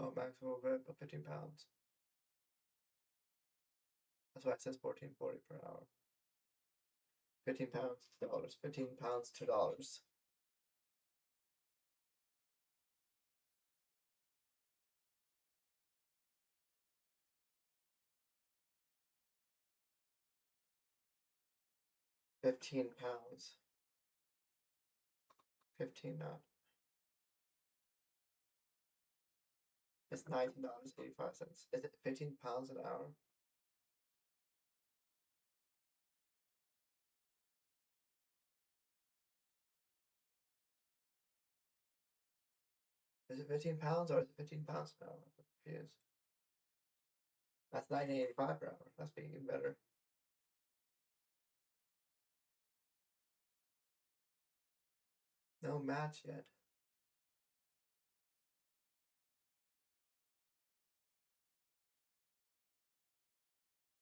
Oh, maximum weight of 15 pounds. That's why it says $14.40 per hour. 15 pounds, $2. 15 pounds, $2. £15. 15 not. It's $19.85. Is it 15 pounds an hour? Is it 15 pounds or is it 15 pounds an hour? I'm confused. That's $19.85 per hour. That's being even better. No match yet.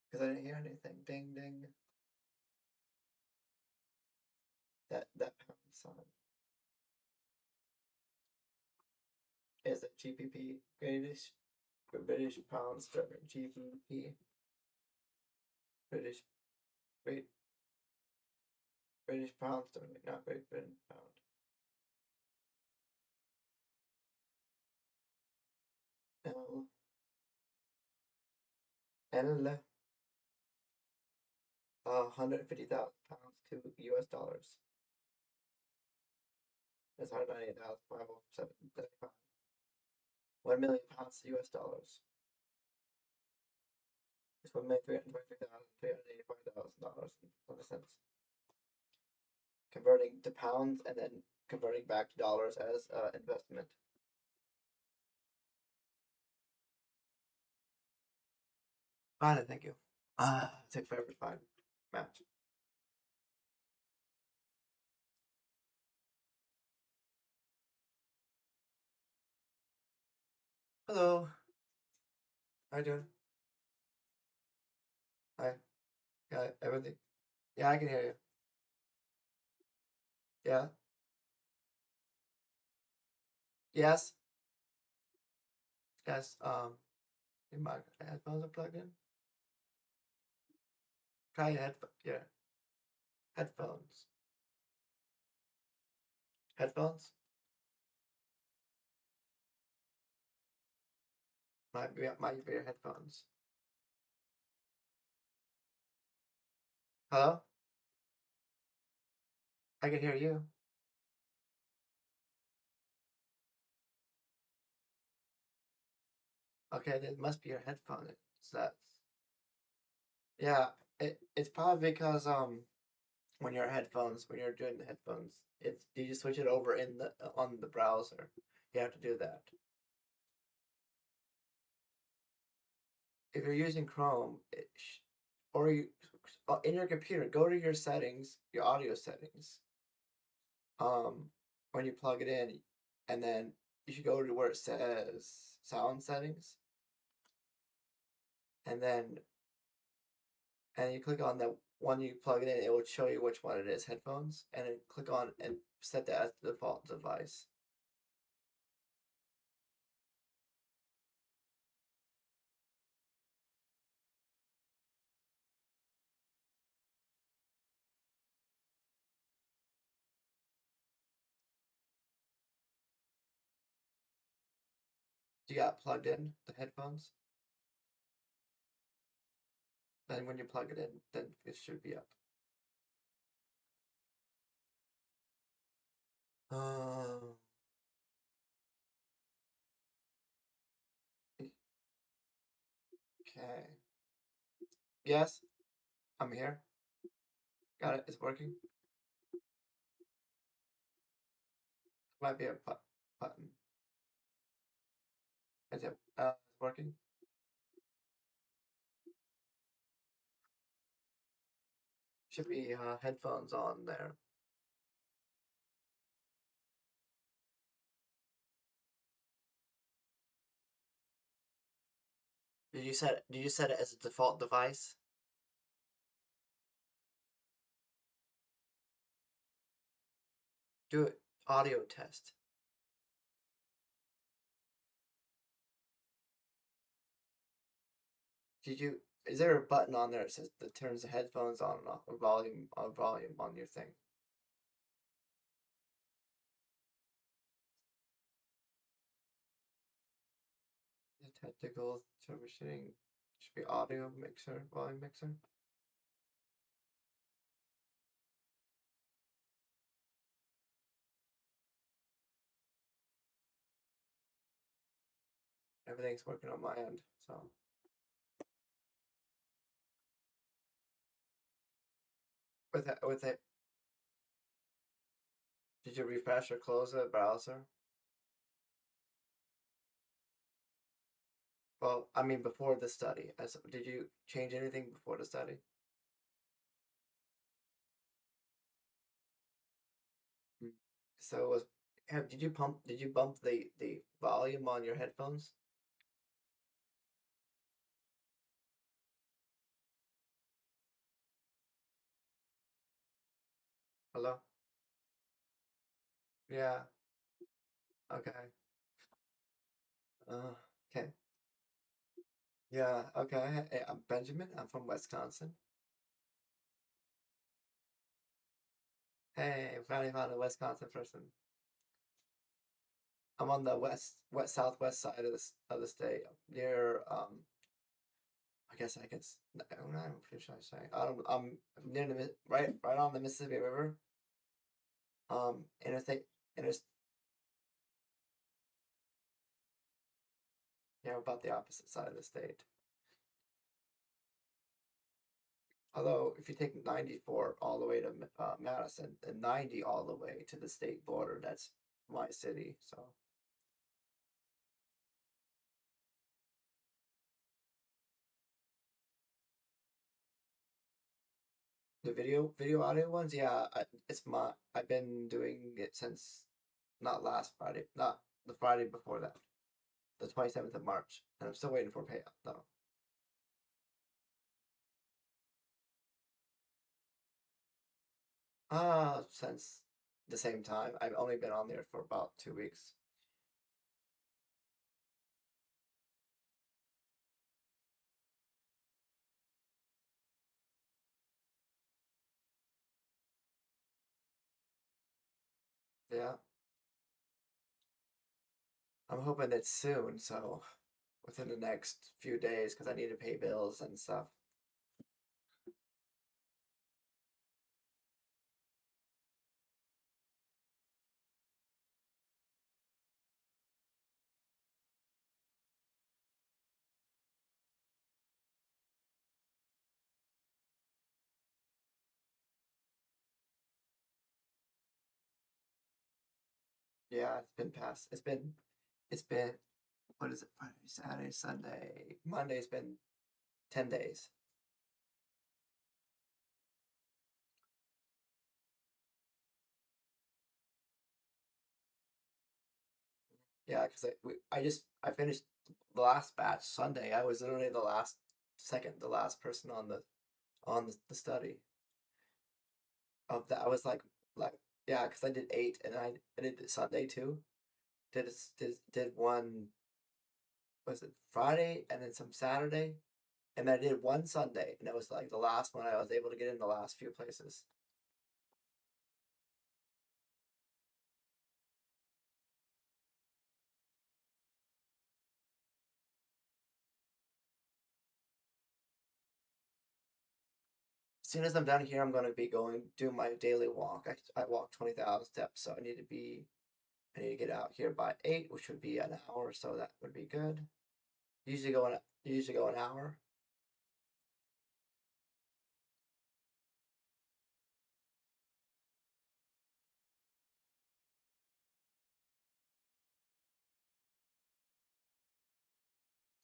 Because I didn't hear anything. Ding ding. That pound sign. Is it GBP? British pound sterling. GBP. British. British pound sterling, not Great Britain pound. and 150,000 pounds to US dollars. That's 198,507.75. 1 million pounds to US dollars. It's $1,323,385,000. Converting to pounds and then converting back to dollars as investment. Fine, thank you. Took forever to find match. Hello. How you doing? Hi. Yeah, everything. Yeah, I can hear you. Yeah. Yes. Yes. My headphones are plugged in. Try your headphones. Headphones. Might be your headphones. Hello. I can hear you. Okay, that must be your headphone. Yeah. It's probably because when you're doing the headphones, you switch it over in the on the browser. You have to do that. If you're using Chrome, or you in your computer, go to your settings, your audio settings. When you plug it in, and then you should go to where it says sound settings, and then you click on the one you plug it in. It will show you which one it is, headphones, and then click on and set that as the default device. You got plugged in the headphones. Then when you plug it in, then it should be up. Okay. Yes, I'm here. Got it. It's working. Might be a button. Is it working? Should be headphones on there. Did you set it as a default device? Do it. Audio test. Is there a button on there that turns the headphones on and off, or volume on your thing? The technical troubleshooting should be audio mixer, volume mixer. Everything's working on my end, so. With it, did you refresh or close the browser? Well, I mean, before the study. Did you change anything before the study? Mm. So did you bump the volume on your headphones? Hello? Yeah. Okay. Okay. Yeah. Okay. Hey, I'm Benjamin. I'm from Wisconsin. Hey, finally found a Wisconsin person. I'm on the west southwest side of the state, near I guess I can. I'm pretty sure I say. I'm near the right on the Mississippi River. Interstate, interstate. Yeah, about the opposite side of the state. Although, if you take 94 all the way to Madison and 90 all the way to the state border, that's my city. So the video audio ones, yeah, it's my. I've been doing it since not last Friday, not the Friday before that, the 27th of March, and I'm still waiting for payout though. Since the same time, I've only been on there for about 2 weeks. Yeah, I'm hoping it's soon, so within the next few days, because I need to pay bills and stuff. Yeah, it's been past. It's been what is it? Friday, Saturday, Sunday, Monday's been 10 days. Yeah, because I finished the last batch Sunday. I was literally the last person on the study of that. I was like yeah, because I did 8 and I did it Sunday too. Did one, was it Friday and then some Saturday, and I did one Sunday, and it was like the last one I was able to get in the last few places. As soon as I'm done here, I'm gonna be going do my daily walk. I walk 20,000 steps, so I need to get out here by 8, which would be an hour, so that would be good. Usually go an hour.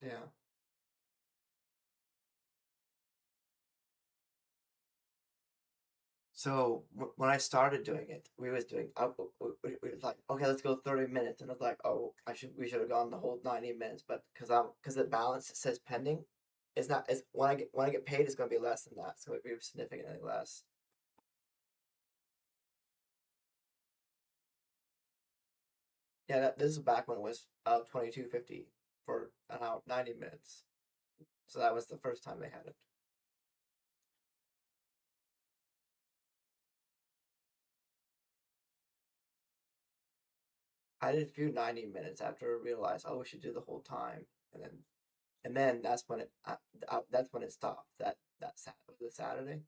Yeah. So when I started doing it, we was doing we was like, okay, let's go 30 minutes, and I was like, oh, we should have gone the whole 90 minutes, but because the balance it says pending, it's not. It's when I get paid, it's gonna be less than that. So it would be significantly less. Yeah, this is back when it was 22.50 for an hour 90 minutes. So that was the first time they had it. I did a few 90 minutes after I realized, oh, we should do the whole time, and then that's when it stopped. The Saturday.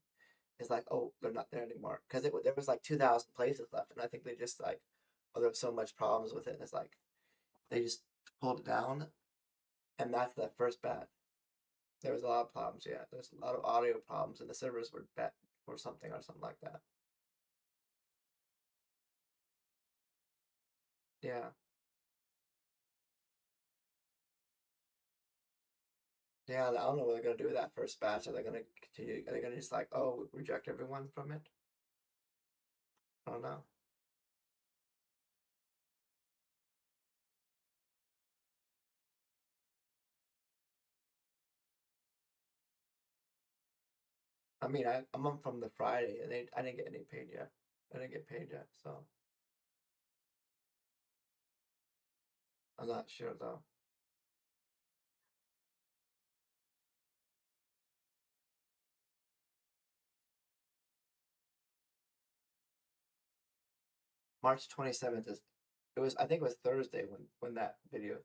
It's like, oh, they're not there anymore because there was like 2,000 places left, and I think they just like, oh, there was so much problems with it. And it's like they just pulled it down, and that's the first bad. There was a lot of problems. Yeah, there's a lot of audio problems, and the servers were bad or something like that. Yeah, yeah. I don't know what they're gonna do with that first batch. Are they gonna continue? Are they gonna just like, oh, reject everyone from it? I don't know. I mean, I'm on from the Friday, and I didn't get any paid yet. I didn't get paid yet, so I'm not sure though. March 27th is it was I think it was Thursday when that video.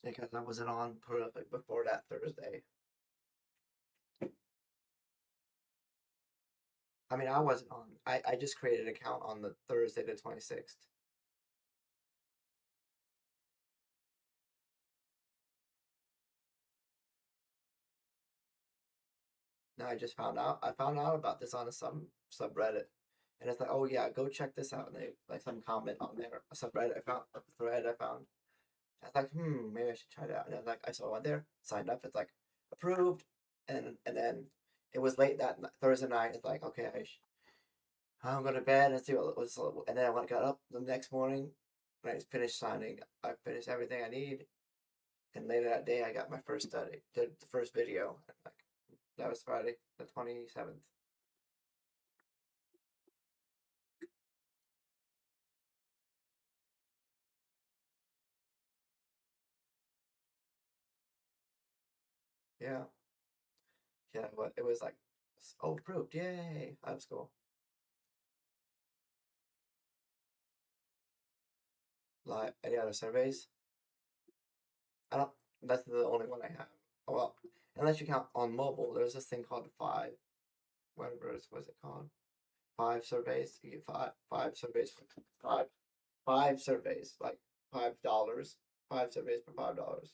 because I wasn't on Prolific before that Thursday. I mean, I wasn't on. I just created an account on the Thursday the 26th. No, I just found out. I found out about this on some subreddit, and it's like, oh yeah, go check this out. And they like some comment on there, a subreddit I found, a thread I found. I was like, maybe I should try that. And then like I saw one there, signed up. It's like approved, and then it was late that Thursday night. It's like okay, I'm going to bed and see what was. And then when I got up the next morning, when I finished signing, I finished everything I need. And later that day, I got my first study, the first video. And like that was Friday, the 27th. Yeah, yeah. But it was like, oh, approved! Yay! That was cool. Like any other surveys? I don't. That's the only one I have. Oh, well, unless you count on mobile, there's this thing called Five. Whatever it was it called? Five surveys. You get five surveys for five surveys, like $5. Five surveys for $5.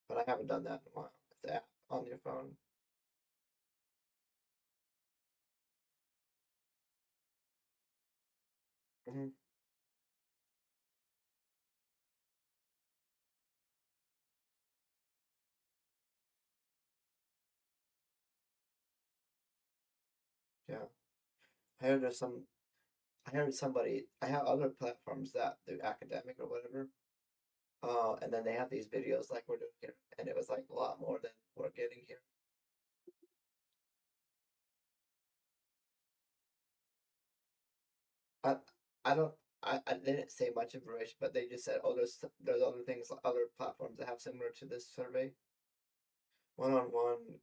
But I haven't done that in a while. It's the app on your phone. Hmm. Yeah. I heard there's some. I heard somebody. I have other platforms that do academic or whatever. And then they have these videos like we're doing here, and it was like a lot more than we're getting here. I I don't. I didn't say much information, but they just said, oh, there's other things, other platforms that have similar to this survey. One-on-one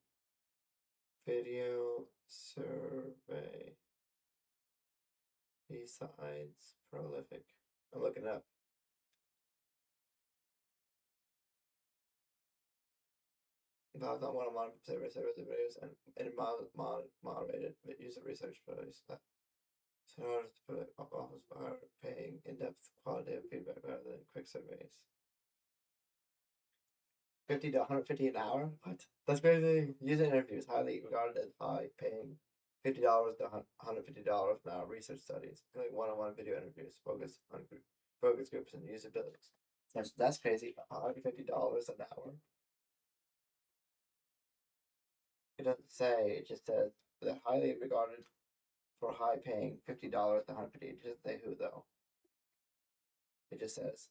video survey besides prolific. I'm looking it up. Involved on one-on-one server videos and moderated user research studies. So in order to put it up office by paying in-depth qualitative feedback rather than quick surveys. 50 to 150 an hour? What? That's crazy. User interviews, highly regarded as high paying. $50 to $150 an hour research studies, including one-on-one video interviews, focus groups and usability. That's crazy. $150 an hour. It doesn't say. It just says they're highly regarded for high paying $50 to 150. It doesn't say who though. It just says,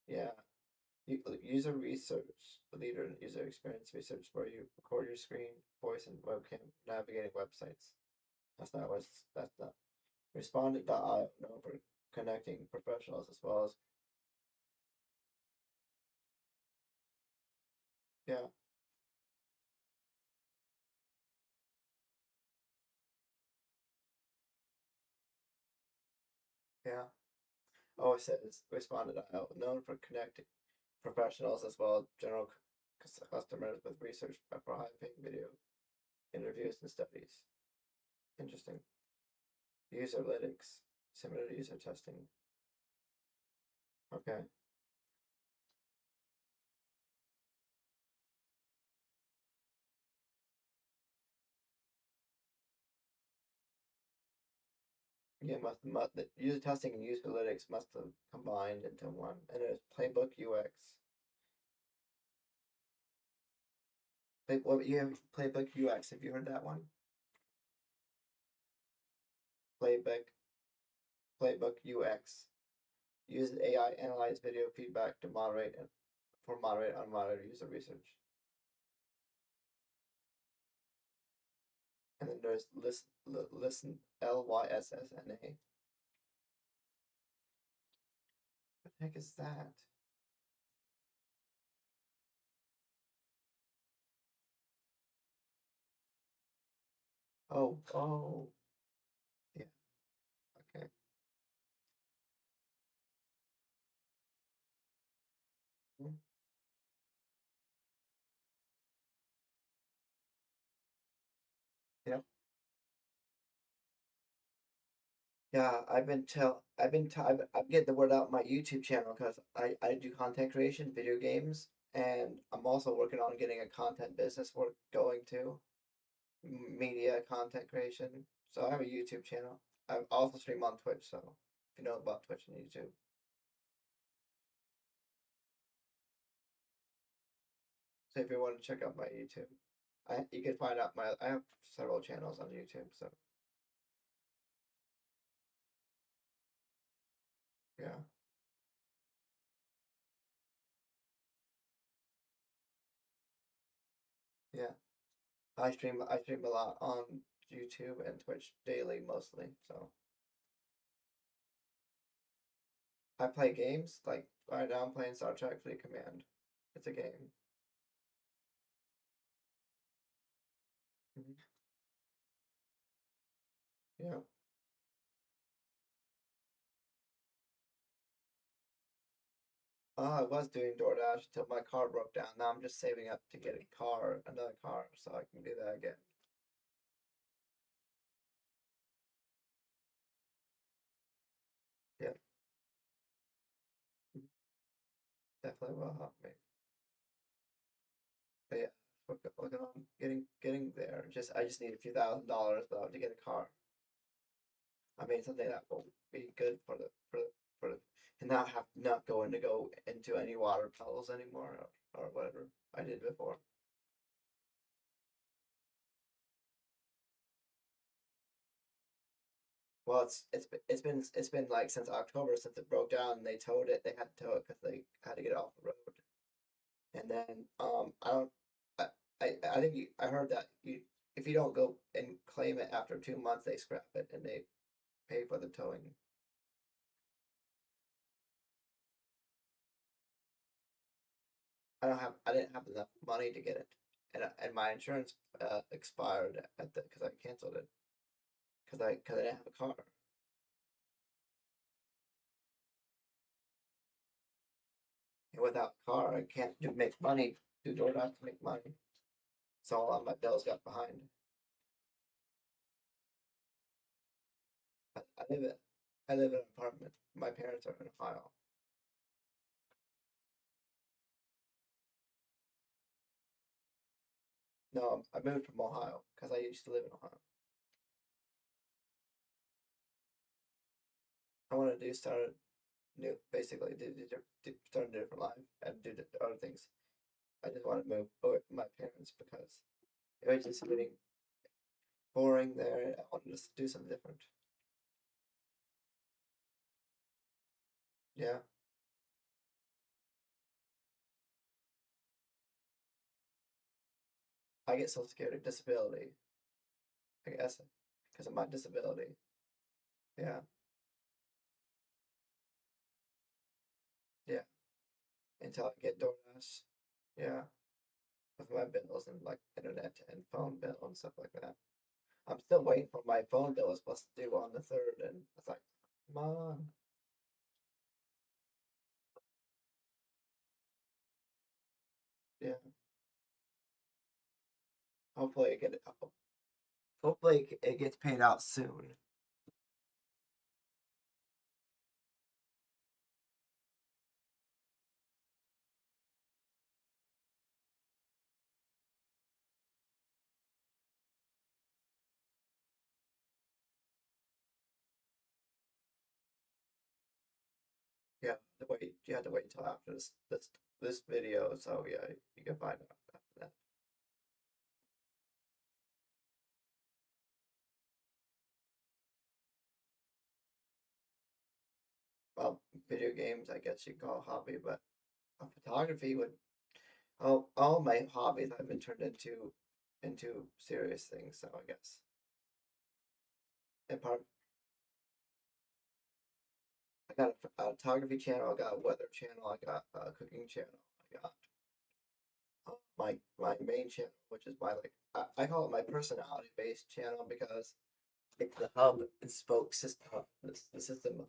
yeah. User research, the leader in user experience research, where you record your screen, voice, and webcam, navigating websites. That's not. Respondent.io, known for connecting professionals as well as, yeah, yeah. Oh, it says Respondent.io, known for connecting professionals as well as general customers with research for high paying video interviews and studies. Interesting. User analytics, similar to user testing. Okay. Yeah, the user testing and user analytics must have combined into one. And there's Playbook UX. What you have Playbook UX? Have you heard that one? Playbook UX. Uses AI analyze video feedback to moderate and for moderate unmonitored user research. And then there's listen LYSSNA. What the heck is that? Oh, yeah, okay. Yeah. Yeah, I'm getting the word out on my YouTube channel because I do content creation, video games, and I'm also working on getting a content business work going too, media content creation. So I have a YouTube channel. I also stream on Twitch, so if you know about Twitch and YouTube. So if you want to check out my YouTube, you can find out I have several channels on YouTube. So yeah, yeah. I stream a lot on YouTube and Twitch daily mostly. So I play games like right now I'm playing Star Trek Fleet Command. It's a game. Mhm. Yeah. I was doing DoorDash until my car broke down. Now I'm just saving up to get another car, so I can do that again. Yeah, definitely will help me. But yeah, looking on getting there. I just need a few $1,000s though to get a car. I mean something that will be good for the and not going to go into any water puddles anymore or whatever I did before. Well, it's been like since October since it broke down and they towed it. They had to tow it because they had to get it off the road. And then I don't I think I heard that you if you don't go and claim it after 2 months they scrap it and they pay for the towing. I didn't have enough money to get it, and my insurance expired at the because I canceled it because I didn't have a car. And without a car, I can't make money. Do DoorDash to make money. So a lot of my bills got behind. I, I live in I live in an apartment. My parents are in Ohio. No, I moved from Ohio because I used to live in Ohio. I want to start new, basically, start a different life and do other things. I just want to move away from my parents because it was just getting boring there. I want to just do something different. Yeah, I get Social Security disability, I guess, because of my disability. Yeah, yeah. Until I get DoorDash. Yeah, with my bills and like internet and phone bill and stuff like that. I'm still waiting for my phone bill. It's supposed to due on the 3rd, and it's like, come on. Yeah, hopefully it get hopefully it gets paid out soon. Yeah, the wait. You have to wait until after this video. So yeah, you can find out after that. Well, video games, I guess you call a hobby, but photography would. All my hobbies have been turned into serious things. So I guess and part I got a photography channel. I got a weather channel. I got a cooking channel. I got my main channel, which is my like I call it my personality based channel because it's the hub and spoke system. The system.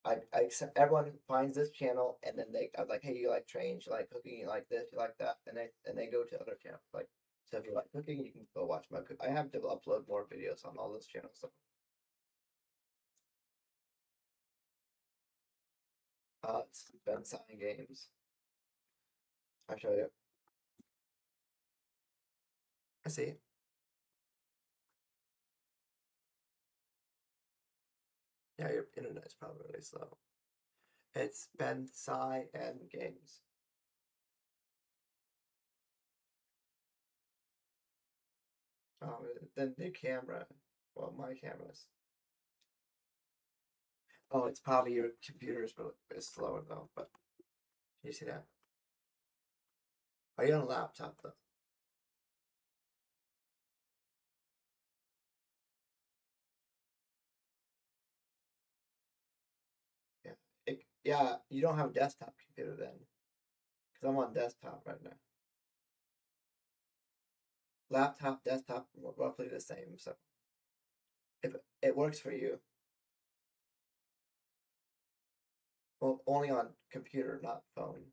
I accept everyone finds this channel and then I'm like, hey, you like trains, you like cooking, you like this, you like that, and they go to other channels like So if you like cooking, you can go watch my cook. I have to upload more videos on all those channels. So. It's Bensciandgames. I'll show you. I see. Yeah, your internet's probably really slow. It's Bensciandgames. The new camera. Well, my camera's. Oh, it's probably your computer is slower though. But you see that? Are you on a laptop though? Yeah. Yeah, you don't have a desktop computer then, because I'm on desktop right now. Laptop, desktop, roughly the same. So if it works for you, well, only on computer, not phone.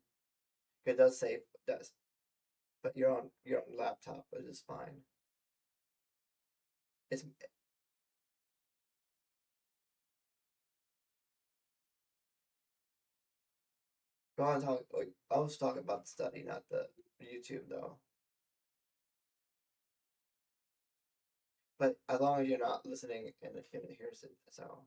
It does say desk, but you're on laptop, which is fine. It's go on talk. Like, I was talking about the study, not the YouTube though. But as long as you're not listening and can hear it, so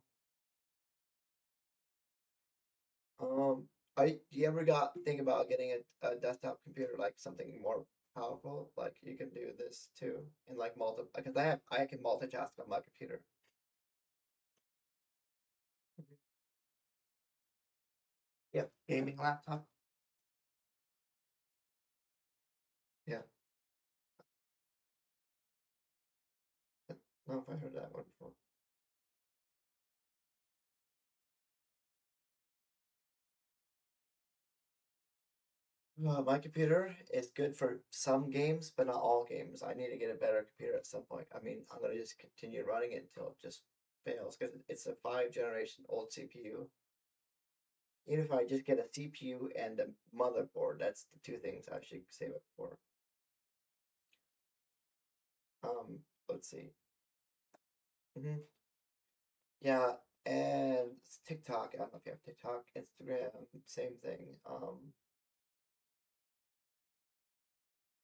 I do you ever think about getting a desktop computer, like something more powerful, like you can do this too in like because I can multitask on my computer. Yeah, gaming laptop. Yeah, I don't know if I heard that one before. My computer is good for some games, but not all games. I need to get a better computer at some point. I mean, I'm gonna just continue running it until it just fails because it's a 5 generation old CPU. Even if I just get a CPU and a motherboard, that's the two things I should save up for. Let's see. Hmm. Yeah, and TikTok. I don't know if you have TikTok, Instagram, same thing.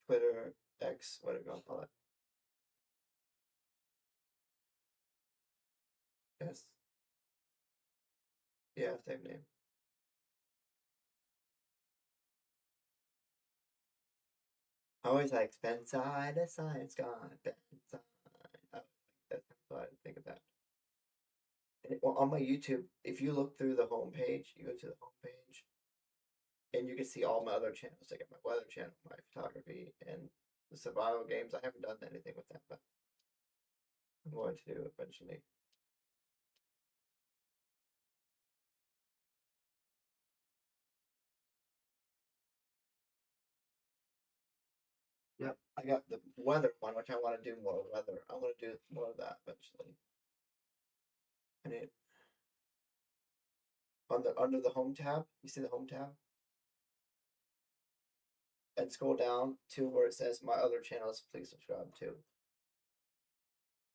Twitter, X, whatever you want to call it. Yes. Yeah, same name. I always like Benside, the science gone, Benside. I, that's what I think of that. Well, on my YouTube, if you look through the homepage, you go to the homepage, and you can see all my other channels. I got my weather channel, my photography, and the survival games. I haven't done anything with that, but I'm going to do eventually. Yep, I got the weather one, which I want to do more weather. I want to do more of that eventually. And it on the under the home tab, you see the home tab, and scroll down to where it says my other channels. Please subscribe to.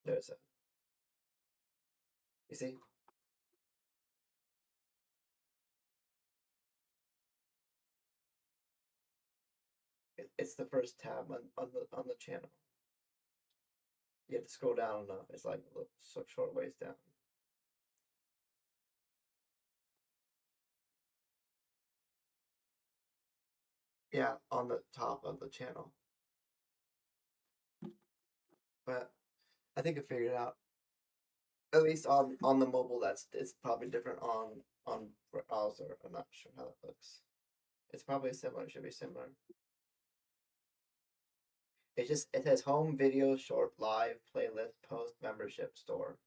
There's a. You see, it's the first tab on the channel. You have to scroll down enough. It's like a little short ways down. Yeah, on the top of the channel. But I think I figured it out. At least on the mobile, it's probably different on browser. I'm not sure how it looks. It's probably similar. It should be similar. It says home video short live playlist post membership store.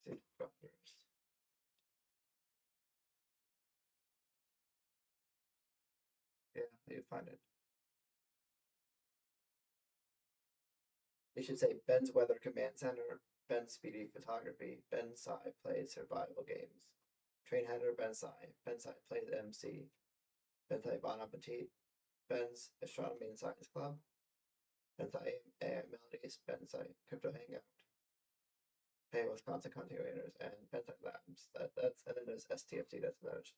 See, yeah, you find it. You should say Ben's Weather Command Center, Ben Speedy Photography, Ben Sci plays survival games. Train Hatter, Bensci plays MC, Bensci Bon Appetit, Ben's Astronomy and Science Club, Bensci Melodies, Bensci Crypto Hangout, Pay Wisconsin Content Creators, and Bensci Labs. That's and then there's STFT. That's managed.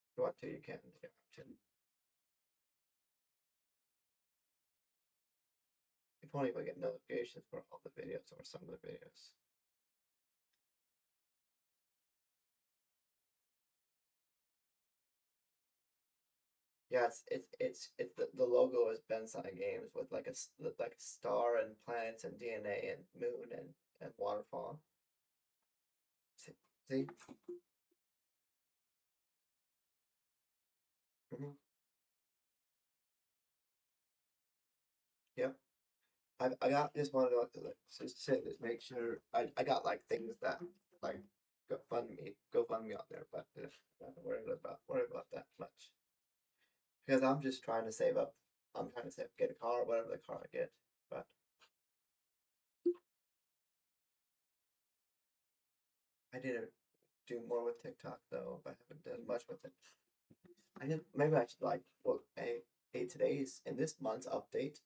If you want to, you can. If you have to. You won't even get notifications for all the videos or some of the videos. Yeah, it's the logo is Bensciandgames with like a star and planets and DNA and moon and waterfall. See? Mm-hmm. Yep. I got just wanted to like just say this, make sure I got like things that like GoFundMe on there, but not worry about that much because I'm just trying to save up. I'm trying to save get a car, whatever the car I get, but I didn't do more with TikTok though, but I haven't done much with it. I didn't. Maybe I should like well, today's in this month's update,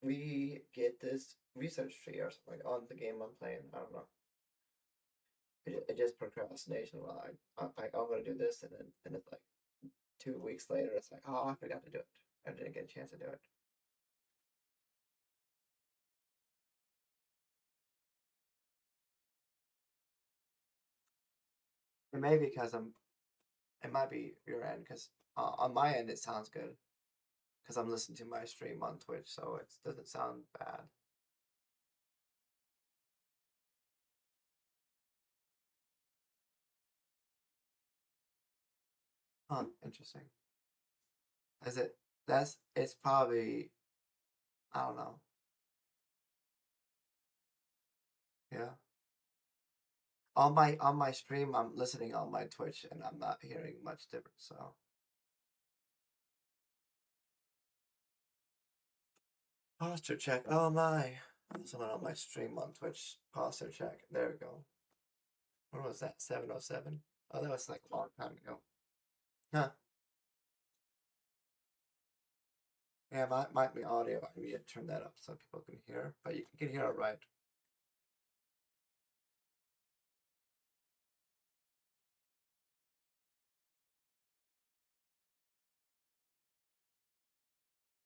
we get this research tree or something on the game I'm playing. I don't know. It just procrastination. Well, I'm gonna do this, and it's like 2 weeks later, it's like, oh, I forgot to do it. I didn't get a chance to do it. It may be because it might be your end because on my end it sounds good because I'm listening to my stream on Twitch, so it doesn't sound bad. Huh, interesting. Is it? It's probably I don't know. Yeah. On my stream, I'm listening on my Twitch, and I'm not hearing much difference. So posture check. Oh my! Someone on my stream on Twitch. Posture check. There we go. What was that? 707. Oh, that was like a long time ago. Huh? Yeah, might be audio. I need to turn that up so people can hear, but you can hear it right.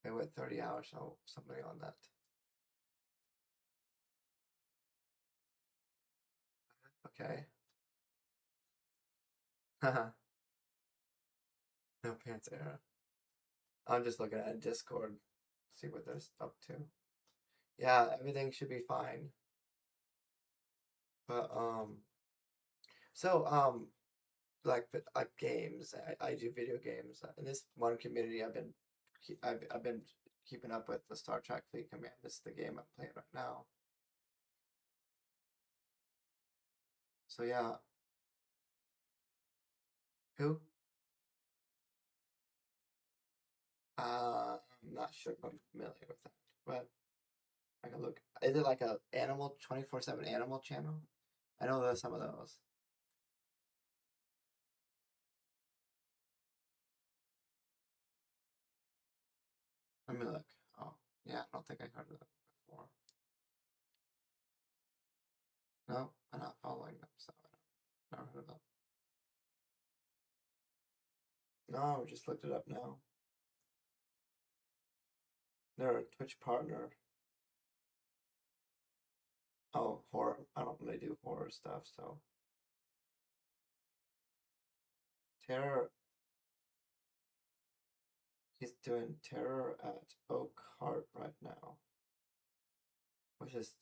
They went 30 hours, so somebody on that. Okay. Haha. No pants era. I'm just looking at Discord, see what they're up to. Yeah, everything should be fine. But so like games. I do video games. In this one community, I've been keeping up with the Star Trek Fleet Command. This is the game I'm playing right now. So yeah, who? I'm not sure if I'm familiar with that, but I can look. Is it like a animal 24/7 animal channel? I know there's some of those. Let me look. Oh, yeah, I don't think I heard of them before. No, I'm not following them, so I don't never heard of them. No, just looked it up now. They're a Twitch partner. Oh, horror. I don't really do horror stuff, so. Terror. He's doing Terror at Oak Heart right now. Which is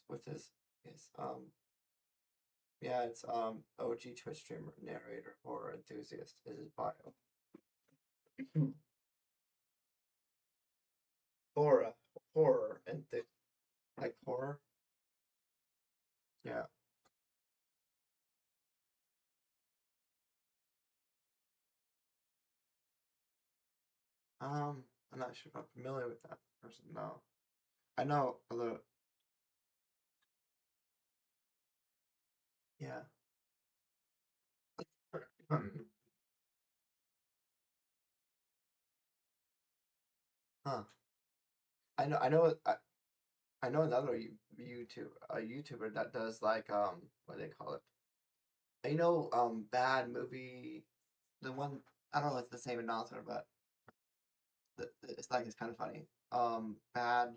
yeah, it's OG Twitch streamer, narrator, horror enthusiast is his bio. Horror, horror, and like horror. Yeah. I'm not sure if I'm familiar with that person. No, I know a little. Huh. I know another YouTuber that does like what do they call it? Bad movie, the one, I don't know if it's the same announcer, but it's like it's kind of funny. Bad.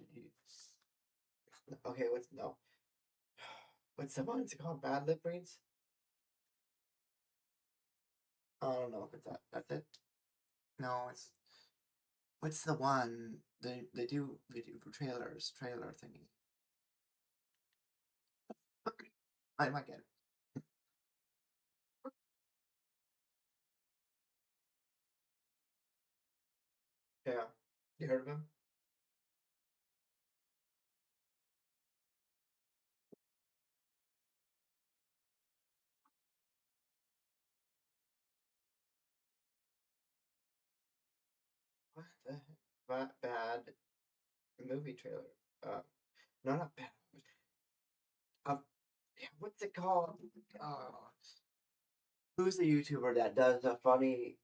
Okay, what's no? What's the one? It's called Bad Lip Reads. I don't know if it's that. That's it. No, it's what's the one? They do trailer thingy. I might get it. Yeah, you heard of him? What the heck? Bad movie trailer. Uh, no, not bad. Uh, yeah, what's it called? Uh, who's the YouTuber that does the funny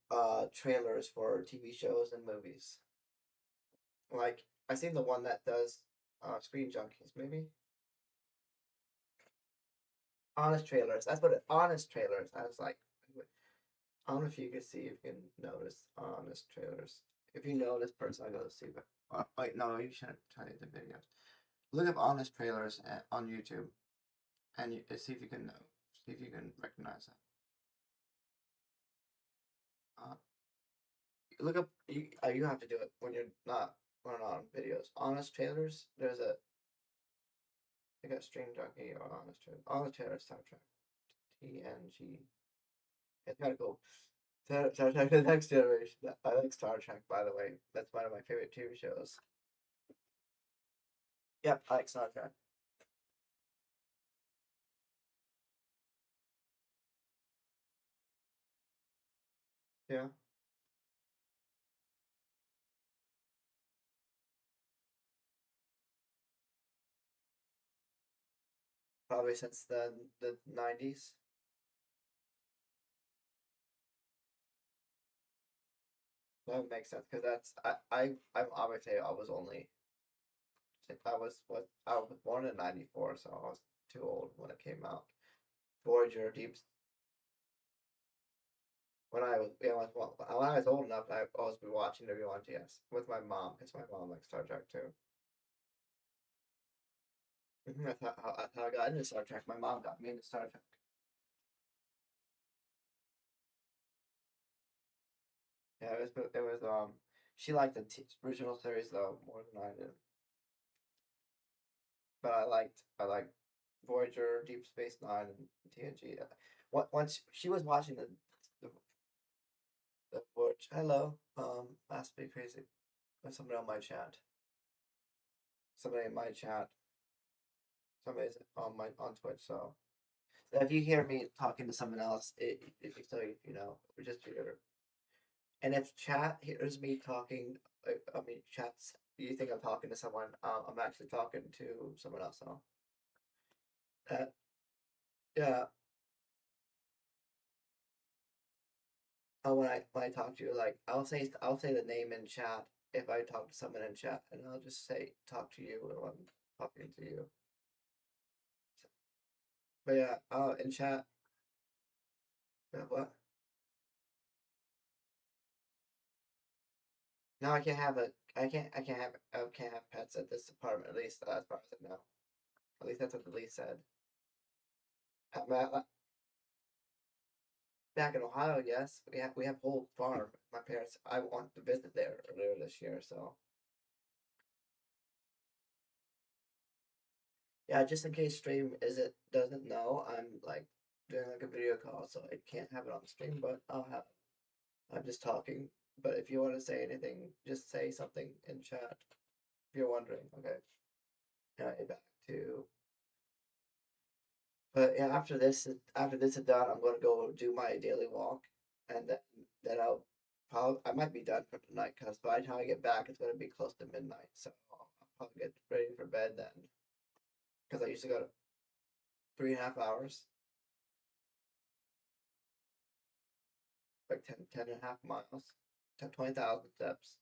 trailers for TV shows and movies? Like I seen the one that does Screen Junkies, maybe honest trailers. That's what honest trailers. I was like, I don't know if you can see if you can notice honest trailers. If you know this person, I gotta see. But wait, no, you shouldn't try the videos. Look up honest trailers on YouTube and see if you can know, see if you can recognize that. Uh, Look up. You have to do it when you're not on videos. Honest trailers. There's a I got Stream Junkie or honest trailer. Honest trailers soundtrack. TNG. It's kind of cool. Star Trek: The Next Generation. I like Star Trek, by the way. That's one of my favorite TV shows. Yep, I like Star Trek. Yeah, probably since the 90s. That makes sense because I'm obviously I was only I was born in '94, so I was too old when it came out. Voyager, Deep. When I was yeah, when I was old enough, I always be watching everyone. Yes, with my mom because my mom likes Star Trek too. That's how I got into Star Trek. My mom got me into Star Trek. Yeah, it was she liked the original series though more than I did. But I liked Voyager, Deep Space Nine, and TNG. Once she was watching the, the Voyage. Hello, last be crazy. There's somebody on my chat. Somebody in my chat. Somebody's on my on Twitch. So if you hear me talking to someone else, so you know, just hear. And if chat hears me talking, I mean, chats, you think I'm talking to someone, I'm actually talking to someone else. So, uh, yeah, when I talk to you, like I'll say the name in chat if I talk to someone in chat, and I'll just say talk to you when I'm talking to you. But yeah, in chat, what? No, I can't have a. I can't have pets at this apartment. At least as far as I know. At least that's what the lease said. Back in Ohio, yes, we have a whole farm. My parents, I want to visit there earlier this year, so yeah. Just in case stream is it doesn't know, I'm like doing like a video call, so I can't have it on stream, but I'm just talking. But if you want to say anything, just say something in chat. If you're wondering, okay. Now back to. But yeah, after this is done, I'm gonna go do my daily walk, and then I might be done for tonight because by the time I get back, it's gonna be close to midnight. So I'll probably get ready for bed then because I used to go to 3.5 hours. like 10.5 miles, 20,000 steps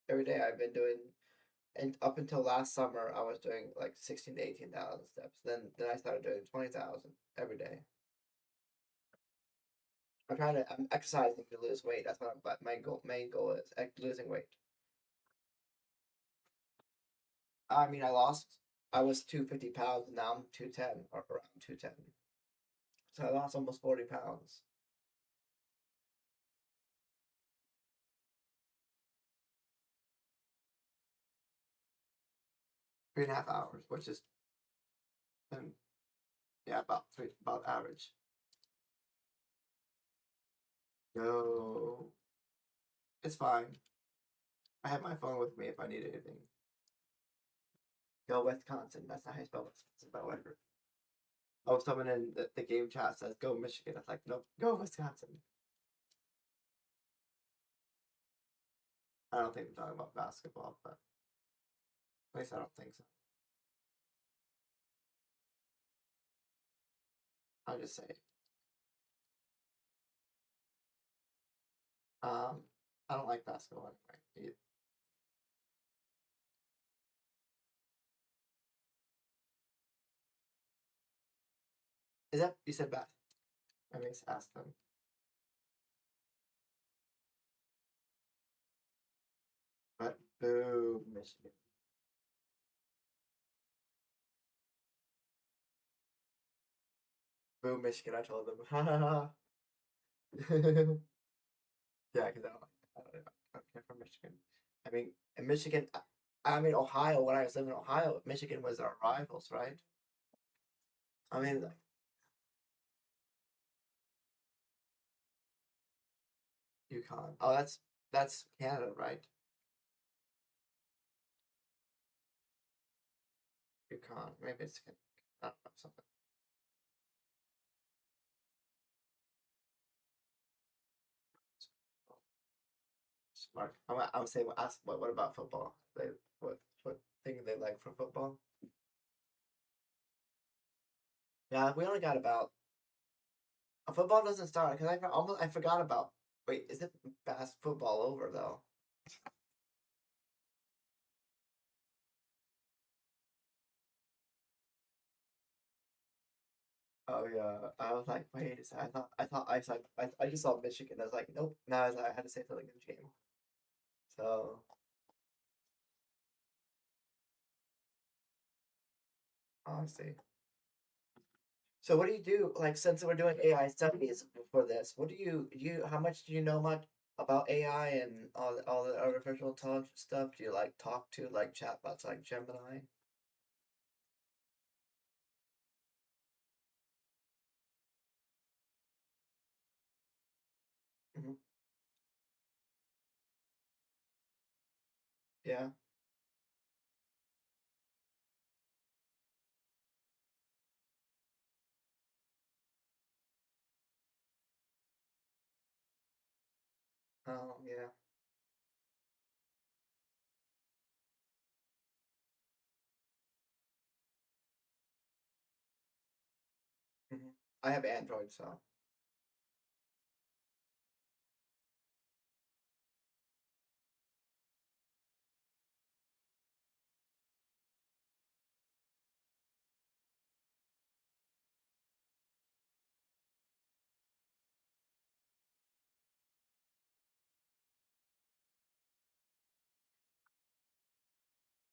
every day. I've been doing, and up until last summer, I was doing like 16 to 18,000 steps. Then I started doing 20,000 every day. I'm exercising to lose weight. That's what my main goal is losing weight. I mean, I was 250 pounds, and now I'm 210 or around 210. So I lost almost 40 pounds. 3.5 hours, which is, yeah, about average. No, it's fine. I have my phone with me if I need anything. Go Wisconsin. That's not how you spell Wisconsin, but whatever. Oh, someone in the game chat says go Michigan. It's like, nope, go Wisconsin. I don't think they're talking about basketball, but at least I don't think so. I'll just say, I don't like basketball anyway. Is that you said Beth? I mean, ask them. But boo, Michigan. Boo, Michigan. I told them. Yeah, because I don't care for Michigan. I mean, in Michigan, I mean Ohio. When I was living in Ohio, Michigan was our rivals, right? I mean, like, UConn. Oh, that's Canada, right? UConn. Maybe it's I don't know, something. Smart. I'm saying, ask what about football? What thing they like for football? Yeah, we only got about. Football doesn't start because I forgot about. Wait, is it fast football over though? Oh yeah, I was like, wait a second. I just saw Michigan. I was like, nope. No, I had to say something in the game. So, honestly. So what do you do? Like, since we're doing AI studies for this, how much do you know much about AI and all the artificial intelligence stuff? Do you like talk to like chatbots like Gemini? Hmm. Yeah. Oh yeah. Hmm. I have Android, so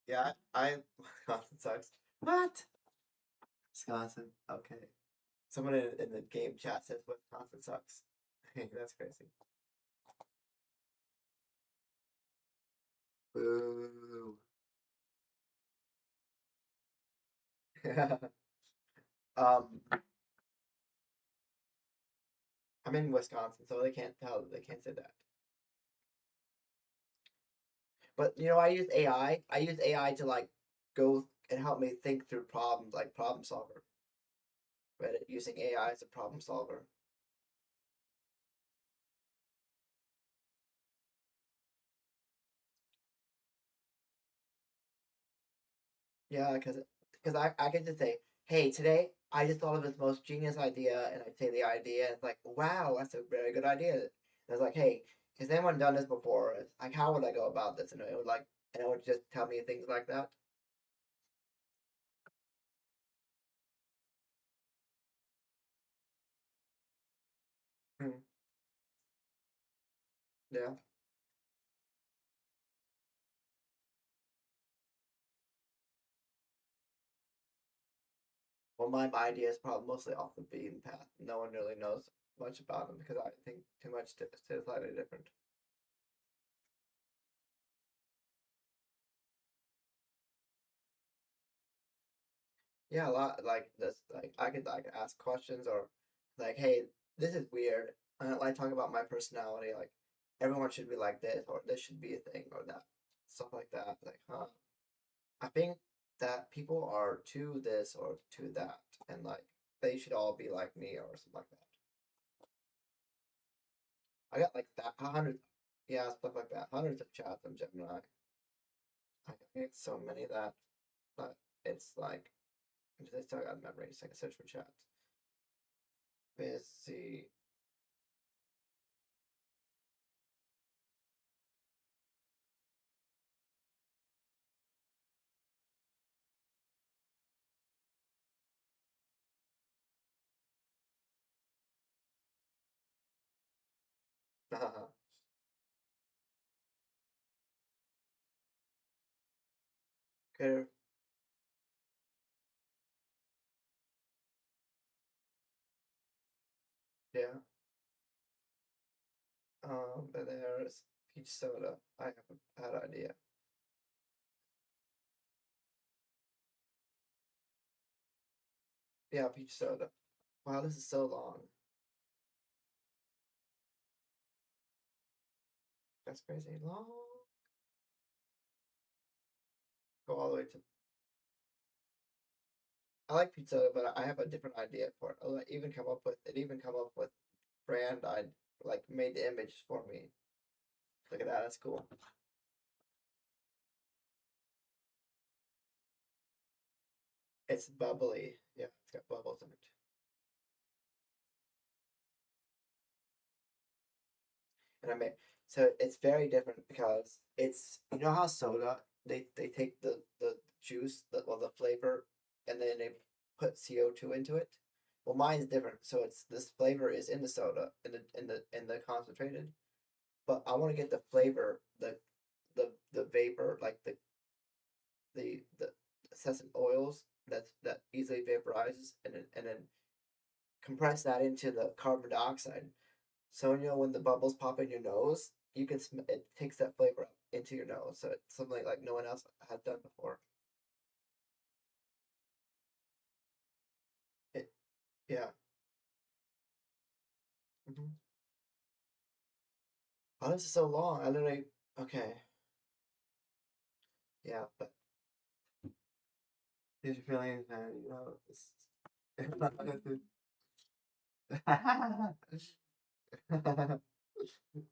yeah. Wisconsin sucks. What? Wisconsin. Okay. Someone in the game chat says Wisconsin sucks. That's crazy. Boo. um, I'm in Wisconsin, so they can't tell. They can't say that. But I use AI. I use AI to like go and help me think through problems, like problem solver. Right? Using AI as a problem solver. Yeah, because I can just say, hey, today I just thought of this most genius idea, and I say the idea, and it's like, wow, that's a very good idea. And it's like, hey, has anyone done this before? It's like, how would I go about this? And it would like, and it would just tell me things like that. Hmm. Yeah. Well, my idea is probably mostly off the beaten path. No one really knows much about them because I think too much to slightly different. Yeah, a lot like this. Like I could like ask questions or like, hey, this is weird. I don't like talking about my personality. Like everyone should be like this, or this should be a thing, or that stuff like that. Like, huh? I think that people are to this or to that, and like they should all be like me or something like that. I got like that hundreds, yeah, stuff like that. Hundreds of chats on Gemini. I get so many of that, but it's like I still got memories. So I can search for chats. Let's see. Okay, yeah. And there's peach soda. I have a bad idea. Yeah, peach soda. Wow, this is so long. That's crazy long. Go all the way to. I like peach soda, but I have a different idea for it. I'll even come up with it. Even come up with brand I like made the image for me. Look at that. That's cool. It's bubbly. Yeah, it's got bubbles in it. And I made so it's very different because it's you know how soda they take the juice the well the flavor and then they put CO2 into it. Well, mine's different. So it's this flavor is in the soda in the concentrated, but I want to get the flavor the vapor like the essential oils that easily vaporizes and then compress that into the carbon dioxide. So you know when the bubbles pop in your nose, you can it takes that flavor up into your nose. So it's something like no one else has done before. It, yeah. Hmm. Oh, this is so long. I literally okay. Yeah, but these feelings, man. You know, it's.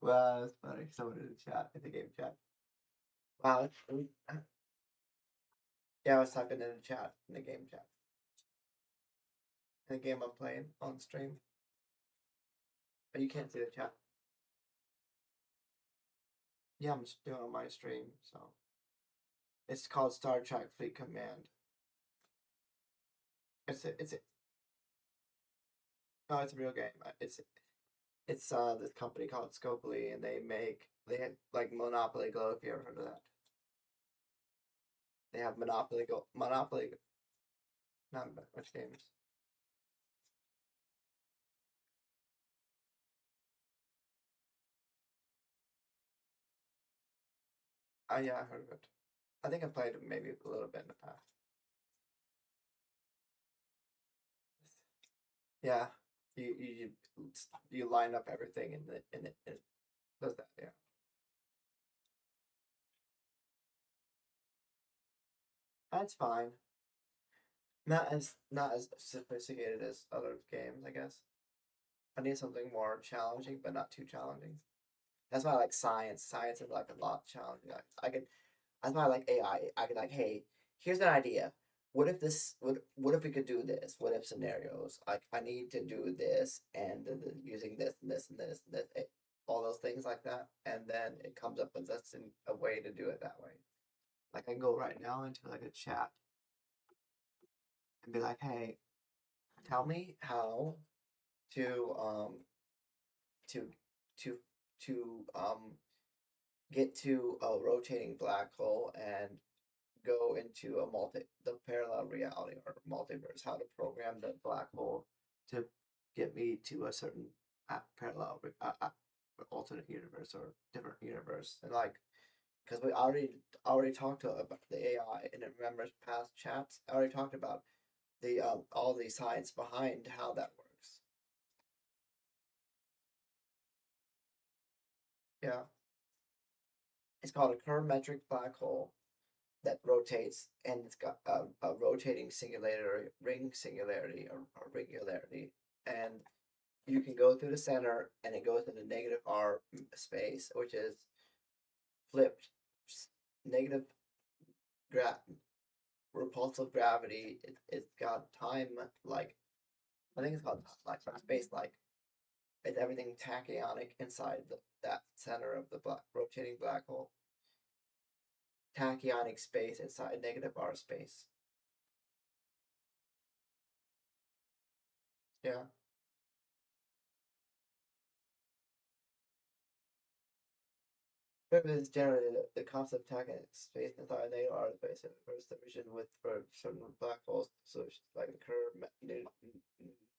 Wow, that's funny. Someone in the chat, in the game chat. Wow, yeah, I was typing in the chat, in the game chat, in the game I'm playing on stream. But you can't see the chat. Yeah, I'm just doing it on my stream, so it's called Star Trek Fleet Command. It's a no, it's a real game. It's this company called Scopely, and they had like Monopoly Go. If you ever heard of that, they have Monopoly Go. Monopoly, not much games. Oh yeah, I heard of it. I think I played it maybe a little bit in the past. Yeah, you line up everything in it does that. Yeah, that's fine. Not as sophisticated as other games, I guess. I need something more challenging, but not too challenging. That's why I like science. Science is like a lot challenging. I could. That's why I like AI. I could like, hey, here's an idea. what if this what if we could do this? What if scenarios? Like I need to do this and using this and this and this and this, all those things like that, and then it comes up with us in a way to do it that way. Like I can go right now into like a chat and be like, hey, tell me how to to to to get to a rotating black hole and go into a the parallel reality or multiverse, how to program the black hole to get me to a certain parallel alternate universe or different universe. And like because we already talked about the AI and it remembers past chats. I already talked about the all the science behind how that works. Yeah, it's called a Kerr-metric black hole that rotates, and it's got a rotating singularity, ring singularity, or regularity, and you can go through the center, and it goes into negative R space, which is flipped negative gra- repulsive gravity. It's got time like I think it's called like space like. It's everything tachyonic inside that center of the rotating black hole. Tachyonic space inside negative R space. Yeah. Is generally the concept of tachyonic space inside negative R space refers to vision with for certain black holes solutions like the curve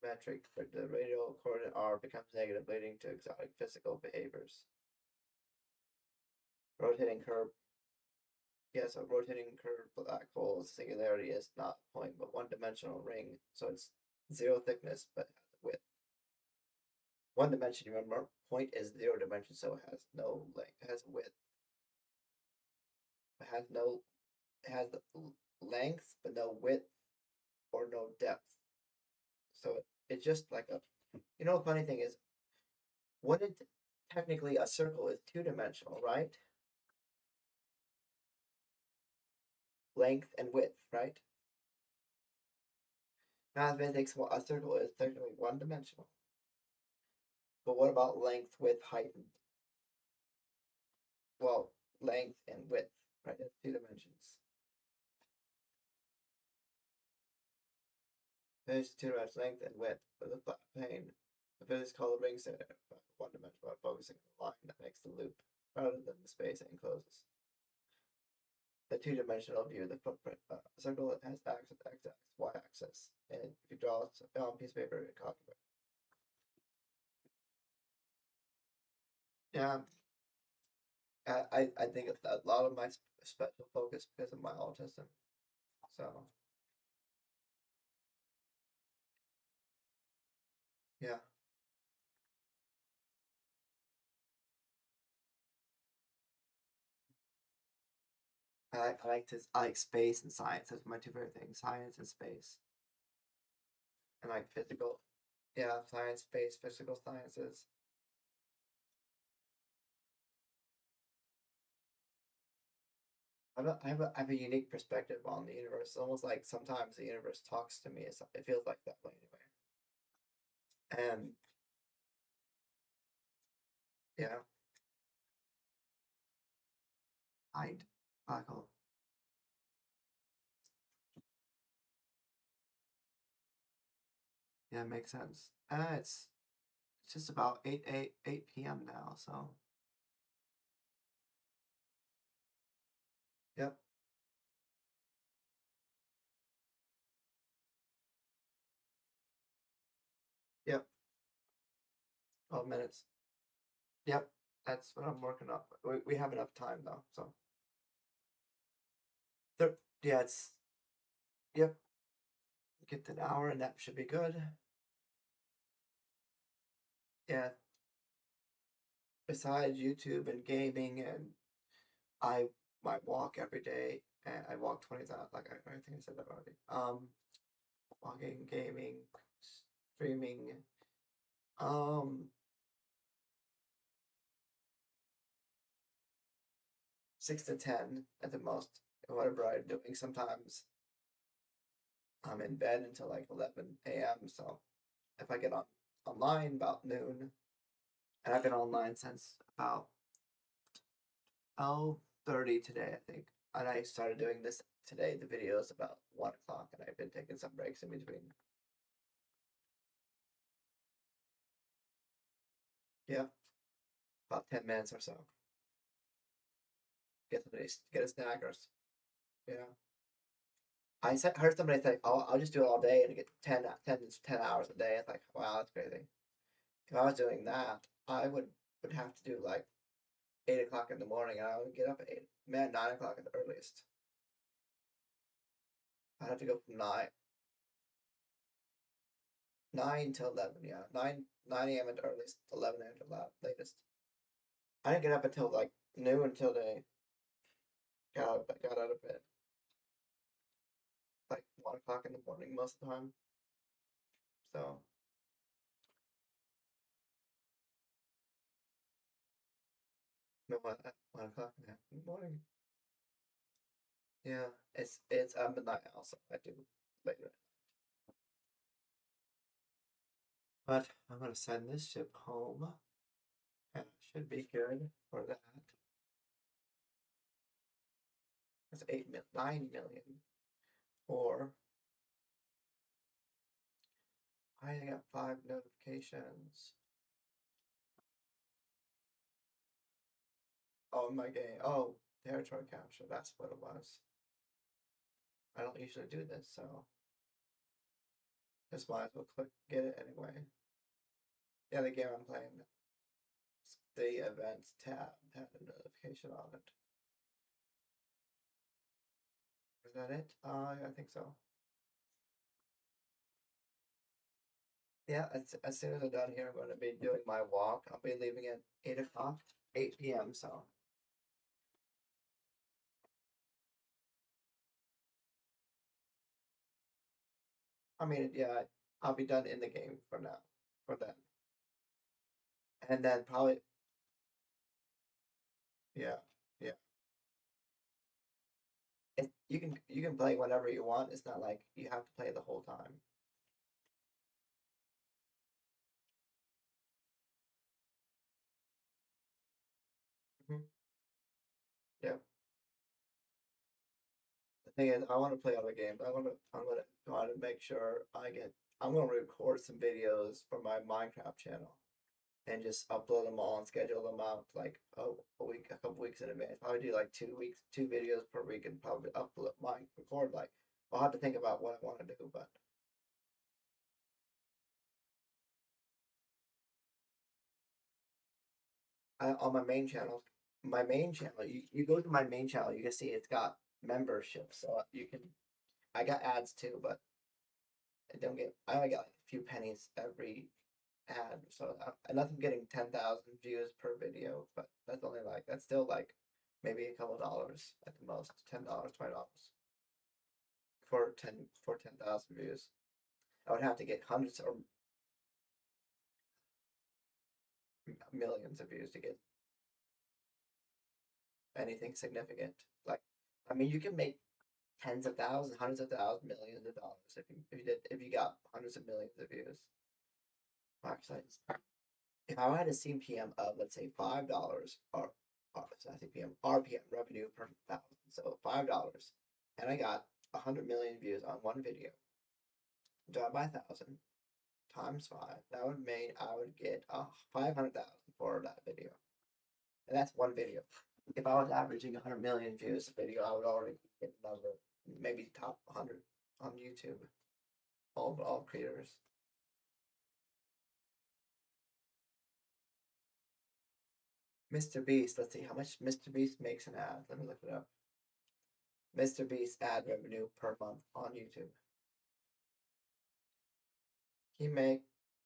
metric for the radial coordinate R becomes negative, leading to exotic physical behaviors. Rotating curve. Yes, a rotating curved black hole's singularity is not a point but one-dimensional ring, so it's zero thickness but has width. One dimension, remember, point is zero dimension, so it has no length, it has width. It has no, it has the length but no width or no depth. So it's just like a, the funny thing is, wouldn't technically a circle is two-dimensional, right? Length and width, right? Mathematics, well, a circle is technically one-dimensional. But what about length, width, height? Well, length and width, right? That's two dimensions. There's two dimensions, length and width for the flat plane. The physics called the ring center, one dimension by focusing on the line that makes the loop rather than the space it encloses. The two-dimensional view of the footprint. A circle that has axis, x-axis, y-axis, and if you draw it on a piece of paper, you calculate. Yeah, I think a lot of my special focus because of my autism. So yeah, I like space and science. That's my two favorite things: science and space, and like physical. Yeah, science, space, physical sciences. I have a unique perspective on the universe. It's almost like sometimes the universe talks to me. It feels like that way anyway. And yeah, I'd black hole. Yeah, it makes sense. It's just about 8 p.m. now, so yep, yep, 12 minutes. Yep, that's what I'm working on. We have enough time though, so yeah, it's yep. Get an hour and that should be good. Yeah. Besides YouTube and gaming, and I might walk every day, and I walk 20,000. Like I think I said that already. Walking, gaming, streaming. Um, 6 to 10 at the most. Whatever I'm doing sometimes. I'm in bed until like 11 a.m. So if I get online about noon, and I've been online since about 12:30 today, I think. And I started doing this today, the videos about 1 o'clock, and I've been taking some breaks in between. Yeah, about 10 minutes or so. Get a snack or yeah. Heard somebody say, "Oh, I'll just do it all day and get 10 hours a day." It's like, wow, that's crazy. If I was doing that, I would have to do like 8 o'clock in the morning, and I would get up at 8, man, 9 o'clock at the earliest. I'd have to go from nine till 11. Yeah, 9 a.m. at the earliest, 11 a.m. at the latest. I didn't get up until like noon until they got out of bed, like 1 o'clock in the morning most of the time. So no, 1 o'clock in the morning. Yeah, it's I'm a night owl, so I do later. But I'm gonna send this ship home, and it should be good for that. That's 9 million. Or I got 5 notifications. Oh, my game. Oh, territory capture. That's what it was. I don't usually do this, so just might as well click get it anyway. Yeah, the game I'm playing, the events tab had a notification on it. Is that it? I think so. Yeah, as soon as I'm done here, I'm going to be doing my walk. I'll be leaving at 8 o'clock, 8 p.m. So I mean, yeah, I'll be done in the game for now, for then, and then probably, yeah, yeah. You can play whenever you want. It's not like you have to play the whole time. Hmm. Yeah. The thing is, I want to play other games. I'm gonna try to make sure I'm gonna record some videos for my Minecraft channel and just upload them all and schedule them out like a couple weeks in advance. Probably do like 2 weeks, 2 videos per week, and probably upload record like. I'll have to think about what I want to do, but on my main channel, you go to my main channel, you can see it's got memberships, so you can. I got ads too, but I only get like a few pennies every ad, so nothing getting 10,000 views per video, but that's still like maybe a couple dollars at the most, $10, $20 for 10,000 views. I would have to get hundreds or millions of views to get anything significant. Like, I mean, you can make tens of thousands, hundreds of thousands, millions of dollars if you got hundreds of millions of views. Actually, if I had a CPM of let's say $5 or not CPM RPM revenue per thousand, so $5, and I got 100 million views on one video, divided by 1,000 times 5, that would mean I would get 500,000 for that video, and that's one video. If I was averaging 100 million views a video, I would already get the number, maybe top 100 on YouTube. All creators. Mr. Beast. Let's see how much Mr. Beast makes an ad. Let me look it up. Mr. Beast ad revenue per month on YouTube. He make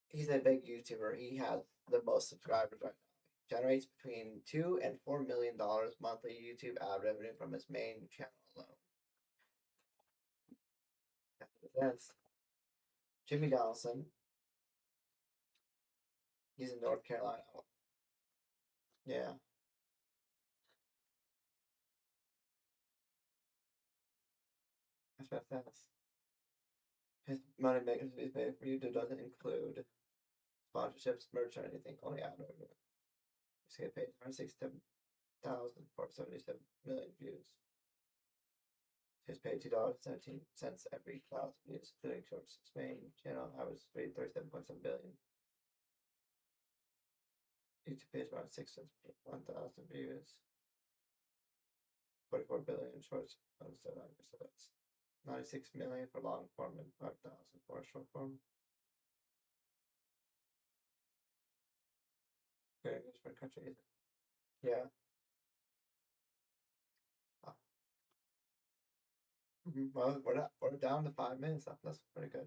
he's a big YouTuber. He has the most subscribers right now. Generates between $2 and $4 million monthly YouTube ad revenue from his main channel alone. That's Jimmy Donaldson. He's in North Carolina. Yeah. That's what it says. money makers is made for you doesn't include sponsorships, merch, or anything. Only ad revenue. Just get paid 167,477 million views. Just paid $2.17 every 1,000 views, including shorts. Spain channel average 37.7 billion. YouTube page around 6 cents per 1,000 views. 44 billion shorts. So that's 96 million for long form and 5,000 for short form. Very different countries. Yeah. Well, we're down to 5 minutes. That's pretty good.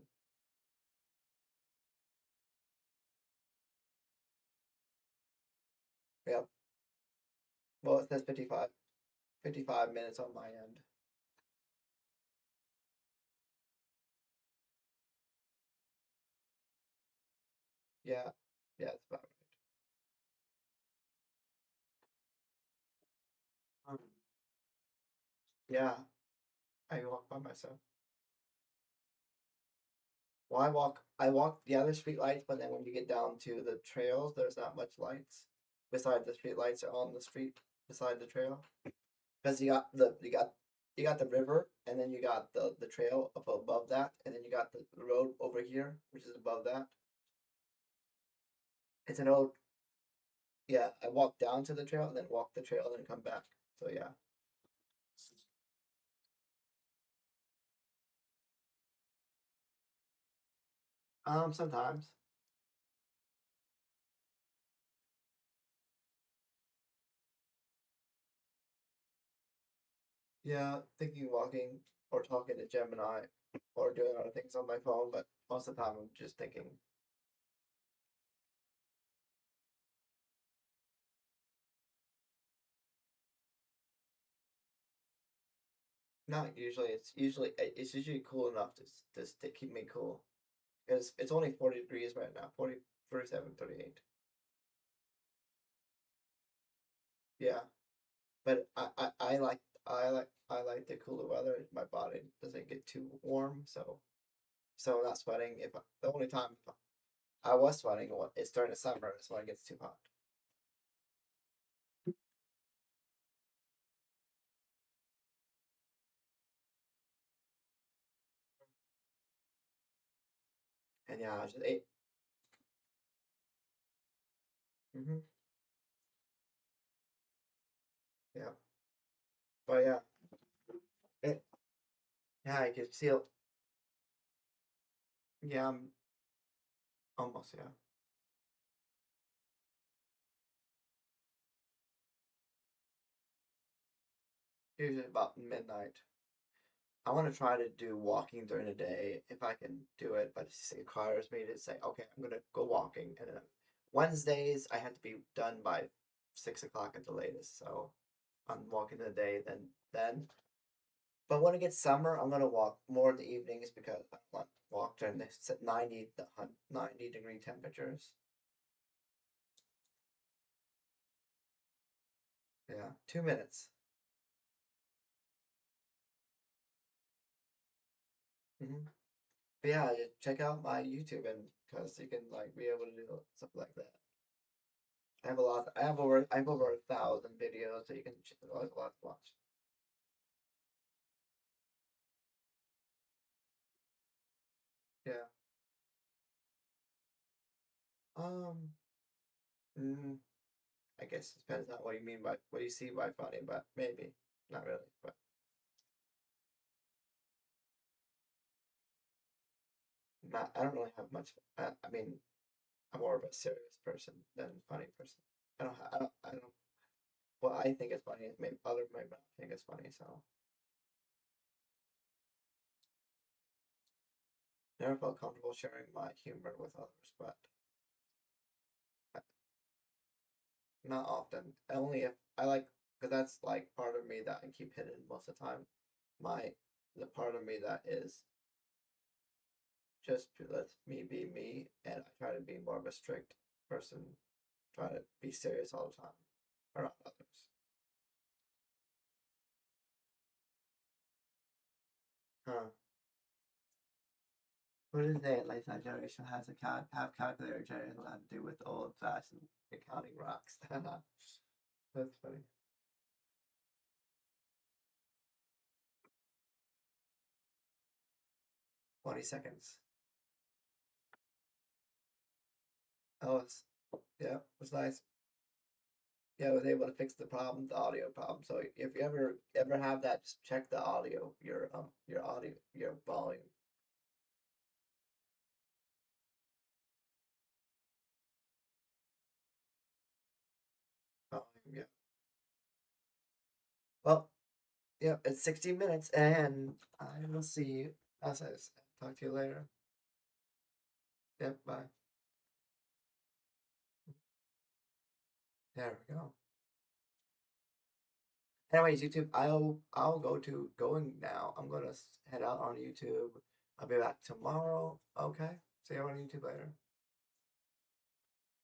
Yep. Well, it says 55 minutes on my end. Yeah. Yeah, it's about right. Yeah, I walk by myself. Well, I walk the other street lights, but then when you get down to the trails, there's not much lights. Besides the street lights are on the street beside the trail. Because you got the river, and then you got the trail up above that, and then you got the road over here, which is above that. It's an old Yeah, I walk down to the trail and then walk the trail and then come back. So yeah. Sometimes. Yeah, thinking walking or talking to Gemini or doing other things on my phone, but most of the time I'm just thinking. Not usually. It's usually cool enough to keep me cool. Because it's only 40 degrees right now. 40, 37, 38. Yeah. But I like the cooler weather. My body doesn't get too warm, so I'm not sweating. The only time I was sweating it's during the summer. It's when it gets too hot. And yeah, I just ate. Hmm. Yeah, but yeah, it, yeah, I could feel. Yeah, I'm almost, yeah. Usually about midnight. I want to try to do walking during the day if I can do it, but it requires me to say, okay, I'm gonna go walking, and then Wednesdays I have to be done by 6 o'clock at the latest. So I'm walking in the day, then. But when it gets summer, I'm gonna walk more in the evenings because I want to walk during the 90 degree temperatures. Yeah, 2 minutes. Hmm. But yeah, check out my YouTube and because you can like be able to do something like that. I have a lot. I have over 1,000 videos, so you can a lot to watch. Yeah. Um. Mm, I guess it depends on what you mean by what you see by funny, but maybe not really. But not. I don't really have much. I mean, I'm more of a serious person than funny person. I don't. I don't. What I think is funny, maybe other might not think it's funny. So never felt comfortable sharing my humor with others, but not often. Only if I like, because that's like part of me that I keep hidden most of the time. My the part of me that is just to let me be me, and I try to be more of a strict person, try to be serious all the time around others. Huh? What is it? Like that generation has a have calculator generation will have to do with old fashioned accounting rocks. That's funny. 20 seconds. Oh, yeah, it was nice. Yeah, I was able to fix the problem, the audio problem. So if you ever have that, just check the audio, your audio, your volume. Yeah. Well, yeah, it's 16 minutes, and I will see you. As I said, talk to you later. Yep, bye. There we go. Anyways, YouTube, I'll going now. I'm gonna head out on YouTube. I'll be back tomorrow. Okay. See you on YouTube later.